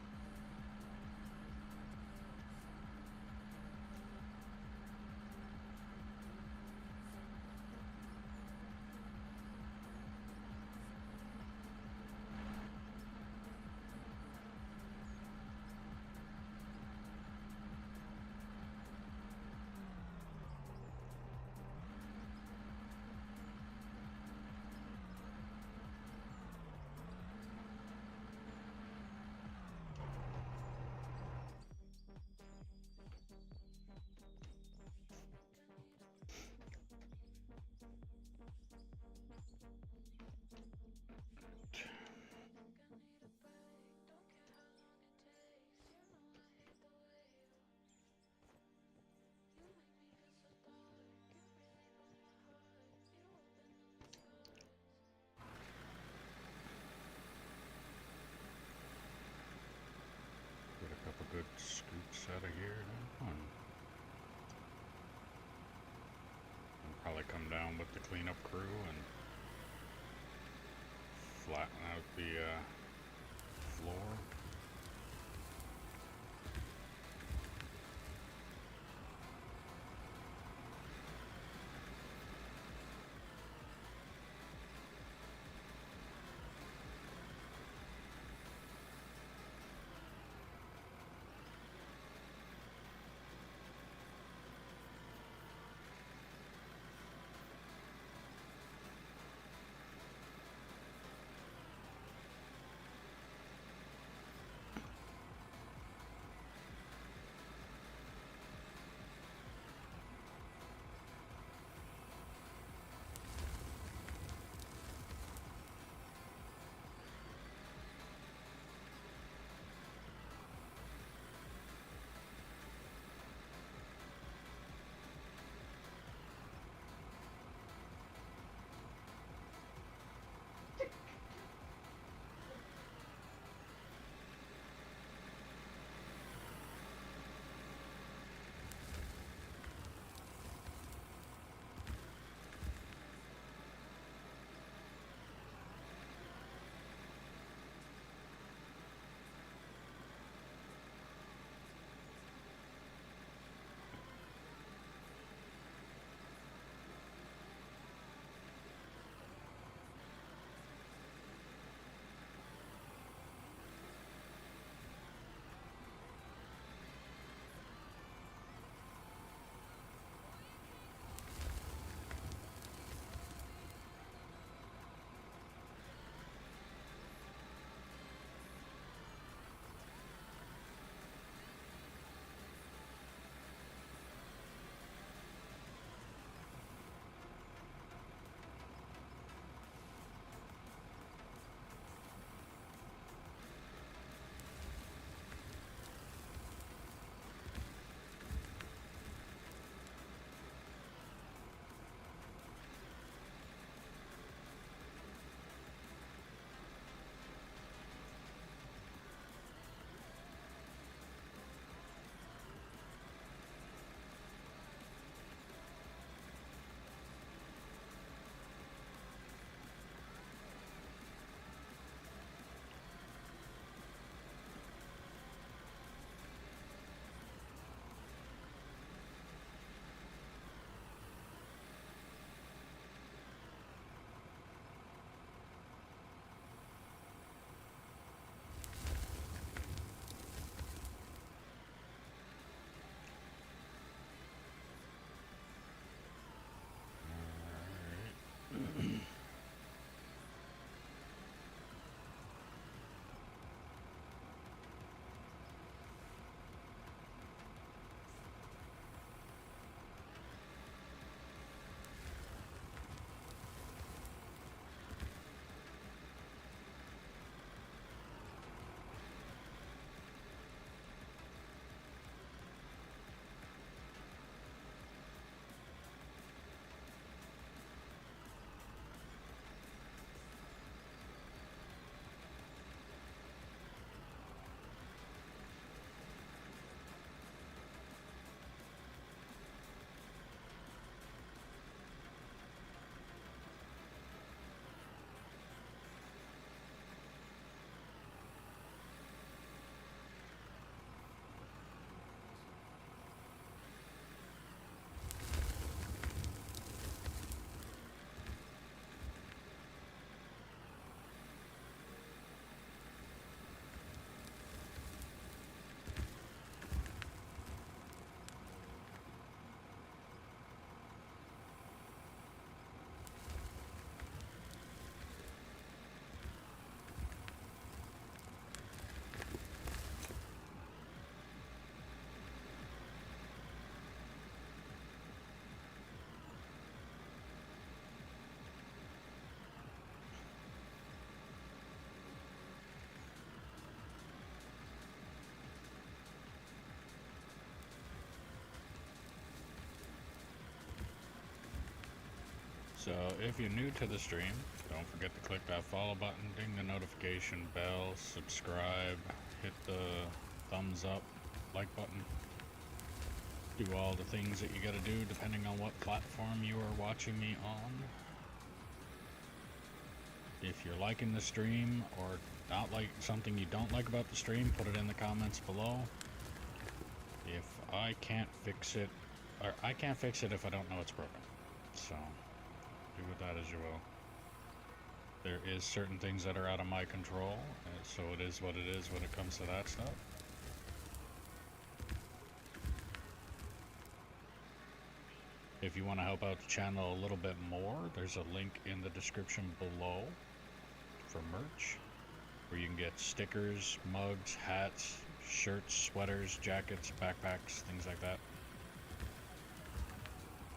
S1: Get a couple good scoops out of here. And probably come down with the cleanup crew and flatten out the floor. So if you're new to the stream, don't forget to click that follow button, ding the notification bell, subscribe, hit the thumbs up, like button. Do all the things that you gotta do depending on what platform you are watching me on. If you're liking the stream or not like something you don't like about the stream, put it in the comments below. If I can't fix it, or I can't fix it if I don't know it's broken. So do with that as you will. There is certain things that are out of my control, and so it is what it is when it comes to that stuff. If you want to help out the channel a little bit more, there's a link in the description below for merch, where you can get stickers, mugs, hats, shirts, sweaters, jackets, backpacks, things like that.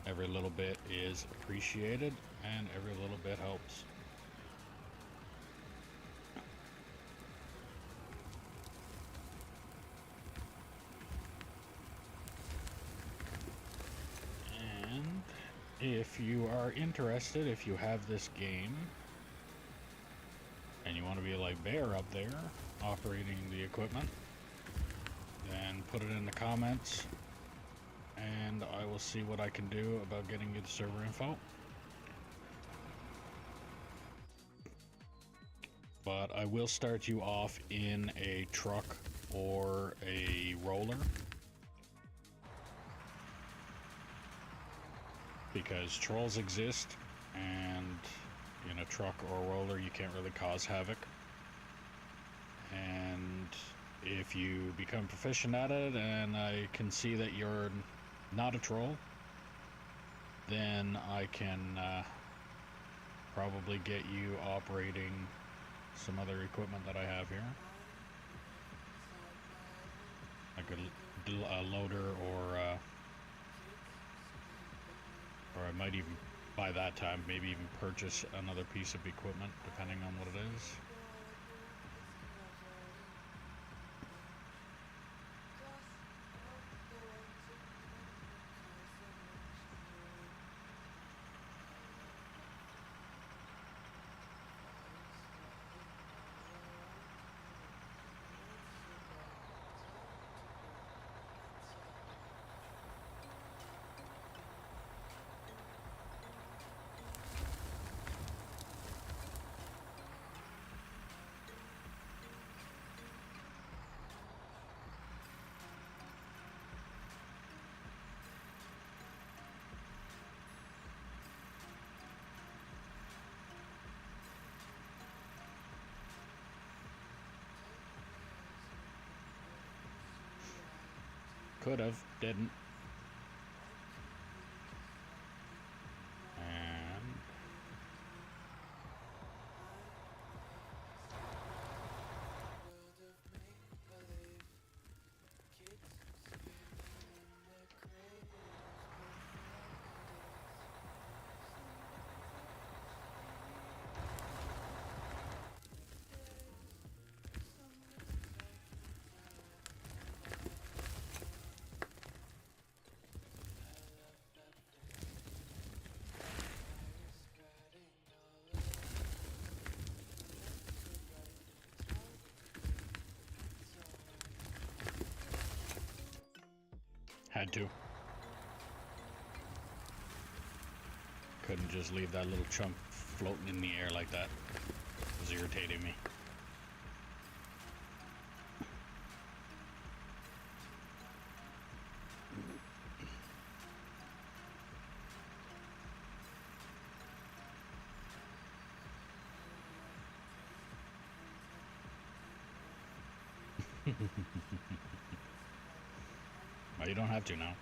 S1: Every little bit is appreciated, and every little bit helps. And if you are interested, if you have this game, and you want to be like Bear up there, operating the equipment, then put it in the comments, and I will see what I can do about getting you the server info. But I will start you off in a truck or a roller, because trolls exist, and in a truck or roller you can't really cause havoc. And if you become proficient at it and I can see that you're not a troll, then I can probably get you operating some other equipment that I have here, like a loader, or I might even, by that time, maybe even purchase another piece of equipment, depending on what it is. Could have, didn't. And had to. Couldn't just leave that little chunk floating in the air like that. It was irritating me. Well, you don't have to now.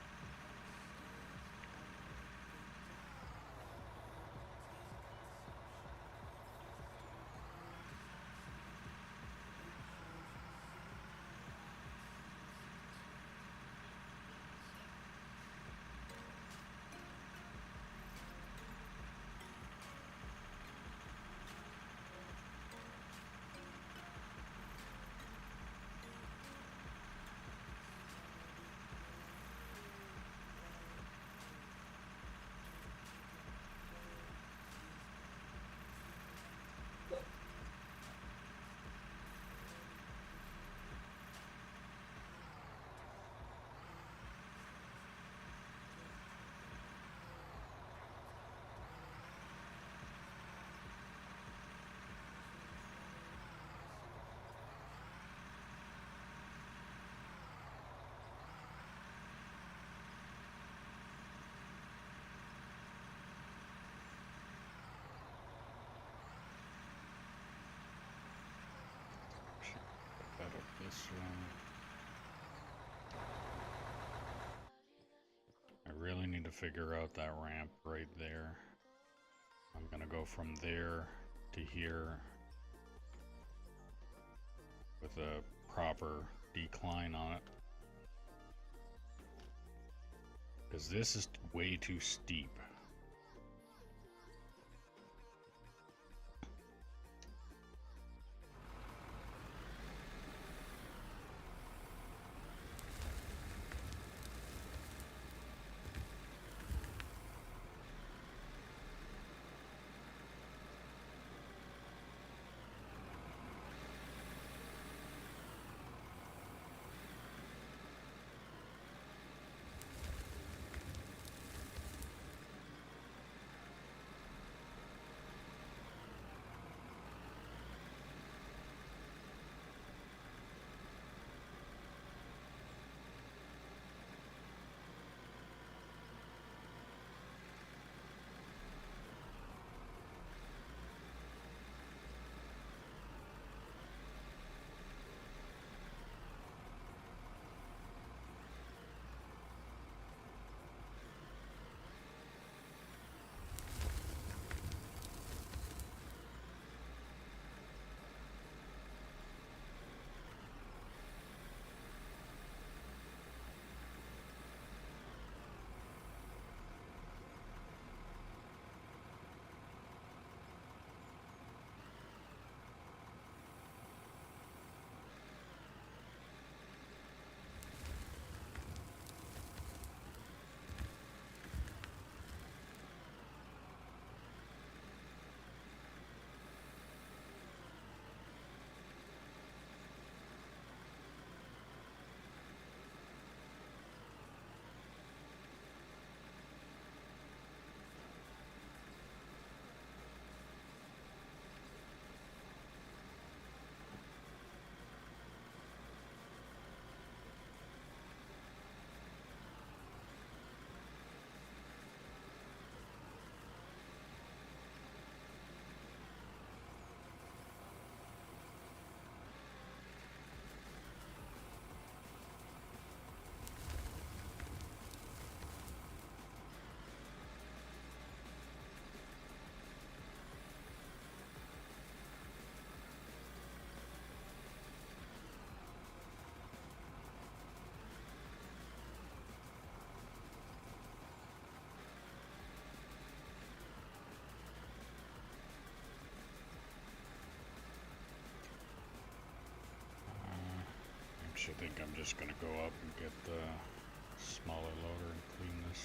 S1: this one. I really need to figure out that ramp right there. I'm gonna go from there to here with a proper decline on it. Because this is way too steep. I think I'm just gonna go up and get the smaller loader and clean this.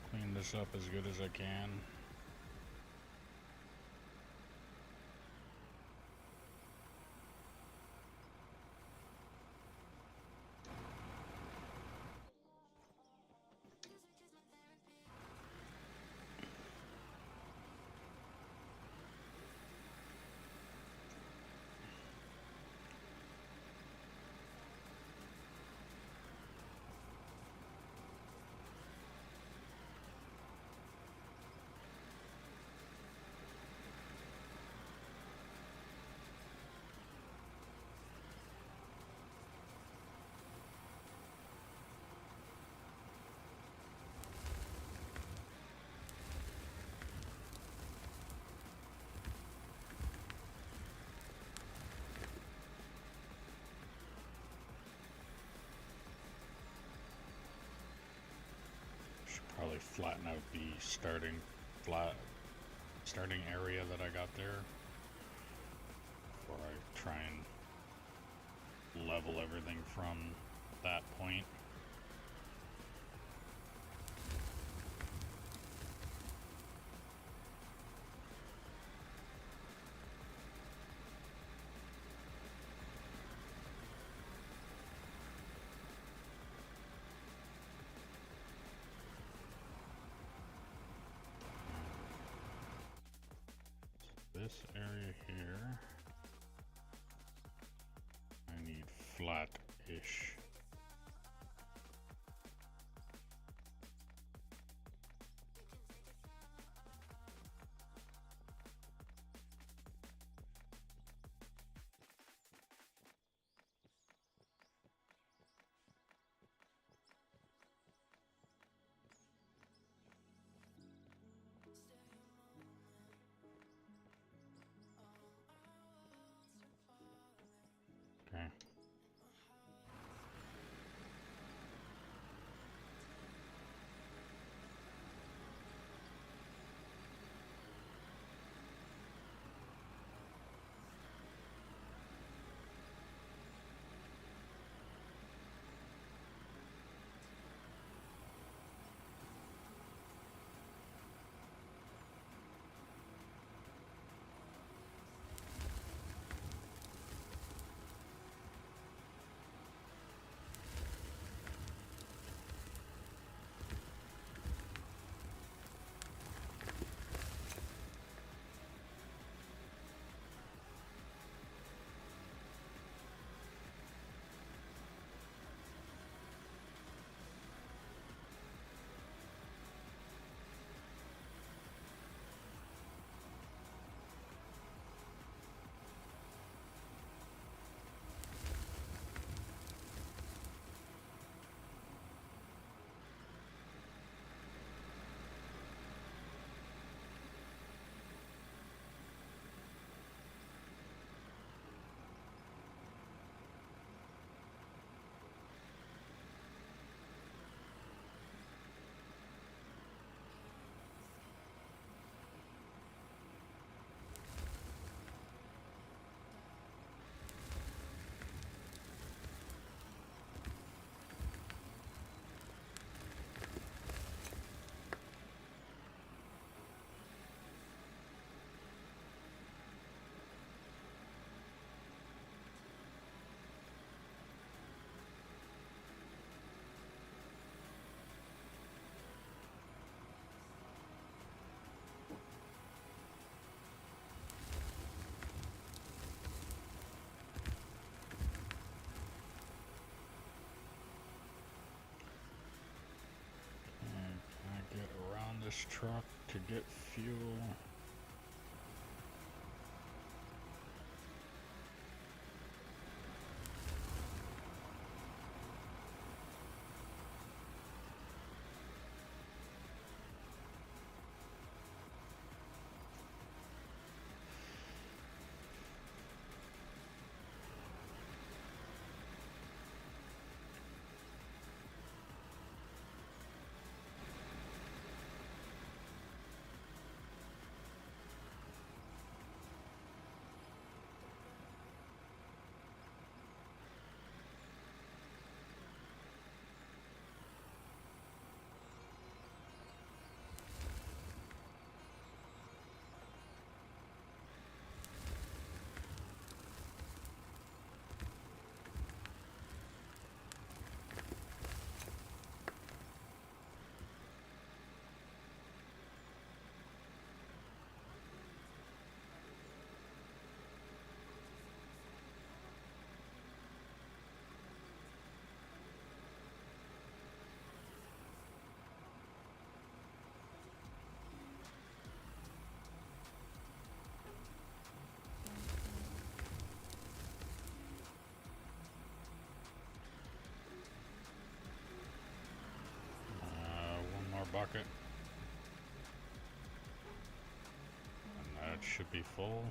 S1: Clean this up as good as I can. Probably flatten out the starting area that I got there before I try and level everything from that point. This area here, I need flat-ish. this truck to get fuel. One more bucket. And that should be full.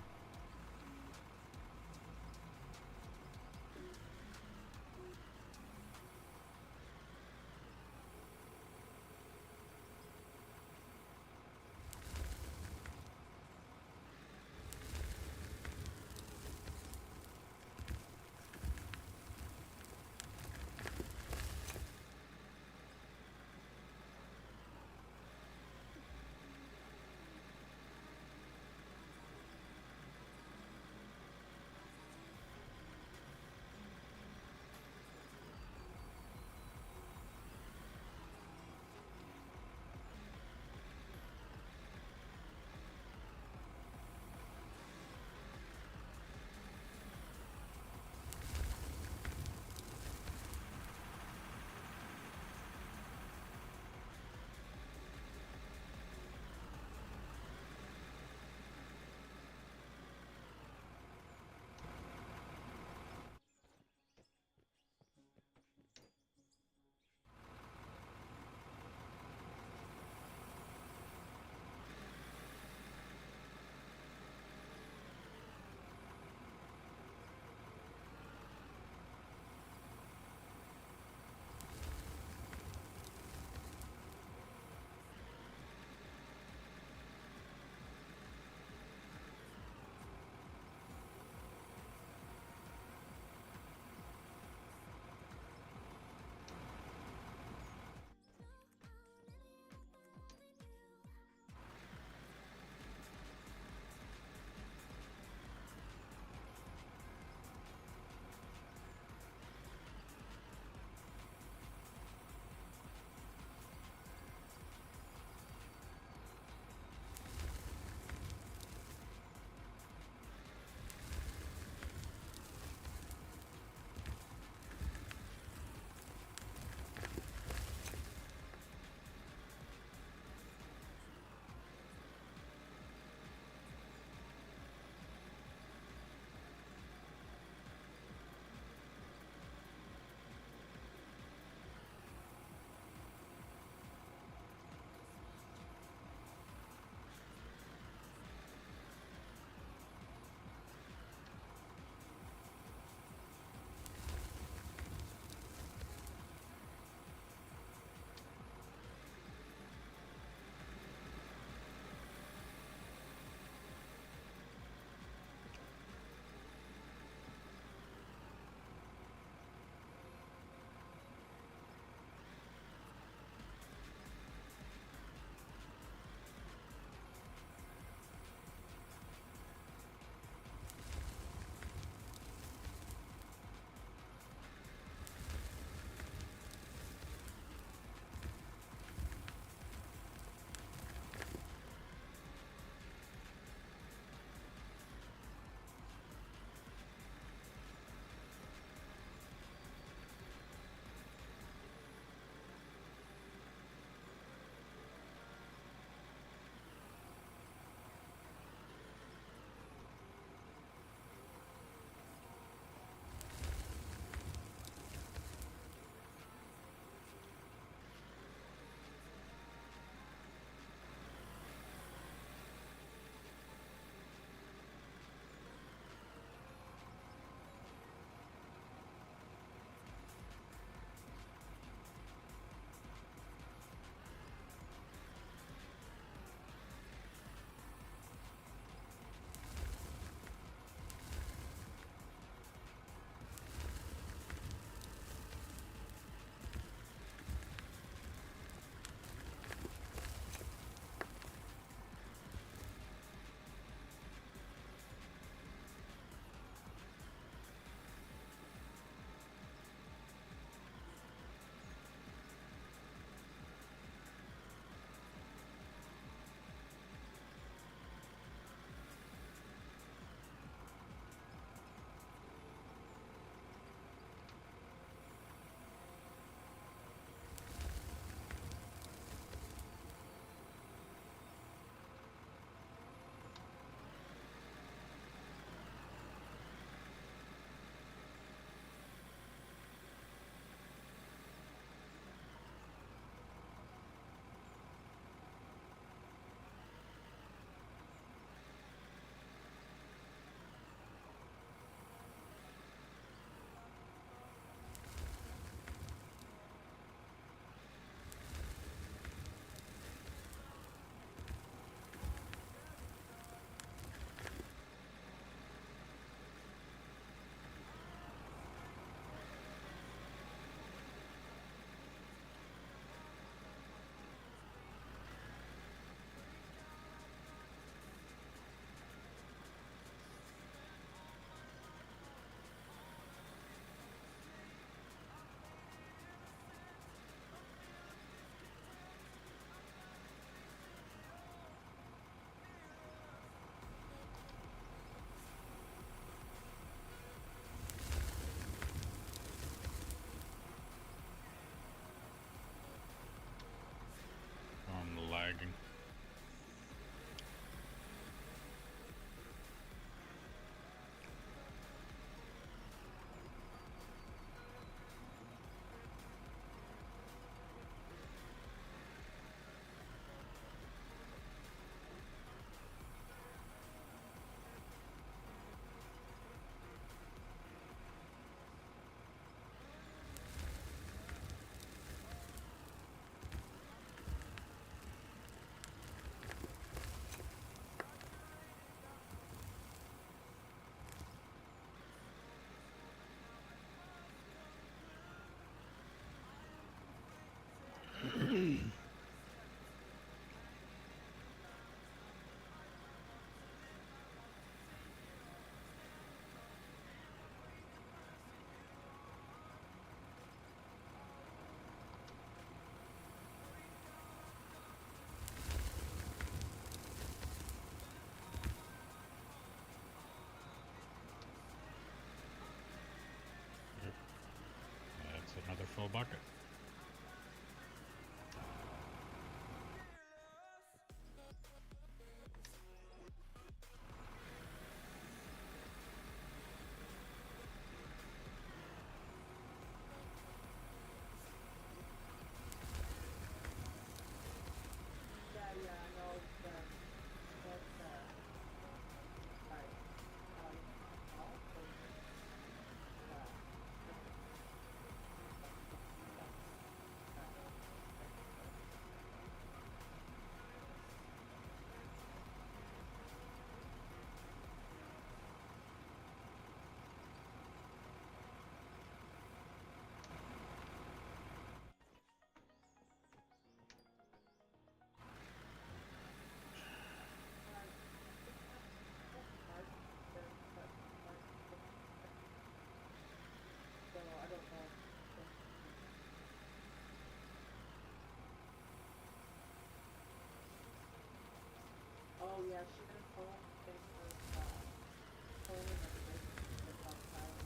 S1: That's another full bucket.
S2: Yeah, yeah, I know that. That's like, also, so I don't know. Oh yeah, she could phone in her phone and everything outside.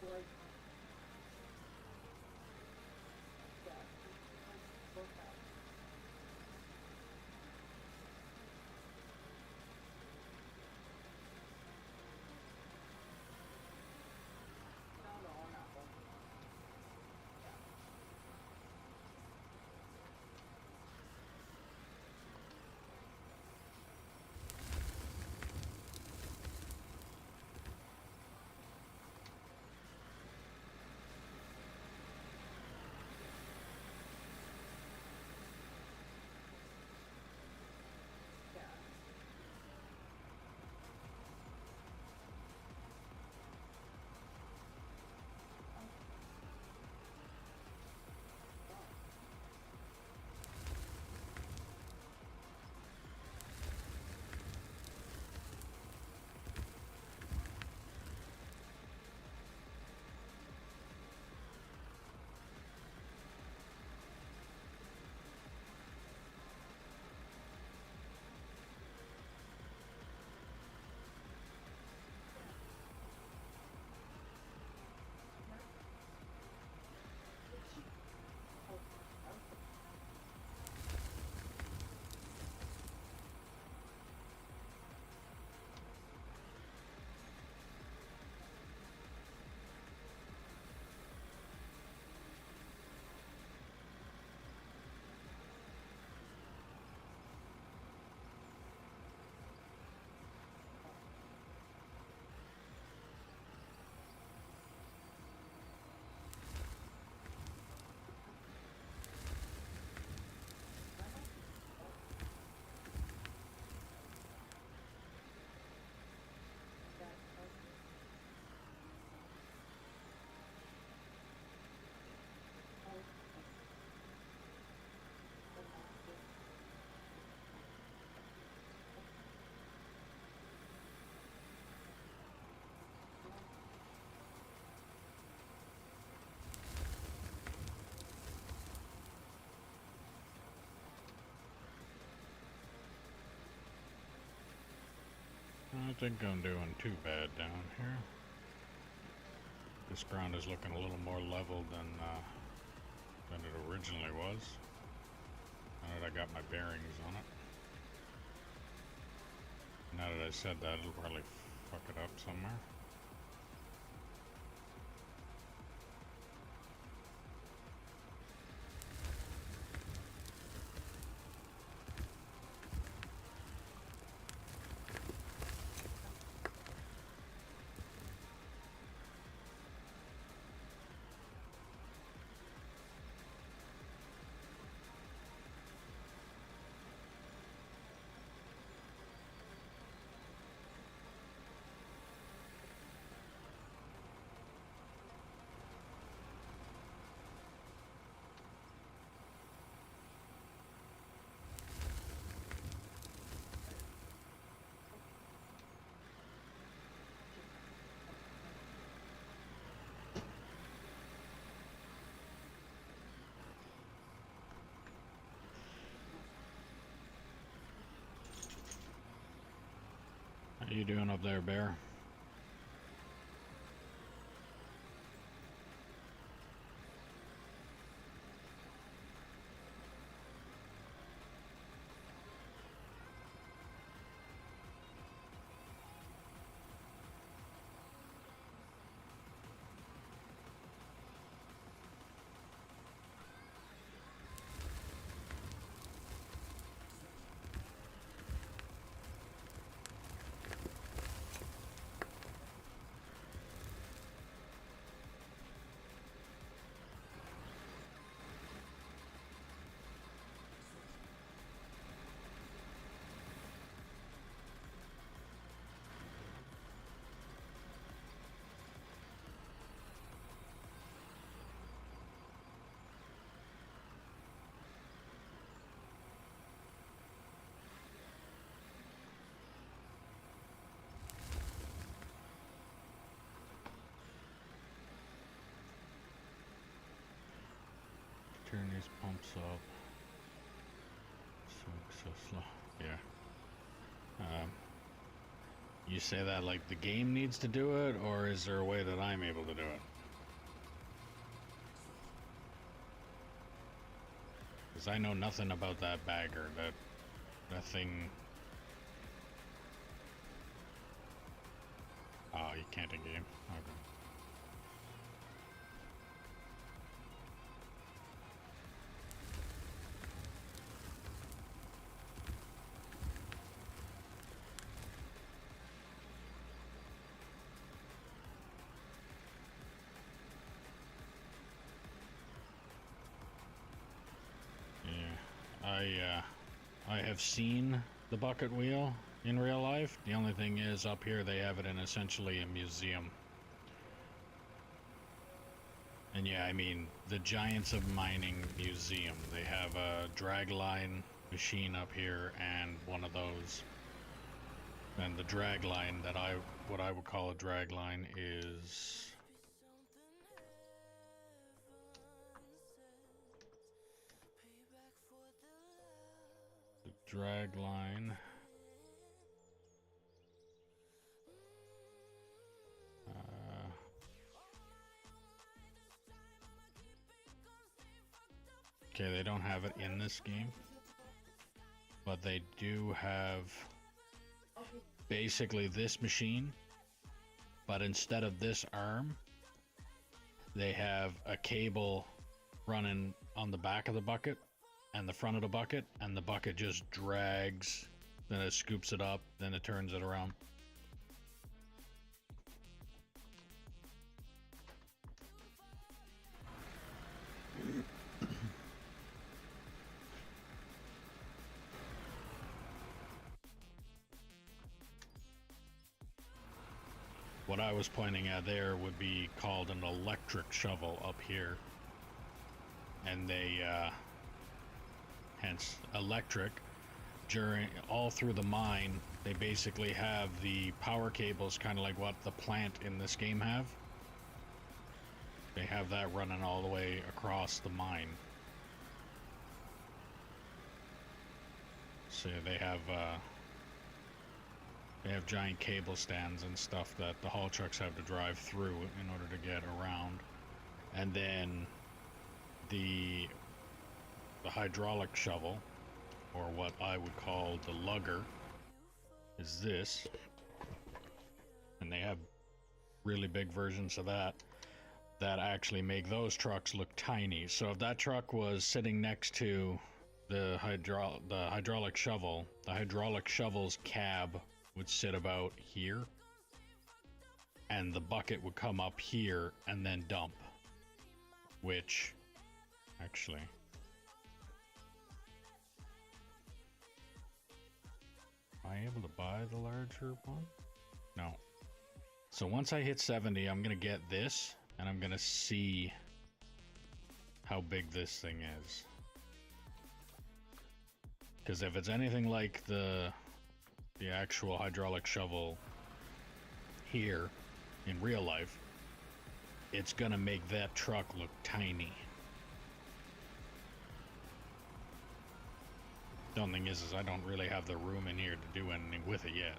S2: Like, yeah, work out. No, no, I'm not working. Yeah. Yeah. Oh, oh, okay. That, oh,
S1: I don't think I'm doing too bad down here. This ground is looking a little more level than it originally was. Now that I got my bearings on it. Now that I said that, it'll probably fuck it up somewhere. What are you doing up there, Bear? Turn these pumps up. So slow. Yeah. You say that like the game needs to do it, or is there a way that I'm able to do it? Because I know nothing about that bagger, that thing. Oh, you can't in game. Okay. I have seen the bucket wheel in real life. The only thing is, up here they have it in essentially a museum. And yeah, I mean, the Giants of Mining Museum. They have a dragline machine up here and one of those. And the dragline that what I would call a dragline is... the dragline... Okay, they don't have it in this game, but they do have basically this machine, but instead of this arm, they have a cable running on the back of the bucket and the front of the bucket, and the bucket just drags, then it scoops it up, then it turns it around. What I was pointing at there would be called an electric shovel up here. And they, hence electric, all through the mine, they basically have the power cables, kind of like what the plant in this game have. They have that running all the way across the mine. So they have giant cable stands and stuff that the haul trucks have to drive through in order to get around. And then the hydraulic shovel, or what I would call the lugger, is this. And they have really big versions of that actually make those trucks look tiny. So if that truck was sitting next to the hydraulic shovel, the hydraulic shovel's cab would sit about here, and the bucket would come up here and then dump, which actually, am I able to buy the larger one? No. So once I hit 70, I'm gonna get this, and I'm gonna see how big this thing is. Because if it's anything like the actual hydraulic shovel here in real life, it's gonna make that truck look tiny. The only thing is I don't really have the room in here to do anything with it yet.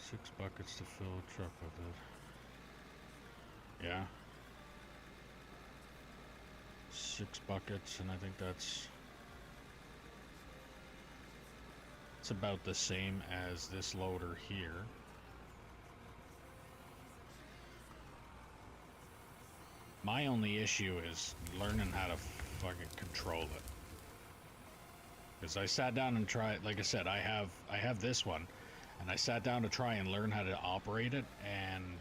S1: 6 buckets to fill a truck with it. Yeah. 6 buckets, and I think that's... It's about the same as this loader here. My only issue is learning how to fucking control it. Because I sat down and tried, like I said, I have this one, and I sat down to try and learn how to operate it, and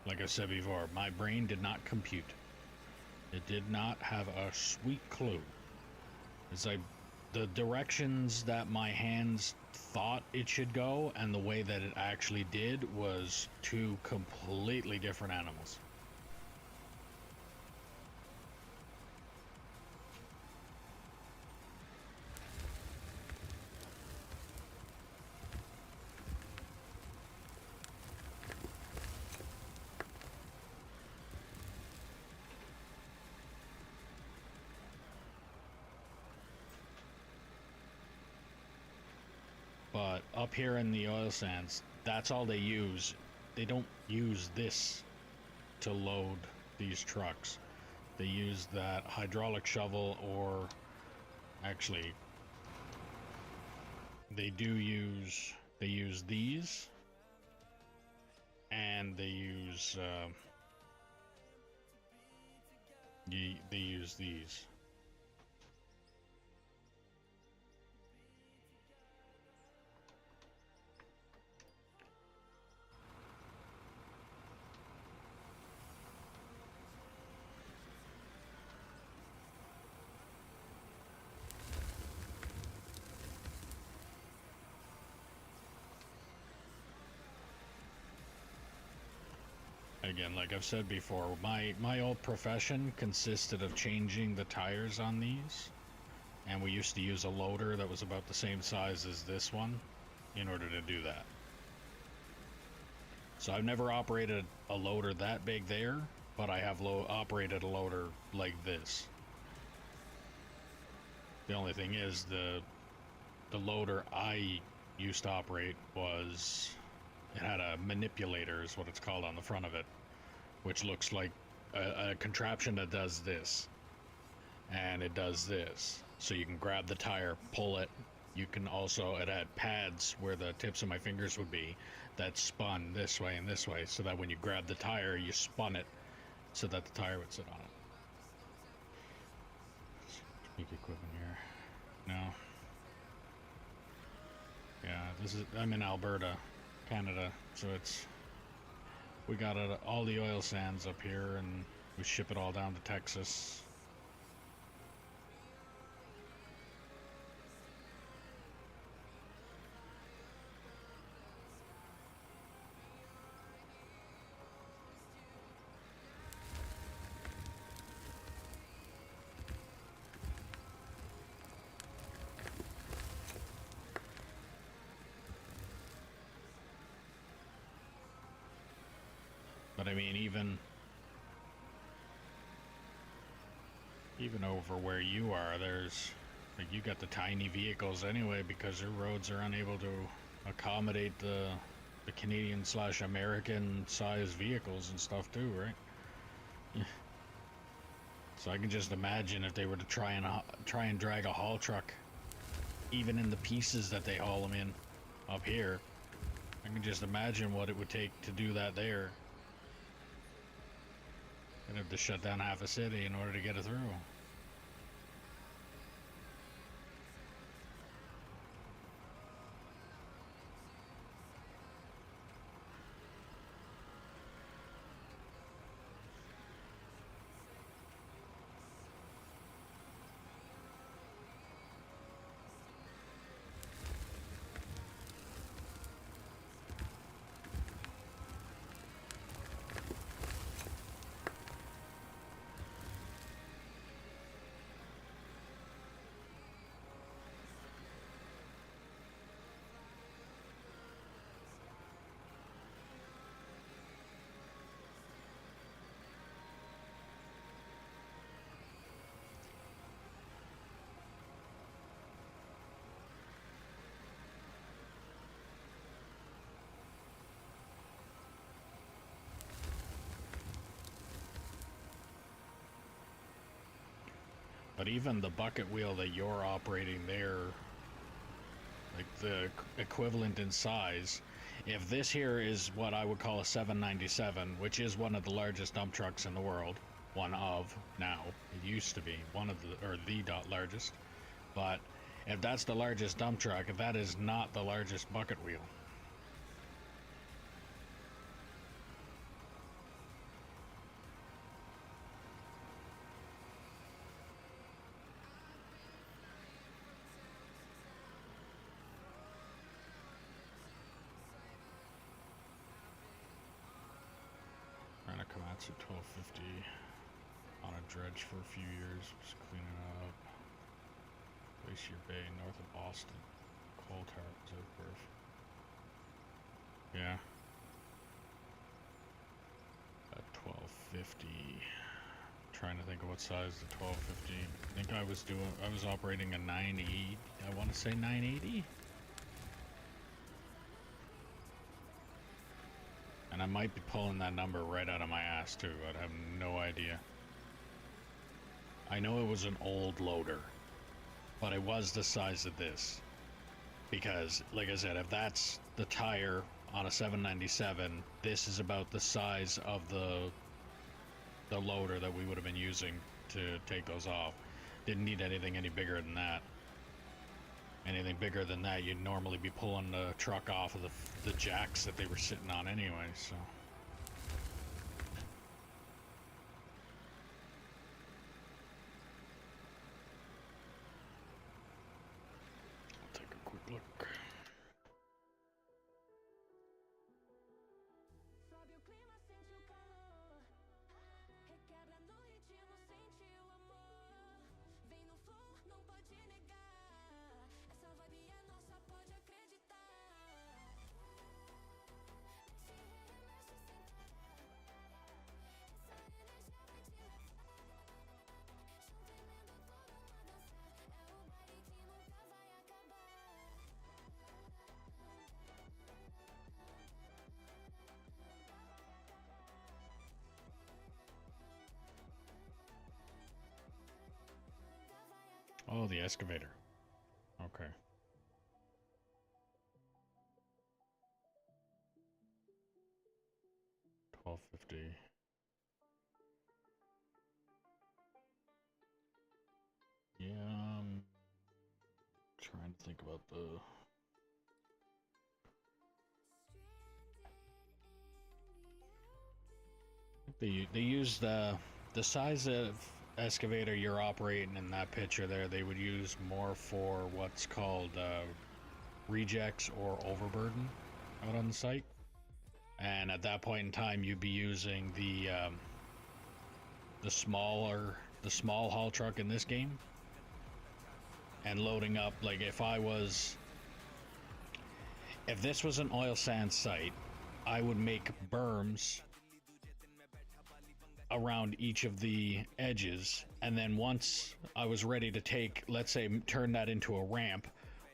S1: like I said before, my brain did not compute. It did not have a sweet clue. It's like the directions that my hands thought it should go and the way that it actually did was two completely different animals. But up here in the oil sands, that's all they use. They don't use this to load these trucks. They use that hydraulic shovel, or actually they use these, and they use these. Again, like I've said before, my old profession consisted of changing the tires on these, and we used to use a loader that was about the same size as this one in order to do that. So I've never operated a loader that big there, but I have operated a loader like this. The only thing is the loader I used to operate was, it had a manipulator is what it's called on the front of it, which looks like a contraption that does this, and it does this. So you can grab the tire, pull it. You can also, it had pads where the tips of my fingers would be that spun this way and this way, so that when you grab the tire, you spun it so that the tire would sit on it. Speak equipment here. No. Yeah, I'm in Alberta, Canada, so we got all the oil sands up here, and we ship it all down to Texas. But I mean, even over where you are, there's, like, you got the tiny vehicles anyway, because your roads are unable to accommodate the Canadian / American size vehicles and stuff too, right? Yeah. So I can just imagine if they were to try and drag a haul truck, even in the pieces that they haul them in up here, I can just imagine what it would take to do that there. I'd have to shut down half a city in order to get it through. But even the bucket wheel that you're operating there, like the equivalent in size, if this here is what I would call a 797, which is one of the largest dump trucks in the world, one of now, it used to be one of the, or the largest, but if that's the largest dump truck, that is not the largest bucket wheel. Ran a Komatsu 1250 on a dredge for a few years, just cleaning up. Glacier Bay, north of Boston. Coal Tower Reserve Berth. Yeah. At 1250. Trying to think of what size the 1250. I think I was operating a 980. I want to say 980. And I might be pulling that number right out of my ass too. I have no idea. I know it was an old loader, but it was the size of this. Because, like I said, if that's the tire on a 797, this is about the size of the loader that we would have been using to take those off. Didn't need anything any bigger than that. Anything bigger than that, you'd normally be pulling the truck off of the jacks that they were sitting on anyway, so. I'll take a quick look. Oh, the excavator. Okay. $12.50. Yeah, I'm trying to think about the. They use the size of excavator you're operating in that picture there. They would use more for what's called rejects or overburden out on the site, and at that point in time you'd be using the small haul truck in this game and loading up. Like if this was an oil sand site, I would make berms around each of the edges, and then once I was ready to take, let's say, turn that into a ramp,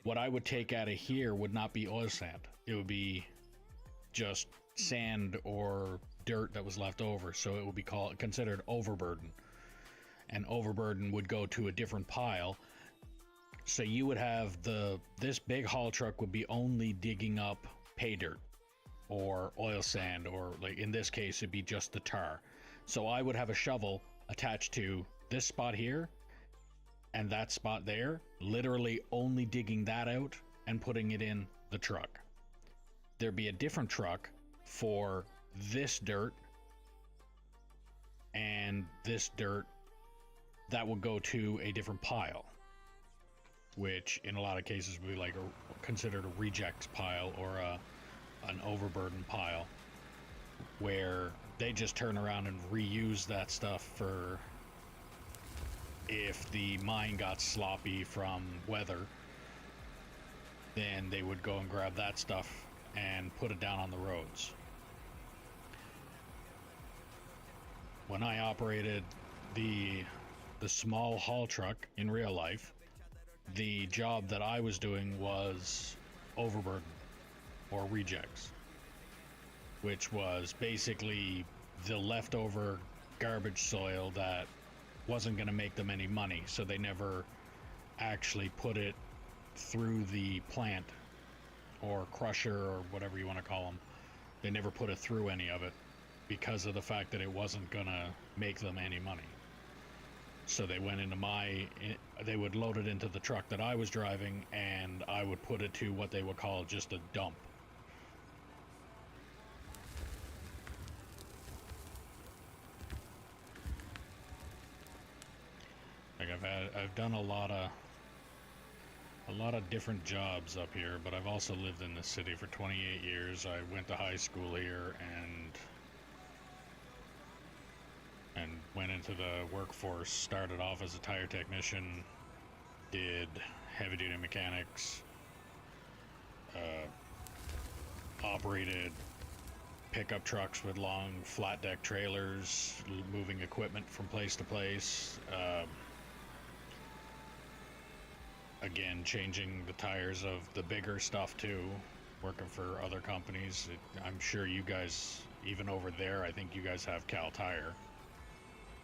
S1: what I would take out of here would not be oil sand. It would be just sand or dirt that was left over, so it would be considered overburden, and overburden would go to a different pile. So you would have this big haul truck would be only digging up pay dirt or oil sand, or like in this case it'd be just the tar. So I would have a shovel attached to this spot here and that spot there, literally only digging that out and putting it in the truck. There'd be a different truck for this dirt and this dirt that would go to a different pile, which in a lot of cases would be like considered a rejects pile or an overburden pile, where they just turn around and reuse that stuff for if the mine got sloppy from weather, then they would go and grab that stuff and put it down on the roads. When I operated the small haul truck in real life, the job that I was doing was overburden or rejects, which was basically the leftover garbage soil that wasn't going to make them any money, so they never actually put it through the plant or crusher or whatever you want to call them. They never put it through any of it because of the fact that it wasn't going to make them any money. So they went into they would load it into the truck that I was driving, and I would put it to what they would call just a dump. Like I've done a lot of different jobs up here, but I've also lived in the city for 28 years. I went to high school here and went into the workforce. Started off as a tire technician, did heavy duty mechanics, operated pickup trucks with long flat deck trailers, moving equipment from place to place. Again, changing the tires of the bigger stuff too, working for other companies. I'm sure you guys, even over there, I think you guys have Cal Tire.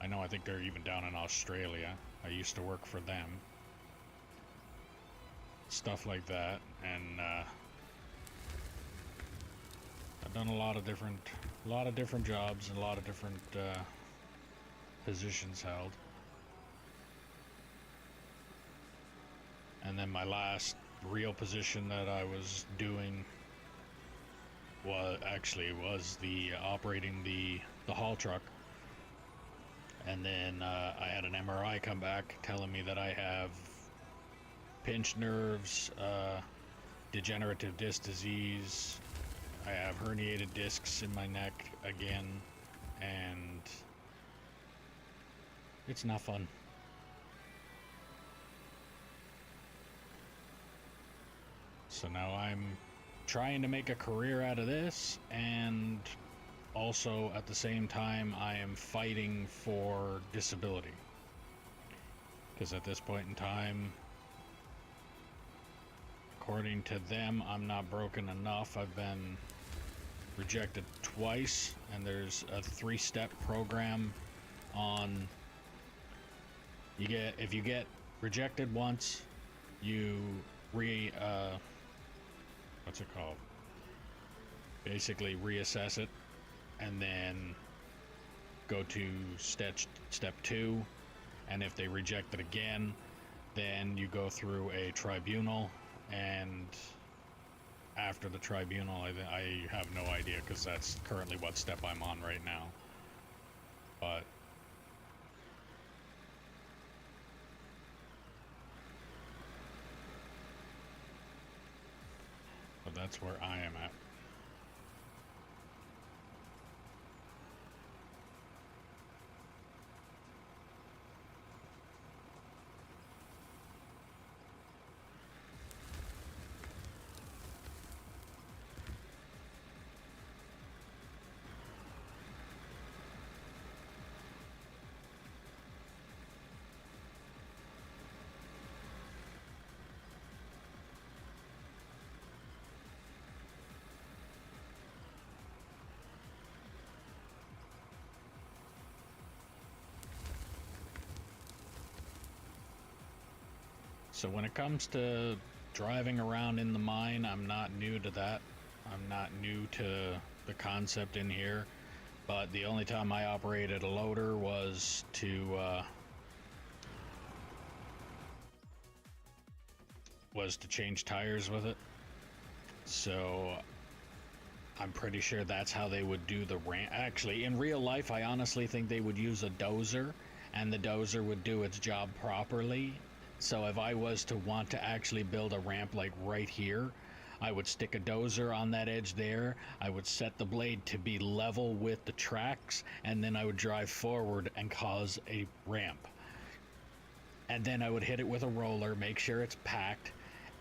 S1: I think they're even down in Australia. I used to work for them. Stuff like that, and I've done a lot of different jobs and a lot of different positions held. And then my last real position that I was doing was the operating the haul truck. And then I had an MRI come back telling me that I have pinched nerves, degenerative disc disease. I have herniated discs in my neck again, and it's not fun. So now I'm trying to make a career out of this, and also at the same time I am fighting for disability. Because at this point in time, according to them, I'm not broken enough. I've been rejected twice, and there's a 3-step program on if you get rejected once, you what's it called? Basically reassess it, and then go to step 2, and if they reject it again, then you go through a tribunal, and after the tribunal, I have no idea, because that's currently what step I'm on right now. But that's where I am at. So when it comes to driving around in the mine, I'm not new to that. I'm not new to the concept in here. But the only time I operated a loader was to change tires with it. So I'm pretty sure that's how they would do the ramp. Actually, in real life, I honestly think they would use a dozer, and the dozer would do its job properly. So if I was to want to actually build a ramp like right here, I would stick a dozer on that edge there. I would set the blade to be level with the tracks, and then I would drive forward and cause a ramp. And then I would hit it with a roller, make sure it's packed,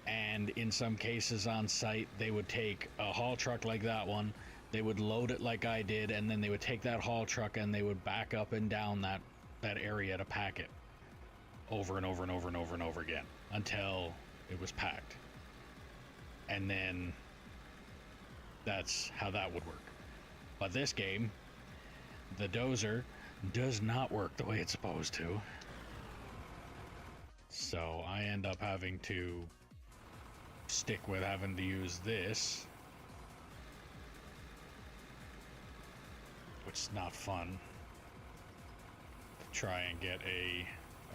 S1: and in some cases on site, they would take a haul truck like that one, they would load it like I did, and then they would take that haul truck and they would back up and down that area to pack it over and over and over and over and over again until it was packed. And then that's how that would work. But this game, the dozer does not work the way it's supposed to. So I end up having to stick with having to use this, which is not fun. To try and get a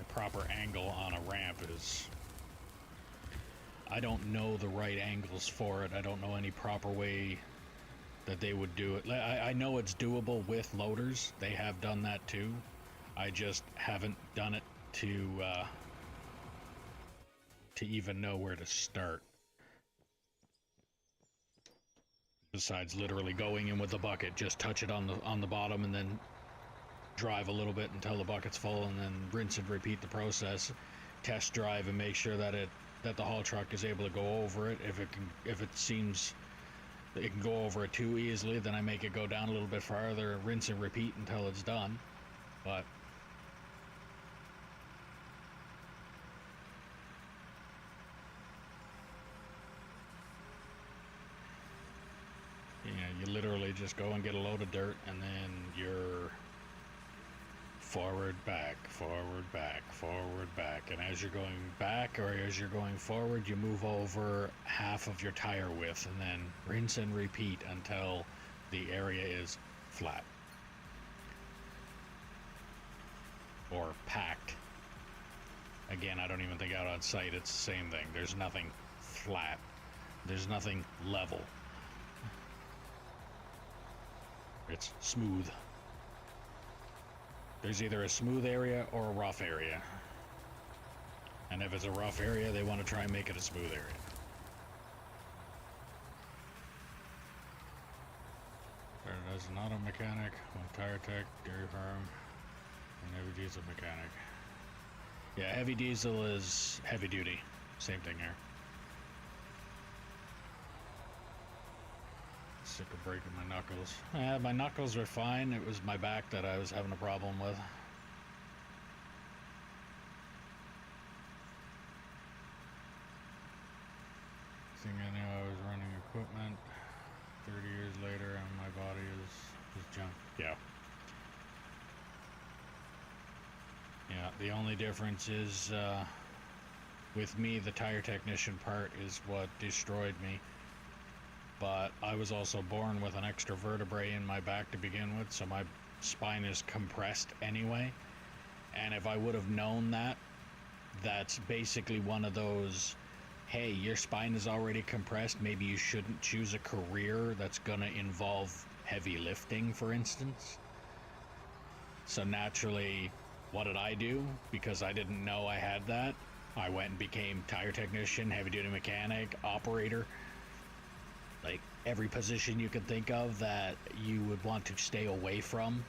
S1: proper angle on a ramp is... I don't know the right angles for it. I don't know any proper way that they would do it. I know it's doable with loaders. They have done that too. I just haven't done it to even know where to start. Besides literally going in with the bucket, just touch it on the bottom and then drive a little bit until the bucket's full, and then rinse and repeat the process. Test drive and make sure that the haul truck is able to go over it. If it seems that it can go over it too easily, then I make it go down a little bit farther, rinse and repeat until it's done. But yeah, you literally just go and get a load of dirt, and then you're forward, back, forward, back, forward, back. And as you're going back or as you're going forward, you move over half of your tire width, and then rinse and repeat until the area is flat. Or packed. Again, I don't even think out on site it's the same thing. There's nothing flat. There's nothing level. It's smooth. There's either a smooth area or a rough area. And if it's a rough area, they want to try and make it a smooth area. There's an auto mechanic, one tire tech, dairy farm, and heavy diesel mechanic. Yeah, heavy diesel is heavy duty. Same thing here. Sick of breaking my knuckles. My knuckles are fine. It was my back that I was having a problem with. Thing I knew I was running equipment. 30 years later, and my body is junk. Yeah. Yeah. The only difference is, with me, the tire technician part is what destroyed me. But I was also born with an extra vertebrae in my back to begin with, so my spine is compressed anyway. And if I would have known that, that's basically one of those, hey, your spine is already compressed, maybe you shouldn't choose a career that's gonna involve heavy lifting, for instance. So naturally, what did I do? Because I didn't know I had that, I went and became tire technician, heavy duty mechanic, operator. Like every position you can think of that you would want to stay away from.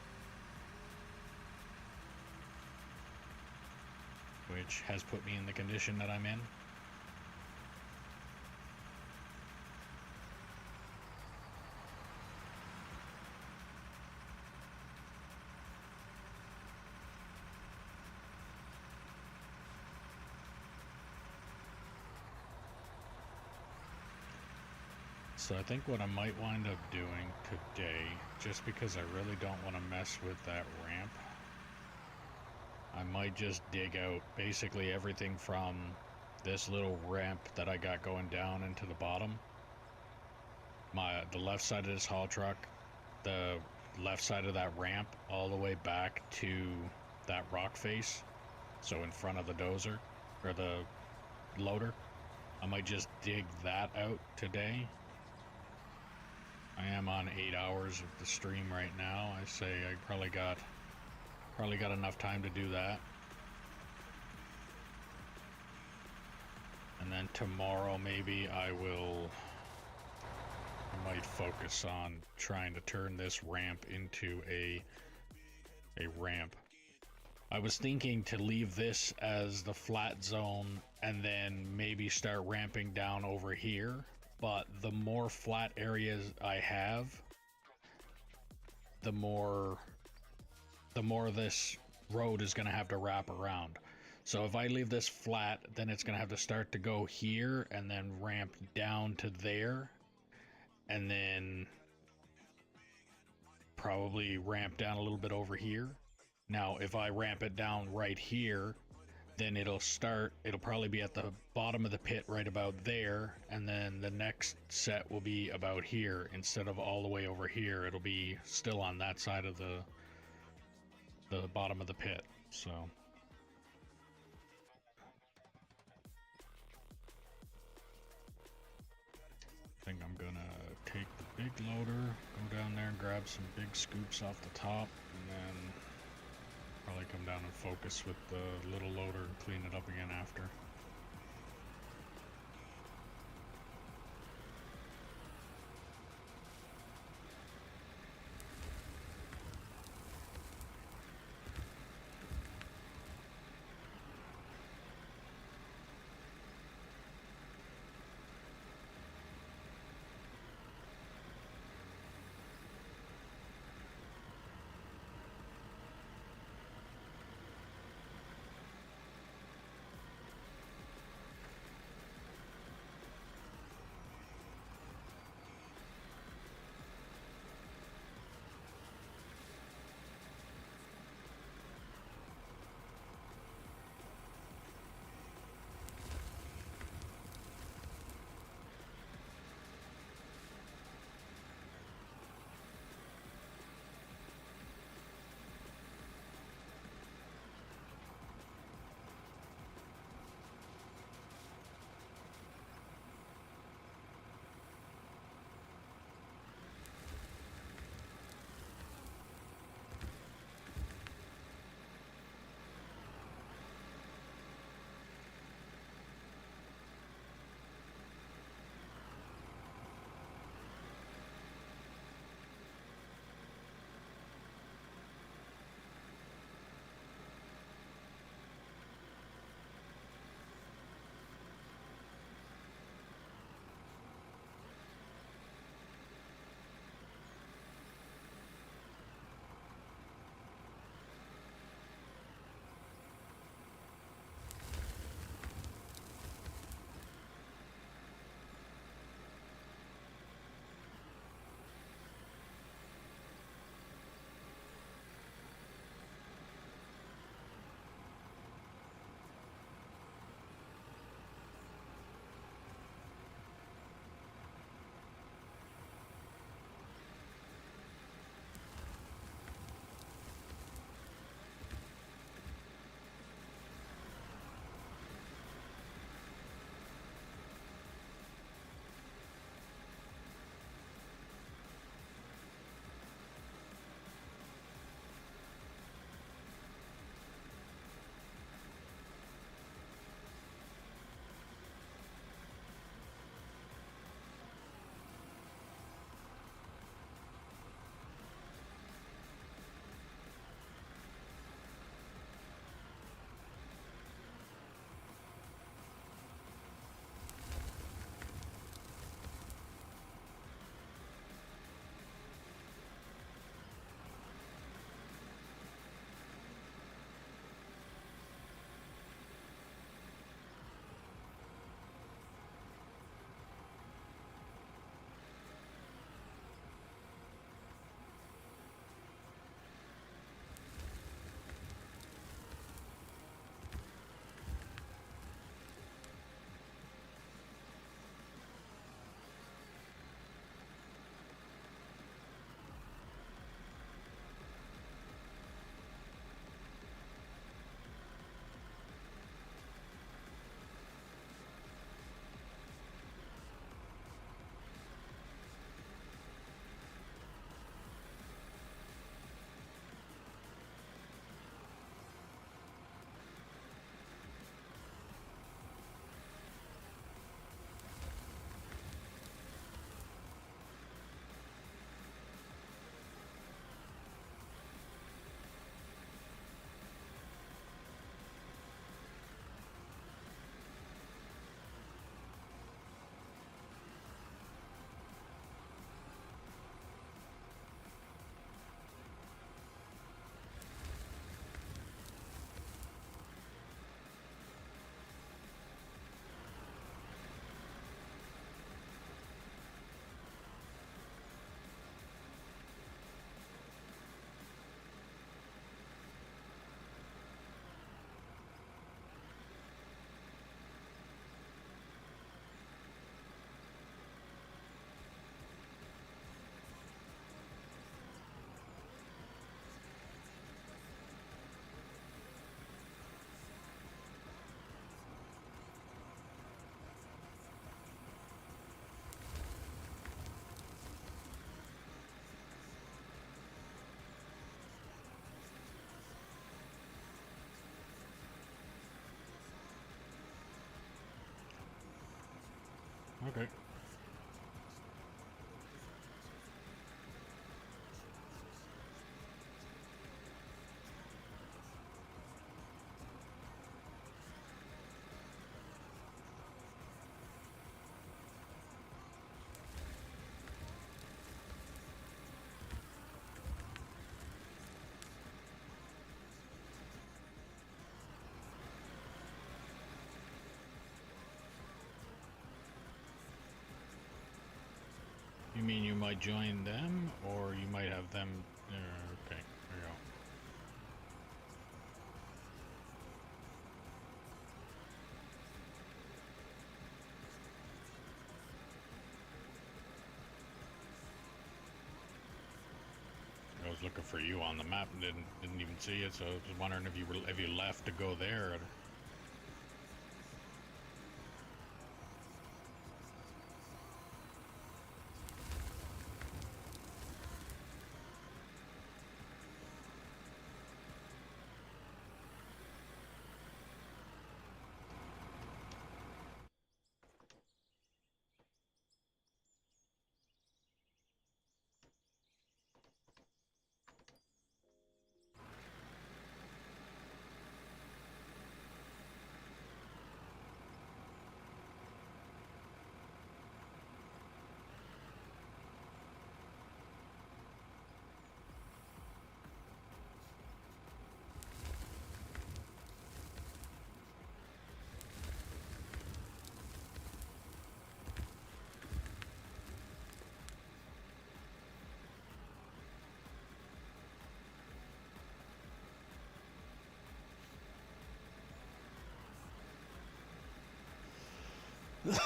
S1: Which has put me in the condition that I'm in. So I think what I might wind up doing today, just because I really don't want to mess with that ramp, I might just dig out basically everything from this little ramp that I got going down into the bottom. The left side of this haul truck, the left side of that ramp, all the way back to that rock face, so in front of the dozer, or the loader. I might just dig that out today. I am on 8 hours of the stream right now. I say I probably got enough time to do that. And then tomorrow maybe I might focus on trying to turn this ramp into a ramp. I was thinking to leave this as the flat zone and then maybe start ramping down over here. But the more flat areas I have, the more this road is going to have to wrap around. So if I leave this flat, then it's going to have to start to go here and then ramp down to there. And then probably ramp down a little bit over here. Now, if I ramp it down right here, then it'll probably be at the bottom of the pit right about there, and then the next set will be about here instead of all the way over here. It'll be still on that side of the bottom of the pit. So I think I'm gonna take the big loader, go down there and grab some big scoops off the top, and then probably come down and focus with the little loader and clean it up again after. okay. You mean you might join them, or you might have them... okay, there you go. I was looking for you on the map and didn't even see it, so I was wondering if you left to go there. Or... Alright.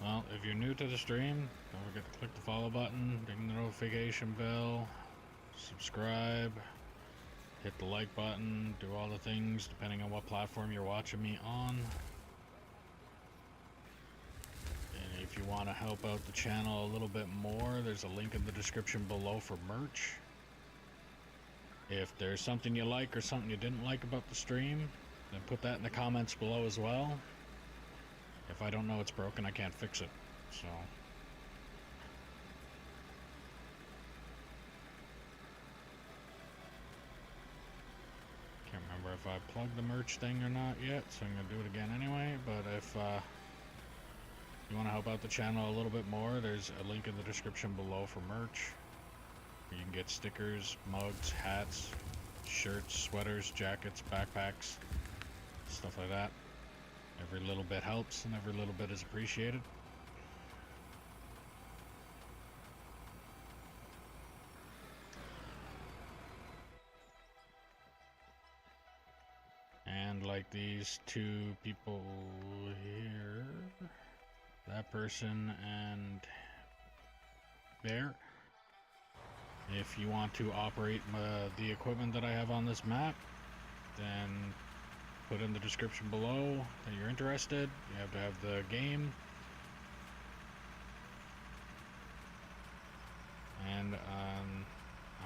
S1: Well, if you're new to the stream, don't forget to click the follow button, ding the notification bell, subscribe, hit the like button, do all the things depending on what platform you're watching me on. And if you want to help out the channel a little bit more, there's a link in the description below for merch. If there's something you like or something you didn't like about the stream, then put that in the comments below as well. If I don't know it's broken, I can't fix it. So... can't remember if I plugged the merch thing or not yet, so I'm going to do it again anyway. But if you want to help out the channel a little bit more, there's a link in the description below for merch. You can get stickers, mugs, hats, shirts, sweaters, jackets, backpacks, stuff like that. Every little bit helps and every little bit is appreciated. And like these two people here, that person and there, if you want to operate the equipment that I have on this map, then put in the description below that you're interested. You have to have the game, and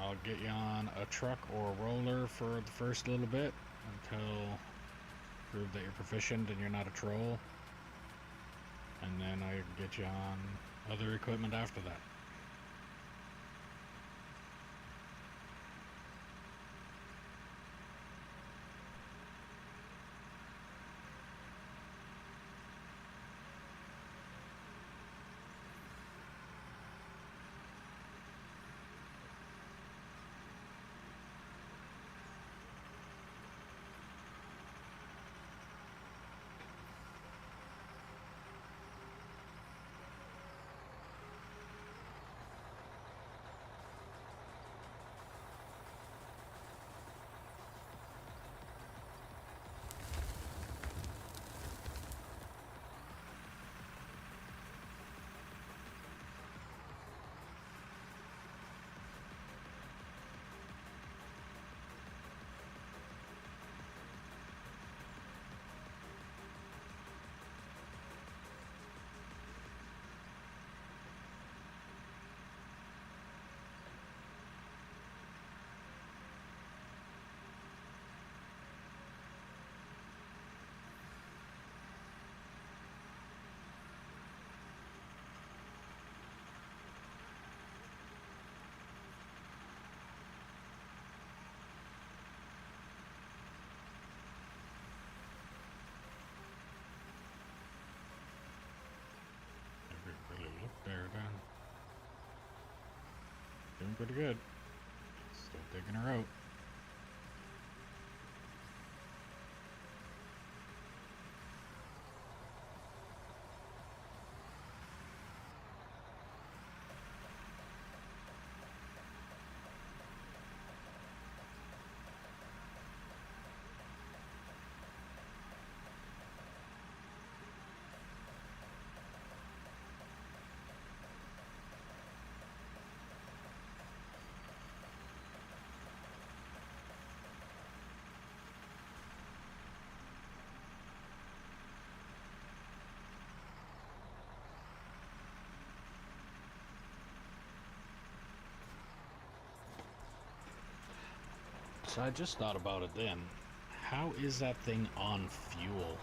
S1: I'll get you on a truck or a roller for the first little bit until prove that you're proficient and you're not a troll, and then I get you on other equipment after that. pretty good. Still digging her out. So I just thought about it then. How is that thing on fuel?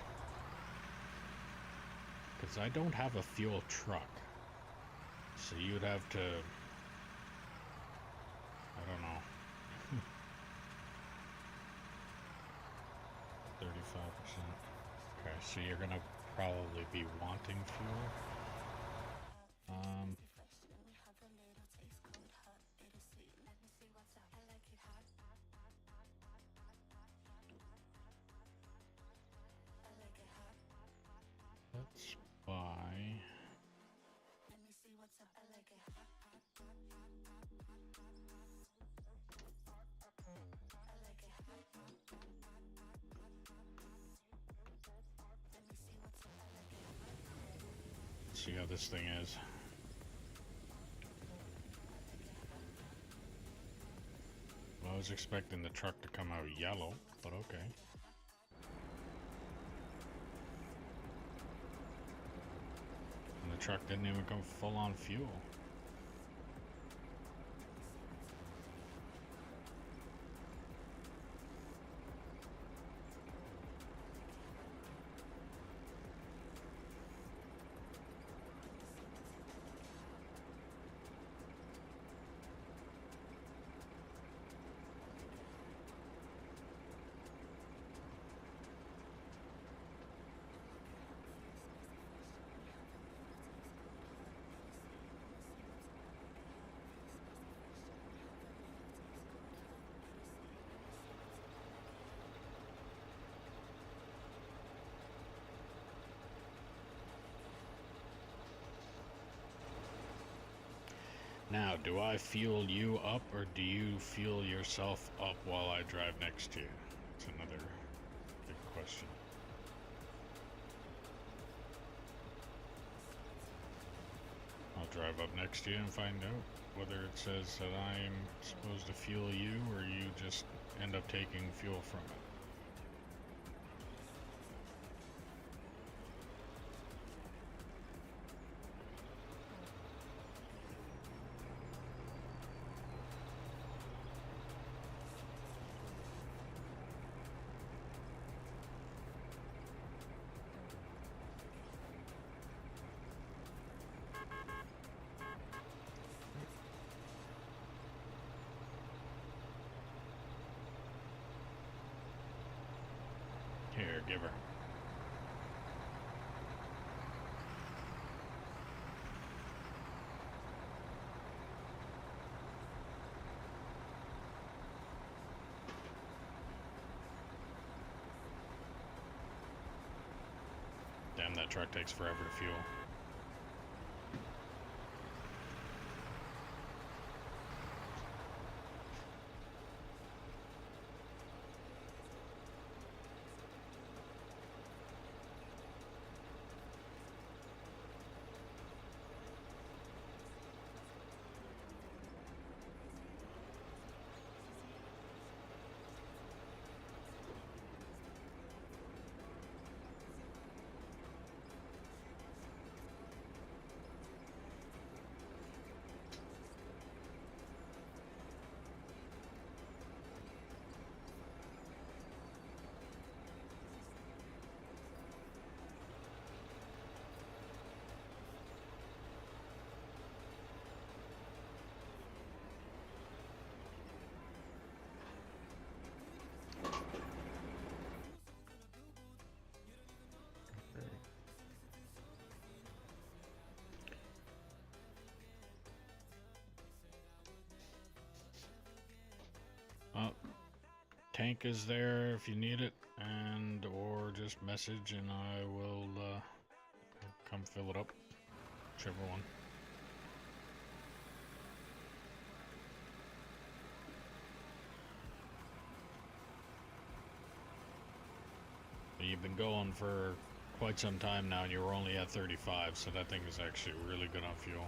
S1: Because I don't have a fuel truck. So you'd have to... I don't know. 35%. Okay, so you're gonna probably be wanting fuel. Let's buy... See how this thing is. Well, I was expecting the truck to come out yellow, but okay. And the truck didn't even come full on fuel. Now, do I fuel you up, or do you fuel yourself up while I drive next to you? That's another big question. I'll drive up next to you and find out whether it says that I'm supposed to fuel you, or you just end up taking fuel from it. Here, give her. Damn, that truck takes forever to fuel. tank is there if you need it, and or just message and I will come fill it up. Whichever one. You've been going for quite some time now, and you were only at 35, so that thing is actually really good on fuel.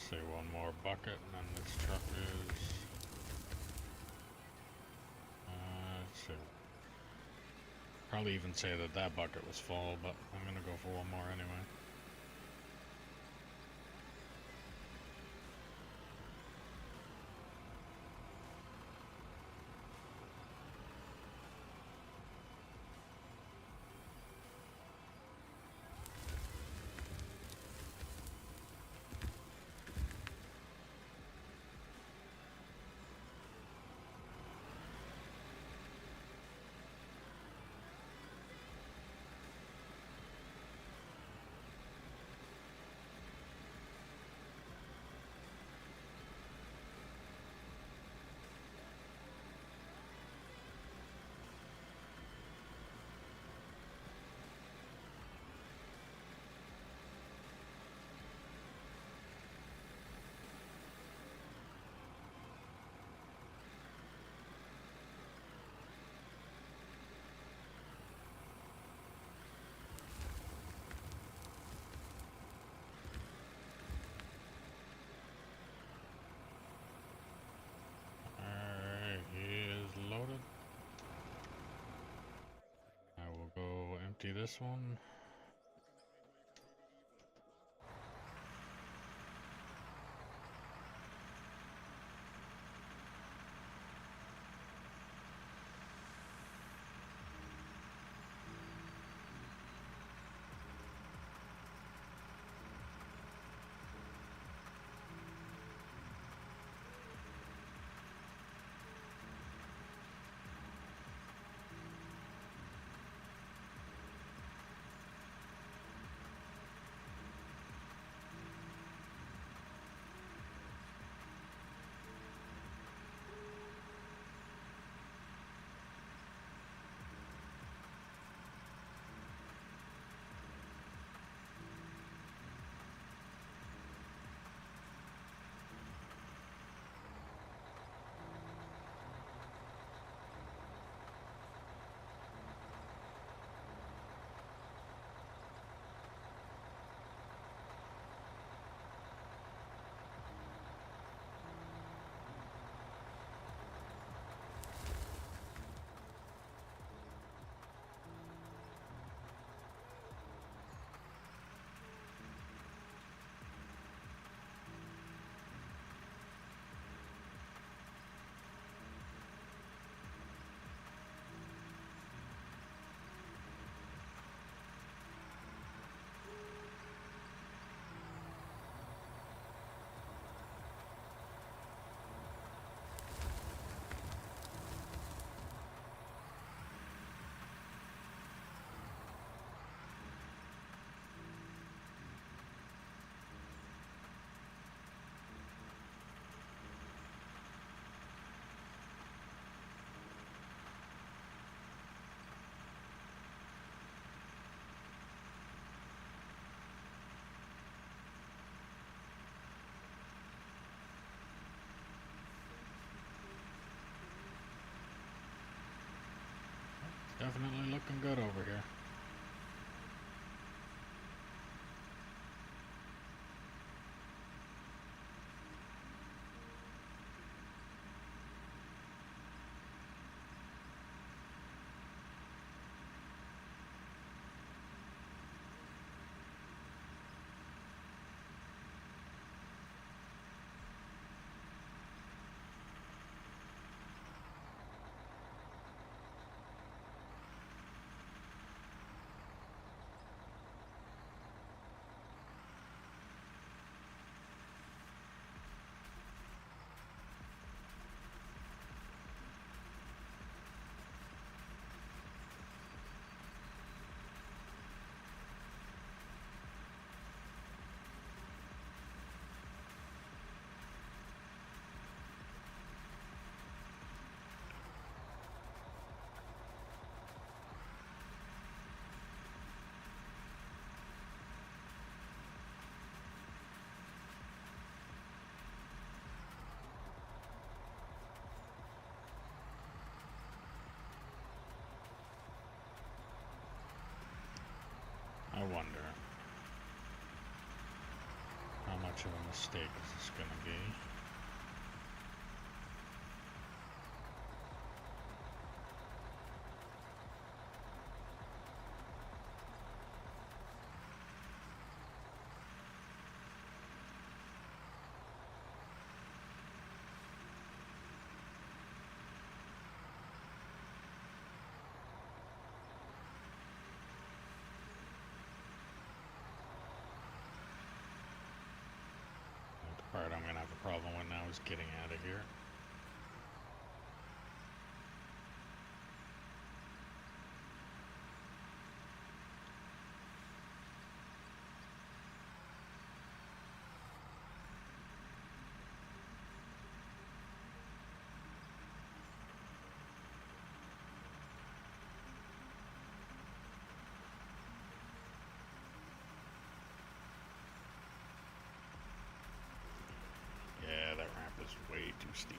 S1: say one more bucket, and then this truck is. Let's see. Probably even say that that bucket was full, but I'm gonna go for one more anyway. Alright, he is loaded. I will go empty this one. Definitely looking good over here. mistake is this gonna be? The part I'm gonna have a problem with now is getting out of here. Yeah, that ramp is way too steep.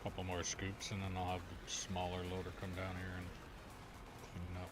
S1: Couple more scoops and then I'll have the smaller loader come down here and clean up.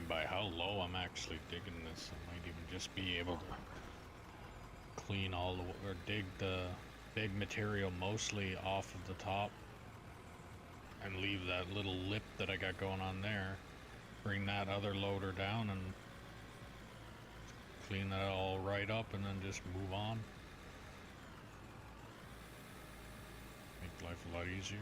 S1: by how low I'm actually digging this. I might even just be able to clean all the or dig the big material mostly off of the top and leave that little lip that I got going on there. Bring that other loader down and clean that all right up and then just move on. Make life a lot easier.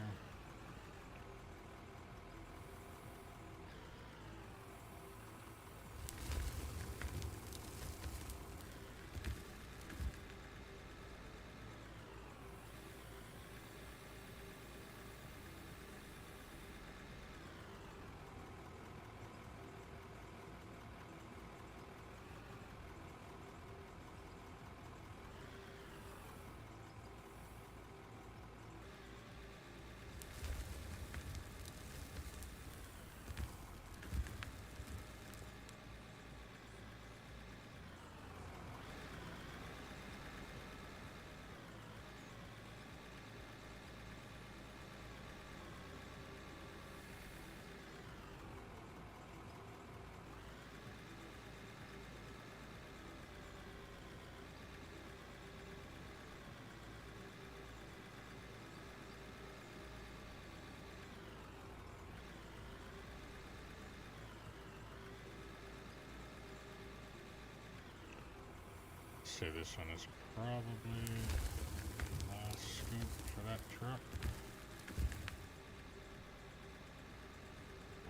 S1: Say this one is probably the last scoop for that truck.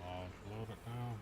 S1: Offload it now.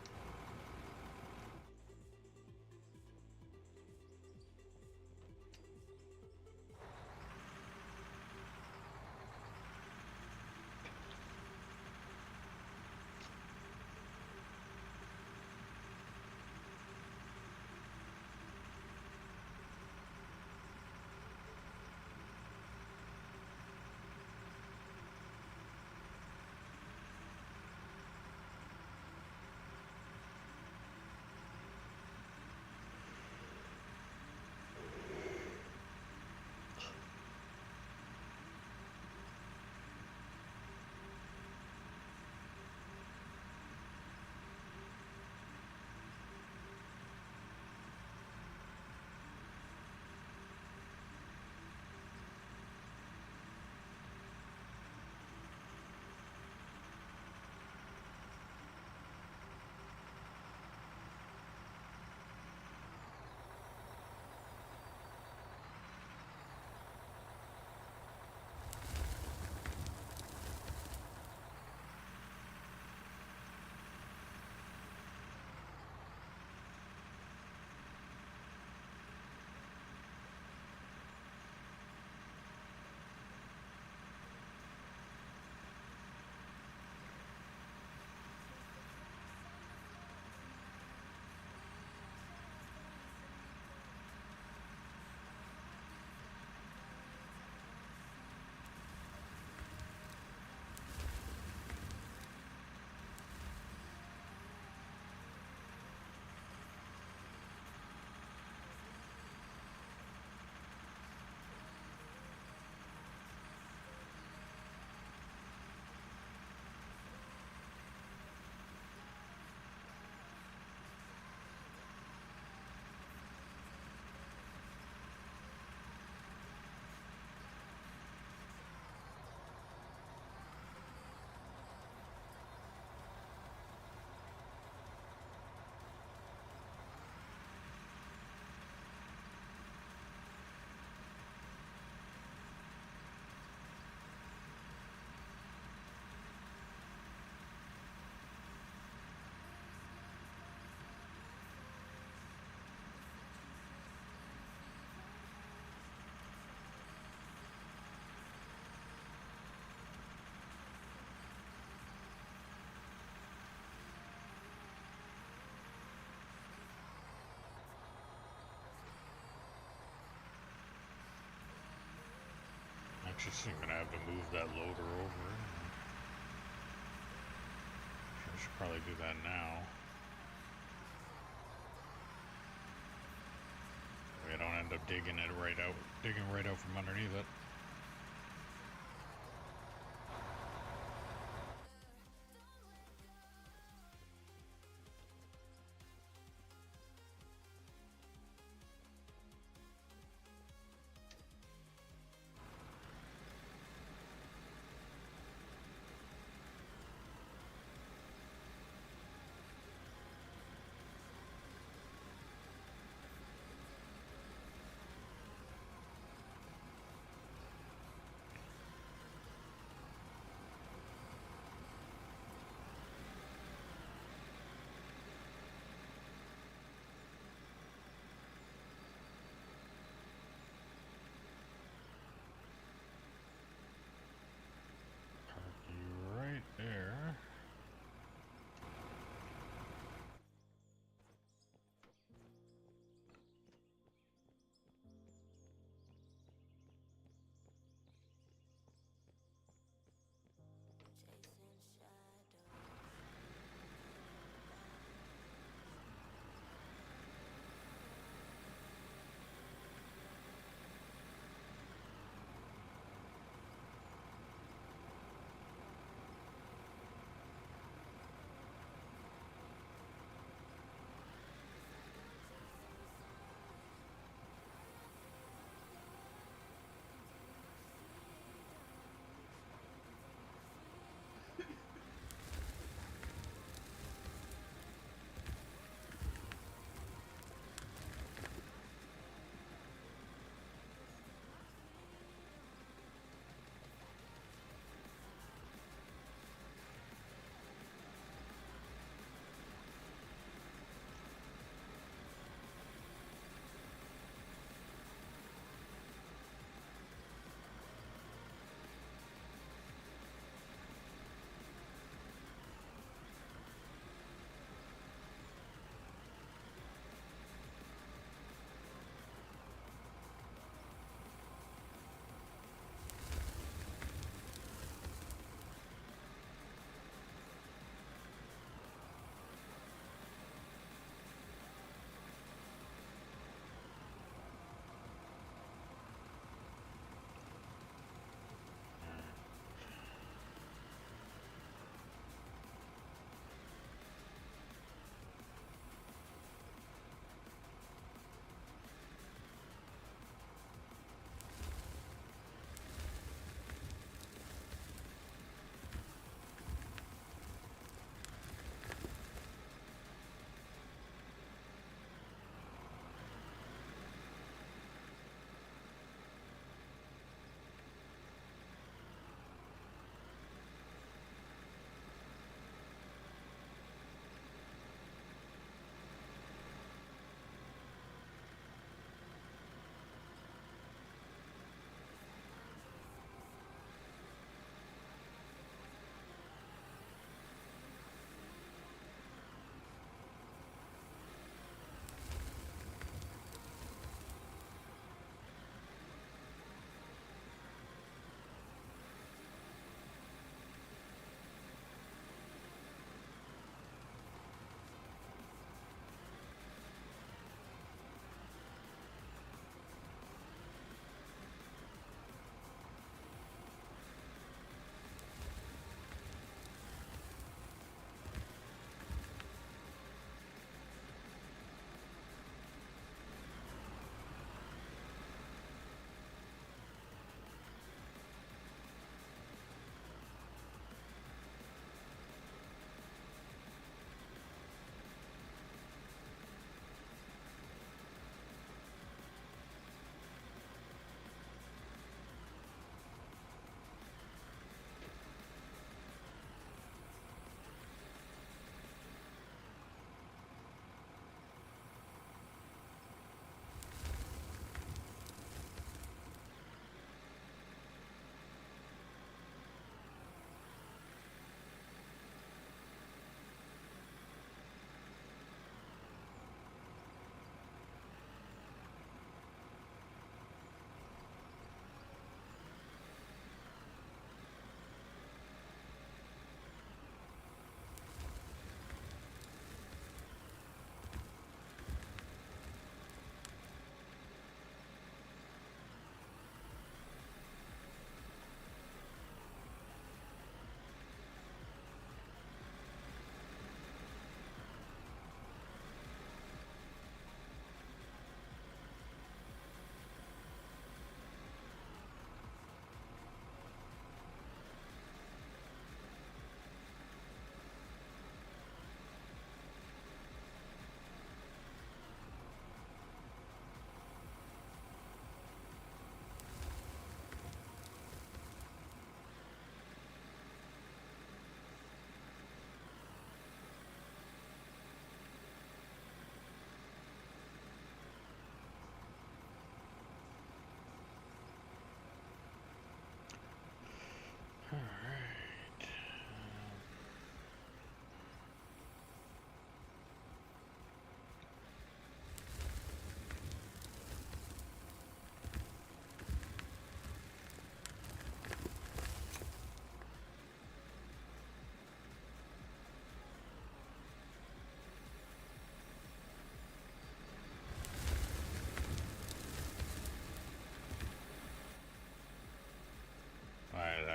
S1: Actually, I'm gonna have to move that loader over. I should probably do that now. We don't end up digging right out from underneath it.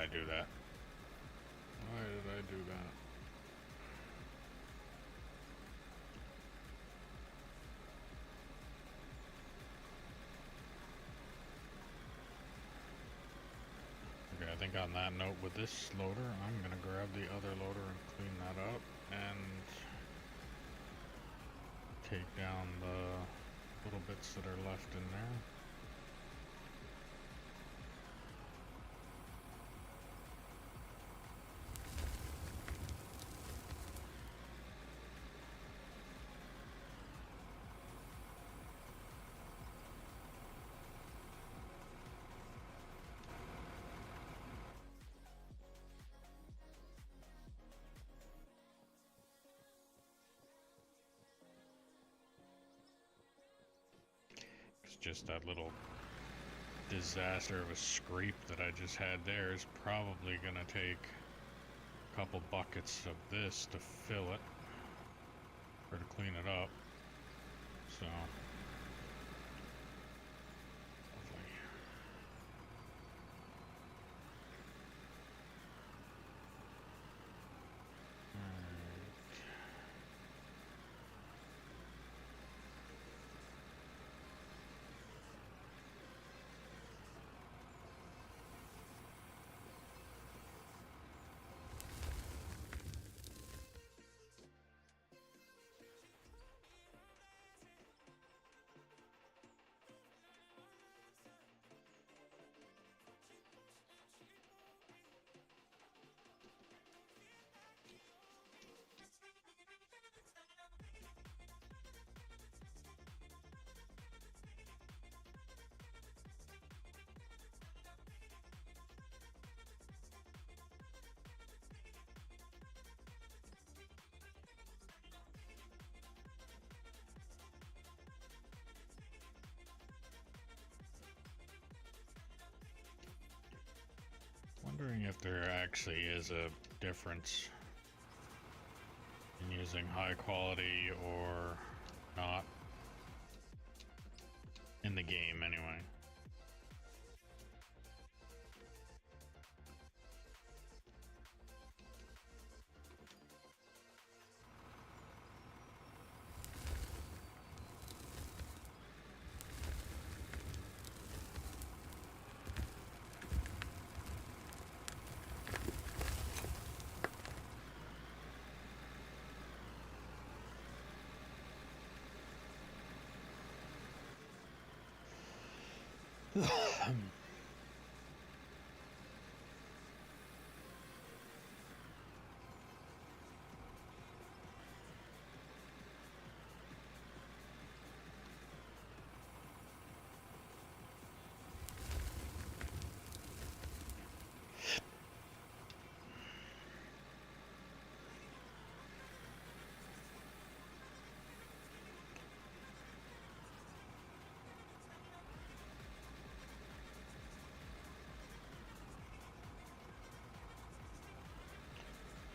S1: I do that? Why did I do that? Okay, I think on that note with this loader, I'm gonna grab the other loader and clean that up and take down the little bits that are left in there. It's just that little disaster of a scrape that I just had there is probably gonna take a couple buckets of this to fill it, or to clean it up. So, lovely. Alright. Wondering if there actually is a difference in using high quality or not in the game anyway.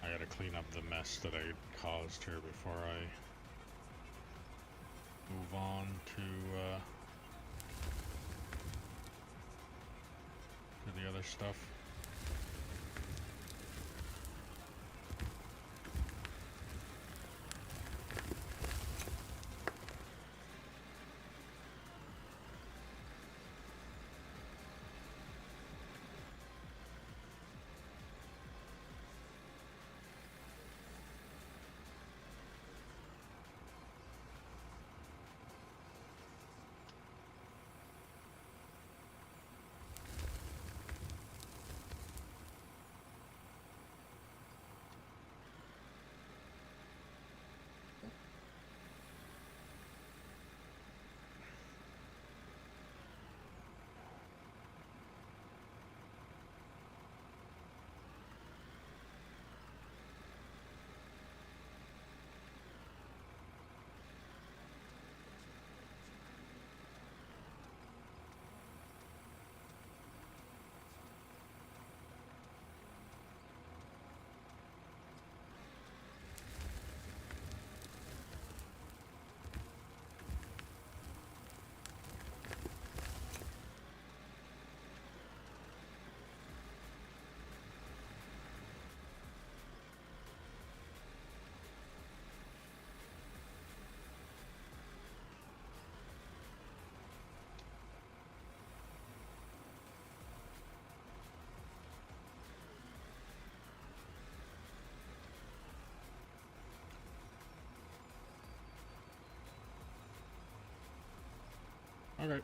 S1: I gotta clean up the mess that I caused here before I move on to the other stuff. Okay.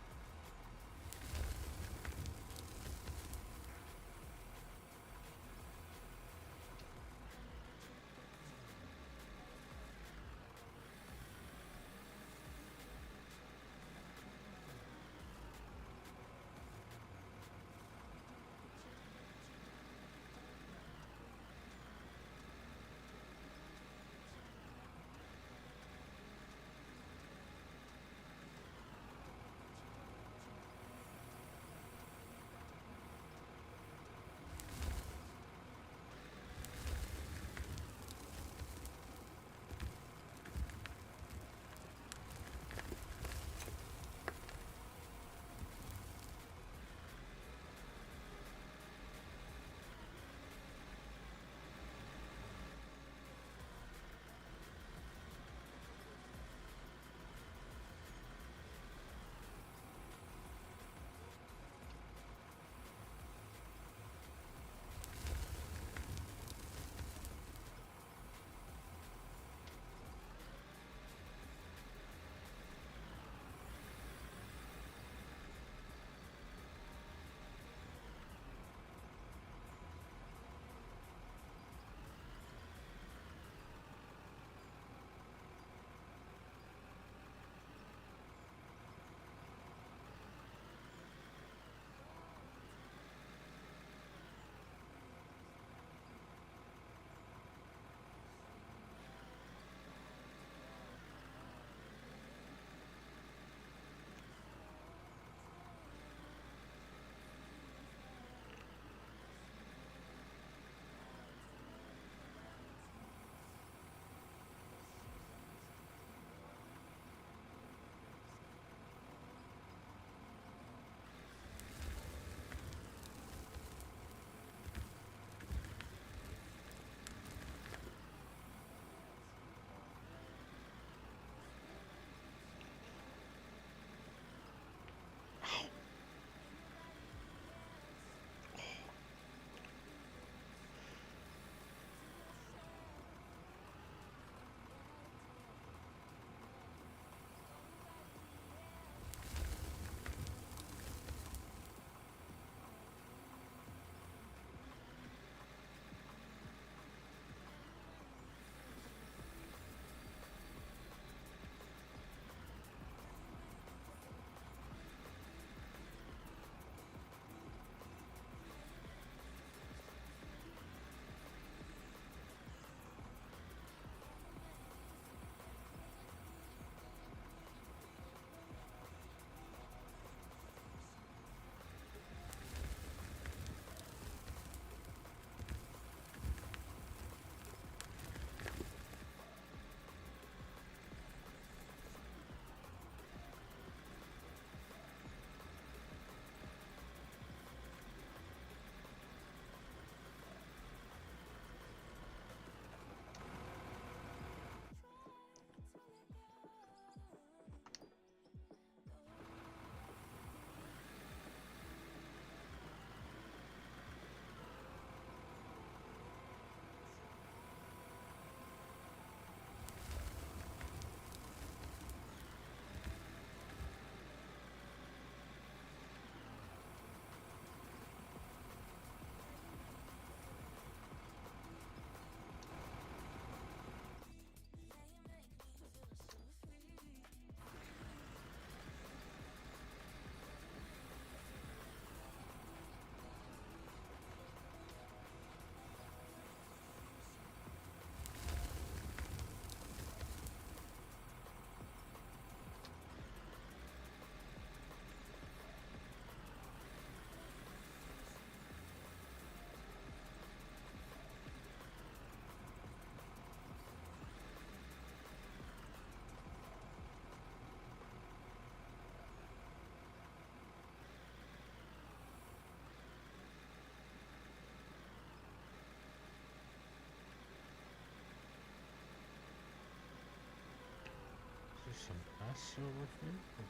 S1: Is there some mess over here?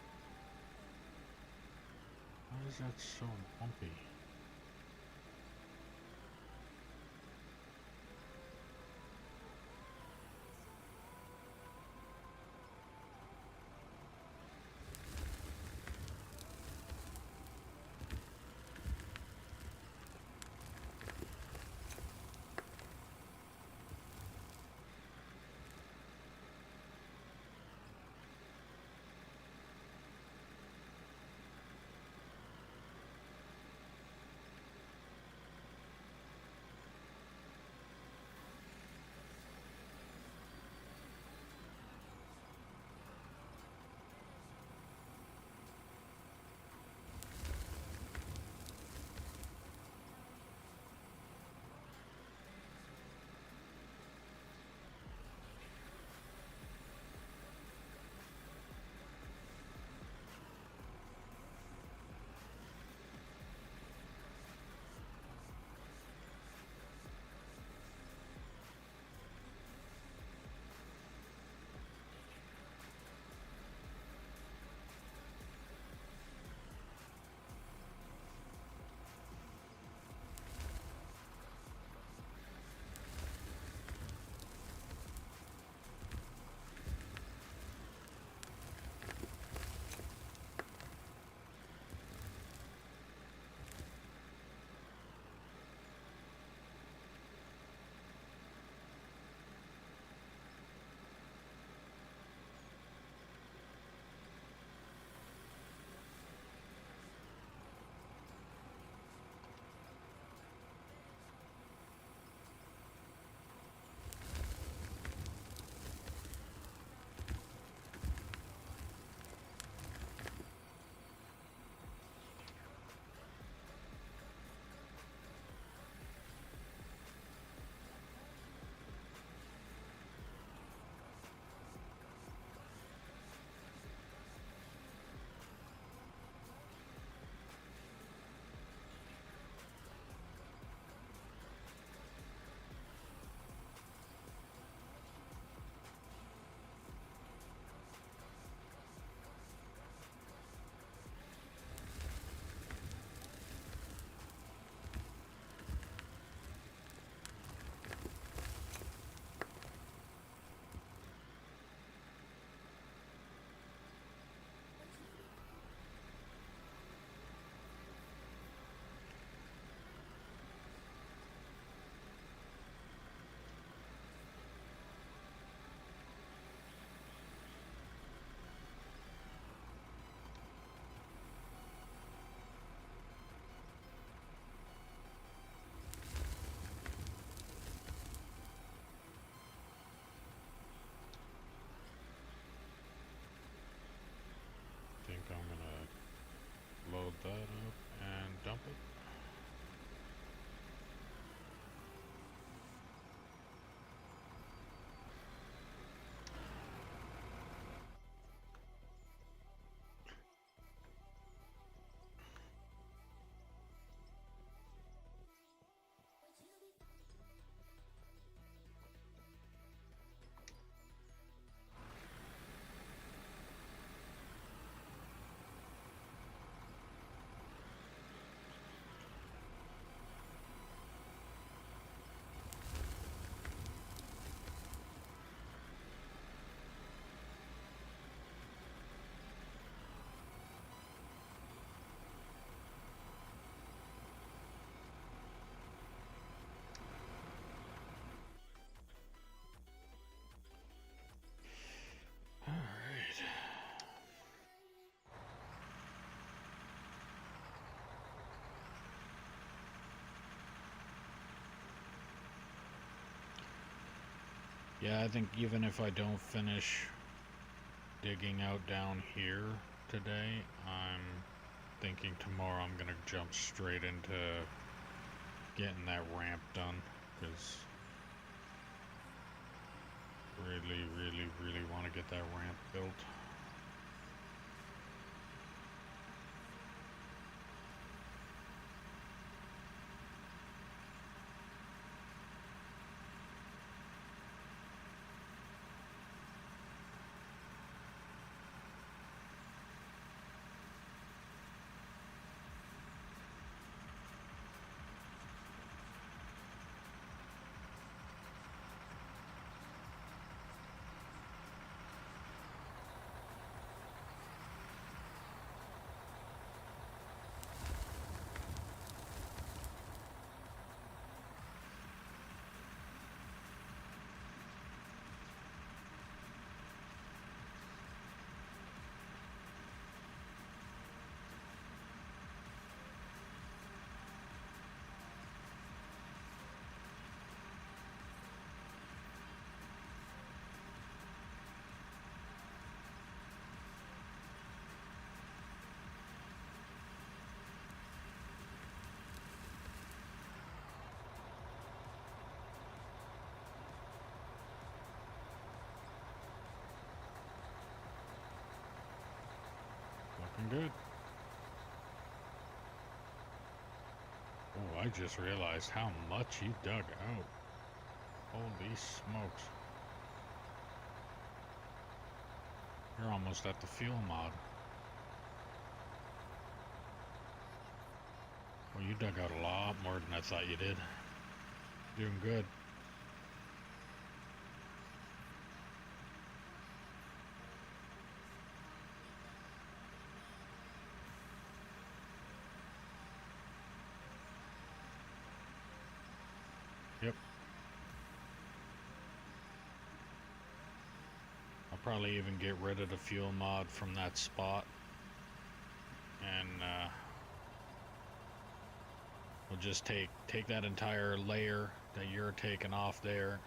S1: Why is that so bumpy? Yeah, I think even if I don't finish digging out down here today, I'm thinking tomorrow I'm gonna jump straight into getting that ramp done, because really want to get that ramp built. Looking good. Oh, I just realized how much he dug out. Holy smokes. You're almost at the fuel mod. Well, you dug out a lot more than I thought you did. Doing good. Yep. I'll probably even get rid of the fuel mod from that spot. And we'll just take that entire layer that you're taking off there.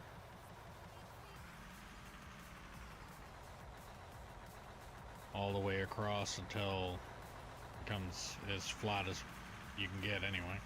S1: All the way across until it becomes as flat as you can get anyway.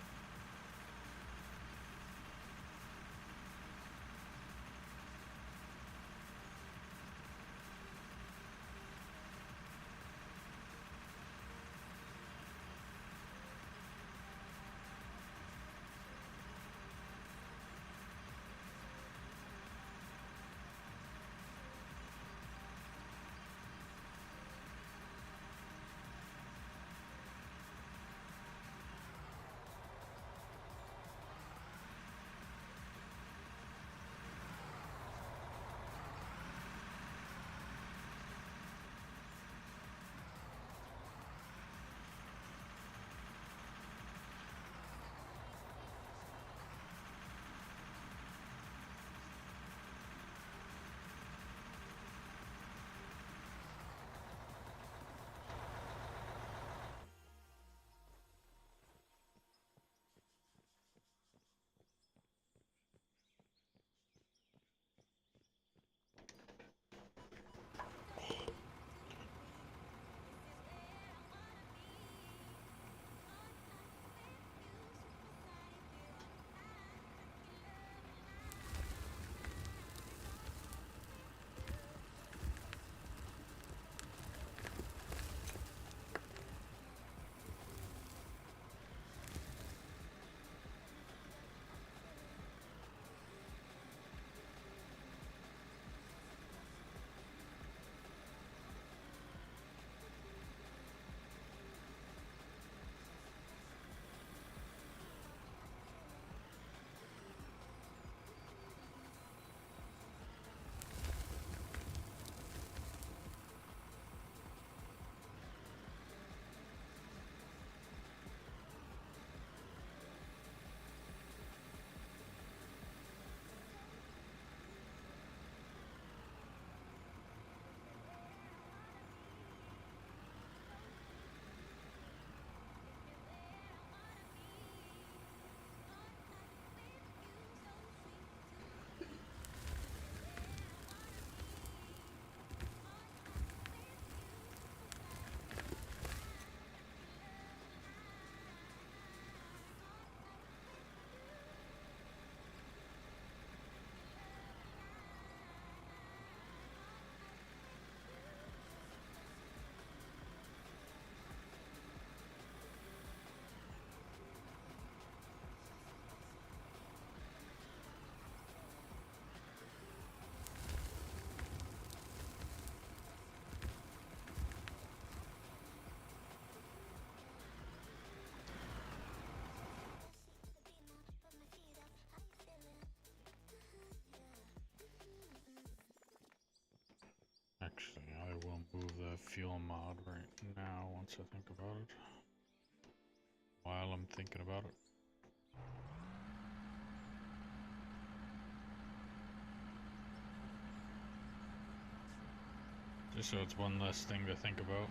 S1: a fuel mod right now once I think about it. While I'm thinking about it. Just so it's one less thing to think about.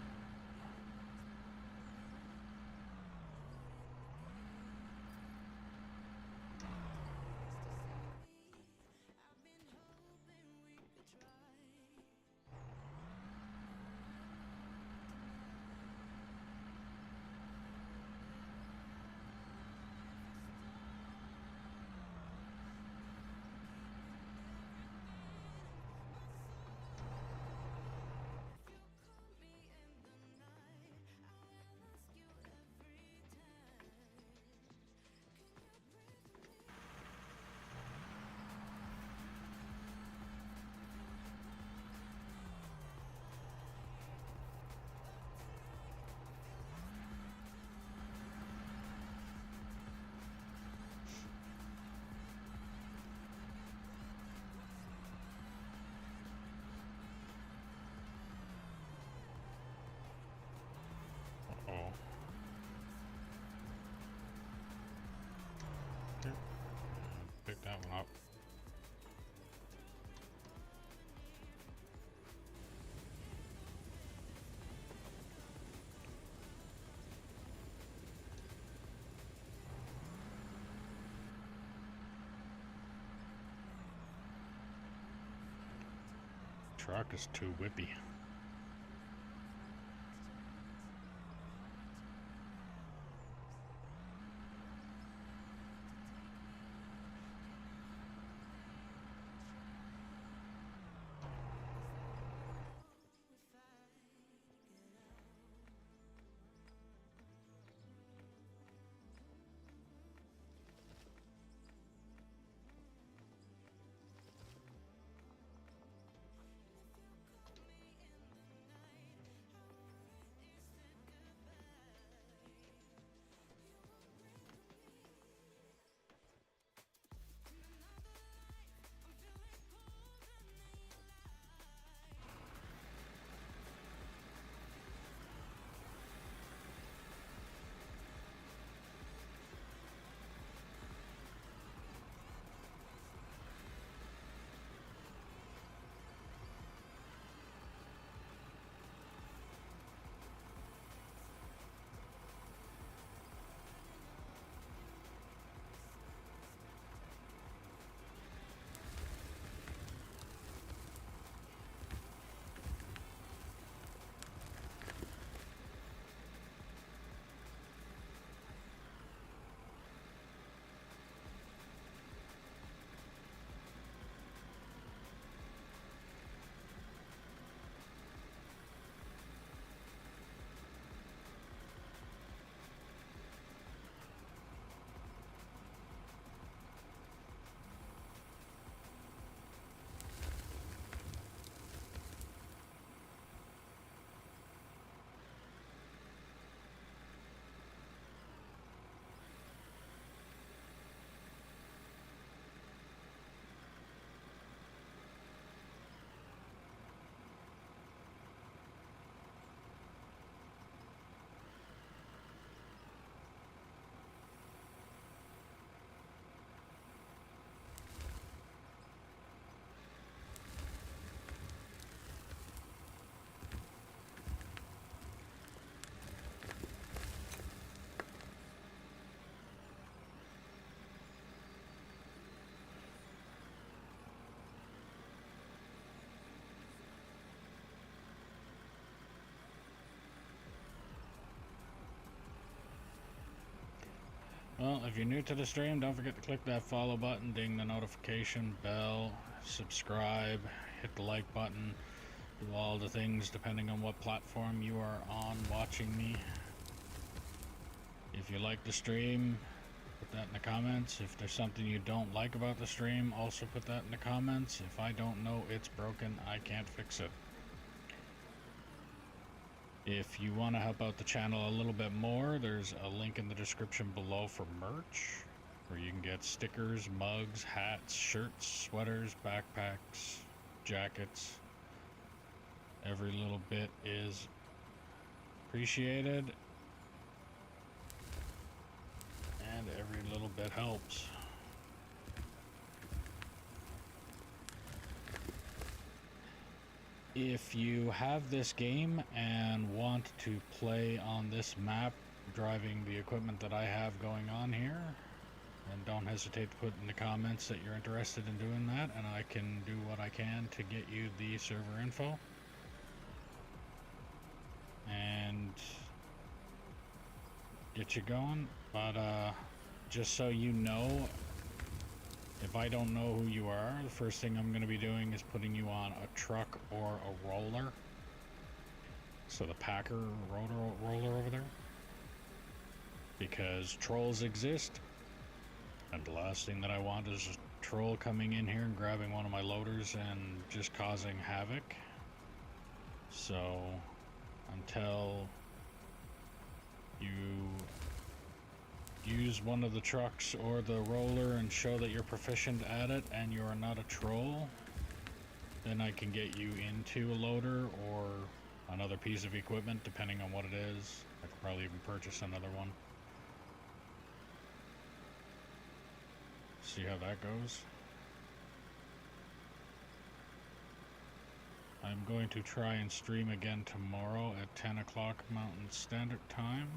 S1: Uh-oh. Pick that one up. Truck is too whippy. Well, if you're new to the stream, don't forget to click that follow button, ding the notification bell, subscribe, hit the like button, do all the things depending on what platform you are on watching me. If you like the stream, put that in the comments. If there's something you don't like about the stream, also put that in the comments. If I don't know it's broken, I can't fix it. If you want to help out the channel a little bit more, there's a link in the description below for merch, where you can get stickers, mugs, hats, shirts, sweaters, backpacks, jackets, Every little bit is appreciated, and every little bit helps. If you have this game and want to play on this map, driving the equipment that I have going on here, and don't hesitate to put in the comments that you're interested in doing that, and I can do what I can to get you the server info. And get you going. But just so you know, if I don't know who you are, the first thing I'm going to be doing is putting you on a truck or a roller. So the Packer roller over there. Because trolls exist. And the last thing that I want is a troll coming in here and grabbing one of my loaders and just causing havoc. So until you use one of the trucks or the roller and show that you're proficient at it and you're not a troll, then I can get you into a loader or another piece of equipment, depending on what it is. I could probably even purchase another one. See how that goes. I'm going to try and stream again tomorrow at 10 o'clock Mountain Standard Time.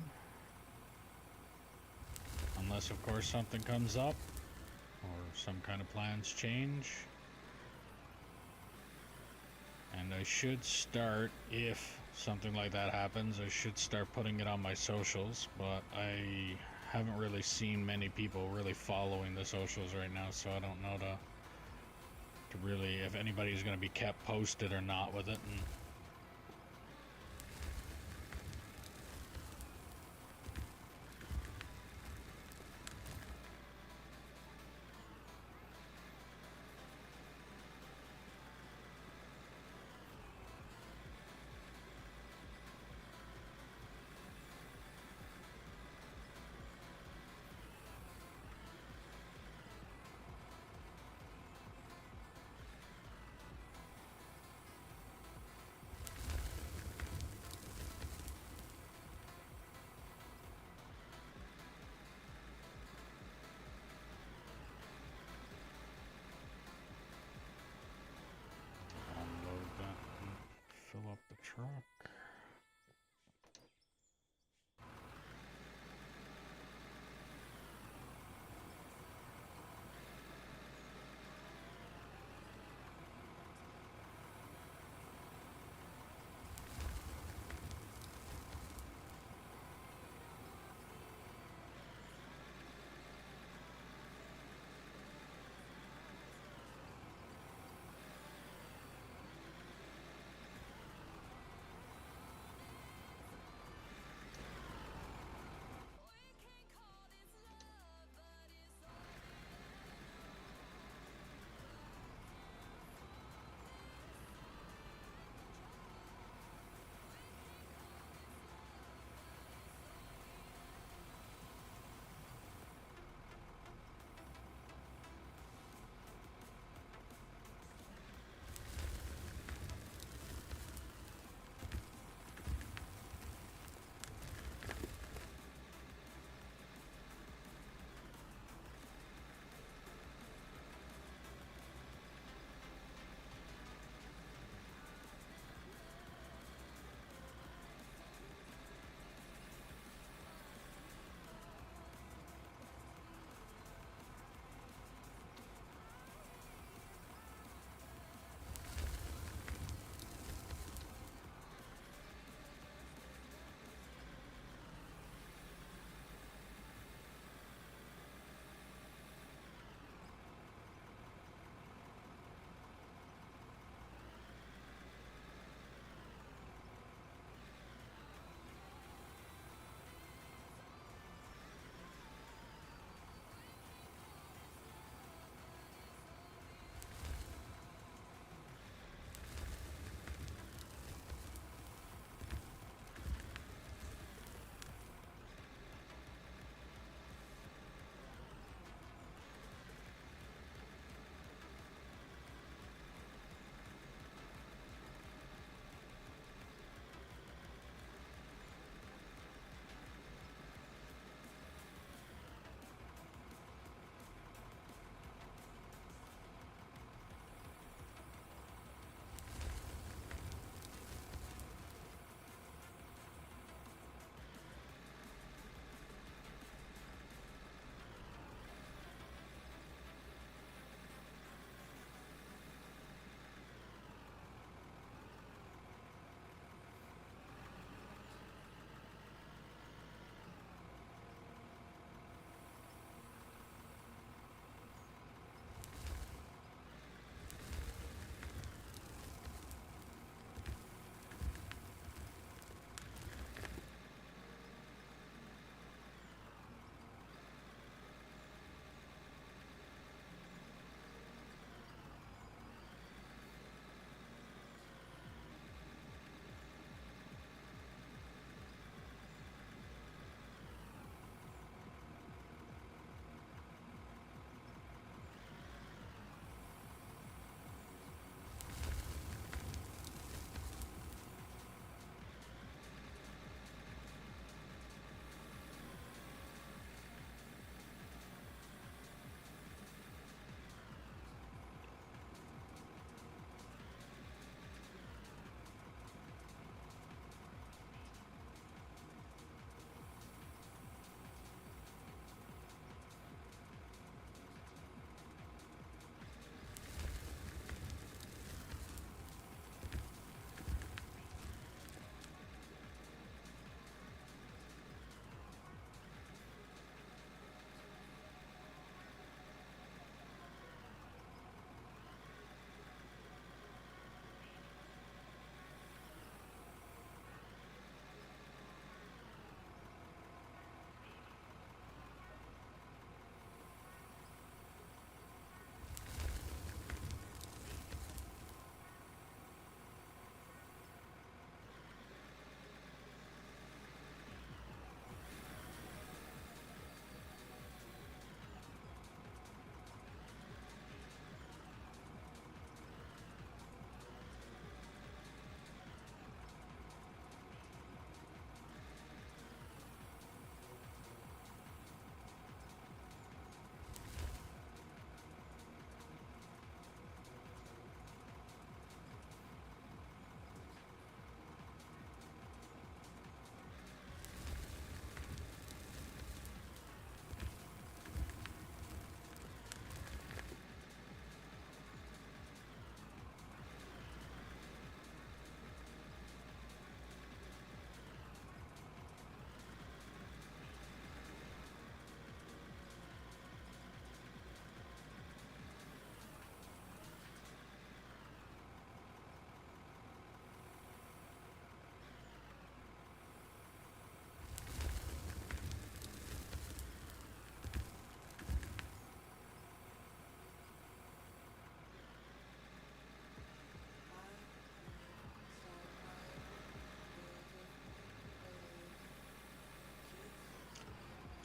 S1: Unless, of course, something comes up or some kind of plans change. And I should start, if something like that happens, I should start putting it on my socials, but I haven't really seen many people really following the socials right now, so I don't know to really, if anybody's going to be kept posted or not with it. And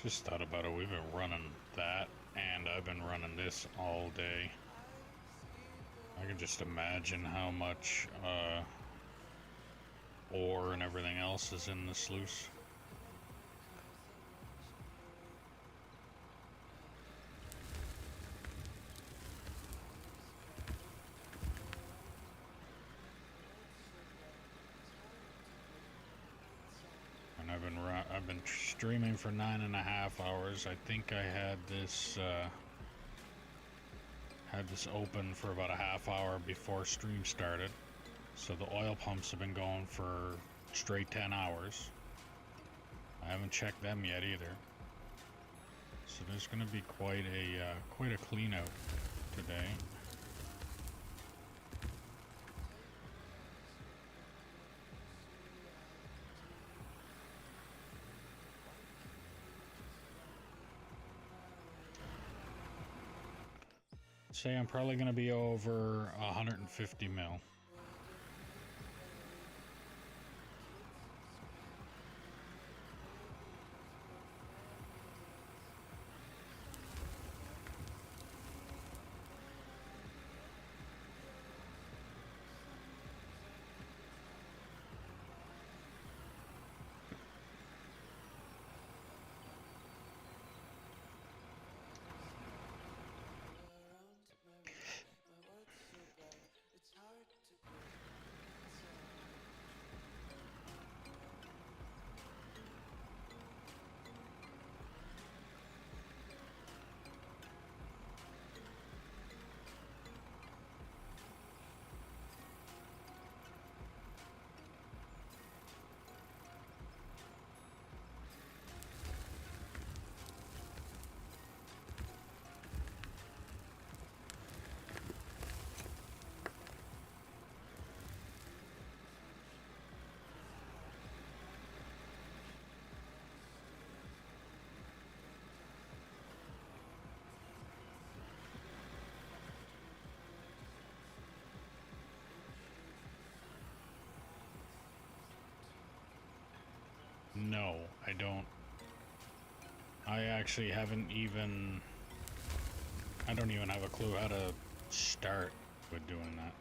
S1: Just thought about it. We've been running that, and I've been running this all day. I can just imagine how much ore and everything else is in the sluice. And I've been streaming for 9.5 hours. I think I had this open for about a half hour before stream started. So the oil pumps have been going for straight 10 hours. I haven't checked them yet either. So there's going to be quite a clean out today. Say I'm probably going to be over 150 mil. No, I don't. I actually haven't even... I don't even have a clue how to start with doing that.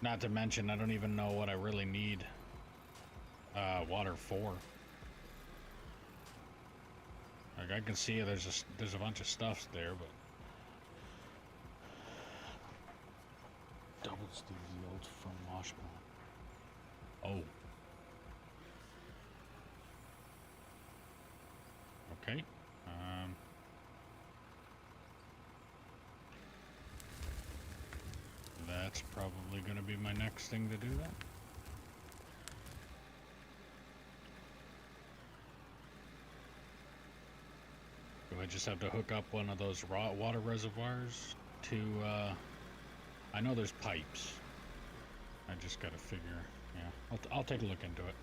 S1: Not to mention, I don't even know what I really need water for. Like, I can see there's a bunch of stuff there, but... Doubles the yield from Washburn. Oh. Okay. That's probably going to be my next thing to do that. Do I just have to hook up one of those raw water reservoirs to, I know there's pipes. I just gotta figure, yeah. I'll take a look into it.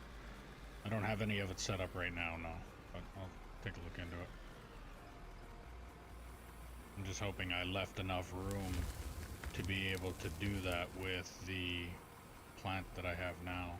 S1: I don't have any of it set up right now, no. But I'll take a look into it. I'm just hoping I left enough room to be able to do that with the plant that I have now.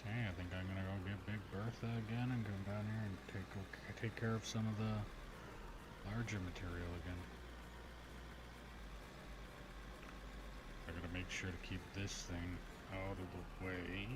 S1: I think I'm gonna go get Big Bertha again and go down here and take care of some of the larger material again. I gotta make sure to keep this thing out of the way.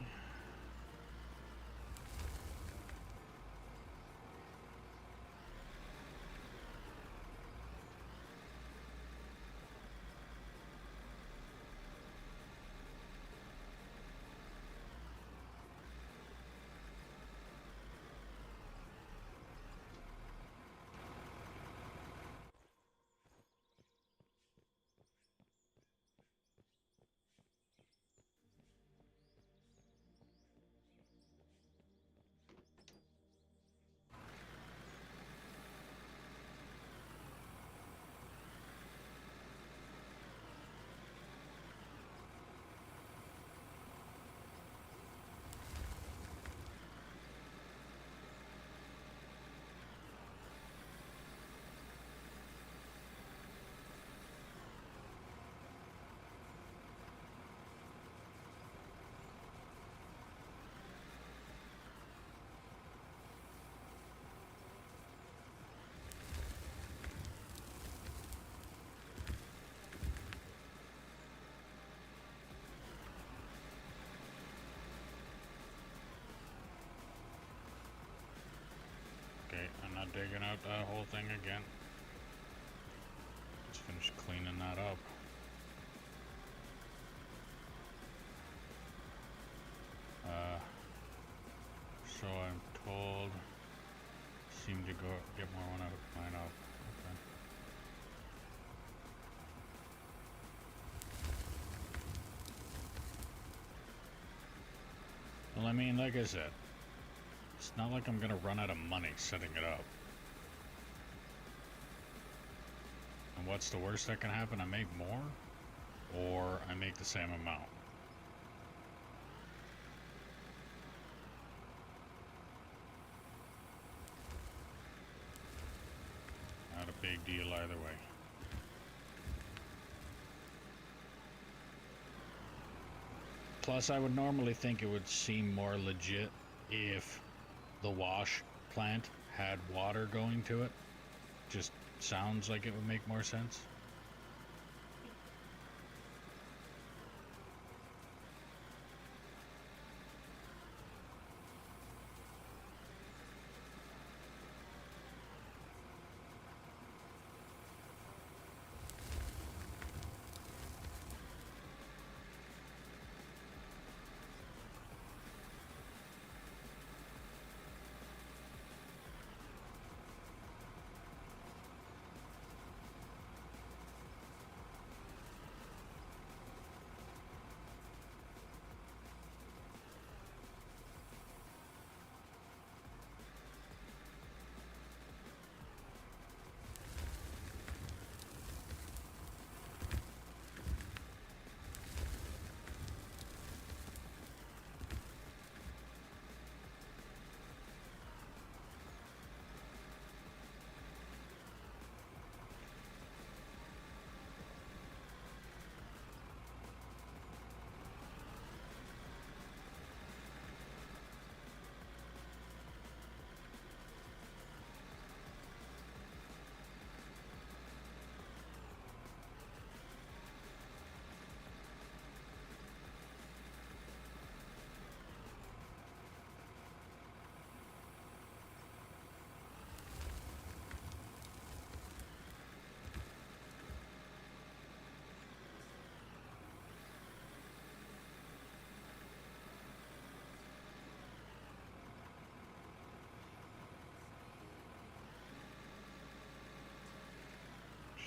S1: digging out that whole thing again. Just finished cleaning that up. So I'm told. Seem to go get more when I line up. Okay. Well, I mean, like I said, it's not like I'm gonna run out of money setting it up. And what's the worst that can happen? I make more, or I make the same amount. Not a big deal either way. Plus, I would normally think it would seem more legit if the wash plant had water going to it. Just sounds like it would make more sense.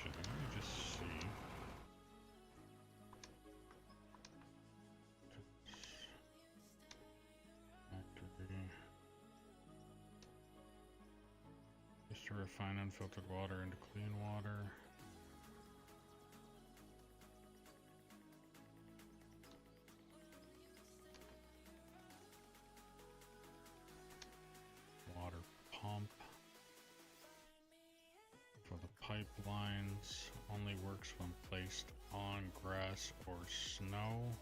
S1: Shit, let me just see. Activity. Just to refine unfiltered water into clean water. Water pump. For the pipelines, only works when placed on grass or snow.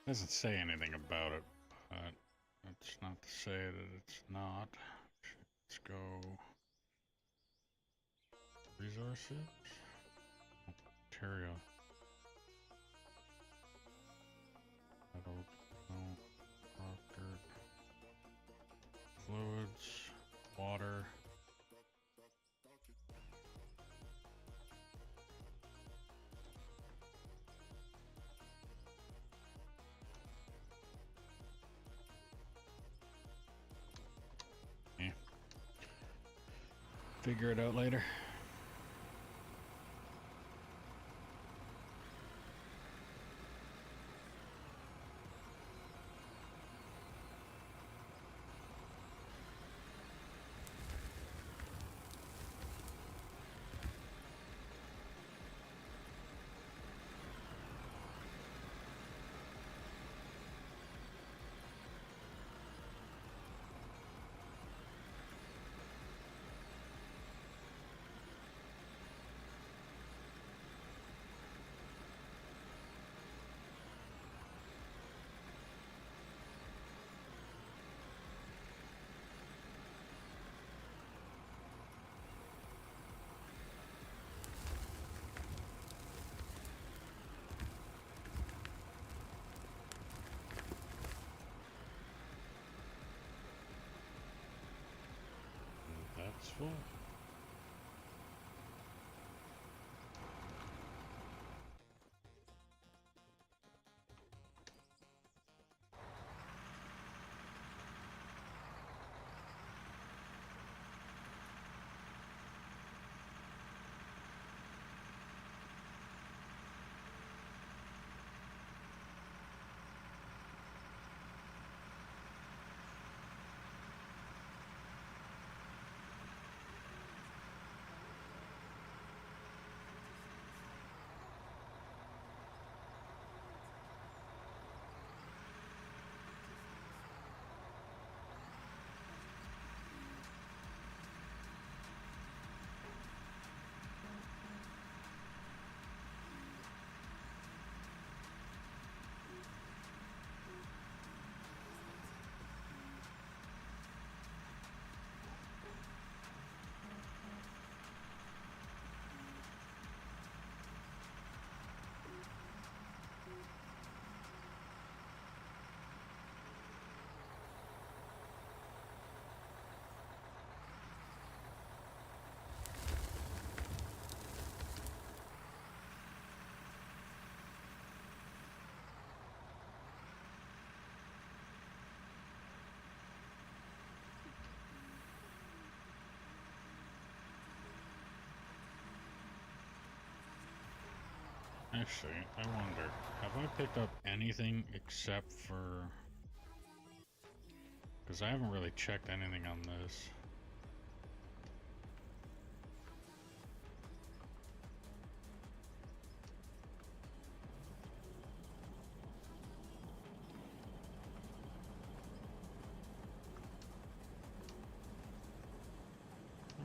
S1: Doesn't say anything about it, but that's not to say that it's not. Let's go. Resources? Material. Metal, no, rock, dirt. Fluids, water. Yeah. Figure it out later. That's full. Actually, I wonder, have I picked up anything except for... Because I haven't really checked anything on this.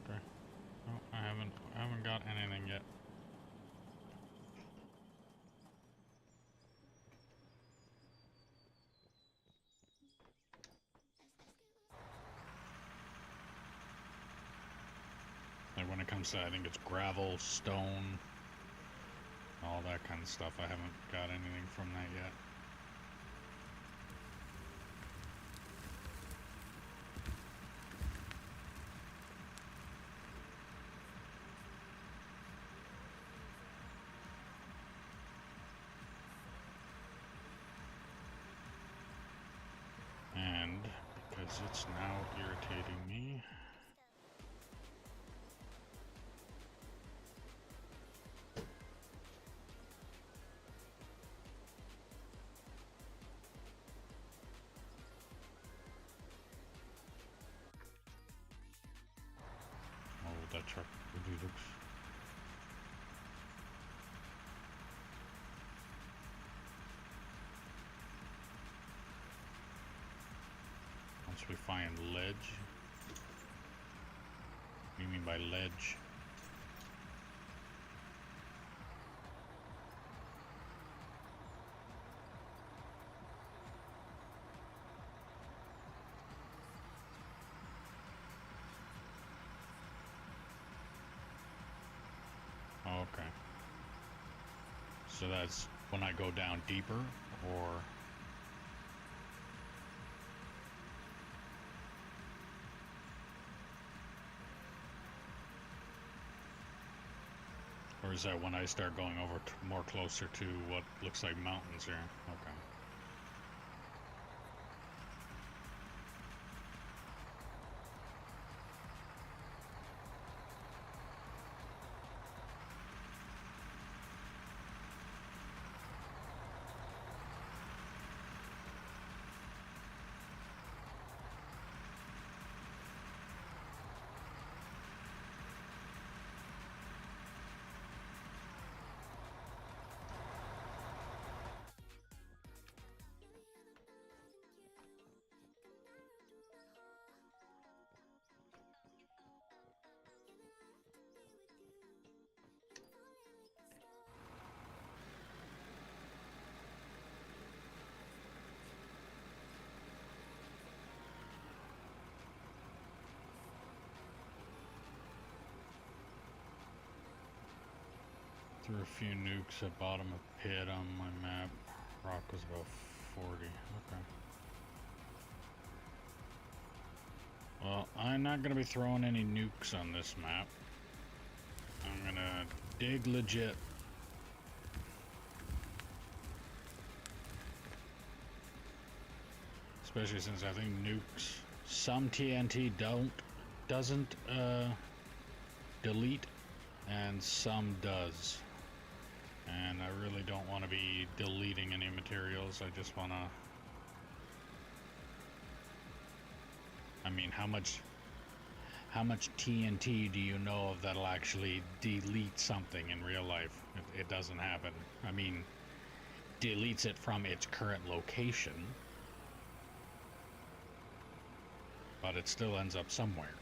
S1: Okay. No, I haven't got anything yet. Like when it comes to, I think it's gravel, stone, all that kind of stuff. I haven't got anything from that yet. And because it's now irritating me, oh, that truck really looks... Once we find ledge... What do you mean by ledge? So that's when I go down deeper, or is that when I start going over more closer to what looks like mountains here? Okay. Threw a few nukes at bottom of pit on my map. Rock was about 40. Okay. Well, I'm not gonna be throwing any nukes on this map. I'm gonna dig legit. Especially since I think nukes, some TNT doesn't delete, and some does. And I really don't want to be deleting any materials. I just want to... I mean, how much TNT do you know of that'll actually delete something in real life? It doesn't happen. I mean, deletes it from its current location, but it still ends up somewhere.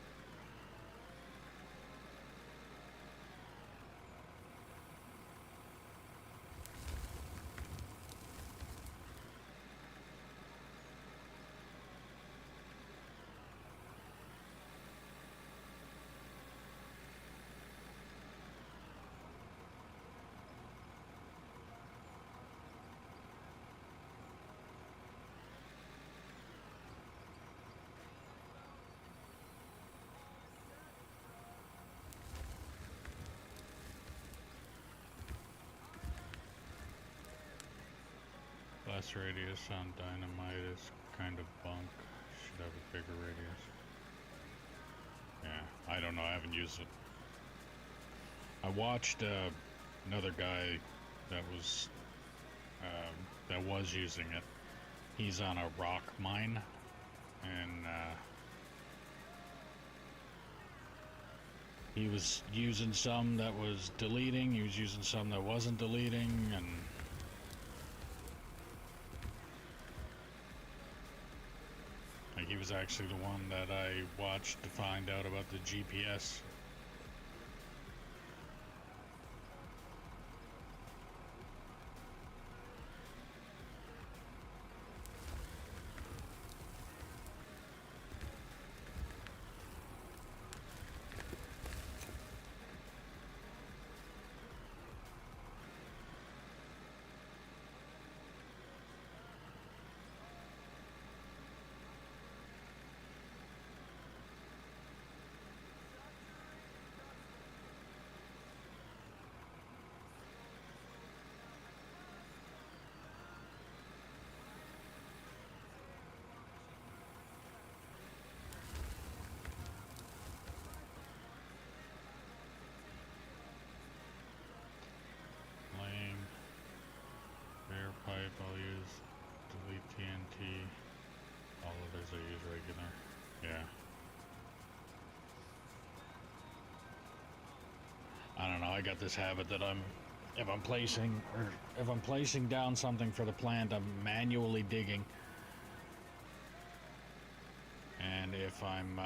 S1: Less radius on dynamite is kind of bunk. Should have a bigger radius. Yeah, I don't know. I haven't used it. I watched another guy that was using it. He's on a rock mine, and he was using some that was deleting. He was using some that wasn't deleting, and he was actually the one that I watched to find out about the GPS. Pipe I'll use, delete TNT, all others I use regular. Yeah. I don't know, I got this habit that if I'm placing down something for the plant, I'm manually digging. And if I'm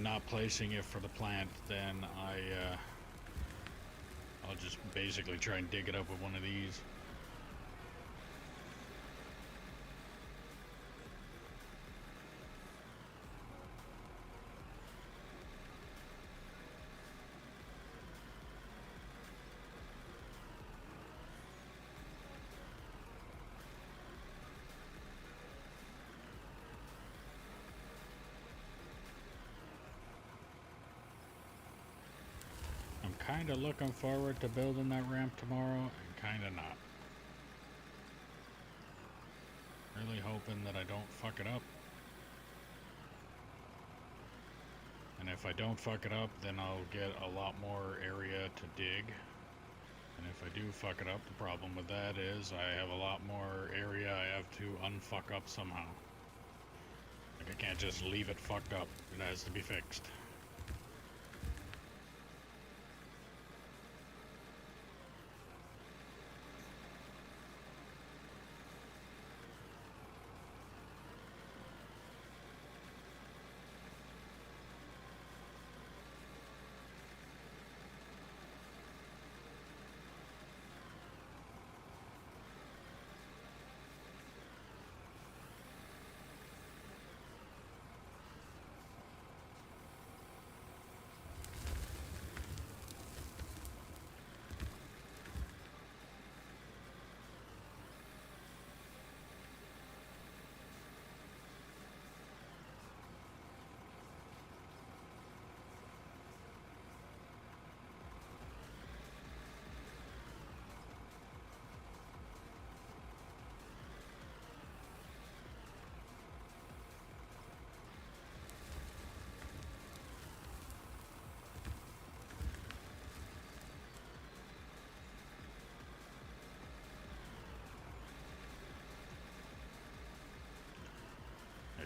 S1: not placing it for the plant, then I'll just basically try and dig it up with one of these. I'm kind of looking forward to building that ramp tomorrow, and kind of not. Really hoping that I don't fuck it up. And if I don't fuck it up, then I'll get a lot more area to dig. And if I do fuck it up, the problem with that is I have a lot more area I have to unfuck up somehow. Like, I can't just leave it fucked up. It has to be fixed.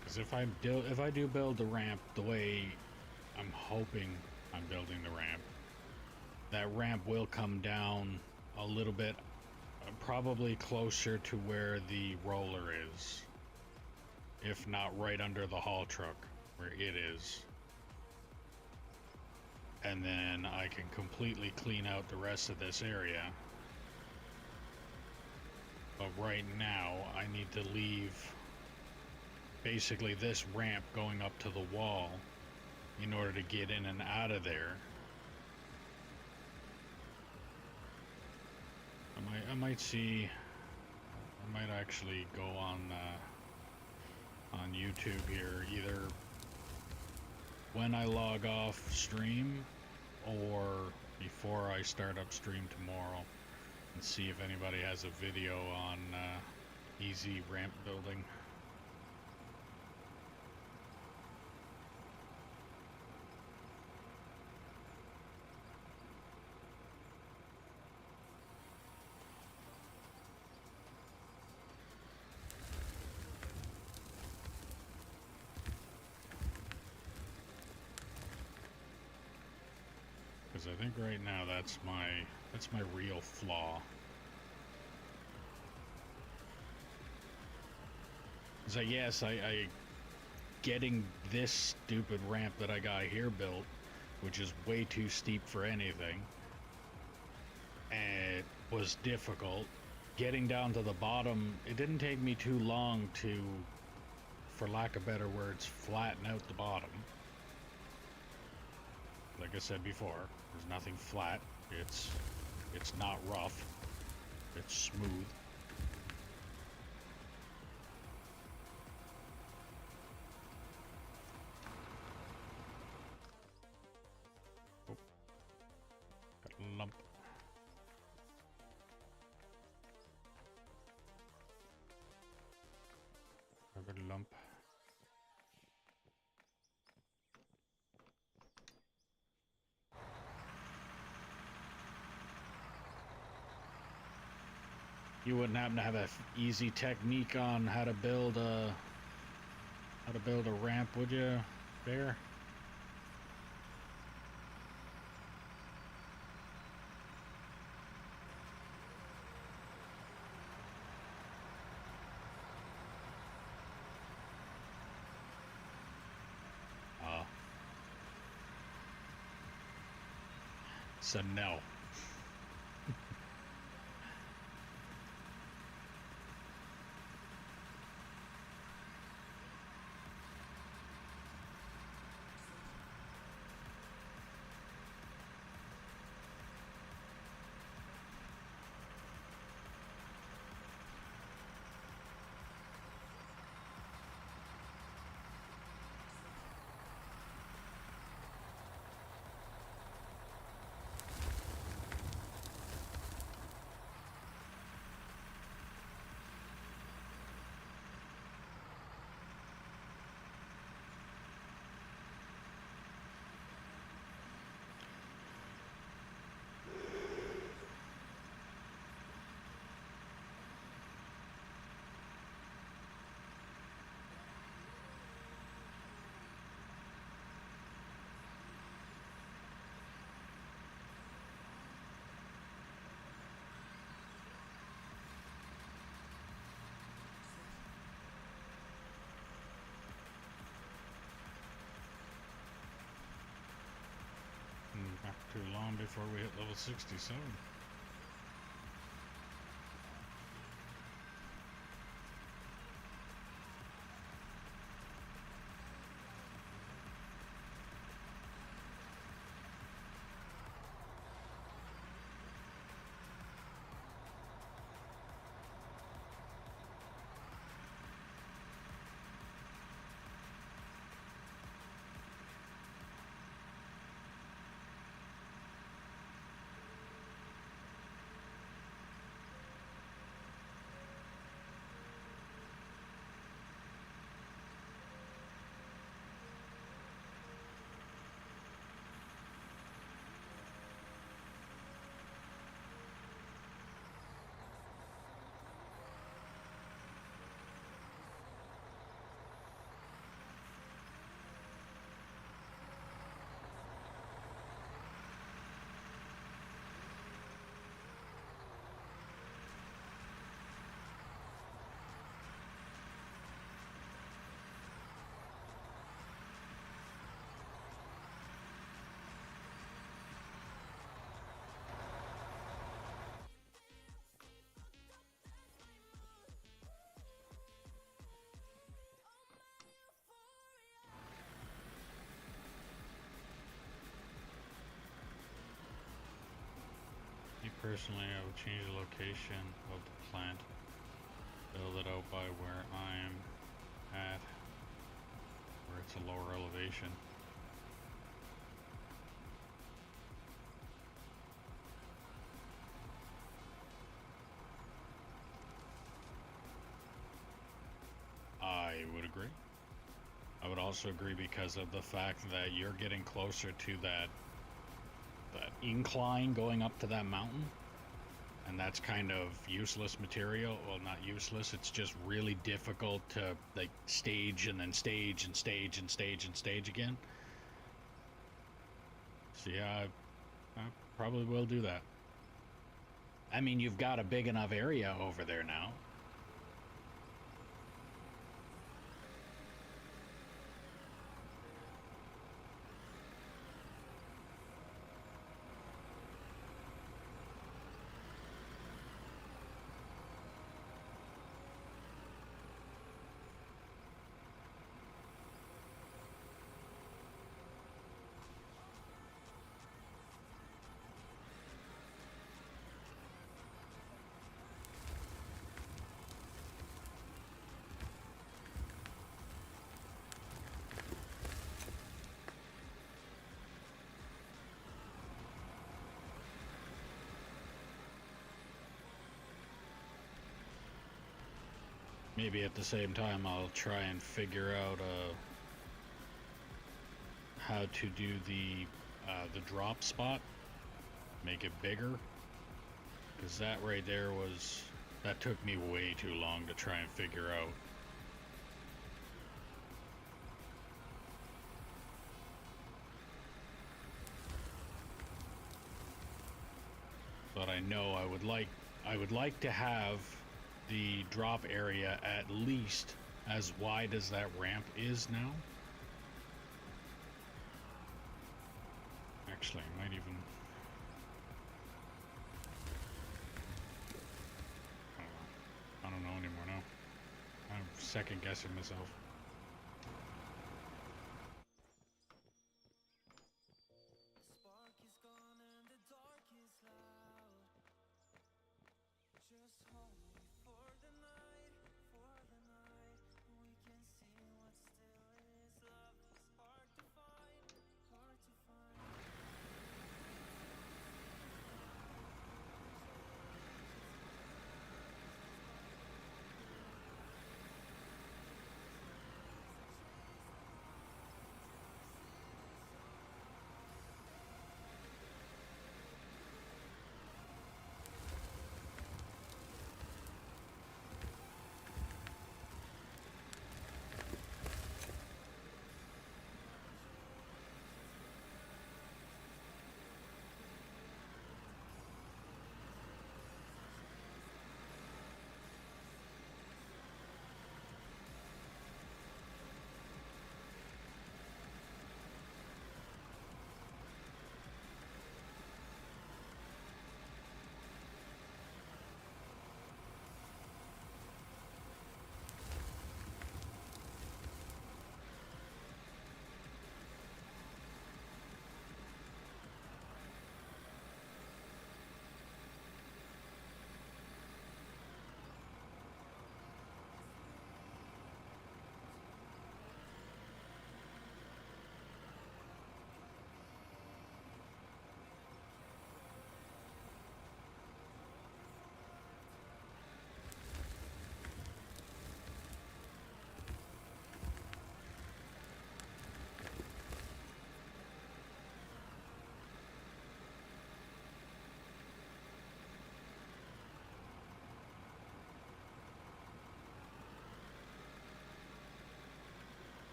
S1: Because if I do build the ramp the way I'm hoping I'm building the ramp, that ramp will come down a little bit, probably closer to where the roller is, if not right under the haul truck where it is. And then I can completely clean out the rest of this area. But right now I need to leave basically this ramp going up to the wall in order to get in and out of there. I might actually go on YouTube here, either when I log off stream or before I start up stream tomorrow, and see if anybody has a video on easy ramp building. Because I think right now that's my real flaw. So yes, I getting this stupid ramp that I got here built, which is way too steep for anything, and it was difficult. Getting down to the bottom, it didn't take me too long to, for lack of better words, flatten out the bottom. Like I said before, there's nothing flat. It's not rough. It's smooth. Oh. Got a lump. Got a lump. You wouldn't happen to have an easy technique on how to build a ramp, would you, Bear? So no. too long before we hit level 67. Me personally, I would change the location of the plant, build it out by where I'm at, where it's a lower elevation. I would agree. I would also agree because of the fact that you're getting closer to that incline going up to that mountain, and that's kind of useless material. Well, not useless, it's just really difficult to like stage and then stage and stage and stage and stage again. So yeah, I probably will do that. I mean, you've got a big enough area over there now. Maybe at the same time I'll try and figure out how to do the drop spot, make it bigger, because that right there that took me way too long to try and figure out. But I know I would like to have the drop area at least as wide as that ramp is now. Actually, I might even... I don't know anymore now. I'm second guessing myself.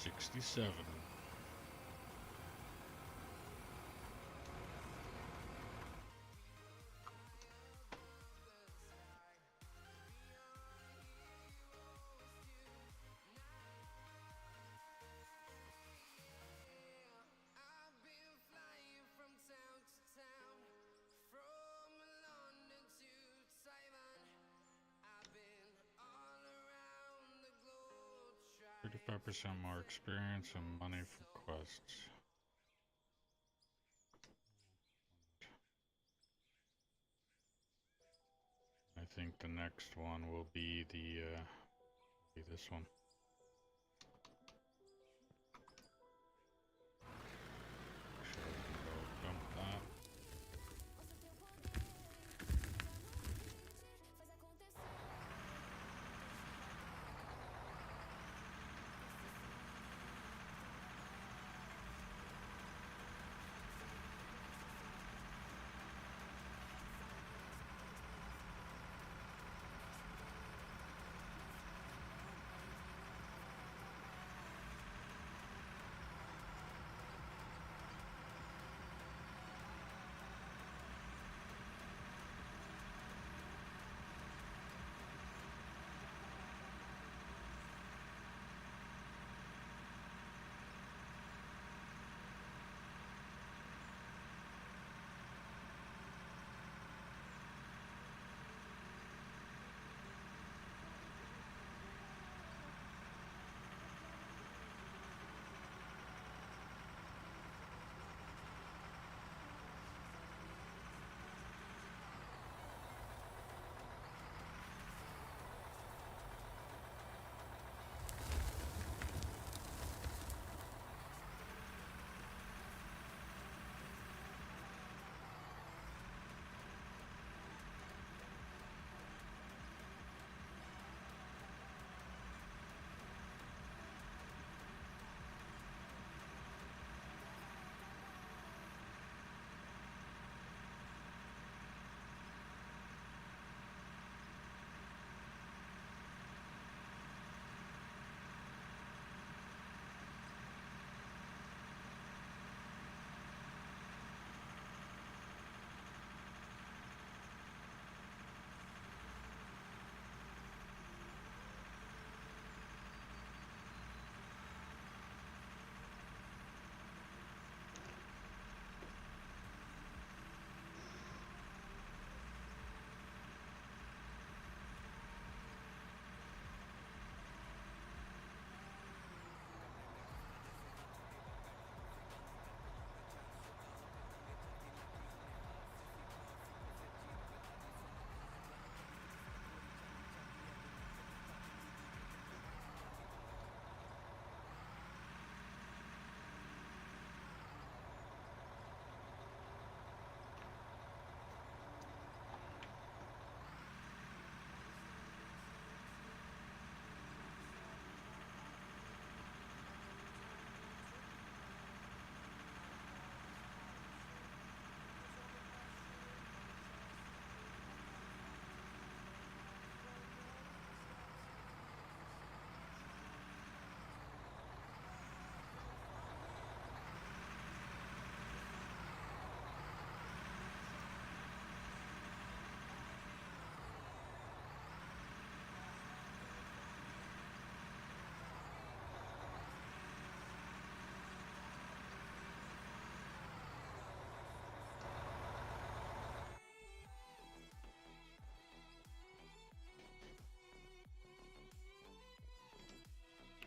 S1: 67.
S3: I've
S1: 35% more experience and money from quests. I think the next one will be this one. So we can go dump that.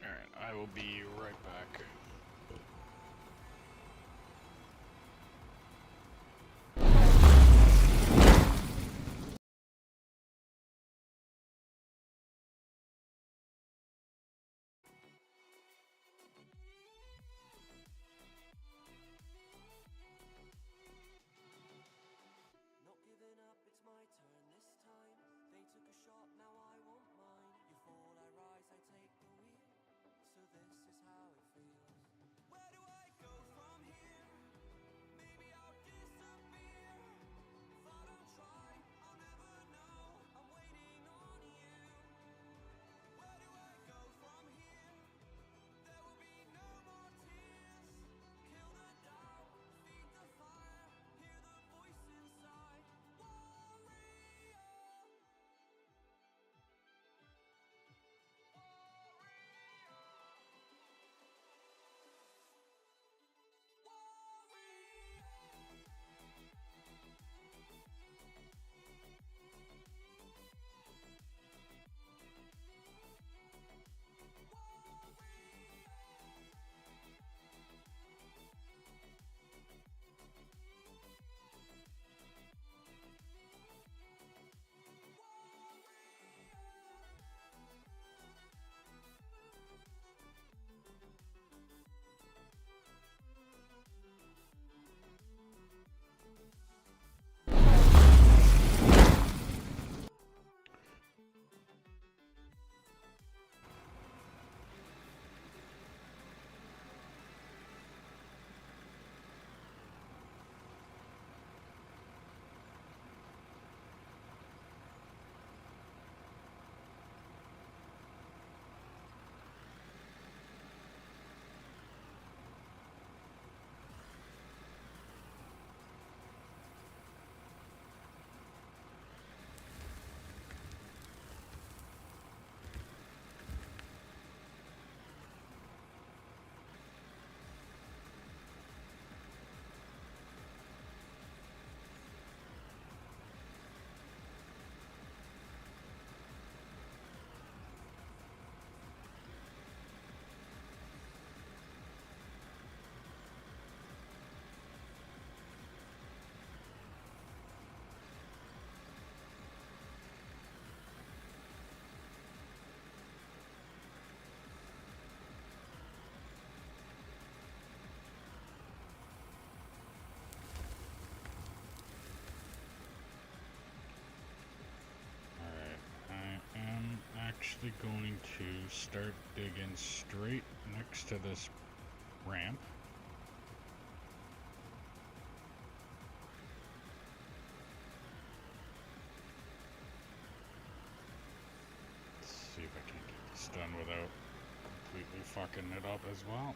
S1: Alright, I will be right back.
S3: Not giving up, it's my turn this time. They took a shot, now I want mine. You fall, I rise, I take the wheel. So this is how it feels.
S1: actually going to start digging straight next to this ramp. Let's see if I can get this done without completely fucking it up as well.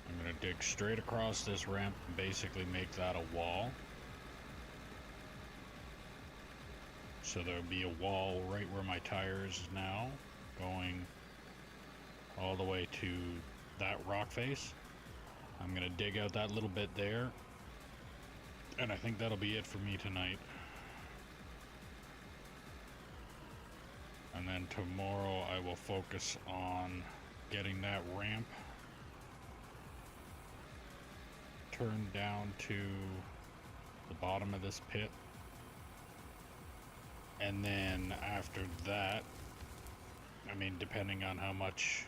S1: I'm gonna dig straight across this ramp and basically make that a wall. So there'll be a wall right where my tires is now, going all the way to that rock face. I'm gonna dig out that little bit there, and I think that'll be it for me tonight. And then tomorrow I will focus on getting that ramp turned down to the bottom of this pit. And then after that, I mean, depending on how much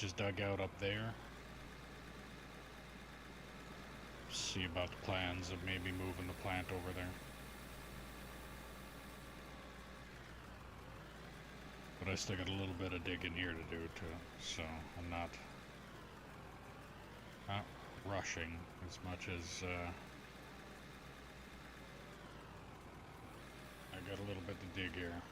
S1: is dug out up there, see about the plans of maybe moving the plant over there. But I still got a little bit of digging here to do too, so I'm not rushing as much as I got a little bit to dig here.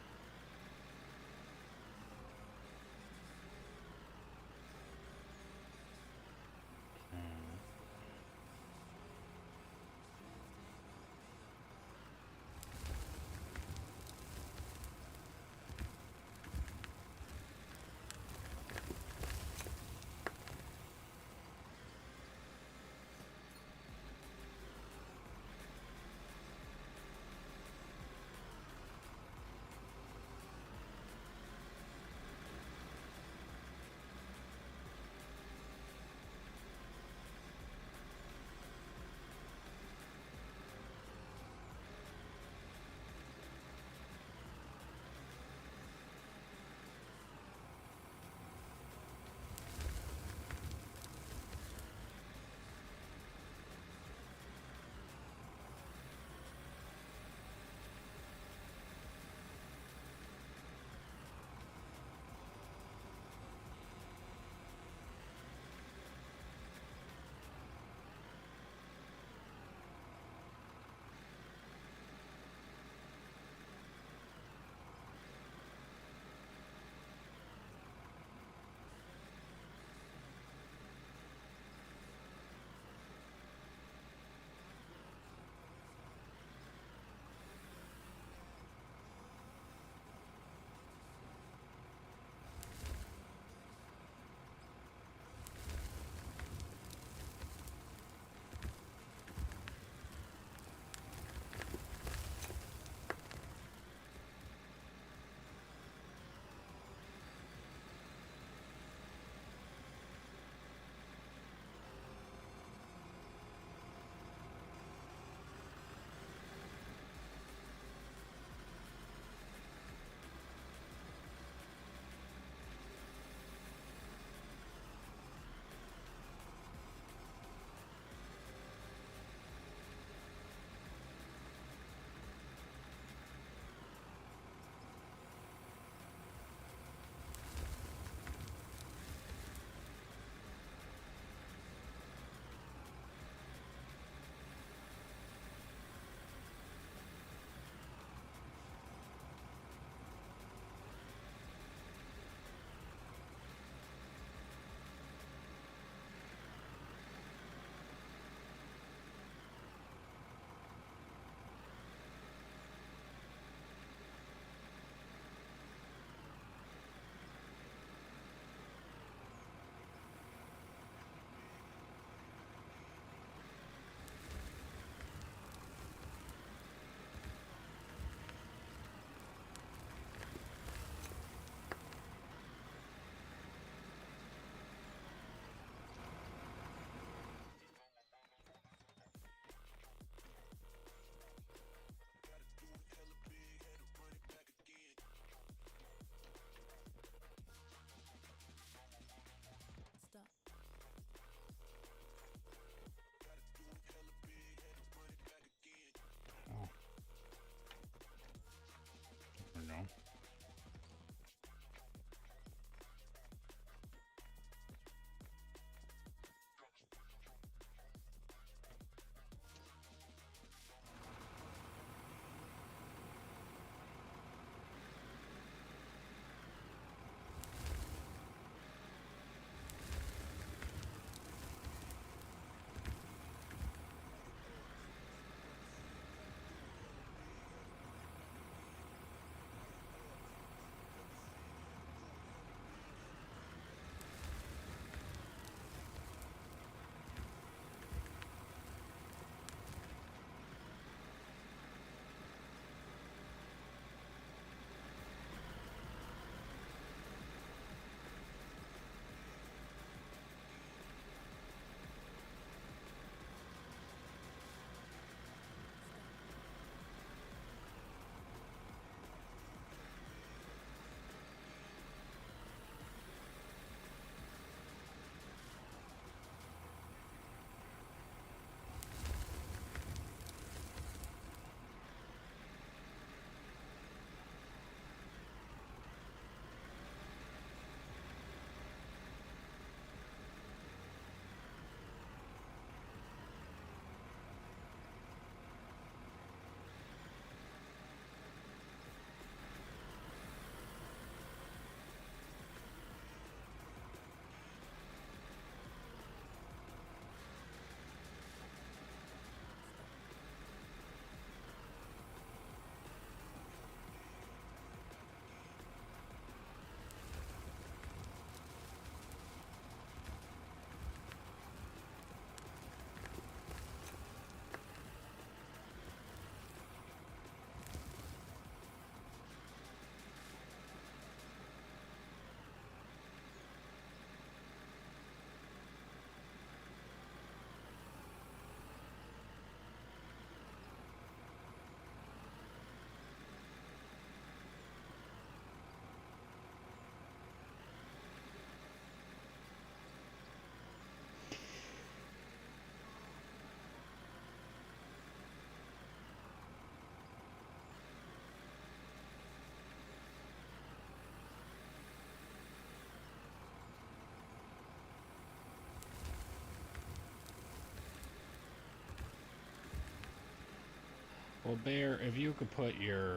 S1: Well, Bear, if you could put your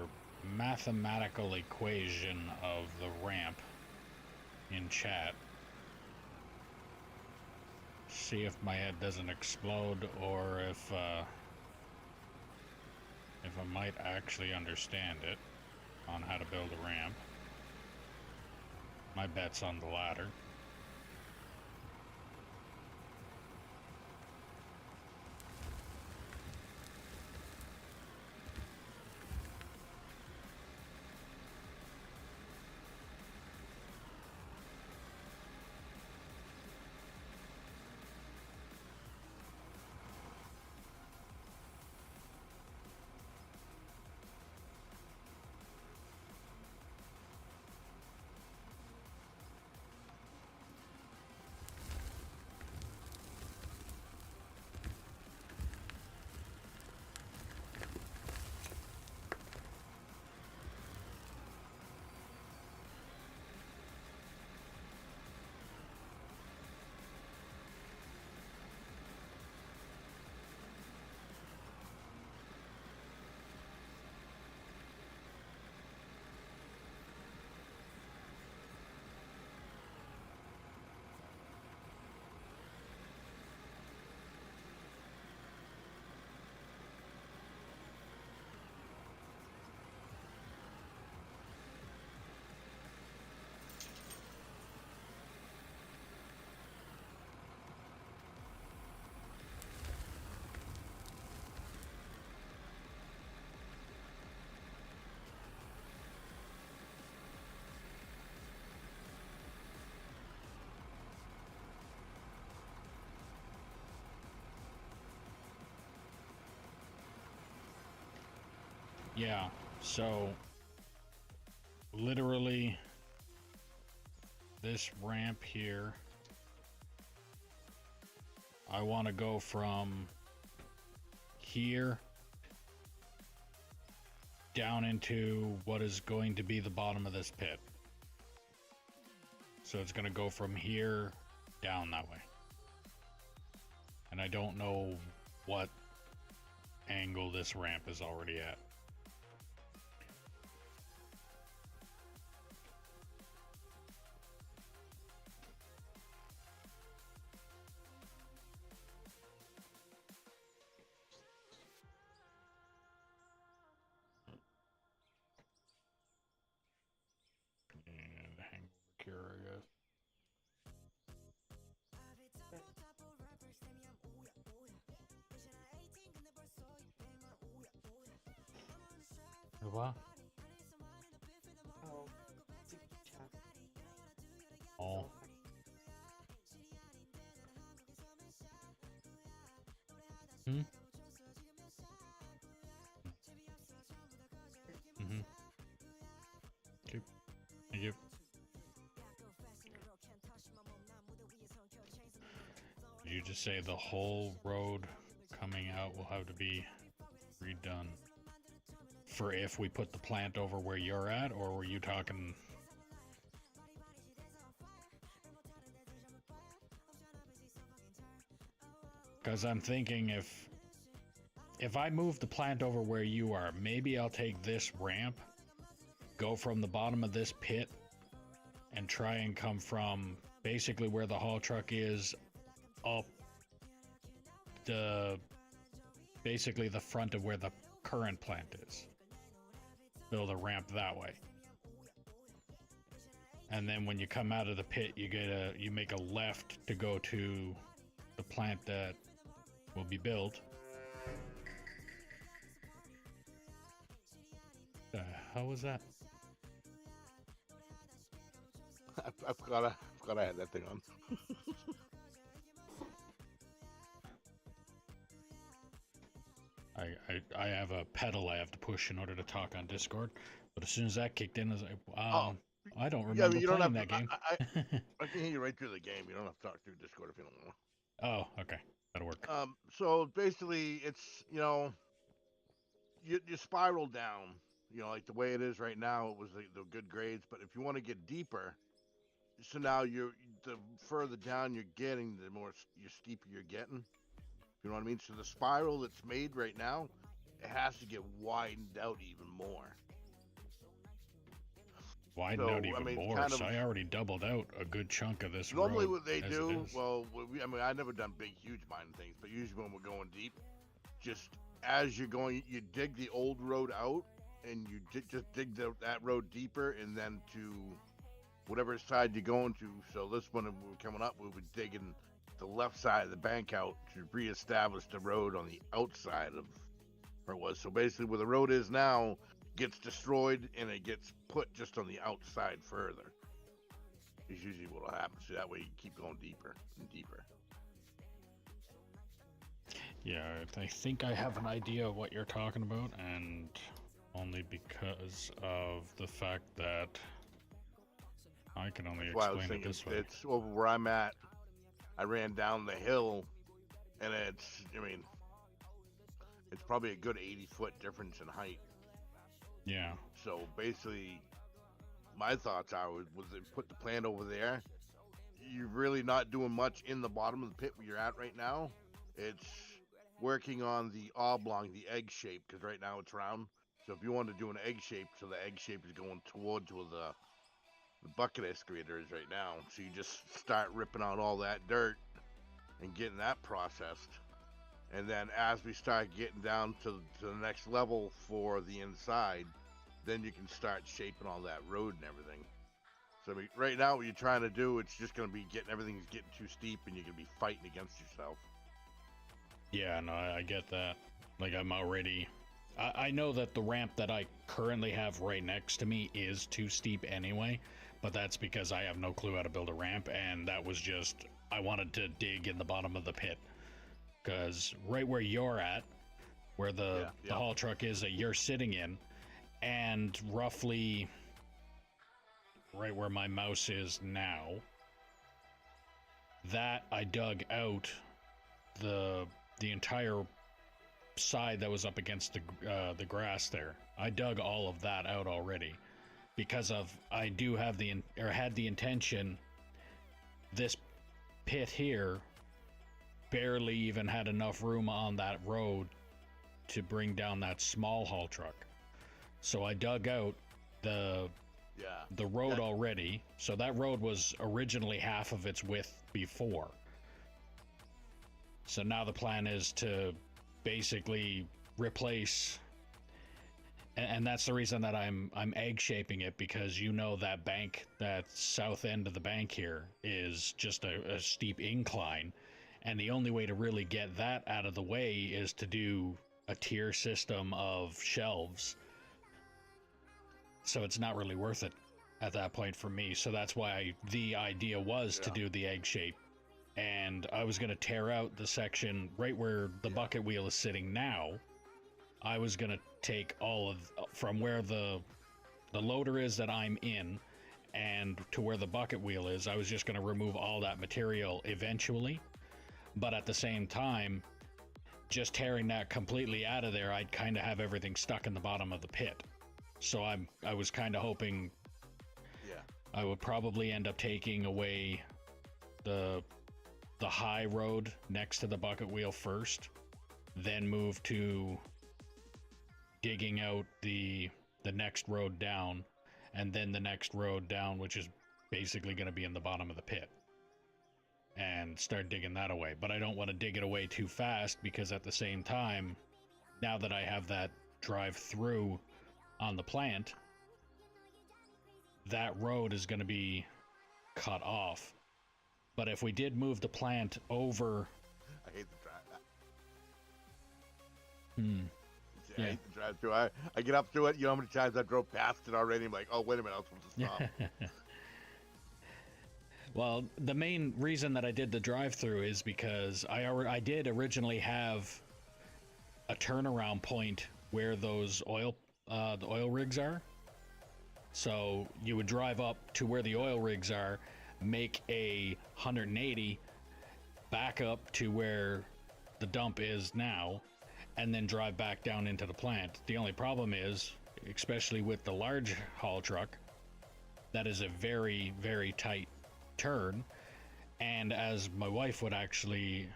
S1: mathematical equation of the ramp in chat, see if my head doesn't explode or if I might actually understand it on how to build a ramp. My bet's on the latter. Yeah, so literally this ramp here, I want to go from here down into what is going to be the bottom of this pit. So it's going to go from here down that way. And I don't know what angle this ramp is already at. And hang over here, I guess. What?
S2: Oh, it's a chat.
S1: Oh. Hmm? Mm-hmm. Okay. Thank you. Did you just say the whole road coming out will have to be redone? For if we put the plant over where you're at, or were you talking? Because I'm thinking if I move the plant over where you are, maybe I'll take this ramp, go from the bottom of this pit, and try and come from basically where the haul truck is up the basically the front of where the current plant is. Build a ramp that way. And then when you come out of the pit, you make a left to go to the plant that will be built. The hell was that?
S4: I forgot I had that thing on.
S1: I have a pedal I have to push in order to talk on Discord, but as soon as that kicked in, I was like, I don't remember
S4: but you don't
S1: playing
S4: have
S1: that game.
S4: I can hear you right through the game. You don't have to talk through Discord if you don't want.
S1: Oh, okay, that'll work.
S4: So basically, it's you spiral down. Like the way it is right now, it was the good grades. But if you want to get deeper, so now the further down you're getting, the more steeper you're getting. You know what I mean? So the spiral that's made right now, it has to get widened out even more.
S1: Widen
S4: So,
S1: out
S4: I
S1: even
S4: mean,
S1: more.
S4: kind
S1: So
S4: of-
S1: I already doubled out a good chunk of this
S4: Normally,
S1: road
S4: what they
S1: as it
S4: do,
S1: is.
S4: well, I mean, I've never done big, huge mining things, but usually when we're going deep, just as you're going, you dig the old road out, and you just dig that road deeper, and then to whatever side you're going to. So this one, when we were coming up, we were digging the left side of the bank out to reestablish the road on the outside of where it was. So basically, where the road is now gets destroyed, and it gets put just on the outside further. Is usually what will happen. So that way you keep going deeper and deeper.
S1: Yeah, I think I have an idea of what you're talking about, and only because of the fact that I can only
S4: That's why I was
S1: explain it
S4: thinking
S1: this way.
S4: it's over where I'm at. I ran down the hill, and I mean, it's probably a good 80-foot difference in height.
S1: Yeah,
S4: So basically, my thoughts are was to put the plant over there. You're really not doing much in the bottom of the pit where you're at right now. It's working on the oblong, the egg shape, because right now it's round. So if you want to do an egg shape, so the egg shape is going towards where the bucket excavator is right now. So you just start ripping out all that dirt and getting that processed. And then as we start getting down to the next level for the inside, then you can start shaping all that road and everything. So I mean, right now what you're trying to do, it's just going to be everything's getting too steep, and you're going to be fighting against yourself.
S1: yeah, no, I get that. Like, I'm already... I know that the ramp that I currently have right next to me is too steep anyway, but that's because I have no clue how to build a ramp, and that was just... I wanted to dig in the bottom of the pit. Because right where you're at, where the haul truck is that you're sitting in, and roughly right where my mouse is now, that I dug out the entire side that was up against the grass there. I dug all of that out already because of I do have had the intention. This pit here barely even had enough room on that road to bring down that small haul truck. So I dug out the road already. So that road was originally half of its width before. So now the plan is to basically replace, and that's the reason that I'm egg shaping it, because you know that bank, that south end of the bank here is just a steep incline. And the only way to really get that out of the way is to do a tier system of shelves. So it's not really worth it at that point for me. So that's why the idea was to do the egg shape. And I was going to tear out the section right where the bucket wheel is sitting now. I was going to take all of, from where the loader is that I'm in and to where the bucket wheel is, I was just going to remove all that material eventually. But at the same time, just tearing that completely out of there, I'd kind of have everything stuck in the bottom of the pit. So I was kind of hoping I would probably end up taking away the high road next to the bucket wheel first, then move to digging out the next road down, and then the next road down, which is basically going to be in the bottom of the pit, and start digging that away. But I don't want to dig it away too fast, because at the same time, now that I have that drive through on the plant, that road is going to be cut off. But if we did move the plant over...
S4: I hate the drive. I
S1: Yeah.
S4: hate the drive through. I get up to it. You know how many times I drove past it already? I'm like, oh, wait a minute, I was supposed to stop.
S1: Well, the main reason that I did the drive-through is because I did originally have a turnaround point where those the oil rigs are. So you would drive up to where the oil rigs are, make a 180, back up to where the dump is now, and then drive back down into the plant. The only problem is, especially with the large haul truck, that is a very, very tight turn. And as my wife would actually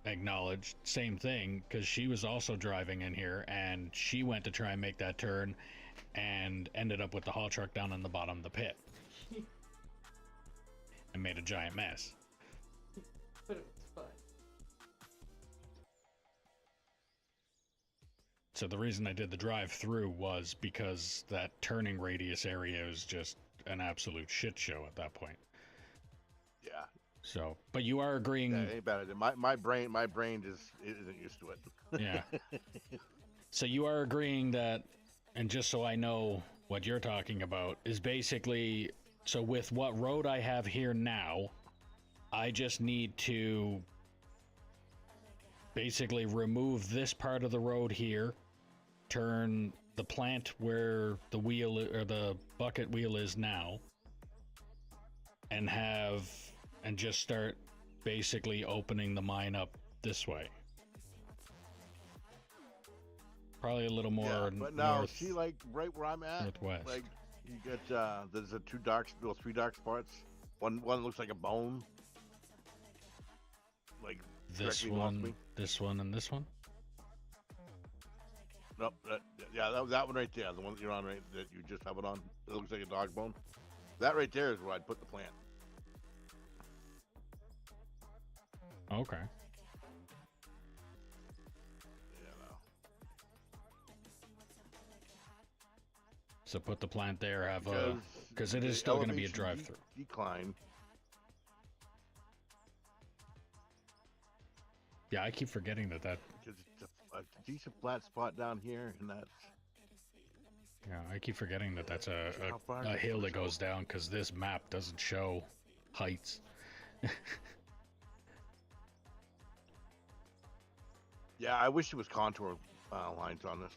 S1: acknowledged, same thing, because she was also driving in here, and she went to try and make that turn, and ended up with the haul truck down in the bottom of the pit, and made a giant mess.
S2: But it was fun.
S1: So the reason I did the drive-through was because that turning radius area is just an absolute shit show at that point.
S4: Yeah.
S1: So, but you are agreeing.
S4: Yeah, ain't bad. My brain just isn't used to it.
S1: Yeah. So you are agreeing that, and just so I know what you're talking about, is basically, so with what road I have here now, I just need to basically remove this part of the road here, turn the plant where the wheel or the bucket wheel is now, and just start basically opening the mine up this way. Probably a little more
S4: Yeah, but now
S1: north,
S4: see, like right where I'm at,
S1: northwest.
S4: like you get there's a three dark spots. One looks like a bone. Like
S1: This
S4: directly off
S1: one,
S4: me.
S1: this one, and this one.
S4: Nope. That one right there, the one that you're on, right, that you just have it on. It looks like a dog bone. That right there is where I'd put the plant.
S1: Okay.
S4: Yeah. No.
S1: So put the plant there. Have a because it is
S4: the
S1: still going to be a
S4: elevation
S1: drive-through.
S4: Decline.
S1: Yeah, I keep forgetting that.
S4: Because it's a decent flat spot down here, and that's.
S1: Yeah, I keep forgetting that's a
S4: How far
S1: a
S4: is
S1: hill
S4: it?
S1: that goes down because this map doesn't show heights.
S4: Yeah, I wish it was contour lines on this.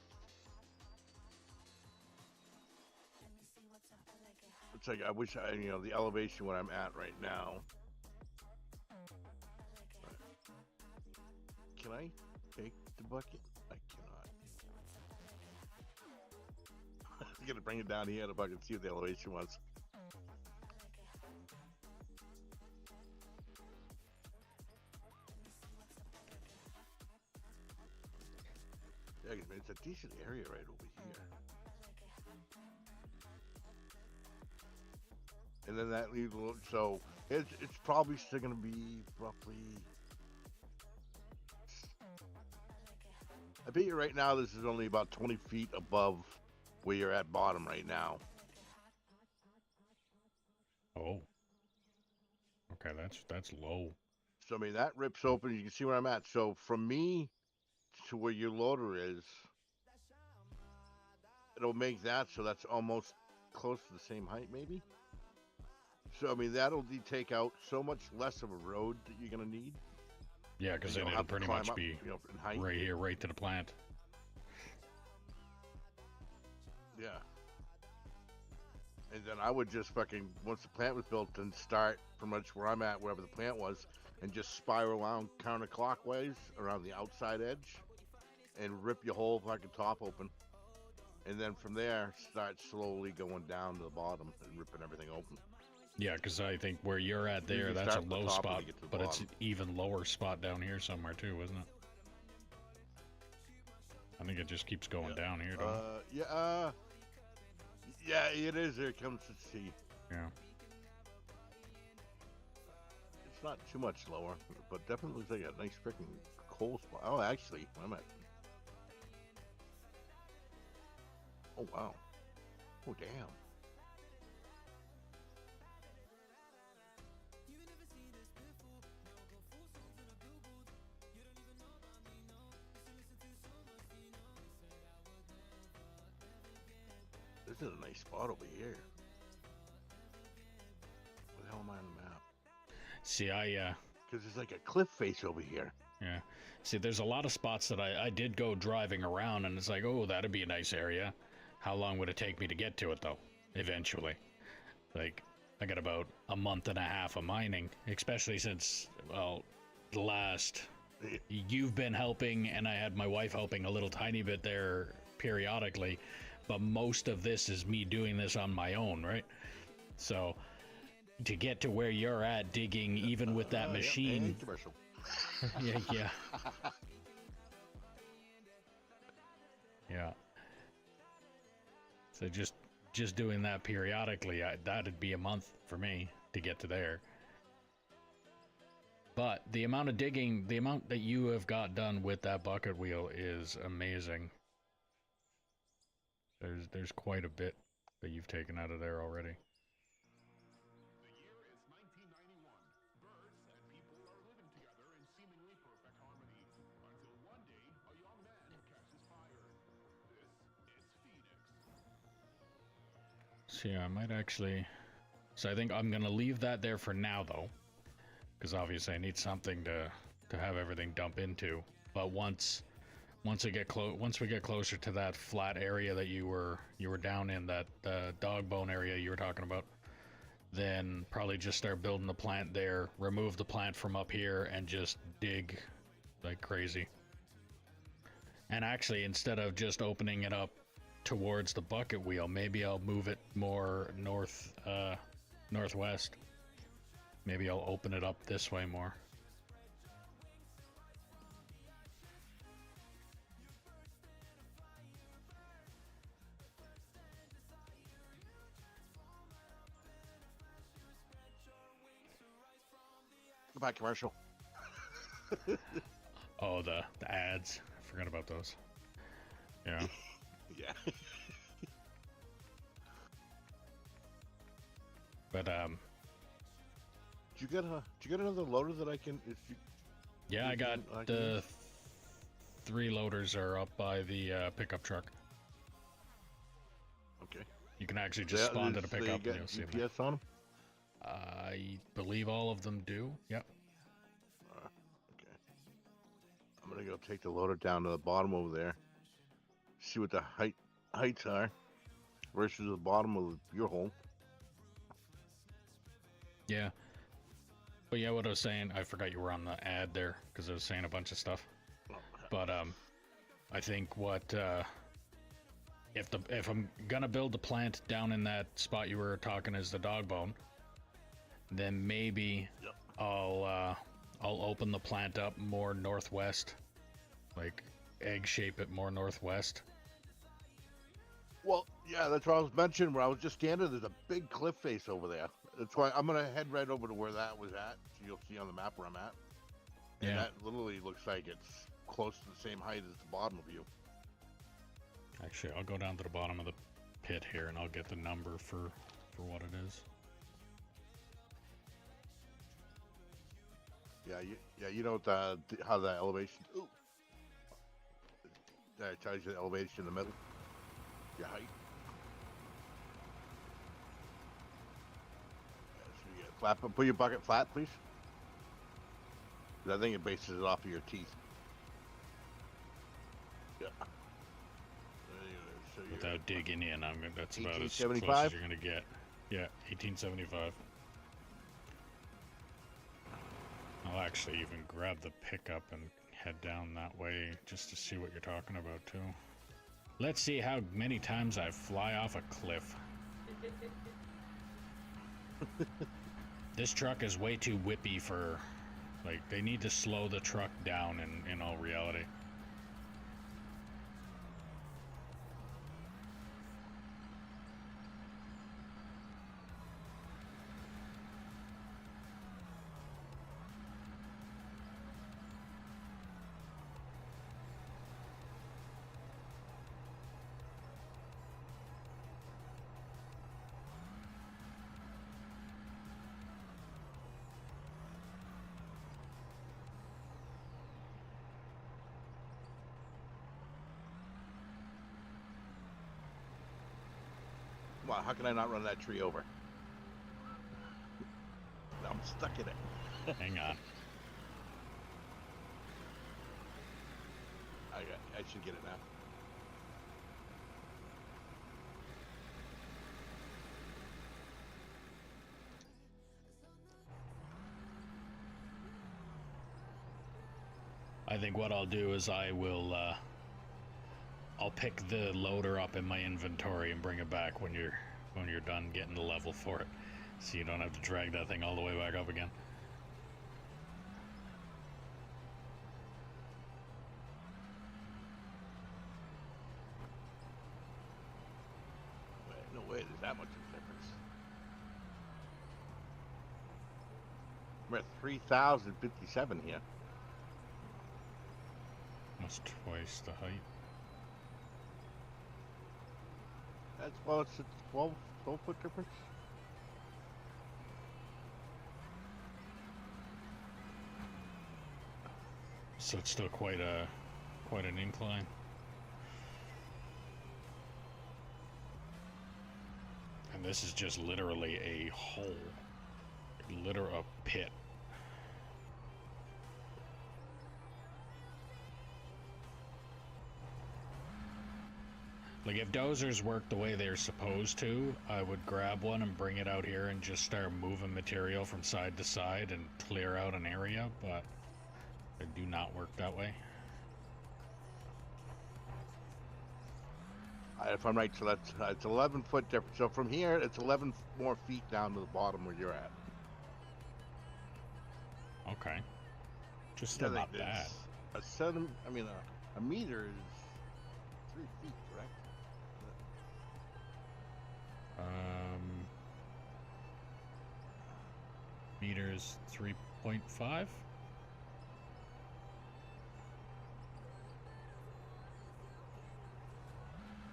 S4: It's like I wish the elevation where I'm at right now. Can I take the bucket? I cannot. I'm gonna bring it down here if I can see what the elevation was. Yeah, 'cause, man, it's a decent area right over here. And then that leaves a little, so it's probably still gonna be roughly. I bet you right now this is only about 20 feet above where you're at bottom right now.
S1: Oh. Okay, that's low.
S4: So I mean that rips open. You can see where I'm at. So from me to where your loader is, it'll make that so that's almost close to the same height, maybe. So I mean that'll take out so much less of a road that you're gonna need.
S1: Yeah, because
S4: You
S1: then
S4: don't
S1: it'll
S4: have to
S1: pretty
S4: climb
S1: much
S4: up,
S1: be
S4: in height.
S1: right here, right to the plant.
S4: Yeah. And then I would just fucking, once the plant was built, then start pretty much where I'm at, wherever the plant was, and just spiral around counterclockwise around the outside edge and rip your whole fucking top open. And then from there, start slowly going down to the bottom and ripping everything open.
S1: Yeah, because I think where you're at there,
S4: Usually
S1: that's a
S4: start from the
S1: low
S4: top and
S1: spot,
S4: you get to the
S1: but it's an
S4: bottom.
S1: even lower spot down here somewhere too, isn't it? I think it just keeps going down here, don't it?
S4: Yeah, it is. There comes the sea.
S1: Yeah.
S4: It's not too much lower, but definitely looks like a nice freaking coal spot. Oh, actually, I'm at. Oh, wow. Oh, damn. This is a nice spot over here. Where the hell am I on the map?
S1: See,
S4: Because there's like a cliff face over here.
S1: yeah. See, there's a lot of spots that I did go driving around, and it's like, oh, that'd be a nice area. How long would it take me to get to it, though? Eventually. Like, I got about a month and a half of mining, especially since, well, the last... You've been helping, and I had my wife helping a little tiny bit there periodically, but most of this is me doing this on my own, right? So, to get to where you're at digging, even with that
S4: Yeah,
S1: machine...
S4: commercial.
S1: Yeah, yeah, yeah. So just doing that periodically, that'd be a month for me to get to there. But the amount of digging, the amount that you have got done with that bucket wheel is amazing. There's quite a bit that you've taken out of there already.
S5: The year is 1991. Birds and people are living together in seemingly perfect harmony. Until one day, a young man catches fire. This is Phoenix.
S1: So yeah, I might actually... So I think I'm gonna leave that there for now, though. Because obviously I need something to have everything dump into. But once we get closer to that flat area that you were down in, that dog bone area you were talking about, then probably just start building the plant there, remove the plant from up here, and just dig like crazy. And actually, instead of just opening it up towards the bucket wheel, maybe I'll move it more northwest. Maybe I'll open it up this way more.
S4: Go back commercial.
S1: Oh, the ads. I forgot about those. Yeah.
S4: Yeah.
S1: But
S4: Did you get another loader that I can? If you,
S1: yeah, I got
S4: I can
S1: the
S4: use?
S1: 3 loaders are up by the pickup truck.
S4: Okay.
S1: You can actually just spawn to the
S4: They
S1: pickup
S4: got
S1: and you'll see them.
S4: GPS on them.
S1: I believe all of them do. Yep.
S4: Okay. I'm gonna go take the loader down to the bottom over there. See what the heights are versus the bottom of your hole.
S1: Yeah. But yeah, what I was saying, I forgot you were on the ad there because I was saying a bunch of stuff. But I think what if I'm gonna build the plant down in that spot you were talking as the dog bone, then maybe
S4: Yep.
S1: I'll open the plant up more northwest, like egg shape it more northwest.
S4: Well, yeah, that's what I was mentioning. Where I was just standing, there's a big cliff face over there. That's why I'm gonna head right over to where that was at, so you'll see on the map where I'm at. And
S1: Yeah.
S4: that literally looks like it's close to the same height as the bottom of you.
S1: Actually, I'll go down to the bottom of the pit here and I'll get the number for what it is.
S4: Yeah, you know what how the elevation. Ooh, that tells you the elevation in the middle, your height. Yeah, so you get flat. Put your bucket flat, please. 'Cause I think it bases it off of your teeth. Yeah. So you're
S1: Without digging in, that's about as close
S4: 1875?
S1: as you're gonna get. Yeah, 1875. I'll actually even grab the pickup and head down that way just to see what you're talking about too. Let's see how many times I fly off a cliff. This truck is way too whippy for, like, they need to slow the truck down in all reality.
S4: Wow, how can I not run that tree over? Now I'm stuck in it.
S1: Hang on.
S4: I should get it now.
S1: I think what I'll do is I'll pick the loader up in my inventory and bring it back when you're done getting the level for it, so you don't have to drag that thing all the way back up again.
S4: We're at 3,057 here.
S1: Almost twice the height.
S4: That's it's a 12 foot difference.
S1: So it's still quite an incline. And this is just literally a hole. A pit. Like, if dozers work the way they're supposed to, I would grab one and bring it out here and just start moving material from side to side and clear out an area, but they do not work that way.
S4: If I'm right, so that's it's 11 foot difference. So from here, it's 11 more feet down to the bottom where you're at.
S1: Okay. Just still not bad.
S4: A meter is 3 feet, correct?
S1: Meters 3.5.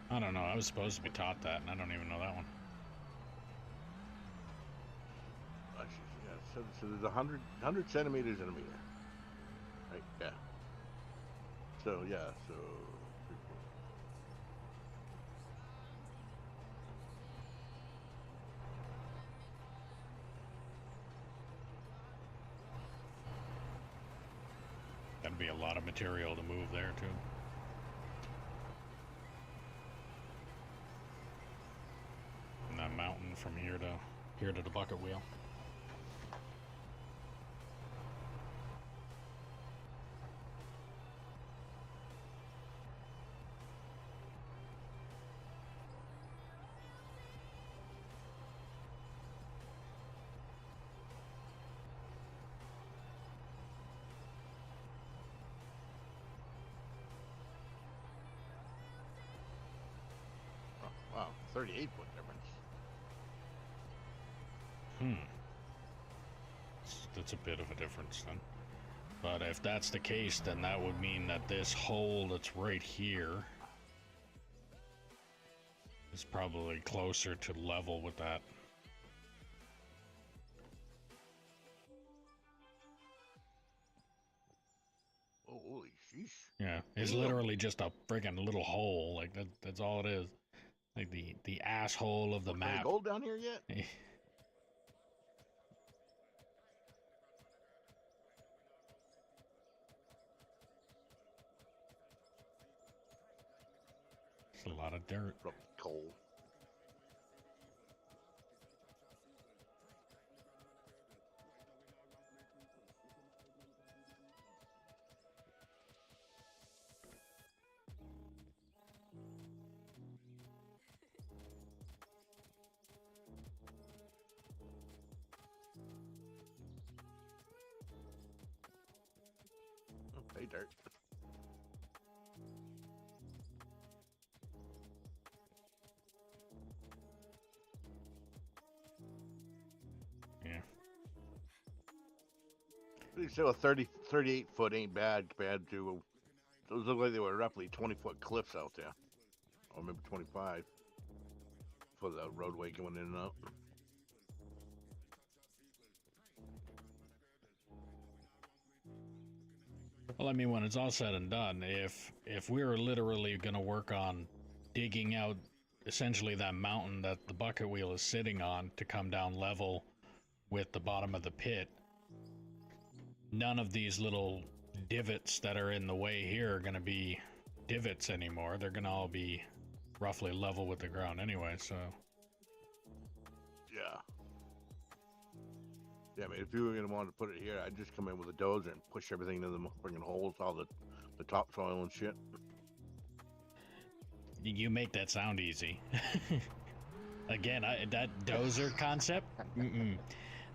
S1: I don't know. I was supposed to be taught that, and I don't even know that one.
S4: Yeah, so there's 100 centimeters in a meter. Right? Yeah. So, yeah, so...
S1: That'd be a lot of material to move there, too. And that mountain from here to the bucket wheel.
S4: Wow, 38 foot difference.
S1: That's a bit of a difference then. But if that's the case, then that would mean that this hole that's right here is probably closer to level with that.
S4: Oh, holy sheesh.
S1: Yeah, it's
S4: Damn.
S1: literally just a friggin' little hole. Like, that's all it is. Like the asshole of the
S4: Any
S1: map.
S4: gold down here yet?
S1: It's a lot of dirt.
S4: Probably coal. Hey, dirt.
S1: Yeah.
S4: They say a 38 foot ain't bad compared to those look like they were roughly 20-foot cliffs out there, or maybe 25 for the roadway going in and out.
S1: Well, I mean, when it's all said and done, if we were literally going to work on digging out essentially that mountain that the bucket wheel is sitting on to come down level with the bottom of the pit, none of these little divots that are in the way here are going to be divots anymore. They're going to all be roughly level with the ground anyway, so...
S4: Yeah. Yeah, I mean, if you were going to want to put it here, I'd just come in with a dozer and push everything into the friggin' holes, all the topsoil and shit.
S1: You make that sound easy. Again, that dozer concept,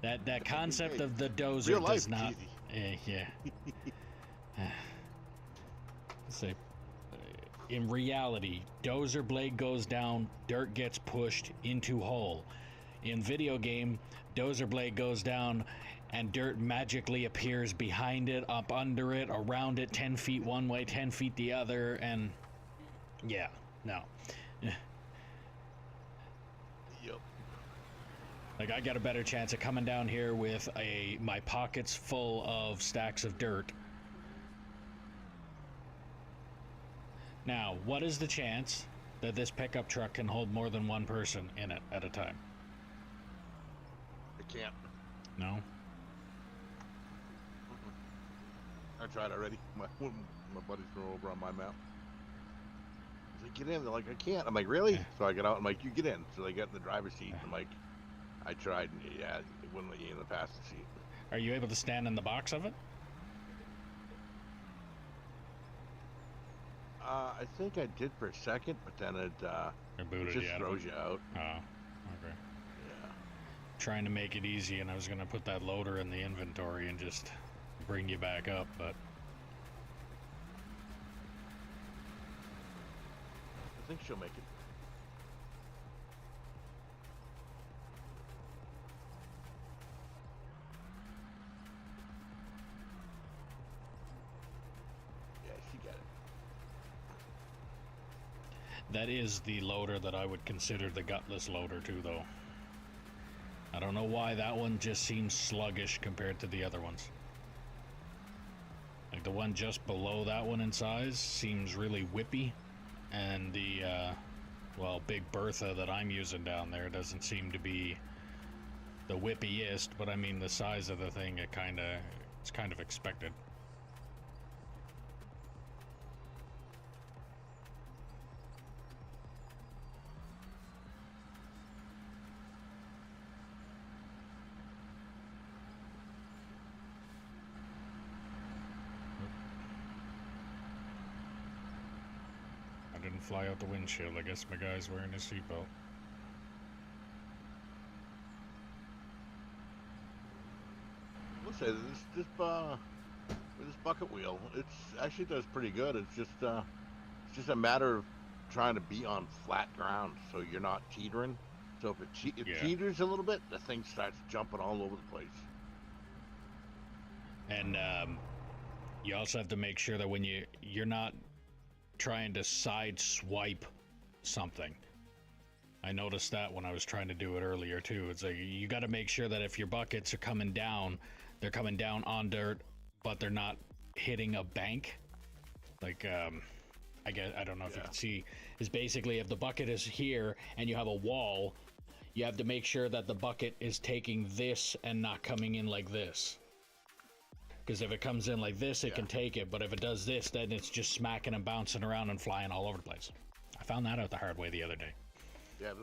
S1: that concept of the dozer
S4: Real life
S1: does not.
S4: easy.
S1: Yeah. Say, in reality, dozer blade goes down, dirt gets pushed into hole. In video game, dozer blade goes down, and dirt magically appears behind it, up under it, around it, 10 feet one way, 10 feet the other, and yeah, no.
S4: Yep.
S1: Like, I got a better chance of coming down here with my pockets full of stacks of dirt. Now, what is the chance that this pickup truck can hold more than one person in it at a time?
S4: I can't.
S1: No?
S4: I tried already. My buddies threw over on my map. He's like, get in. They're like, I can't. I'm like, really?
S1: Yeah.
S4: So I get out. I'm like, you get in. So they get in the driver's seat. I'm like, I tried. And yeah, it wouldn't let you in the passenger seat.
S1: Are you able to stand in the box of it?
S4: I think I did for a second, but then it
S1: Or booted
S4: just
S1: you out of
S4: throws
S1: it?
S4: you out.
S1: Oh, okay.
S4: Yeah.
S1: Trying to make it easy, and I was going to put that loader in the inventory and just bring you back up, but
S4: I think she'll make it. Yeah, she got it.
S1: that is the loader that I would consider the gutless loader too, though. I don't know why that one just seems sluggish compared to the other ones. Like the one just below that one in size seems really whippy, and the well, Big Bertha that I'm using down there doesn't seem to be the whippiest, but I mean the size of the thing, it's kind of expected. I didn't fly out the windshield. I guess my guy's wearing his seatbelt.
S4: We'll say this with this bucket wheel, it's actually does pretty good. It's just a matter of trying to be on flat ground so you're not teetering. So if it
S1: Yeah.
S4: teeters a little bit, the thing starts jumping all over the place.
S1: And you also have to make sure that when you're not trying to side swipe something. I noticed that when I was trying to do it earlier too. It's like you got to make sure that if your buckets are coming down, they're coming down on dirt, but they're not hitting a bank. Like I don't know if you can see, is basically if the bucket is here and you have a wall, you have to make sure that the bucket is taking this and not coming in like this. Because if it comes in like this, it can take it, but if it does this, then it's just smacking and bouncing around and flying all over the place. I found that out the hard way the other day.
S4: Yeah,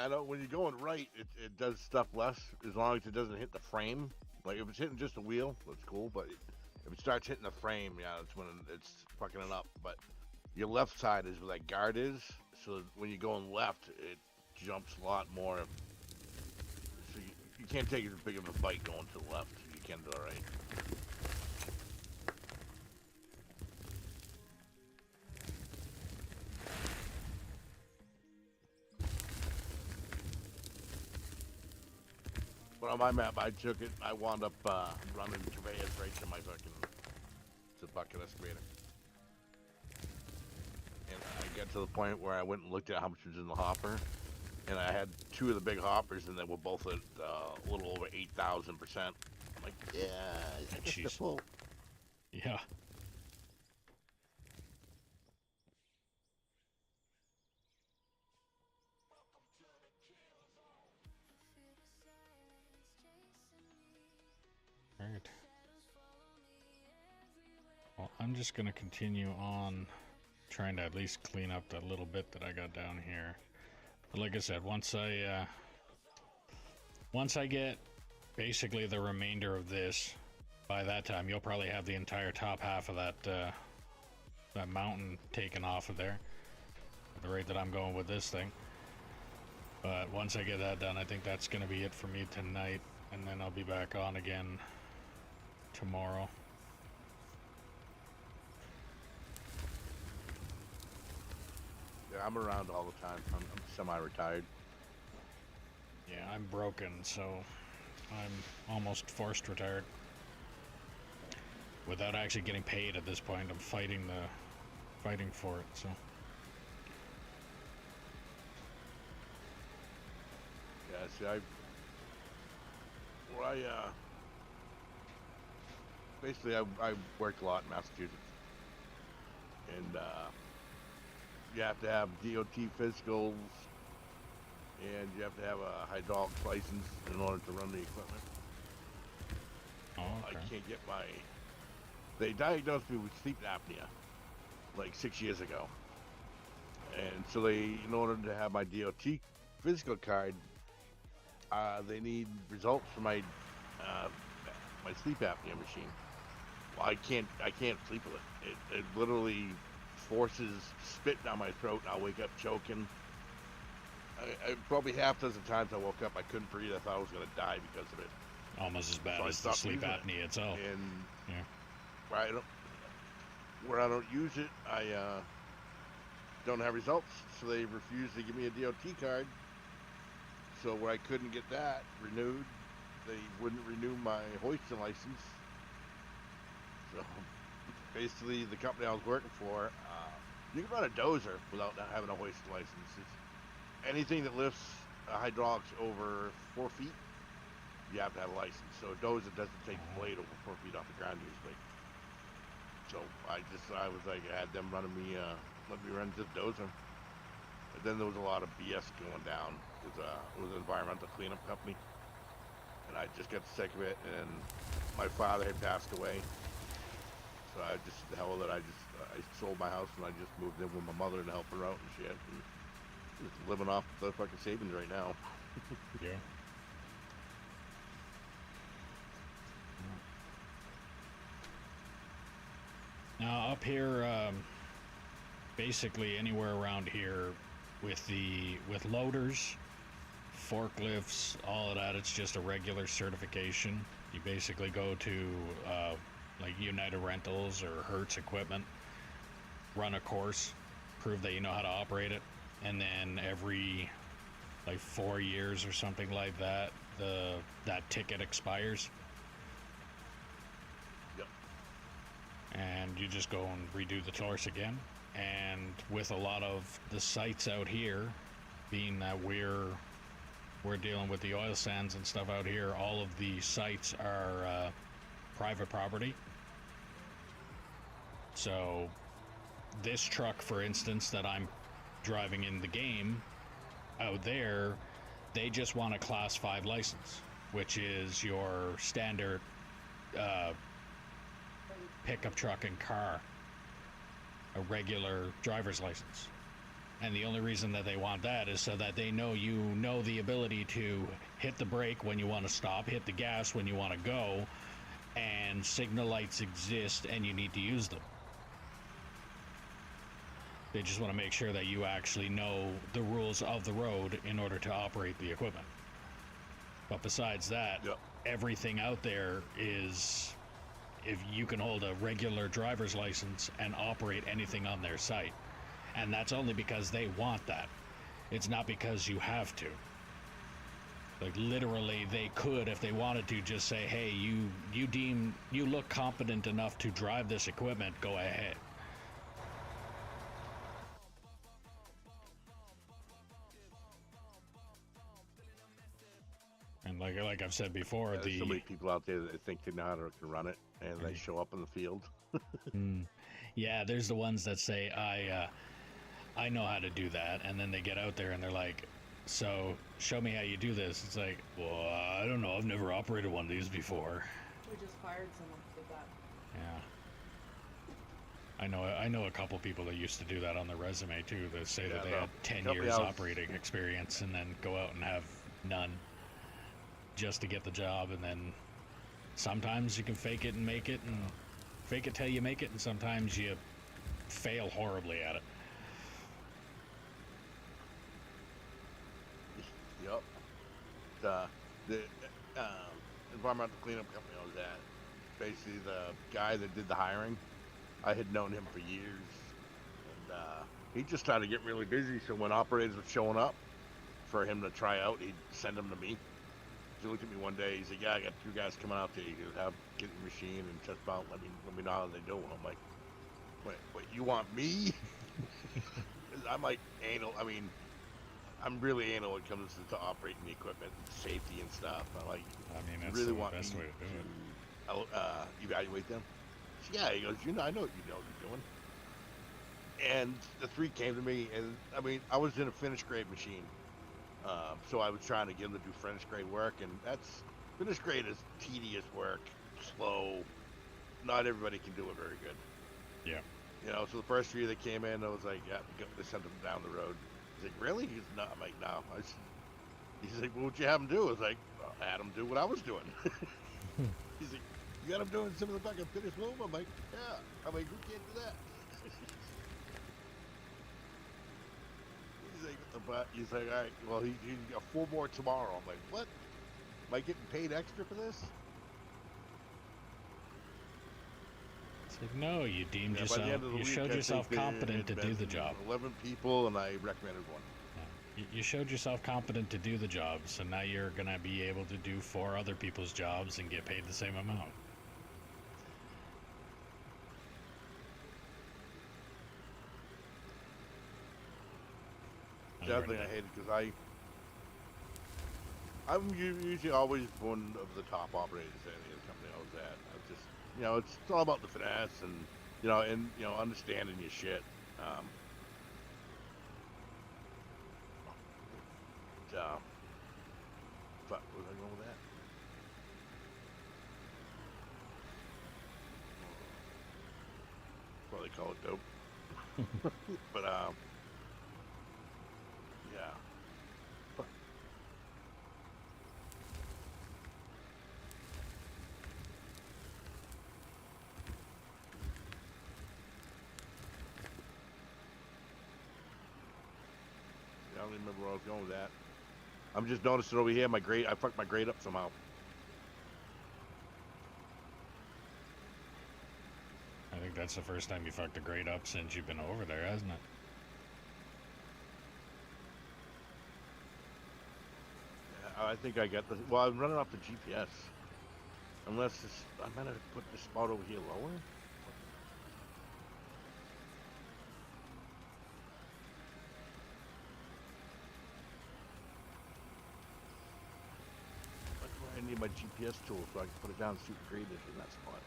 S4: I know when you're going right, it does stuff less as long as it doesn't hit the frame. Like if it's hitting just the wheel, that's cool. But if it starts hitting the frame, yeah, that's when it's fucking it up. But your left side is where that guard is, so when you're going left, it jumps a lot more. So you can't take as big of a bite going to the left. You can do all right. But on my map, I took it. I wound up running conveyors right to my bucket excavator. And I got to the point where I went and looked at how much was in the hopper, and I had two of the big hoppers, and they were both at a little over 8,000%. I'm like, yeah, I guess they're
S1: Jeez.
S4: full.
S1: Yeah. Right. Well, I'm just gonna continue on trying to at least clean up that little bit that I got down here. But like I said, once I get basically the remainder of this, by that time you'll probably have the entire top half of that mountain taken off of there at the rate that I'm going with this thing. But once I get that done, I think that's gonna be it for me tonight, and then I'll be back on again tomorrow.
S4: Yeah, I'm around all the time. I'm semi-retired.
S1: Yeah, I'm broken, so I'm almost forced retired. Without actually getting paid at this point, I'm fighting for it, so.
S4: Yeah, see, basically I worked a lot in Massachusetts, and you have to have DOT physicals, and you have to have a hydraulics license in order to run the equipment.
S1: Oh, okay.
S4: I can't get my. They diagnosed me with sleep apnea like 6 years ago, and so in order to have my DOT physical card, they need results for my my sleep apnea machine. Well, I can't sleep with it. It literally forces spit down my throat, and I'll wake up choking. I probably half dozen times I woke up, I couldn't breathe. I thought I was gonna die because of it.
S1: Almost as bad
S4: So I
S1: as the
S4: stopped
S1: sleep
S4: using it.
S1: apnea itself.
S4: And
S1: Yeah.
S4: where I don't use it, I don't have results. So they refused to give me a DOT card. So where I couldn't get that renewed, they wouldn't renew my hoisting license. So basically, the company I was working for, you can run a dozer without not having a hoisting license. Anything that lifts hydraulics over 4 feet, you have to have a license. So a dozer doesn't take the blade over 4 feet off the ground usually. So I was like, I had them running me, let me run this dozer. But then there was a lot of BS going down. It was an environmental cleanup company, and I just got sick of it. And my father had passed away, so I just the hell with it. I sold my house and I just moved in with my mother to help her out and shit. And just living off the fucking savings right now.
S1: Yeah. Now up here, basically anywhere around here, with loaders, forklifts, all of that, it's just a regular certification. You basically go to like United Rentals or Hertz Equipment, run a course, prove that you know how to operate it, and then every like 4 years or something like that, that ticket expires.
S4: Yep.
S1: And you just go and redo the course again. And with a lot of the sites out here, being that we're dealing with the oil sands and stuff out here, all of the sites are private property. So this truck, for instance, that I'm driving in the game out there, they just want a class 5 license, which is your standard pickup truck and car, a regular driver's license. And the only reason that they want that is so that they know you know the ability to hit the brake when you want to stop, hit the gas when you want to go, and signal lights exist and you need to use them. They just want to make sure that you actually know the rules of the road in order to operate the equipment. But besides that,
S4: Yep.
S1: everything out there is, if you can hold a regular driver's license and operate anything on their site. And that's only because they want that. It's not because you have to. Like literally they could, if they wanted to, just say, hey, you look competent enough to drive this equipment, go ahead. And like I've said before,
S4: There's so many people out there that think they know how to run it, and they show up in the field.
S1: Yeah, there's the ones that say I know how to do that, and then they get out there and they're like, so show me how you do this. It's like, well, I don't know, I've never operated one of these before.
S2: We just fired someone for that.
S1: Yeah. I know a couple people that used to do that on their resume too. They say that they
S4: the
S1: had 10
S4: company
S1: years
S4: I was-
S1: operating experience and then go out and have none just to get the job. And then sometimes you can fake it and make it, and fake it till you make it, and sometimes you fail horribly at it.
S4: Yep. The environmental cleanup company I was at, basically the guy that did the hiring, I had known him for years, and he just started getting really busy. So when operators were showing up for him to try out, he'd send them to me. he looked at me one day. He's like, "Yeah, I got 2 guys coming out there. You have get your machine and test out. Let me know how they do." And I'm like, "Wait, you want me?" 'Cause I'm like anal. I mean, I'm really anal when it comes to operating the equipment, and safety and stuff. I like.
S1: I mean,
S4: You
S1: that's
S4: really
S1: the
S4: want
S1: best
S4: me
S1: way to do it.
S4: evaluate them? Yeah, he goes, I know what you're doing. And the 3 came to me, and I mean, I was in a finished grade machine, so I was trying to get them to do finished grade work, and that's finished grade is tedious work, slow. Not everybody can do it very good.
S1: Yeah.
S4: You know, so the first 3 that came in, I was like, yeah, they sent them down the road. He's like, really? He's not. I'm like, no. He's like, well, what'd you have him do? I was like, well, I had him do what I was doing. He's like, you got him doing some of the fucking finished move? I'm like, yeah. I'm like, who can't do that? He's like, all right, well, he got 4 more tomorrow. I'm like, what? Am I getting paid extra for this?
S1: It's like, no, you deemed
S4: Yeah, by the
S1: yourself,
S4: end of the
S1: you
S4: week,
S1: showed
S4: I
S1: yourself
S4: think there
S1: competent to
S4: had
S1: do the
S4: been
S1: job.
S4: 11 people, and I recommended 1.
S1: You showed yourself competent to do the job, so now you're gonna be able to do 4 other people's jobs and get paid the same amount.
S4: The other thing I hated, because I'm usually always one of the top operators at any company I was at. I just, it's all about the finesse and understanding your shit. Fuck, was I going with that? Well, they call it dope. But yeah. Fuck. I don't even remember where I was going with that. I'm just noticing over here, I fucked my grade up somehow.
S1: I think that's the first time you fucked a grade up since you've been over there, hasn't it?
S4: Yeah, I think I got the. Well, I'm running off the GPS. Unless I might have put the spot over here lower. That's why I need my GPS tool so I can put it down super graded in that spot.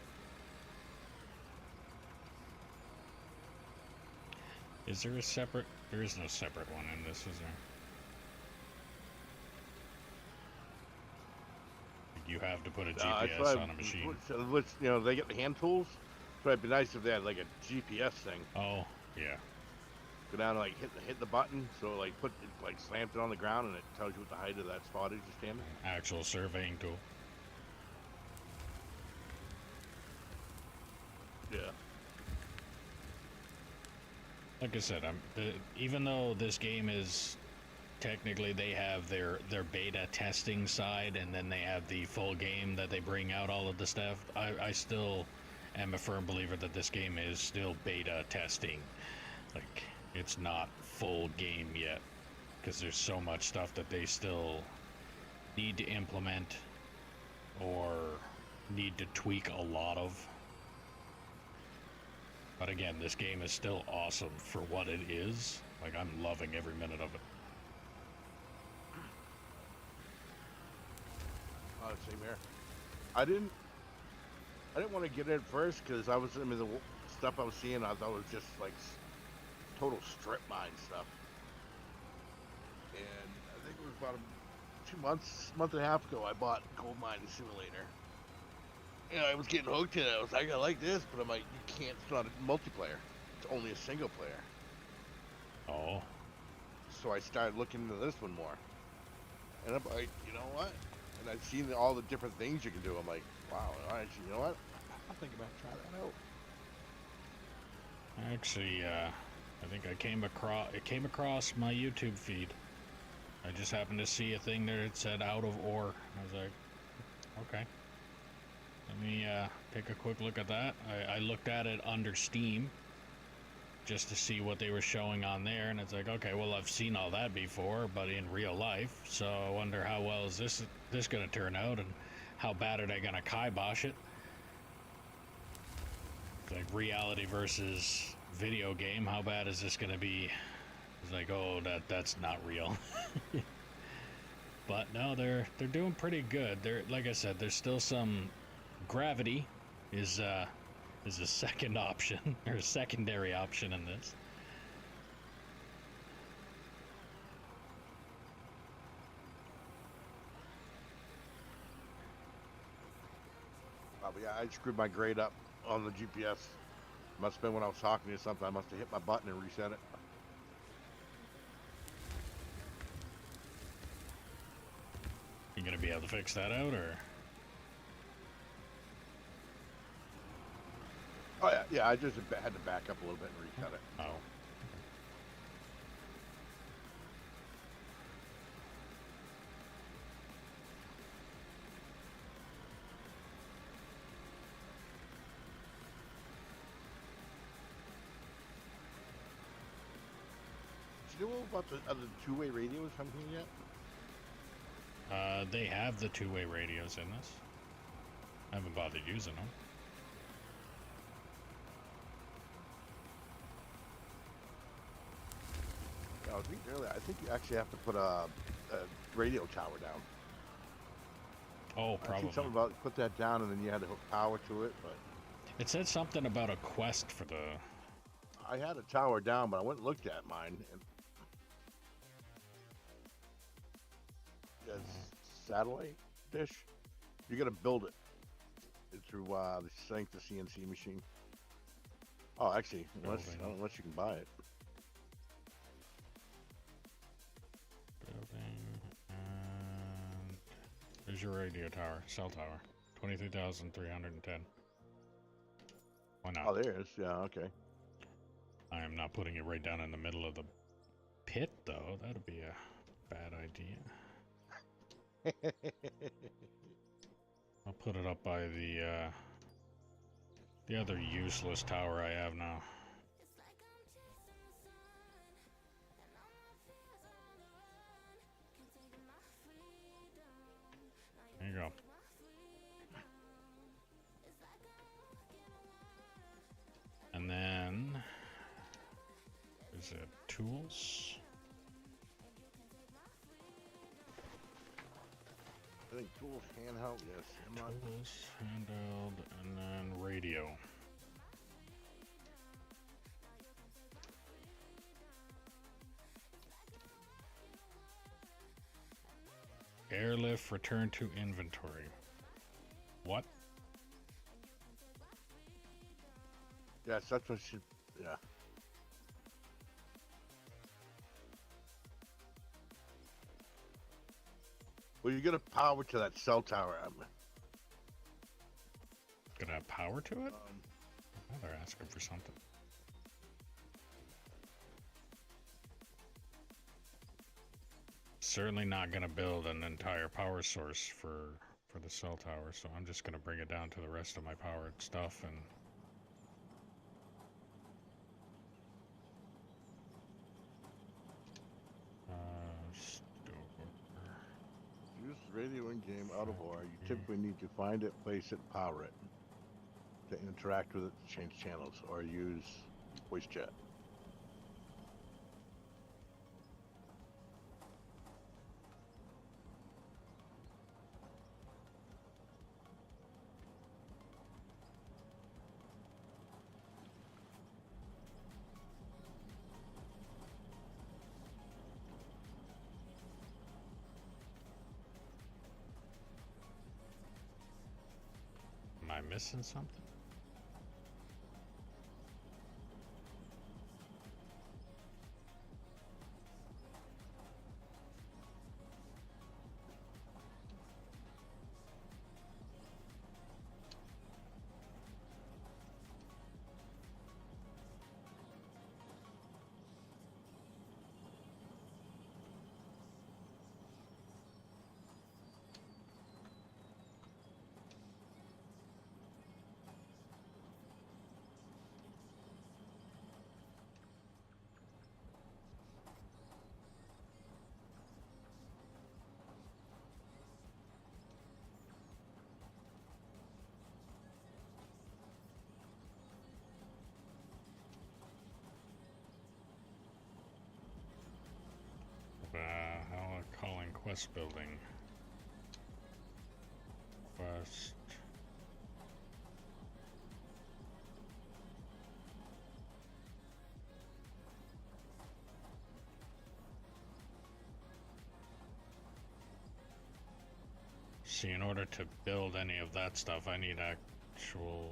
S1: Is there a separate? There is no separate one in this, is there? You have to put a GPS on a machine.
S4: They get the hand tools. So it'd be nice if they had like a GPS thing.
S1: Oh, yeah.
S4: Go down and like hit the button, so like slams it on the ground and it tells you what the height of that spot is you're standing.
S1: Actual surveying tool.
S4: Yeah.
S1: Like I said, even though this game is technically they have their beta testing side and then they have the full game that they bring out all of the stuff, I still am a firm believer that this game is still beta testing. Like, it's not full game yet because there's so much stuff that they still need to implement or need to tweak a lot of. But again, this game is still awesome for what it is. Like, I'm loving every minute of it.
S4: Oh, same here. I didn't want to get in first because the stuff I was seeing, I thought was just like total strip mine stuff. And I think it was about 2 months, month and a half ago, I bought Gold Mining Simulator. I was getting hooked in it. I was like, I like this, but I'm like, you can't. It's not a multiplayer. It's only a single player.
S1: Oh.
S4: So I started looking into this one more. And I'm like, you know what? And I've seen all the different things you can do. I'm like, wow, actually, you know what? I'm thinking about trying that out.
S1: Actually, I think it came across my YouTube feed. I just happened to see a thing there that said out of ore. I was like, okay. Let me take a quick look at that. I looked at it under Steam just to see what they were showing on there, and it's like, okay, well, I've seen all that before, but in real life. So I wonder how well is this going to turn out, and how bad are they going to kibosh it? It's like reality versus video game. How bad is this going to be? It's like, oh, that's not real. But no, they're doing pretty good. They're, like I said, there's still some gravity is a second option or a secondary option in this.
S4: Oh, but yeah, I screwed my grade up on the GPS. Must have been when I was talking to you or something. I must have hit my button and reset it.
S1: You gonna be able to fix that out, or?
S4: Oh yeah, yeah. I just had to back up a little bit and reset it.
S1: Oh.
S4: Do you know about the other two-way radios from here yet?
S1: They have the two-way radios in this. I haven't bothered using them.
S4: Yeah, I was reading earlier. I think you actually have to put a radio tower down.
S1: Oh,
S4: I
S1: probably.
S4: think something about put that down and then you had to hook power to it, but
S1: It said something about a quest for the.
S4: I had a tower down, but I went and looked at mine. And it's satellite dish. You got to build it through the Sync, the CNC machine. Oh, actually, unless you can buy it.
S1: Building, and there's your radio tower, cell tower, 23,310. Why not?
S4: Oh, there it is. Yeah, okay.
S1: I am not putting it right down in the middle of the pit, though. That'd be a bad idea. I'll put it up by the other useless tower I have now. There you go. And then is it tools?
S4: I think tools, handheld, yes.
S1: Tools, handheld, and then radio. Airlift, return to inventory. What?
S4: Yes, that's what should. Yeah. Well, you get a power to that cell tower.
S1: Gonna have power to it? Oh, they're asking for something. Certainly not gonna build an entire power source for the cell tower, so I'm just gonna bring it down to the rest of my powered stuff and.
S4: Use radio in game out of war. You typically need to find it, place it, power it. To interact with it, change channels, or use voice chat.
S1: Am I missing something? west building. West. See, in order to build any of that stuff, I need actual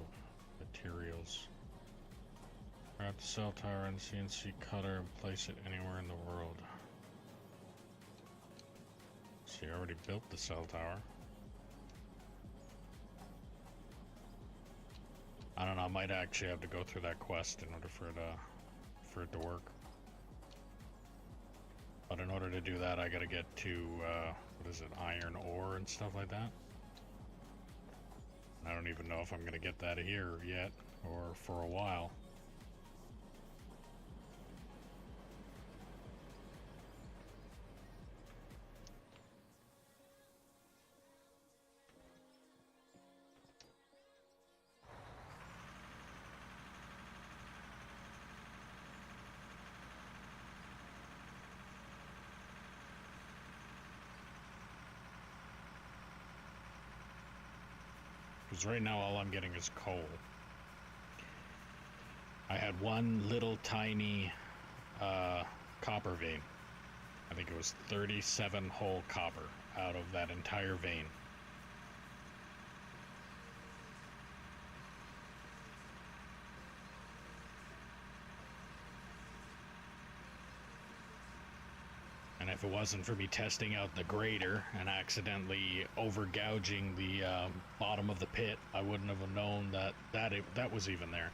S1: materials. Grab the cell tower and CNC cutter and place it anywhere in the world. See, I already built the cell tower. I don't know, I might actually have to go through that quest in order for it to work. But in order to do that, I gotta get to, what is it, iron ore and stuff like that. I don't even know if I'm gonna get that here yet, or for a while. Because right now all I'm getting is coal. I had one little tiny copper vein. I think it was 37 whole copper out of that entire vein. And if it wasn't for me testing out the grader and accidentally over gouging the bottom of the pit, I wouldn't have known that was even there.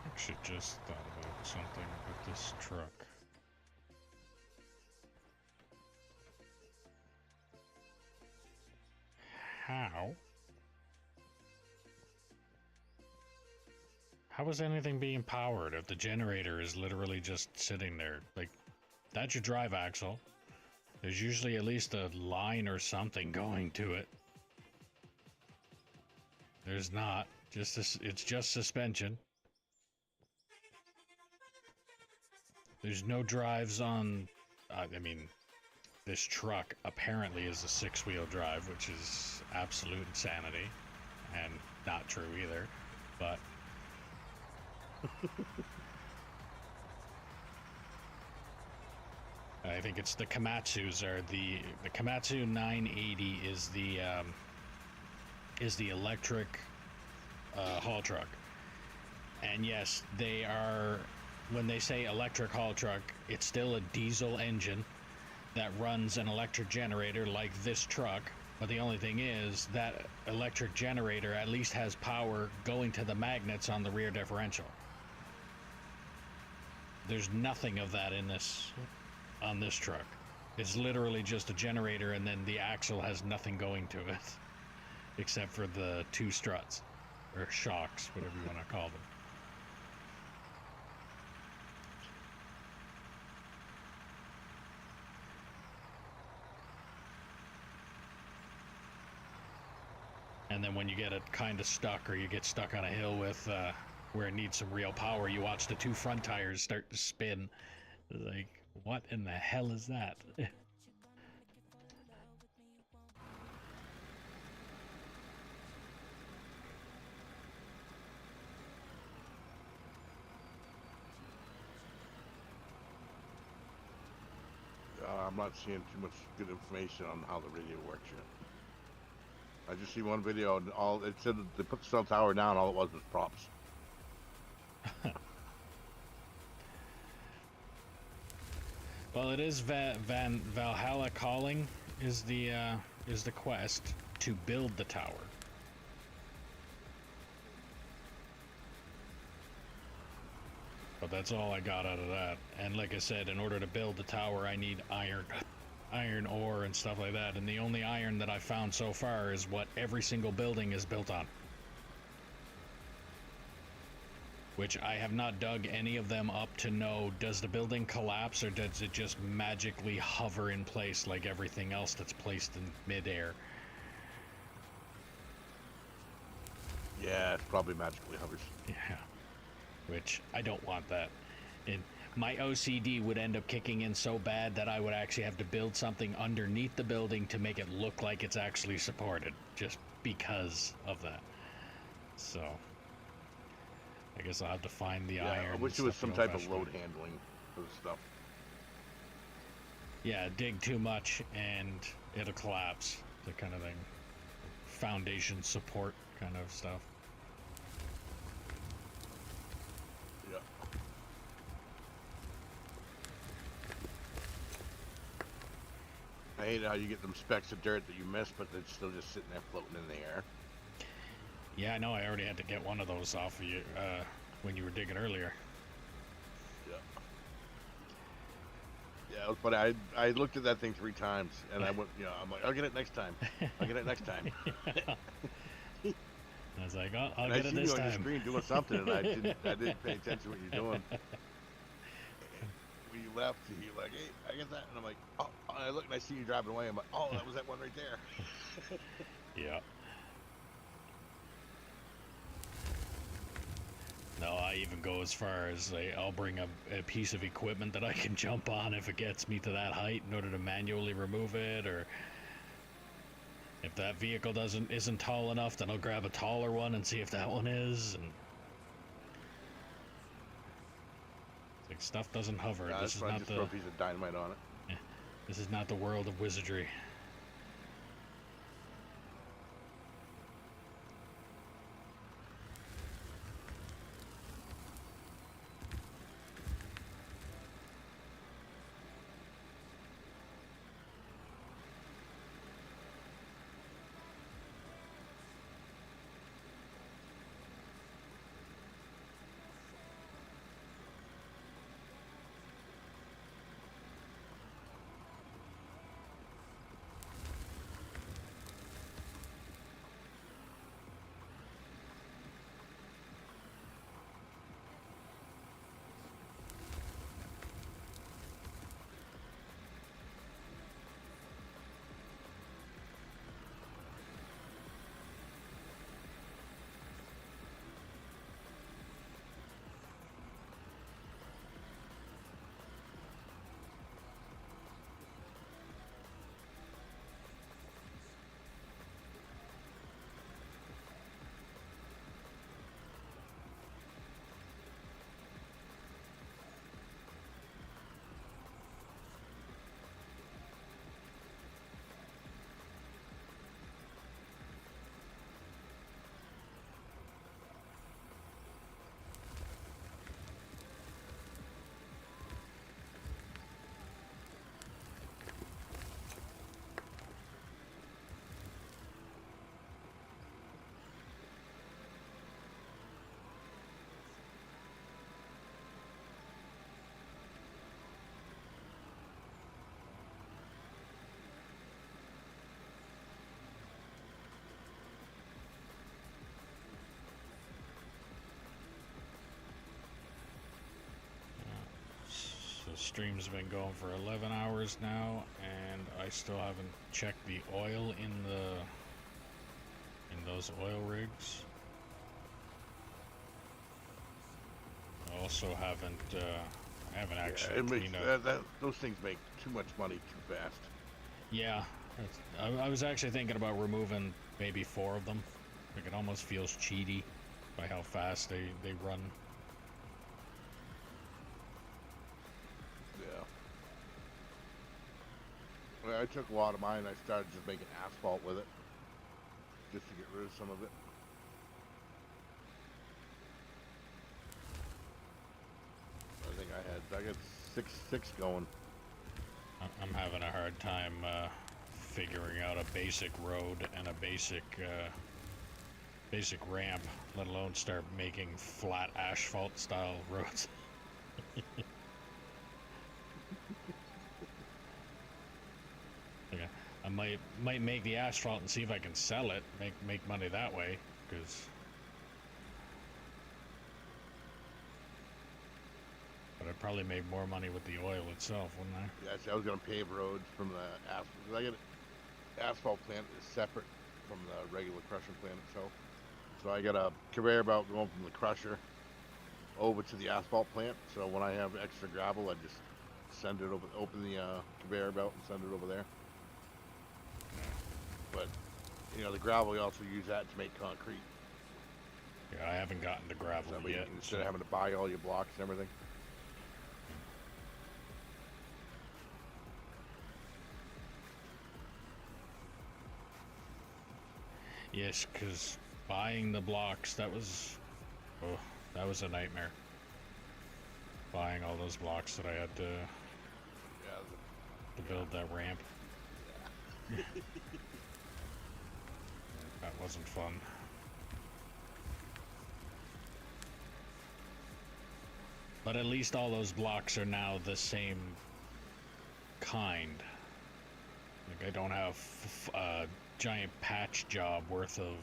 S1: Actually just thought about something with this truck. How is anything being powered if the generator is literally just sitting there? Like, that's your drive axle. There's usually at least a line or something going to it. There's not. It's just suspension. There's no drives on, I mean, this truck apparently is a 6-wheel drive, which is absolute insanity, and not true either, but... I think it's the Komatsus are the Komatsu 980 is the electric haul truck. And yes, they are, when they say electric haul truck, it's still a diesel engine that runs an electric generator like this truck, but the only thing is that electric generator at least has power going to the magnets on the rear differential. There's nothing of that in this, on this truck. It's literally just a generator, and then the axle has nothing going to it except for the 2 struts or shocks, whatever you want to call them. And then when you get it kind of stuck, or you get stuck on a hill with where it needs some real power, you watch the 2 front tires start to spin. Like, what in the hell is that?
S4: I'm not seeing too much good information on how the radio works yet. I just see one video and all it said that they put the cell tower down. All it was props.
S1: Well, it is Valhalla Calling is the quest to build the tower. But that's all I got out of that. And like I said, in order to build the tower, I need iron ore and stuff like that. And the only iron that I found so far is what every single building is built on. Which I have not dug any of them up to know, does the building collapse or does it just magically hover in place like everything else that's placed in midair?
S4: Yeah, it's probably magically hovers.
S1: Yeah. Which I don't want that. And my OCD would end up kicking in so bad that I would actually have to build something underneath the building to make it look like it's actually supported, just because of that. So I guess I'll have to find the iron.
S4: I wish it was some type of load handling for the stuff.
S1: Yeah, dig too much and it'll collapse, the kind of thing. Foundation support kind of stuff.
S4: Yeah. I hate how you get them specks of dirt that you missed, but they're still just sitting there floating in the air.
S1: Yeah, I know. I already had to get one of those off of you when you were digging earlier.
S4: Yeah. Yeah, it was funny. I looked at that thing 3 times, and I went, I'm like, I'll get it next time. I'll get it next time.
S1: I was like, I'll
S4: and
S1: get
S4: I
S1: it
S4: see
S1: this
S4: you on your
S1: time.
S4: screen doing something, and I didn't pay attention to what you're doing. When you left, you're like, hey, I get that, and I'm like, oh, and I look and I see you driving away. I'm like, oh, that was that one right there.
S1: Yeah. No, I even go as far as I'll bring a piece of equipment that I can jump on if it gets me to that height in order to manually remove it, or if that vehicle isn't tall enough, then I'll grab a taller one and see if that one is. And it's like stuff doesn't hover.
S4: Yeah,
S1: This is
S4: I
S1: not
S4: just
S1: the
S4: throw a piece of dynamite on it.
S1: this is not the world of wizardry. The stream's been going for 11 hours now, and I still haven't checked the oil in those oil rigs. I also haven't actually
S4: It makes,
S1: cleaned up.
S4: those things make too much money too fast.
S1: Yeah, I was actually thinking about removing maybe 4 of them. Like, it almost feels cheaty by how fast they run.
S4: Yeah. I took a lot of mine. I started just making asphalt with it, just to get rid of some of it. I think I got six going.
S1: I'm having a hard time figuring out a basic road and a basic ramp, let alone start making flat asphalt style roads. Yeah, I might make the asphalt and see if I can sell it, make money that way, because. But I probably made more money with the oil itself, wouldn't I?
S4: Yeah, see, I was gonna pave roads from the asphalt. Cause I get asphalt plant is separate from the regular crushing plant itself. So I got a conveyor belt going from the crusher over to the asphalt plant. So when I have extra gravel, I just send it over, open the conveyor belt and send it over there. But you know, the gravel, you also use that to make concrete.
S1: Yeah, I haven't gotten to gravel
S4: So
S1: yet.
S4: instead of having to buy all your blocks and everything.
S1: Yes, because buying the blocks, that was a nightmare. Buying all those blocks that I had to
S4: Yeah,
S1: build that ramp. That wasn't fun. But at least all those blocks are now the same kind. Like I don't have a giant patch job worth of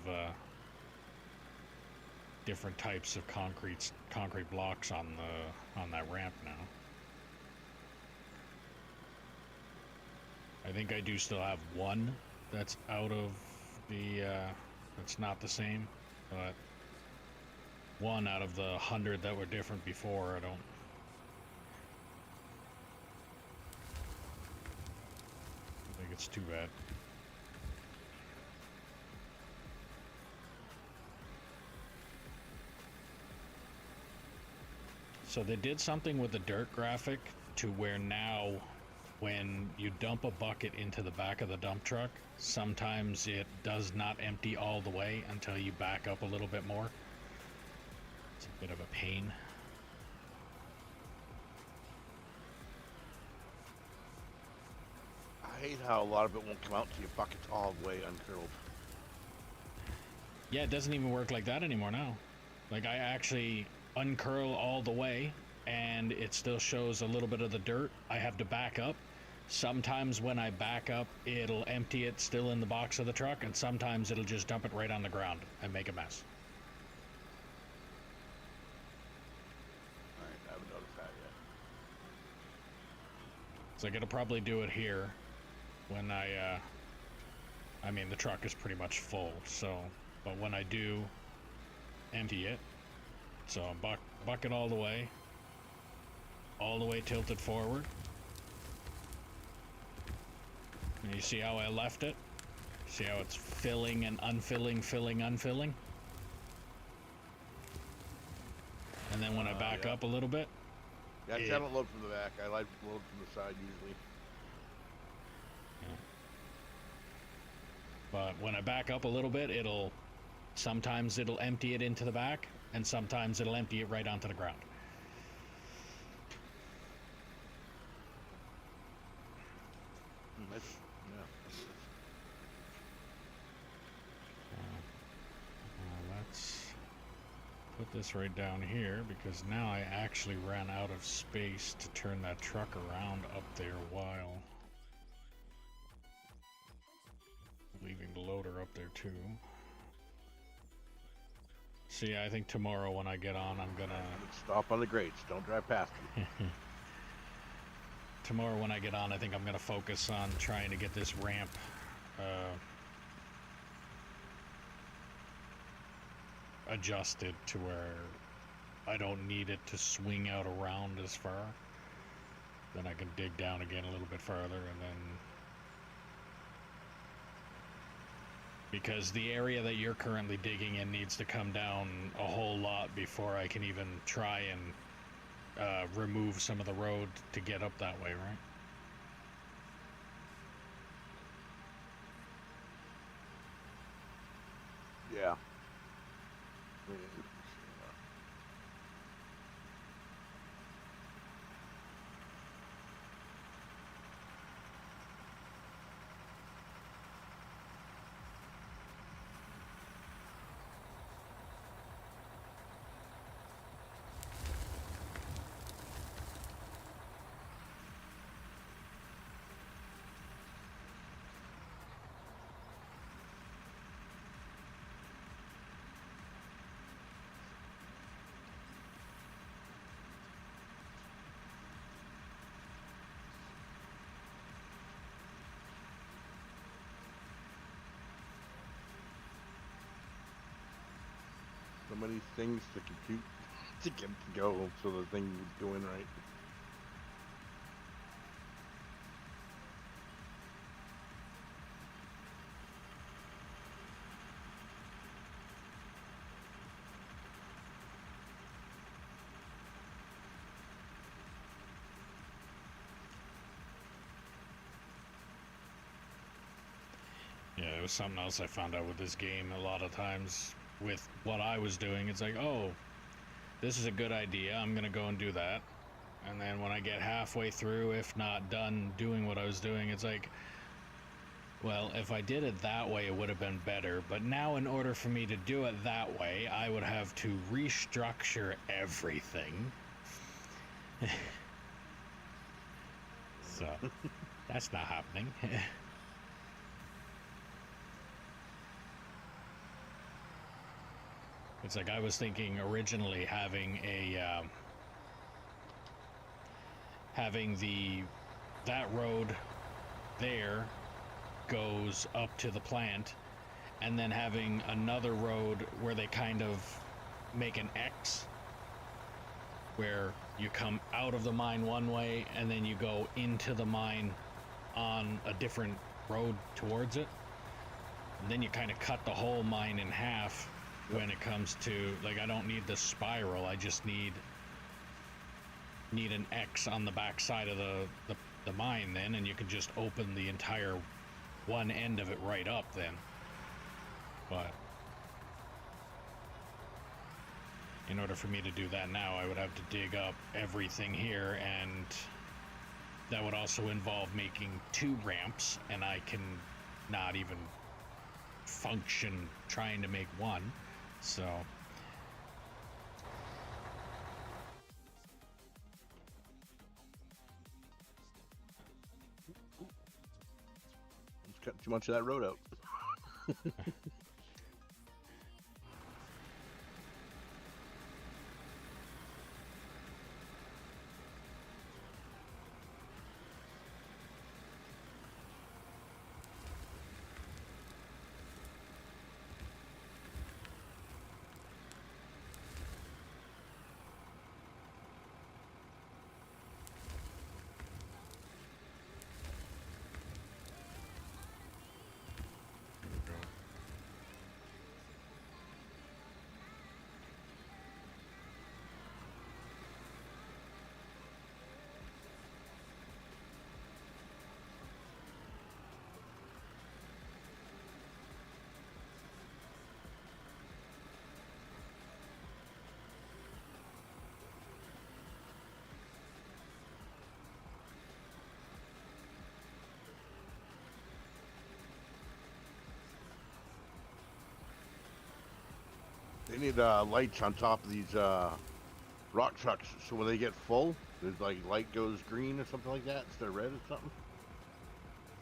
S1: different types of concrete blocks on that ramp now. I think I do still have one that's out of the that's not the same, but one out of the 100 that were different before, I don't think it's too bad. So they did something with the dirt graphic to where now when you dump a bucket into the back of the dump truck, sometimes it does not empty all the way until you back up a little bit more. It's a bit of a pain.
S4: I hate how a lot of it won't come out till your bucket's all the way uncurled.
S1: Yeah, it doesn't even work like that anymore now. Like I actually uncurl all the way and it still shows a little bit of the dirt. I have to back up. Sometimes when I back up, it'll empty it still in the box of the truck, and sometimes it'll just dump it right on the ground and make a mess.
S4: Alright, I haven't noticed that yet.
S1: So I gotta probably do it here when I mean the truck is pretty much full, so, but when I do empty it, so bucket all the way tilted forward. And you see how I left it? See how it's filling and unfilling, filling, unfilling? And then when I back
S4: yeah.
S1: up a little bit,
S4: Yeah, I don't load from the back. I like to load from the side usually.
S1: but when I back up a little bit, sometimes it'll empty it into the back, and sometimes it'll empty it right onto the ground. Let's put this right down here, because now I actually ran out of space to turn that truck around up there while leaving the loader up there too. So yeah, I think tomorrow when I get on, I'm gonna
S4: Stop on the grates. Don't drive past them.
S1: tomorrow when I get on, I think I'm gonna focus on trying to get this ramp adjusted to where I don't need it to swing out around as far. Then I can dig down again a little bit farther, and then because the area that you're currently digging in needs to come down a whole lot before I can even try and remove some of the road to get up that way, right?
S4: Yeah. So many things to compute to get to go so the thing was doing right.
S1: Yeah, it was something else I found out with this game. A lot of times with what I was doing, it's like, oh, this is a good idea. I'm gonna go and do that. And then when I get halfway through, if not done doing what I was doing, it's like, well, if I did it that way, it would have been better. But now, in order for me to do it that way, I would have to restructure everything. So, that's not happening. It's like I was thinking originally having a that road there goes up to the plant, and then having another road where they kind of make an X where you come out of the mine one way and then you go into the mine on a different road towards it, and then you kind of cut the whole mine in half. When it comes to, like, I don't need the spiral, I just need an X on the back side of the mine then, and you can just open the entire one end of it right up then. But in order for me to do that now, I would have to dig up everything here, and that would also involve making 2 ramps, and I can not even function trying to make 1. So
S4: Let's cut too much of that road out. They need lights on top of these rock trucks, so when they get full, there's like light goes green or something like that instead of red or something.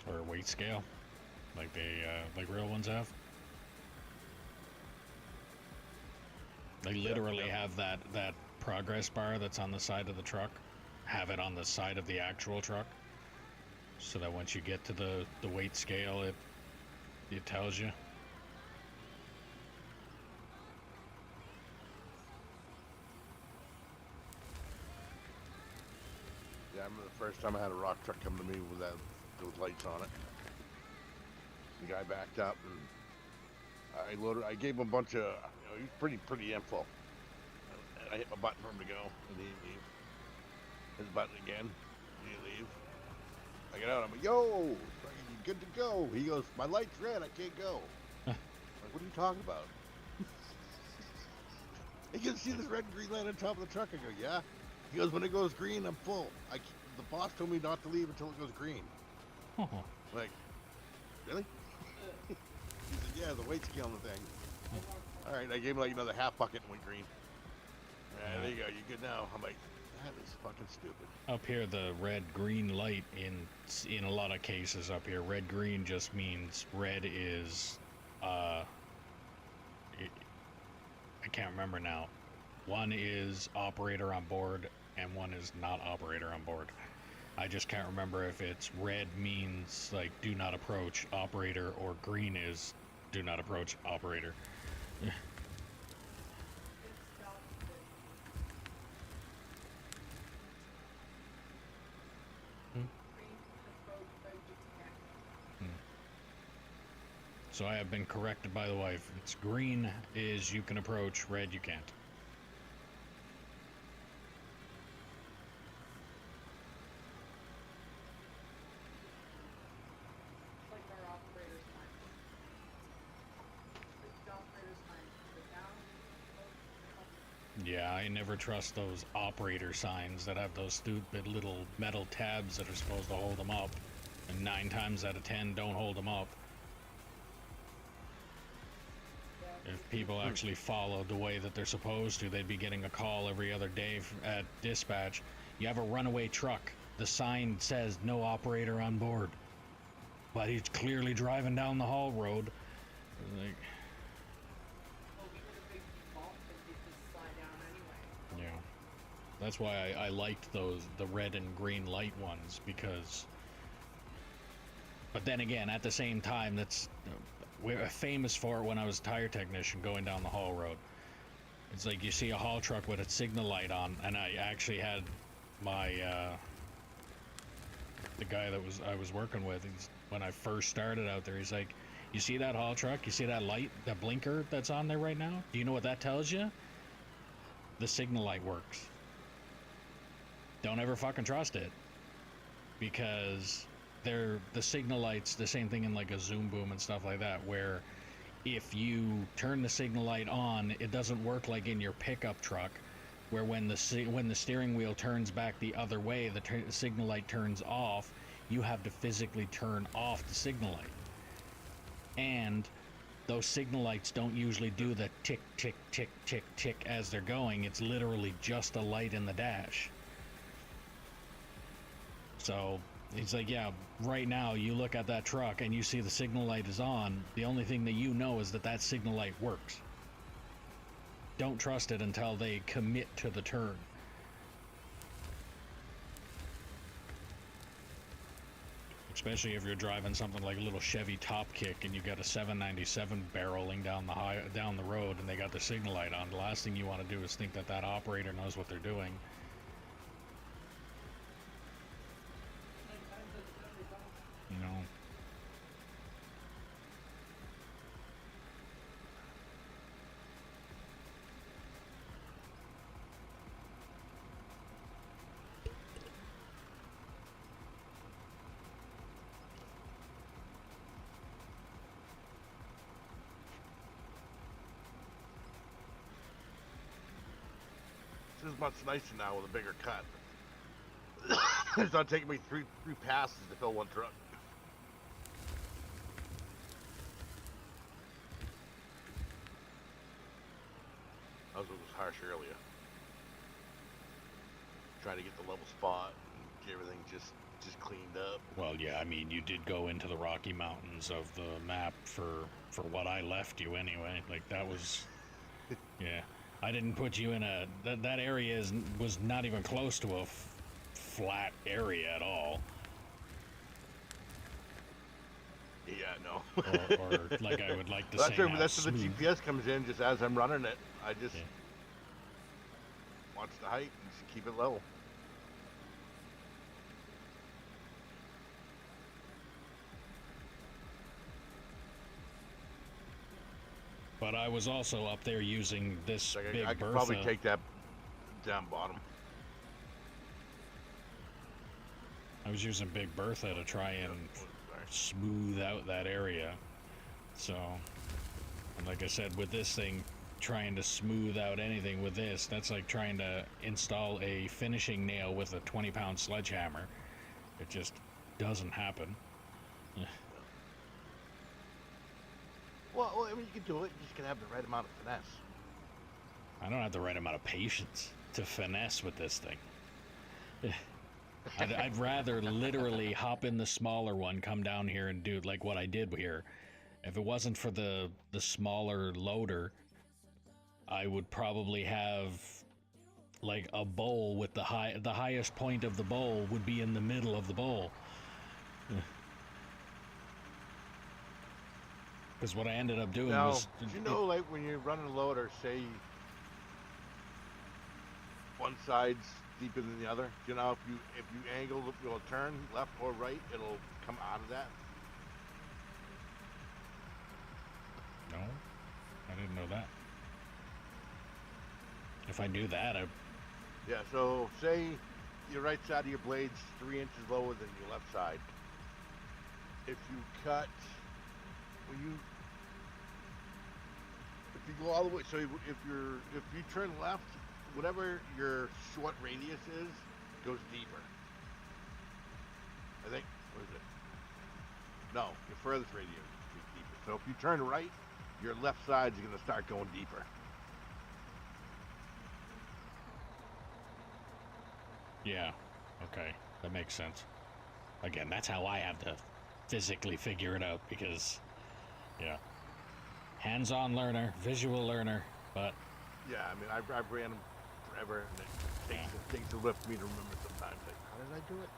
S1: or a weight scale, like like real ones have. They literally have that progress bar that's on the side of the truck, have it on the side of the actual truck, so that once you get to the weight scale, it tells you.
S4: Yeah, I remember the first time I had a rock truck come to me with those lights on it. The guy backed up and I gave him a bunch of, he was pretty info. And I hit my button for him to go, and he leave. His button again, he leave. I get out, I'm like, yo, you good to go. He goes, my light's red, I can't go. I'm like, what are you talking about? I can see this red and green light on top of the truck. I go, yeah. He goes, when it goes green, I'm full. The boss told me not to leave until it goes green.
S1: Oh,
S4: Like, really? He said, yeah, the weight's killing the thing. All right, I gave him like another half bucket and went green. There you go, you're good now. I'm like, that is fucking stupid.
S1: up here, the red-green light in a lot of cases up here, red-green just means red is, I can't remember now. One is operator on board, and one is not operator on board. I just can't remember if it's red means like do not approach operator, or green is do not approach operator. So I have been corrected by the wife. It's green is you can approach, red you can't.
S2: Like our operator's time. The operator's time. The down,
S1: Yeah, I never trust those operator signs that have those stupid little metal tabs that are supposed to hold them up. And 9 times out of 10 don't hold them up. If people actually followed the way that they're supposed to, they'd be getting a call every other day at dispatch. You have a runaway truck. The sign says no operator on board. But he's clearly driving down the haul road. Like,
S2: well, we get a big bump and it just slide down anyway.
S1: yeah. That's why I liked the red and green light ones, because... But then again, at the same time, we're famous for it when I was a tire technician going down the haul road. It's like you see a haul truck with a signal light on, and I actually had my the guy that I was working with, when I first started out there, he's like, you see that haul truck? You see that light, that blinker that's on there right now? Do you know what that tells you? The signal light works. Don't ever fucking trust it, because the signal lights, the same thing in like a zoom boom and stuff like that, where if you turn the signal light on, it doesn't work like in your pickup truck, where when the steering wheel turns back the other way, the signal light turns off. You have to physically turn off the signal light, and those signal lights don't usually do the tick tick tick tick tick as they're going. It's literally just a light in the dash. So he's like, yeah, right now you look at that truck and you see the signal light is on. The only thing that you know is that signal light works. Don't trust it until they commit to the turn. Especially if you're driving something like a little Chevy Top Kick and you got a 797 barreling down the road and they got the signal light on. The last thing you want to do is think that operator knows what they're doing. You know.
S4: This is much nicer now with a bigger cut. It's not taking me three passes to fill one truck. That was harsh earlier. Trying to get the level spot and get everything just cleaned up.
S1: Well, yeah, I mean, you did go into the Rocky Mountains of the map for what I left you anyway. Like, that was... Yeah. I didn't put you in that area was not even close to a flat area at all.
S4: Yeah, no.
S1: or like I would like to say,
S4: that's where the GPS comes in. Just as I'm running it, I just watch the height and just keep it level.
S1: But I was also up there using this
S4: Like
S1: big
S4: I could
S1: Bertha.
S4: probably take that down bottom.
S1: I was using Big Bertha to try and smooth out that area. So, and like I said, with this thing, trying to smooth out anything with this. That's like trying to install a finishing nail with a 20-pound sledgehammer. It just doesn't happen.
S4: Well, I mean, you can do it. You just gotta have the right amount of finesse.
S1: I don't have the right amount of patience to finesse with this thing. I'd rather literally hop in the smaller one, come down here and do like what I did here. If it wasn't for the smaller loader, I would probably have like a bowl with the highest point of the bowl would be in the middle of the bowl. Because what I ended up doing
S4: Now,
S1: was,
S4: do you know, like when you're running a loader, say one side's deeper than the other. You know, if you angle, you'll turn left or right, it'll come out of that.
S1: no, I didn't know that. If I knew that,
S4: Yeah. So say your right side of your blade's 3 inches lower than your left side. If you cut, if you go all the way, so if you turn left, whatever your short radius is goes deeper. I think. What is it? No, your furthest radius is deeper. So if you turn right, your left side's going to start going deeper.
S1: yeah, okay, that makes sense. Again, that's how I have to physically figure it out because, yeah, hands-on learner, visual learner, but
S4: Yeah, I mean, I've ran them forever, and it takes a lift for me to remember sometimes. Like, how did I do it?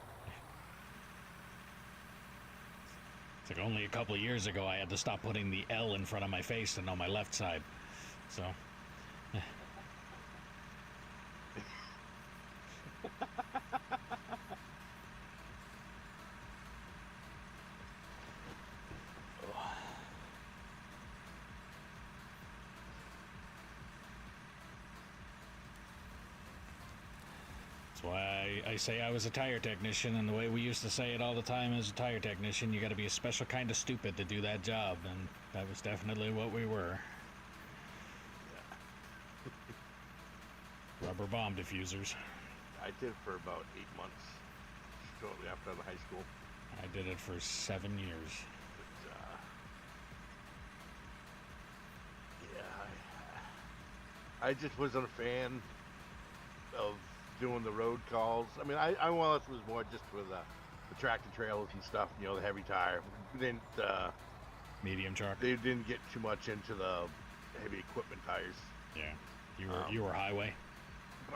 S1: it's like only a couple of years ago I had to stop putting the L in front of my face to know my left side. So, that's why I say I was a tire technician, and the way we used to say it all the time as a tire technician, you got to be a special kind of stupid to do that job, and that was definitely what we were. Rubber bomb diffusers.
S4: I did it for about 8 months, shortly after out of high school.
S1: I did it for 7 years.
S4: But, yeah, I just wasn't a fan of doing the road calls. I mean, I more or less was more just for the tractor trailers and stuff, you know, the heavy tire.
S1: Medium truck.
S4: They didn't get too much into the heavy equipment tires.
S1: Yeah. You were highway.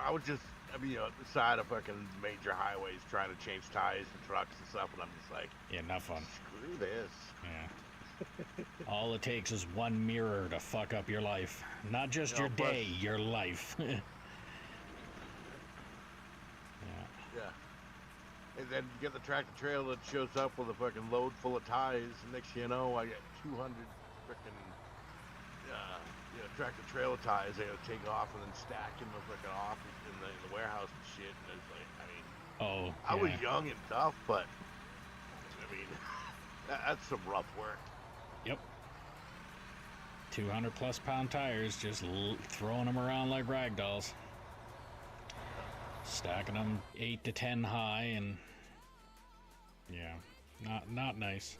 S4: I was just, I mean, you know, the side of fucking major highways trying to change tires and trucks and stuff, and I'm just like,
S1: Yeah, not fun.
S4: screw this.
S1: Yeah. All it takes is one mirror to fuck up your life. Not just
S4: No,
S1: your
S4: plus-
S1: day, your life. Yeah.
S4: Yeah. And then you get the tractor trailer that shows up with a fucking load full of tires, and next thing you know, I got 200 freaking tractor trailer tires they gotta take off and then stack in the freaking office in the warehouse and shit. And it's like, I mean,
S1: Oh,
S4: I was
S1: yeah.
S4: young and tough, but I mean, that's some rough work.
S1: Yep. 200 plus pound tires, just throwing them around like rag dolls. Stacking them 8 to 10 high, and yeah, not nice.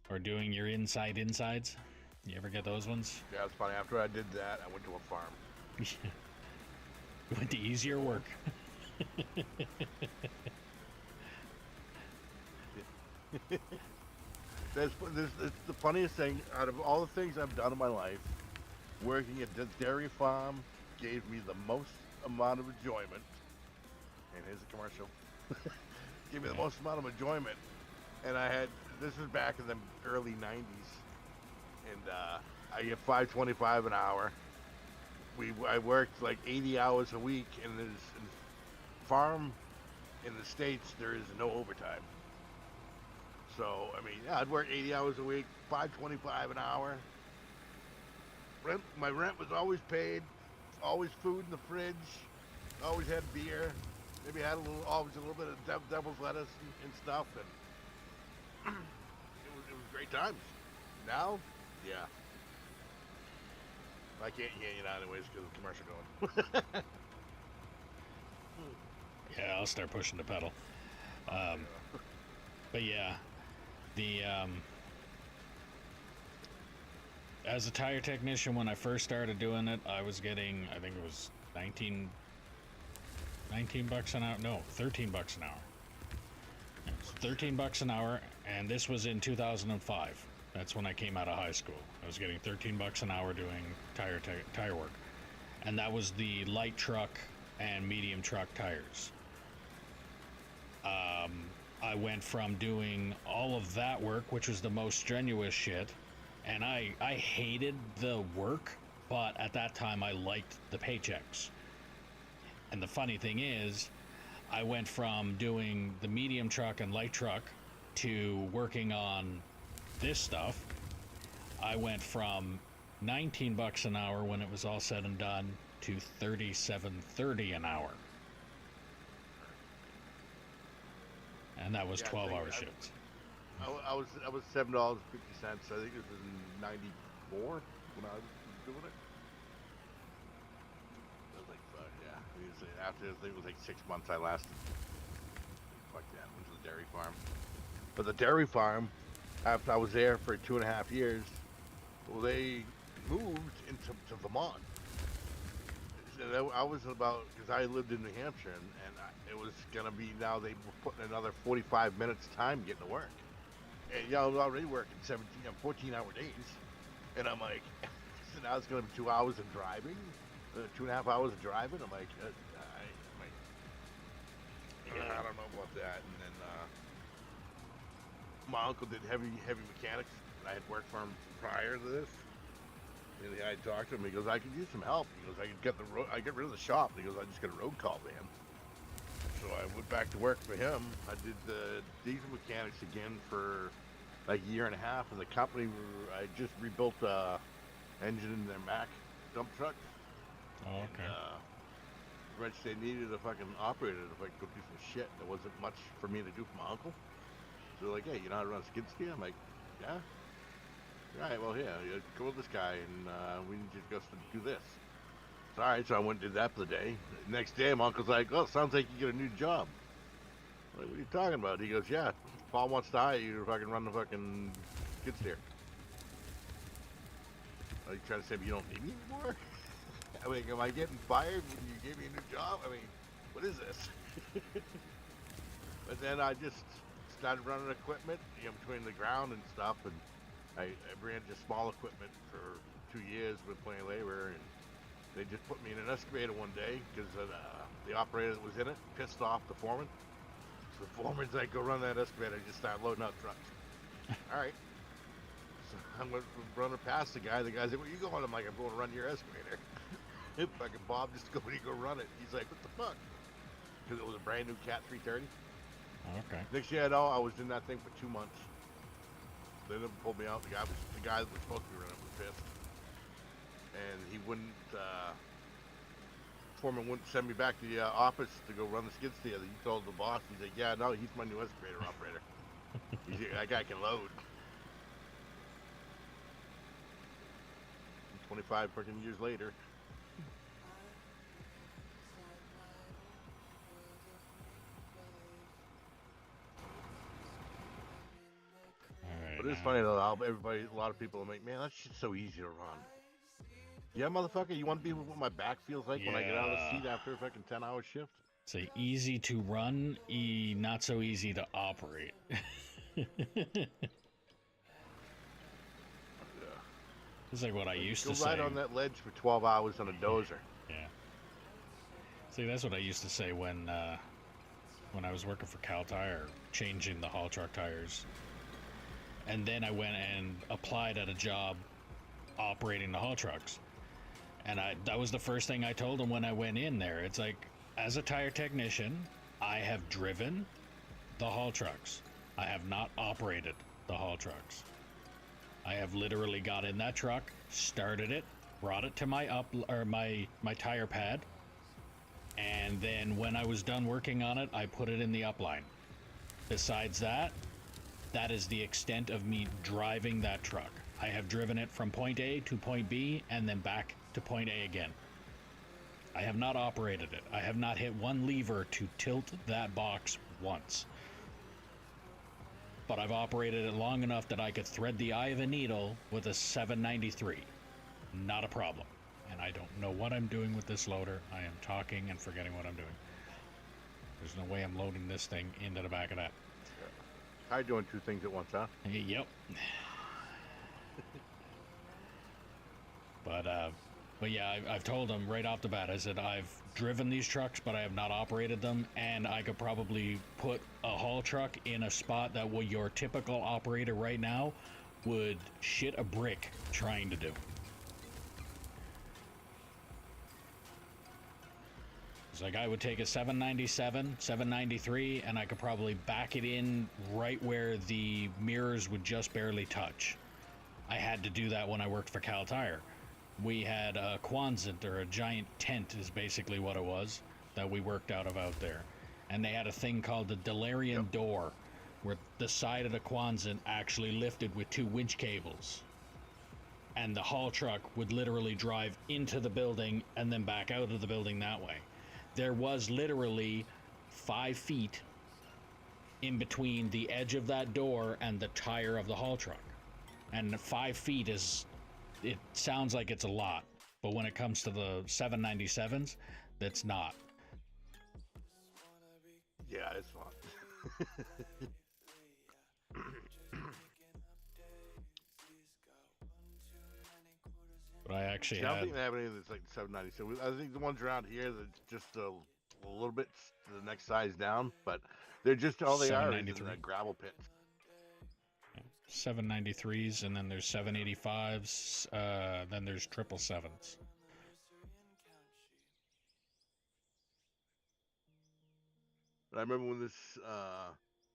S1: Or doing your insides. You ever get those ones?
S4: Yeah, it's funny. After I did that, I went to a farm.
S1: You went to easier work.
S4: That's the funniest thing out of all the things I've done in my life. Working at the dairy farm gave me the most amount of enjoyment. And here's a commercial. Gave me the most amount of enjoyment. And this is back in the early 90s. And I get $5.25 an hour. I worked like 80 hours a week, and in farm in the States, there is no overtime. So, I mean, yeah, I'd work 80 hours a week, $5.25 an hour. My rent was always paid, always food in the fridge, always had beer. Maybe had always a little bit of devil's lettuce and stuff, and it was great times. Now, yeah. I can't hear you now anyways because of the commercial going.
S1: Yeah, I'll start pushing the pedal. But yeah, the as a tire technician, when I first started doing it, I was getting, I think it was 19 bucks an hour. No, 13 bucks an hour. It was 13 bucks an hour, and this was in 2005. That's when I came out of high school. I was getting 13 bucks an hour doing tire work, and that was the light truck and medium truck tires. I went from doing all of that work, which was the most strenuous shit, and I hated the work, but at that time I liked the paychecks. And the funny thing is, I went from doing the medium truck and light truck to working on this stuff. I went from 19 bucks an hour when it was all said and done to $37.30 an hour. And that was
S4: Yeah, I
S1: 12-hour
S4: think
S1: shifts.
S4: I was $7.50. I think it was in '94 when I was doing it. I was like, fuck yeah. After I think it was like 6 months I lasted. Fuck that. Went to the dairy farm. But the dairy farm, after I was there for 2.5 years, well, they moved into Vermont. So I was about, because I lived in New Hampshire, and it was gonna be, now they were putting another 45 minutes time getting to work. And I was already working 14-hour days, and I'm like, so now it's gonna be 2 hours of driving, 2.5 hours of driving. I'm like, I don't know about that. And then my uncle did heavy mechanics, and I had worked for him prior to this. And I talked to him. He goes, I could use some help. He goes, I get rid of the shop. He goes, I just got a road call van. So I went back to work for him. I did the diesel mechanics again for like a year and a half. And the company, I just rebuilt engine in their Mack dump truck.
S1: Oh, okay.
S4: And, Rich, they needed a fucking operator to go do some shit. There wasn't much for me to do for my uncle. So they're like, hey, you know how to run a skid steer? I'm like, yeah. All right, well, here, go with this guy, and we need you to go do this. So, all right, so I went and did that for the day. The next day, my uncle's like, oh, sounds like you get a new job. I'm like, what are you talking about? He goes, yeah, Paul wants to hire you to fucking run the fucking skid steer. Are you trying to say you don't need me anymore? I mean, am I getting fired when you gave me a new job? I mean, what is this? But then I just started running equipment, between the ground and stuff, and I ran just small equipment for 2 years with plenty of labor, and they just put me in an excavator one day because the operator that was in it pissed off the foreman. So the foreman's like, go run that excavator, just start loading out trucks. All right. So I'm running past the guy. The guy's like, where you going? I'm like, I'm going to run your excavator. Fucking Bob just go run it. He's like, what the fuck? Because it was a brand new Cat 330.
S1: Okay.
S4: Next year, I was in that thing for 2 months. They never pulled me out. The guy that was supposed to be running was pissed, and he wouldn't. Foreman wouldn't send me back to the office to go run the skid steer. He told the boss, he's like, "Yeah, no, he's my new excavator operator. That guy can load." 25 freaking years later.
S1: All right.
S4: But it's funny though, how a lot of people are like, man, that shit's so easy to run. Yeah, motherfucker, you want to be what my back feels like when I get out of the seat after a fucking 10-hour shift?
S1: Say easy to run, not so easy to operate. It's like what I used to
S4: Go
S1: say.
S4: ride on that ledge for 12 hours on a dozer.
S1: Yeah. See, that's what I used to say when I was working for Cal Tire, changing the haul truck tires. And then I went and applied at a job operating the haul trucks. And that was the first thing I told them when I went in there. It's like, as a tire technician, I have driven the haul trucks. I have not operated the haul trucks. I have literally got in that truck, started it, brought it to my tire pad, and then when I was done working on it, I put it in the upline. Besides that, that is the extent of me driving that truck. I have driven it from point A to point B and then back to point A again. I have not operated it. I have not hit one lever to tilt that box once. But I've operated it long enough that I could thread the eye of a needle with a 793. Not a problem. And I don't know what I'm doing with this loader. I am talking and forgetting what I'm doing. There's no way I'm loading this thing into the back of that.
S4: How you doing two things at once, huh?
S1: Yep. But yeah, I've told them right off the bat. I said I've driven these trucks, but I have not operated them, and I could probably put a haul truck in a spot that what your typical operator right now would shit a brick trying to do. It's like I would take a 797, 793, and I could probably back it in right where the mirrors would just barely touch. I had to do that when I worked for Cal Tire. We had a Quonset, or a giant tent is basically what it was, that we worked out of out there. And they had a thing called the Delarian door, where the side of the Quonset actually lifted with 2 winch cables. And the haul truck would literally drive into the building and then back out of the building that way. There was literally 5 feet in between the edge of that door and the tire of the haul truck. And 5 feet is... It sounds like it's a lot, but when it comes to the 797s, that's not.
S4: Yeah, it's fun.
S1: But I actually
S4: I don't
S1: had...
S4: think they have anything that's like 797. I think the ones around here that's just a little bit to the next size down, but they're just all they are is in the gravel pits.
S1: 793s, and then there's 785s, then there's 777s.
S4: I remember when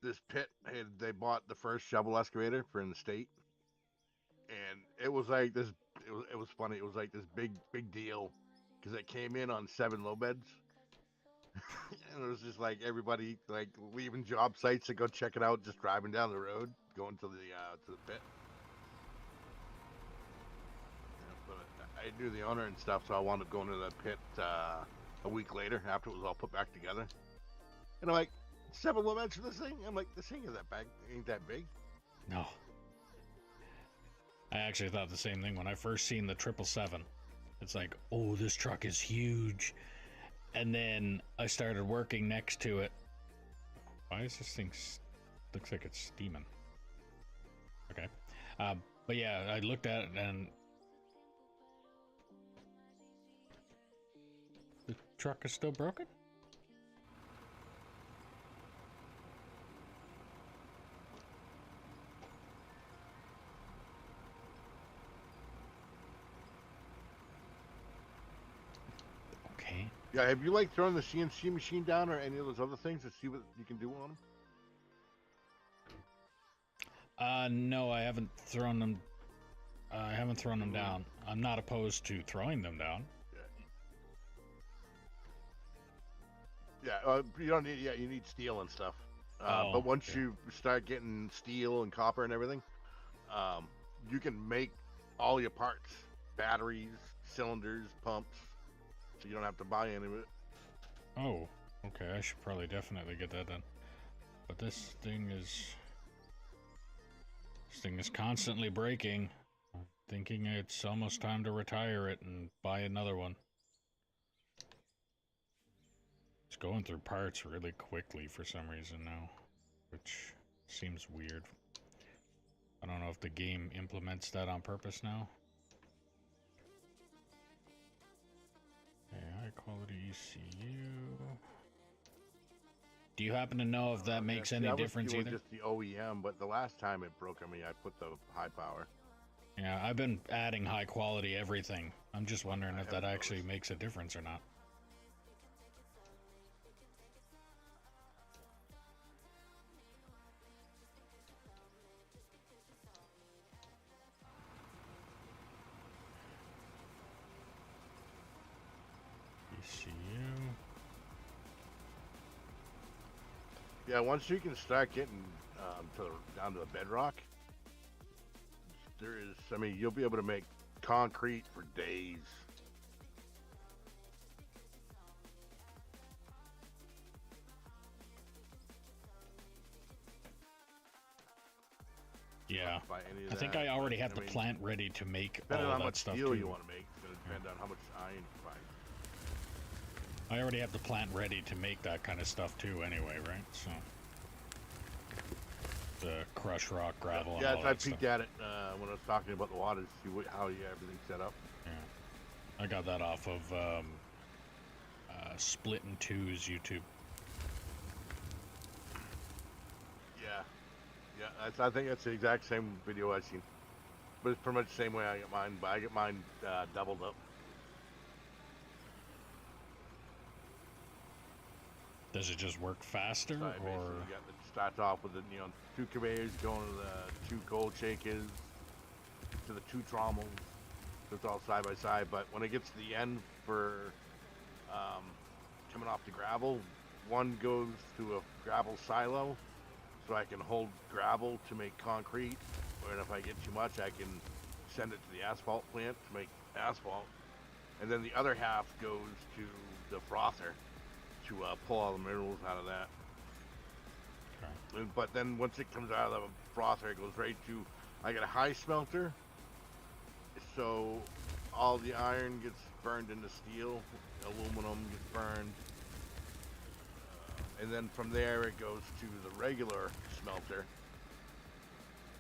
S4: this pit they bought the first shovel excavator for in the state, and it was like this. It was funny. It was like this big deal because it came in on 7 low beds, and it was just like everybody like leaving job sites to go check it out, just driving down the road, going to the pit. Yeah, but I knew the owner and stuff, so I wound up going to the pit a week later after it was all put back together. And I'm like, 7 low beds for this thing? I'm like, this thing ain't that big.
S1: No. I actually thought the same thing when I first seen the 777. It's like, oh, this truck is huge. And then I started working next to it. Why is this thing looks like it's steaming? Okay. But yeah, I looked at it and the truck is still broken? Okay.
S4: Yeah, have you like thrown the CNC machine down or any of those other things to see what you can do on them?
S1: No, I haven't thrown them. I haven't thrown them down. I'm not opposed to throwing them down.
S4: Yeah, you don't need. Yeah, you need steel and stuff. But once you start getting steel and copper and everything, you can make all your parts: batteries, cylinders, pumps. So you don't have to buy any of it.
S1: Oh, okay. I should probably definitely get that done. But this thing is constantly breaking. I'm thinking it's almost time to retire it and buy another one. It's going through parts really quickly for some reason now, which seems weird. I don't know if the game implements that on purpose now. Okay, high quality ECU. Do you happen to know if that makes any difference either?
S4: Just the OEM, but the last time it broke on me, I put the high power.
S1: Yeah, I've been adding high quality everything. I'm just wondering if that actually makes a difference or not. ECU.
S4: Yeah, once you can start getting down to the bedrock, There is. I mean, you'll be able to make concrete for days.
S1: Yeah.
S4: Buy any of
S1: I think
S4: that,
S1: I already
S4: but,
S1: have the
S4: mean,
S1: plant ready to make
S4: Depending
S1: all
S4: on how
S1: that
S4: much
S1: stuff
S4: steel
S1: too.
S4: you want to make, it's going to depend on how much iron you buy.
S1: I already have the plant ready to make that kind of stuff too anyway, right? So the crush rock, gravel, and
S4: Yeah,
S1: all
S4: I
S1: that
S4: peeked
S1: stuff.
S4: at it when I was talking about the water to see how you everything's set up.
S1: Yeah. I got that off of Split in Two's YouTube.
S4: Yeah, yeah. I think that's the exact same video I've seen, but it's pretty much the same way I get mine. But I get mine doubled up.
S1: Does it just work faster,
S4: So I
S1: or
S4: basically got it starts off with the 2 conveyors going to the 2 cold shakers to the 2 trommels. So it's all side by side. But when it gets to the end for coming off the gravel, one goes to a gravel silo, so I can hold gravel to make concrete. And if I get too much, I can send it to the asphalt plant to make asphalt. And then the other half goes to the frother to pull all the minerals out of that.
S1: okay.
S4: But then once it comes out of the frother, it goes right to, I got a high smelter, so all the iron gets burned into steel, aluminum gets burned, and then from there it goes to the regular smelter,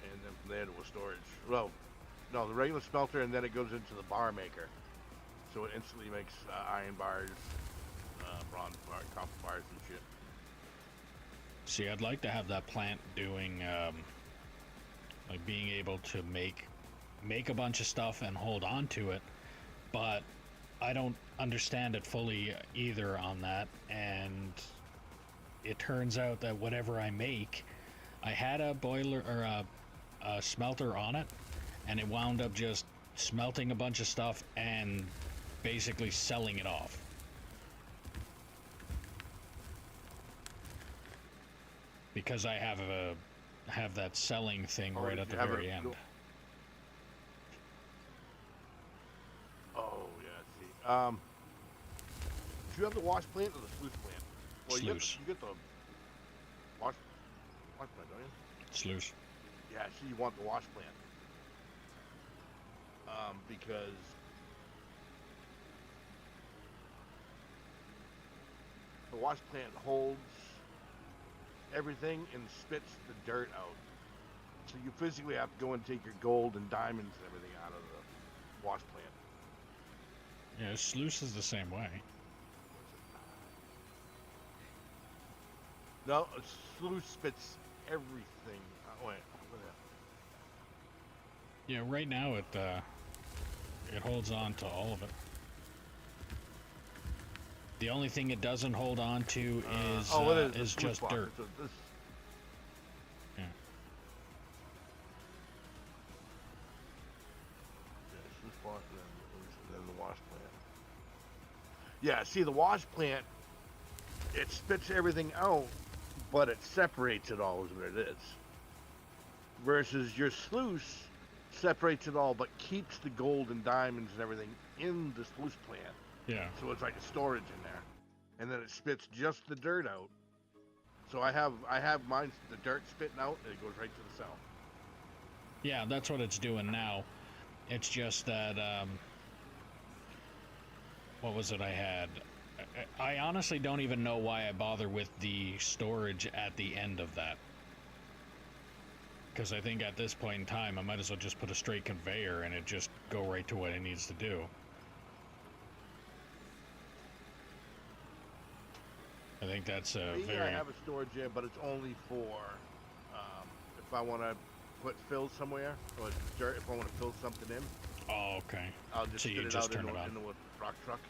S4: and then from there to a storage. Well, no, the regular smelter, and then it goes into the bar maker, so it instantly makes iron bars, bronze bars, copper bars, and shit.
S1: See, I'd like to have that plant doing, like being able to make a bunch of stuff and hold on to it, but I don't understand it fully either on that, and it turns out that whatever I make, I had a boiler or a smelter on it, and it wound up just smelting a bunch of stuff and basically selling it off. Because I have that selling thing
S4: Oh,
S1: right
S4: did
S1: at
S4: you
S1: the
S4: have
S1: very
S4: it-
S1: end.
S4: Oh yeah, see. Do you have the wash plant or the sluice plant? Well,
S1: Sluice.
S4: You get the wash plant, don't you?
S1: Sluice.
S4: Yeah, see, you want the wash plant. Because the wash plant holds everything and spits the dirt out. So you physically have to go and take your gold and diamonds and everything out of the wash plant.
S1: Yeah, sluice is the same way.
S4: No, a sluice spits everything. Oh, wait, what the hell?
S1: Yeah, right now it holds on to all of it. The only thing it doesn't hold on to is
S4: it
S1: is
S4: the sluice
S1: just
S4: block.
S1: dirt.
S4: So this,
S1: Yeah.
S4: yeah, sluice block, and then the wash plant. Yeah, see, the wash plant, it spits everything out, but it separates it all, is what it is. Versus your sluice separates it all, but keeps the gold and diamonds and everything in the sluice plant.
S1: Yeah.
S4: So it's like a storage in there, and then it spits just the dirt out. So I have mine, the dirt spitting out, and it goes right to the cell.
S1: Yeah, that's what it's doing now. It's just that what was it I had? I honestly don't even know why I bother with the storage at the end of that. Because I think at this point in time, I might as well just put a straight conveyor and it just go right to what it needs to do. I think that's a
S4: Me,
S1: very...
S4: I have a storage there, but it's only for if I want to put fill somewhere, or dirt, if I want to fill something in,
S1: Oh, okay.
S4: I'll just
S1: So
S4: spit
S1: you
S4: it
S1: just
S4: out
S1: turn
S4: into,
S1: it on.
S4: into a rock truck,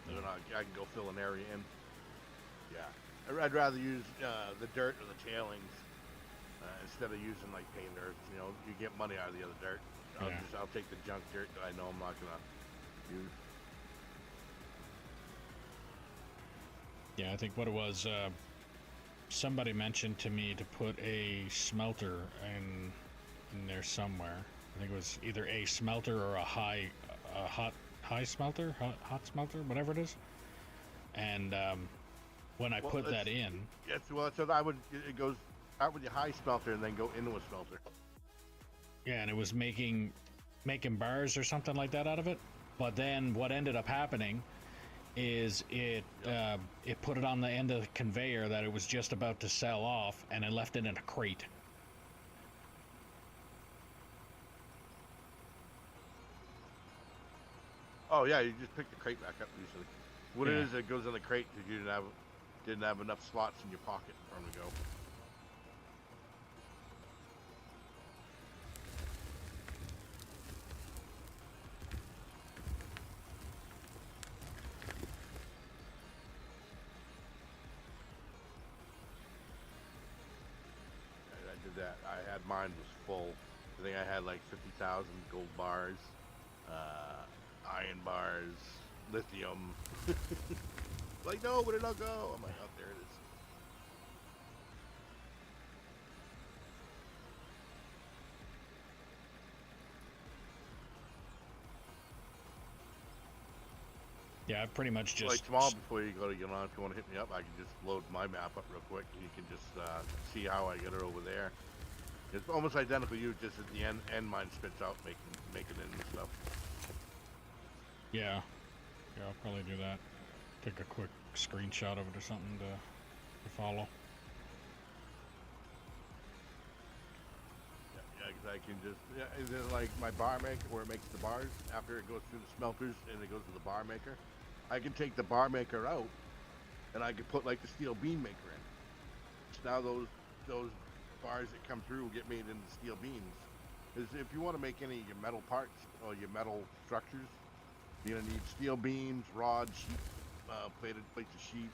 S4: and then I can go fill an area in. Yeah, I'd rather use the dirt or the tailings instead of using like paved earth. You know, you get money out of the other dirt.
S1: Yeah.
S4: I'll take the junk dirt that I know I'm not gonna use.
S1: Yeah, I think what it was, somebody mentioned to me to put a smelter in there somewhere. I think it was either a smelter or a high smelter, hot smelter, whatever it is. And when I
S4: Well,
S1: put that
S4: it's-
S1: in,
S4: Yes, well, so I would. It goes out with your high smelter and then go into a smelter.
S1: yeah, and it was making bars or something like that out of it. But then what ended up happening is it put it on the end of the conveyor that it was just about to sell off, and it left it in a crate.
S4: Oh yeah, you just pick the crate back up usually. What
S1: Yeah.
S4: it is, it goes in the crate because you didn't have enough slots in your pocket for them to go. I did that. I had mine was full. I think I had like 50,000 gold bars, iron bars, lithium. Like, no, where did it all go? I'm like, oh, there it is.
S1: Yeah, I pretty much just
S4: Like tomorrow, before you go to get on, if you want to hit me up, I can just load my map up real quick, and you can just see how I get it over there. It's almost identical to you, just at the end mine spits out, making it and stuff.
S1: yeah, I'll probably do that. Take a quick screenshot of it or something to follow.
S4: Yeah, because I can just, is it like my bar maker where it makes the bars after it goes through the smelters and it goes to the bar maker? I can take the bar maker out, and I can put like the steel beam maker in. So now those bars that come through get made into steel beams. Is if you want to make any of your metal parts or your metal structures, you're gonna need steel beams, rods, sheet, plates of sheet,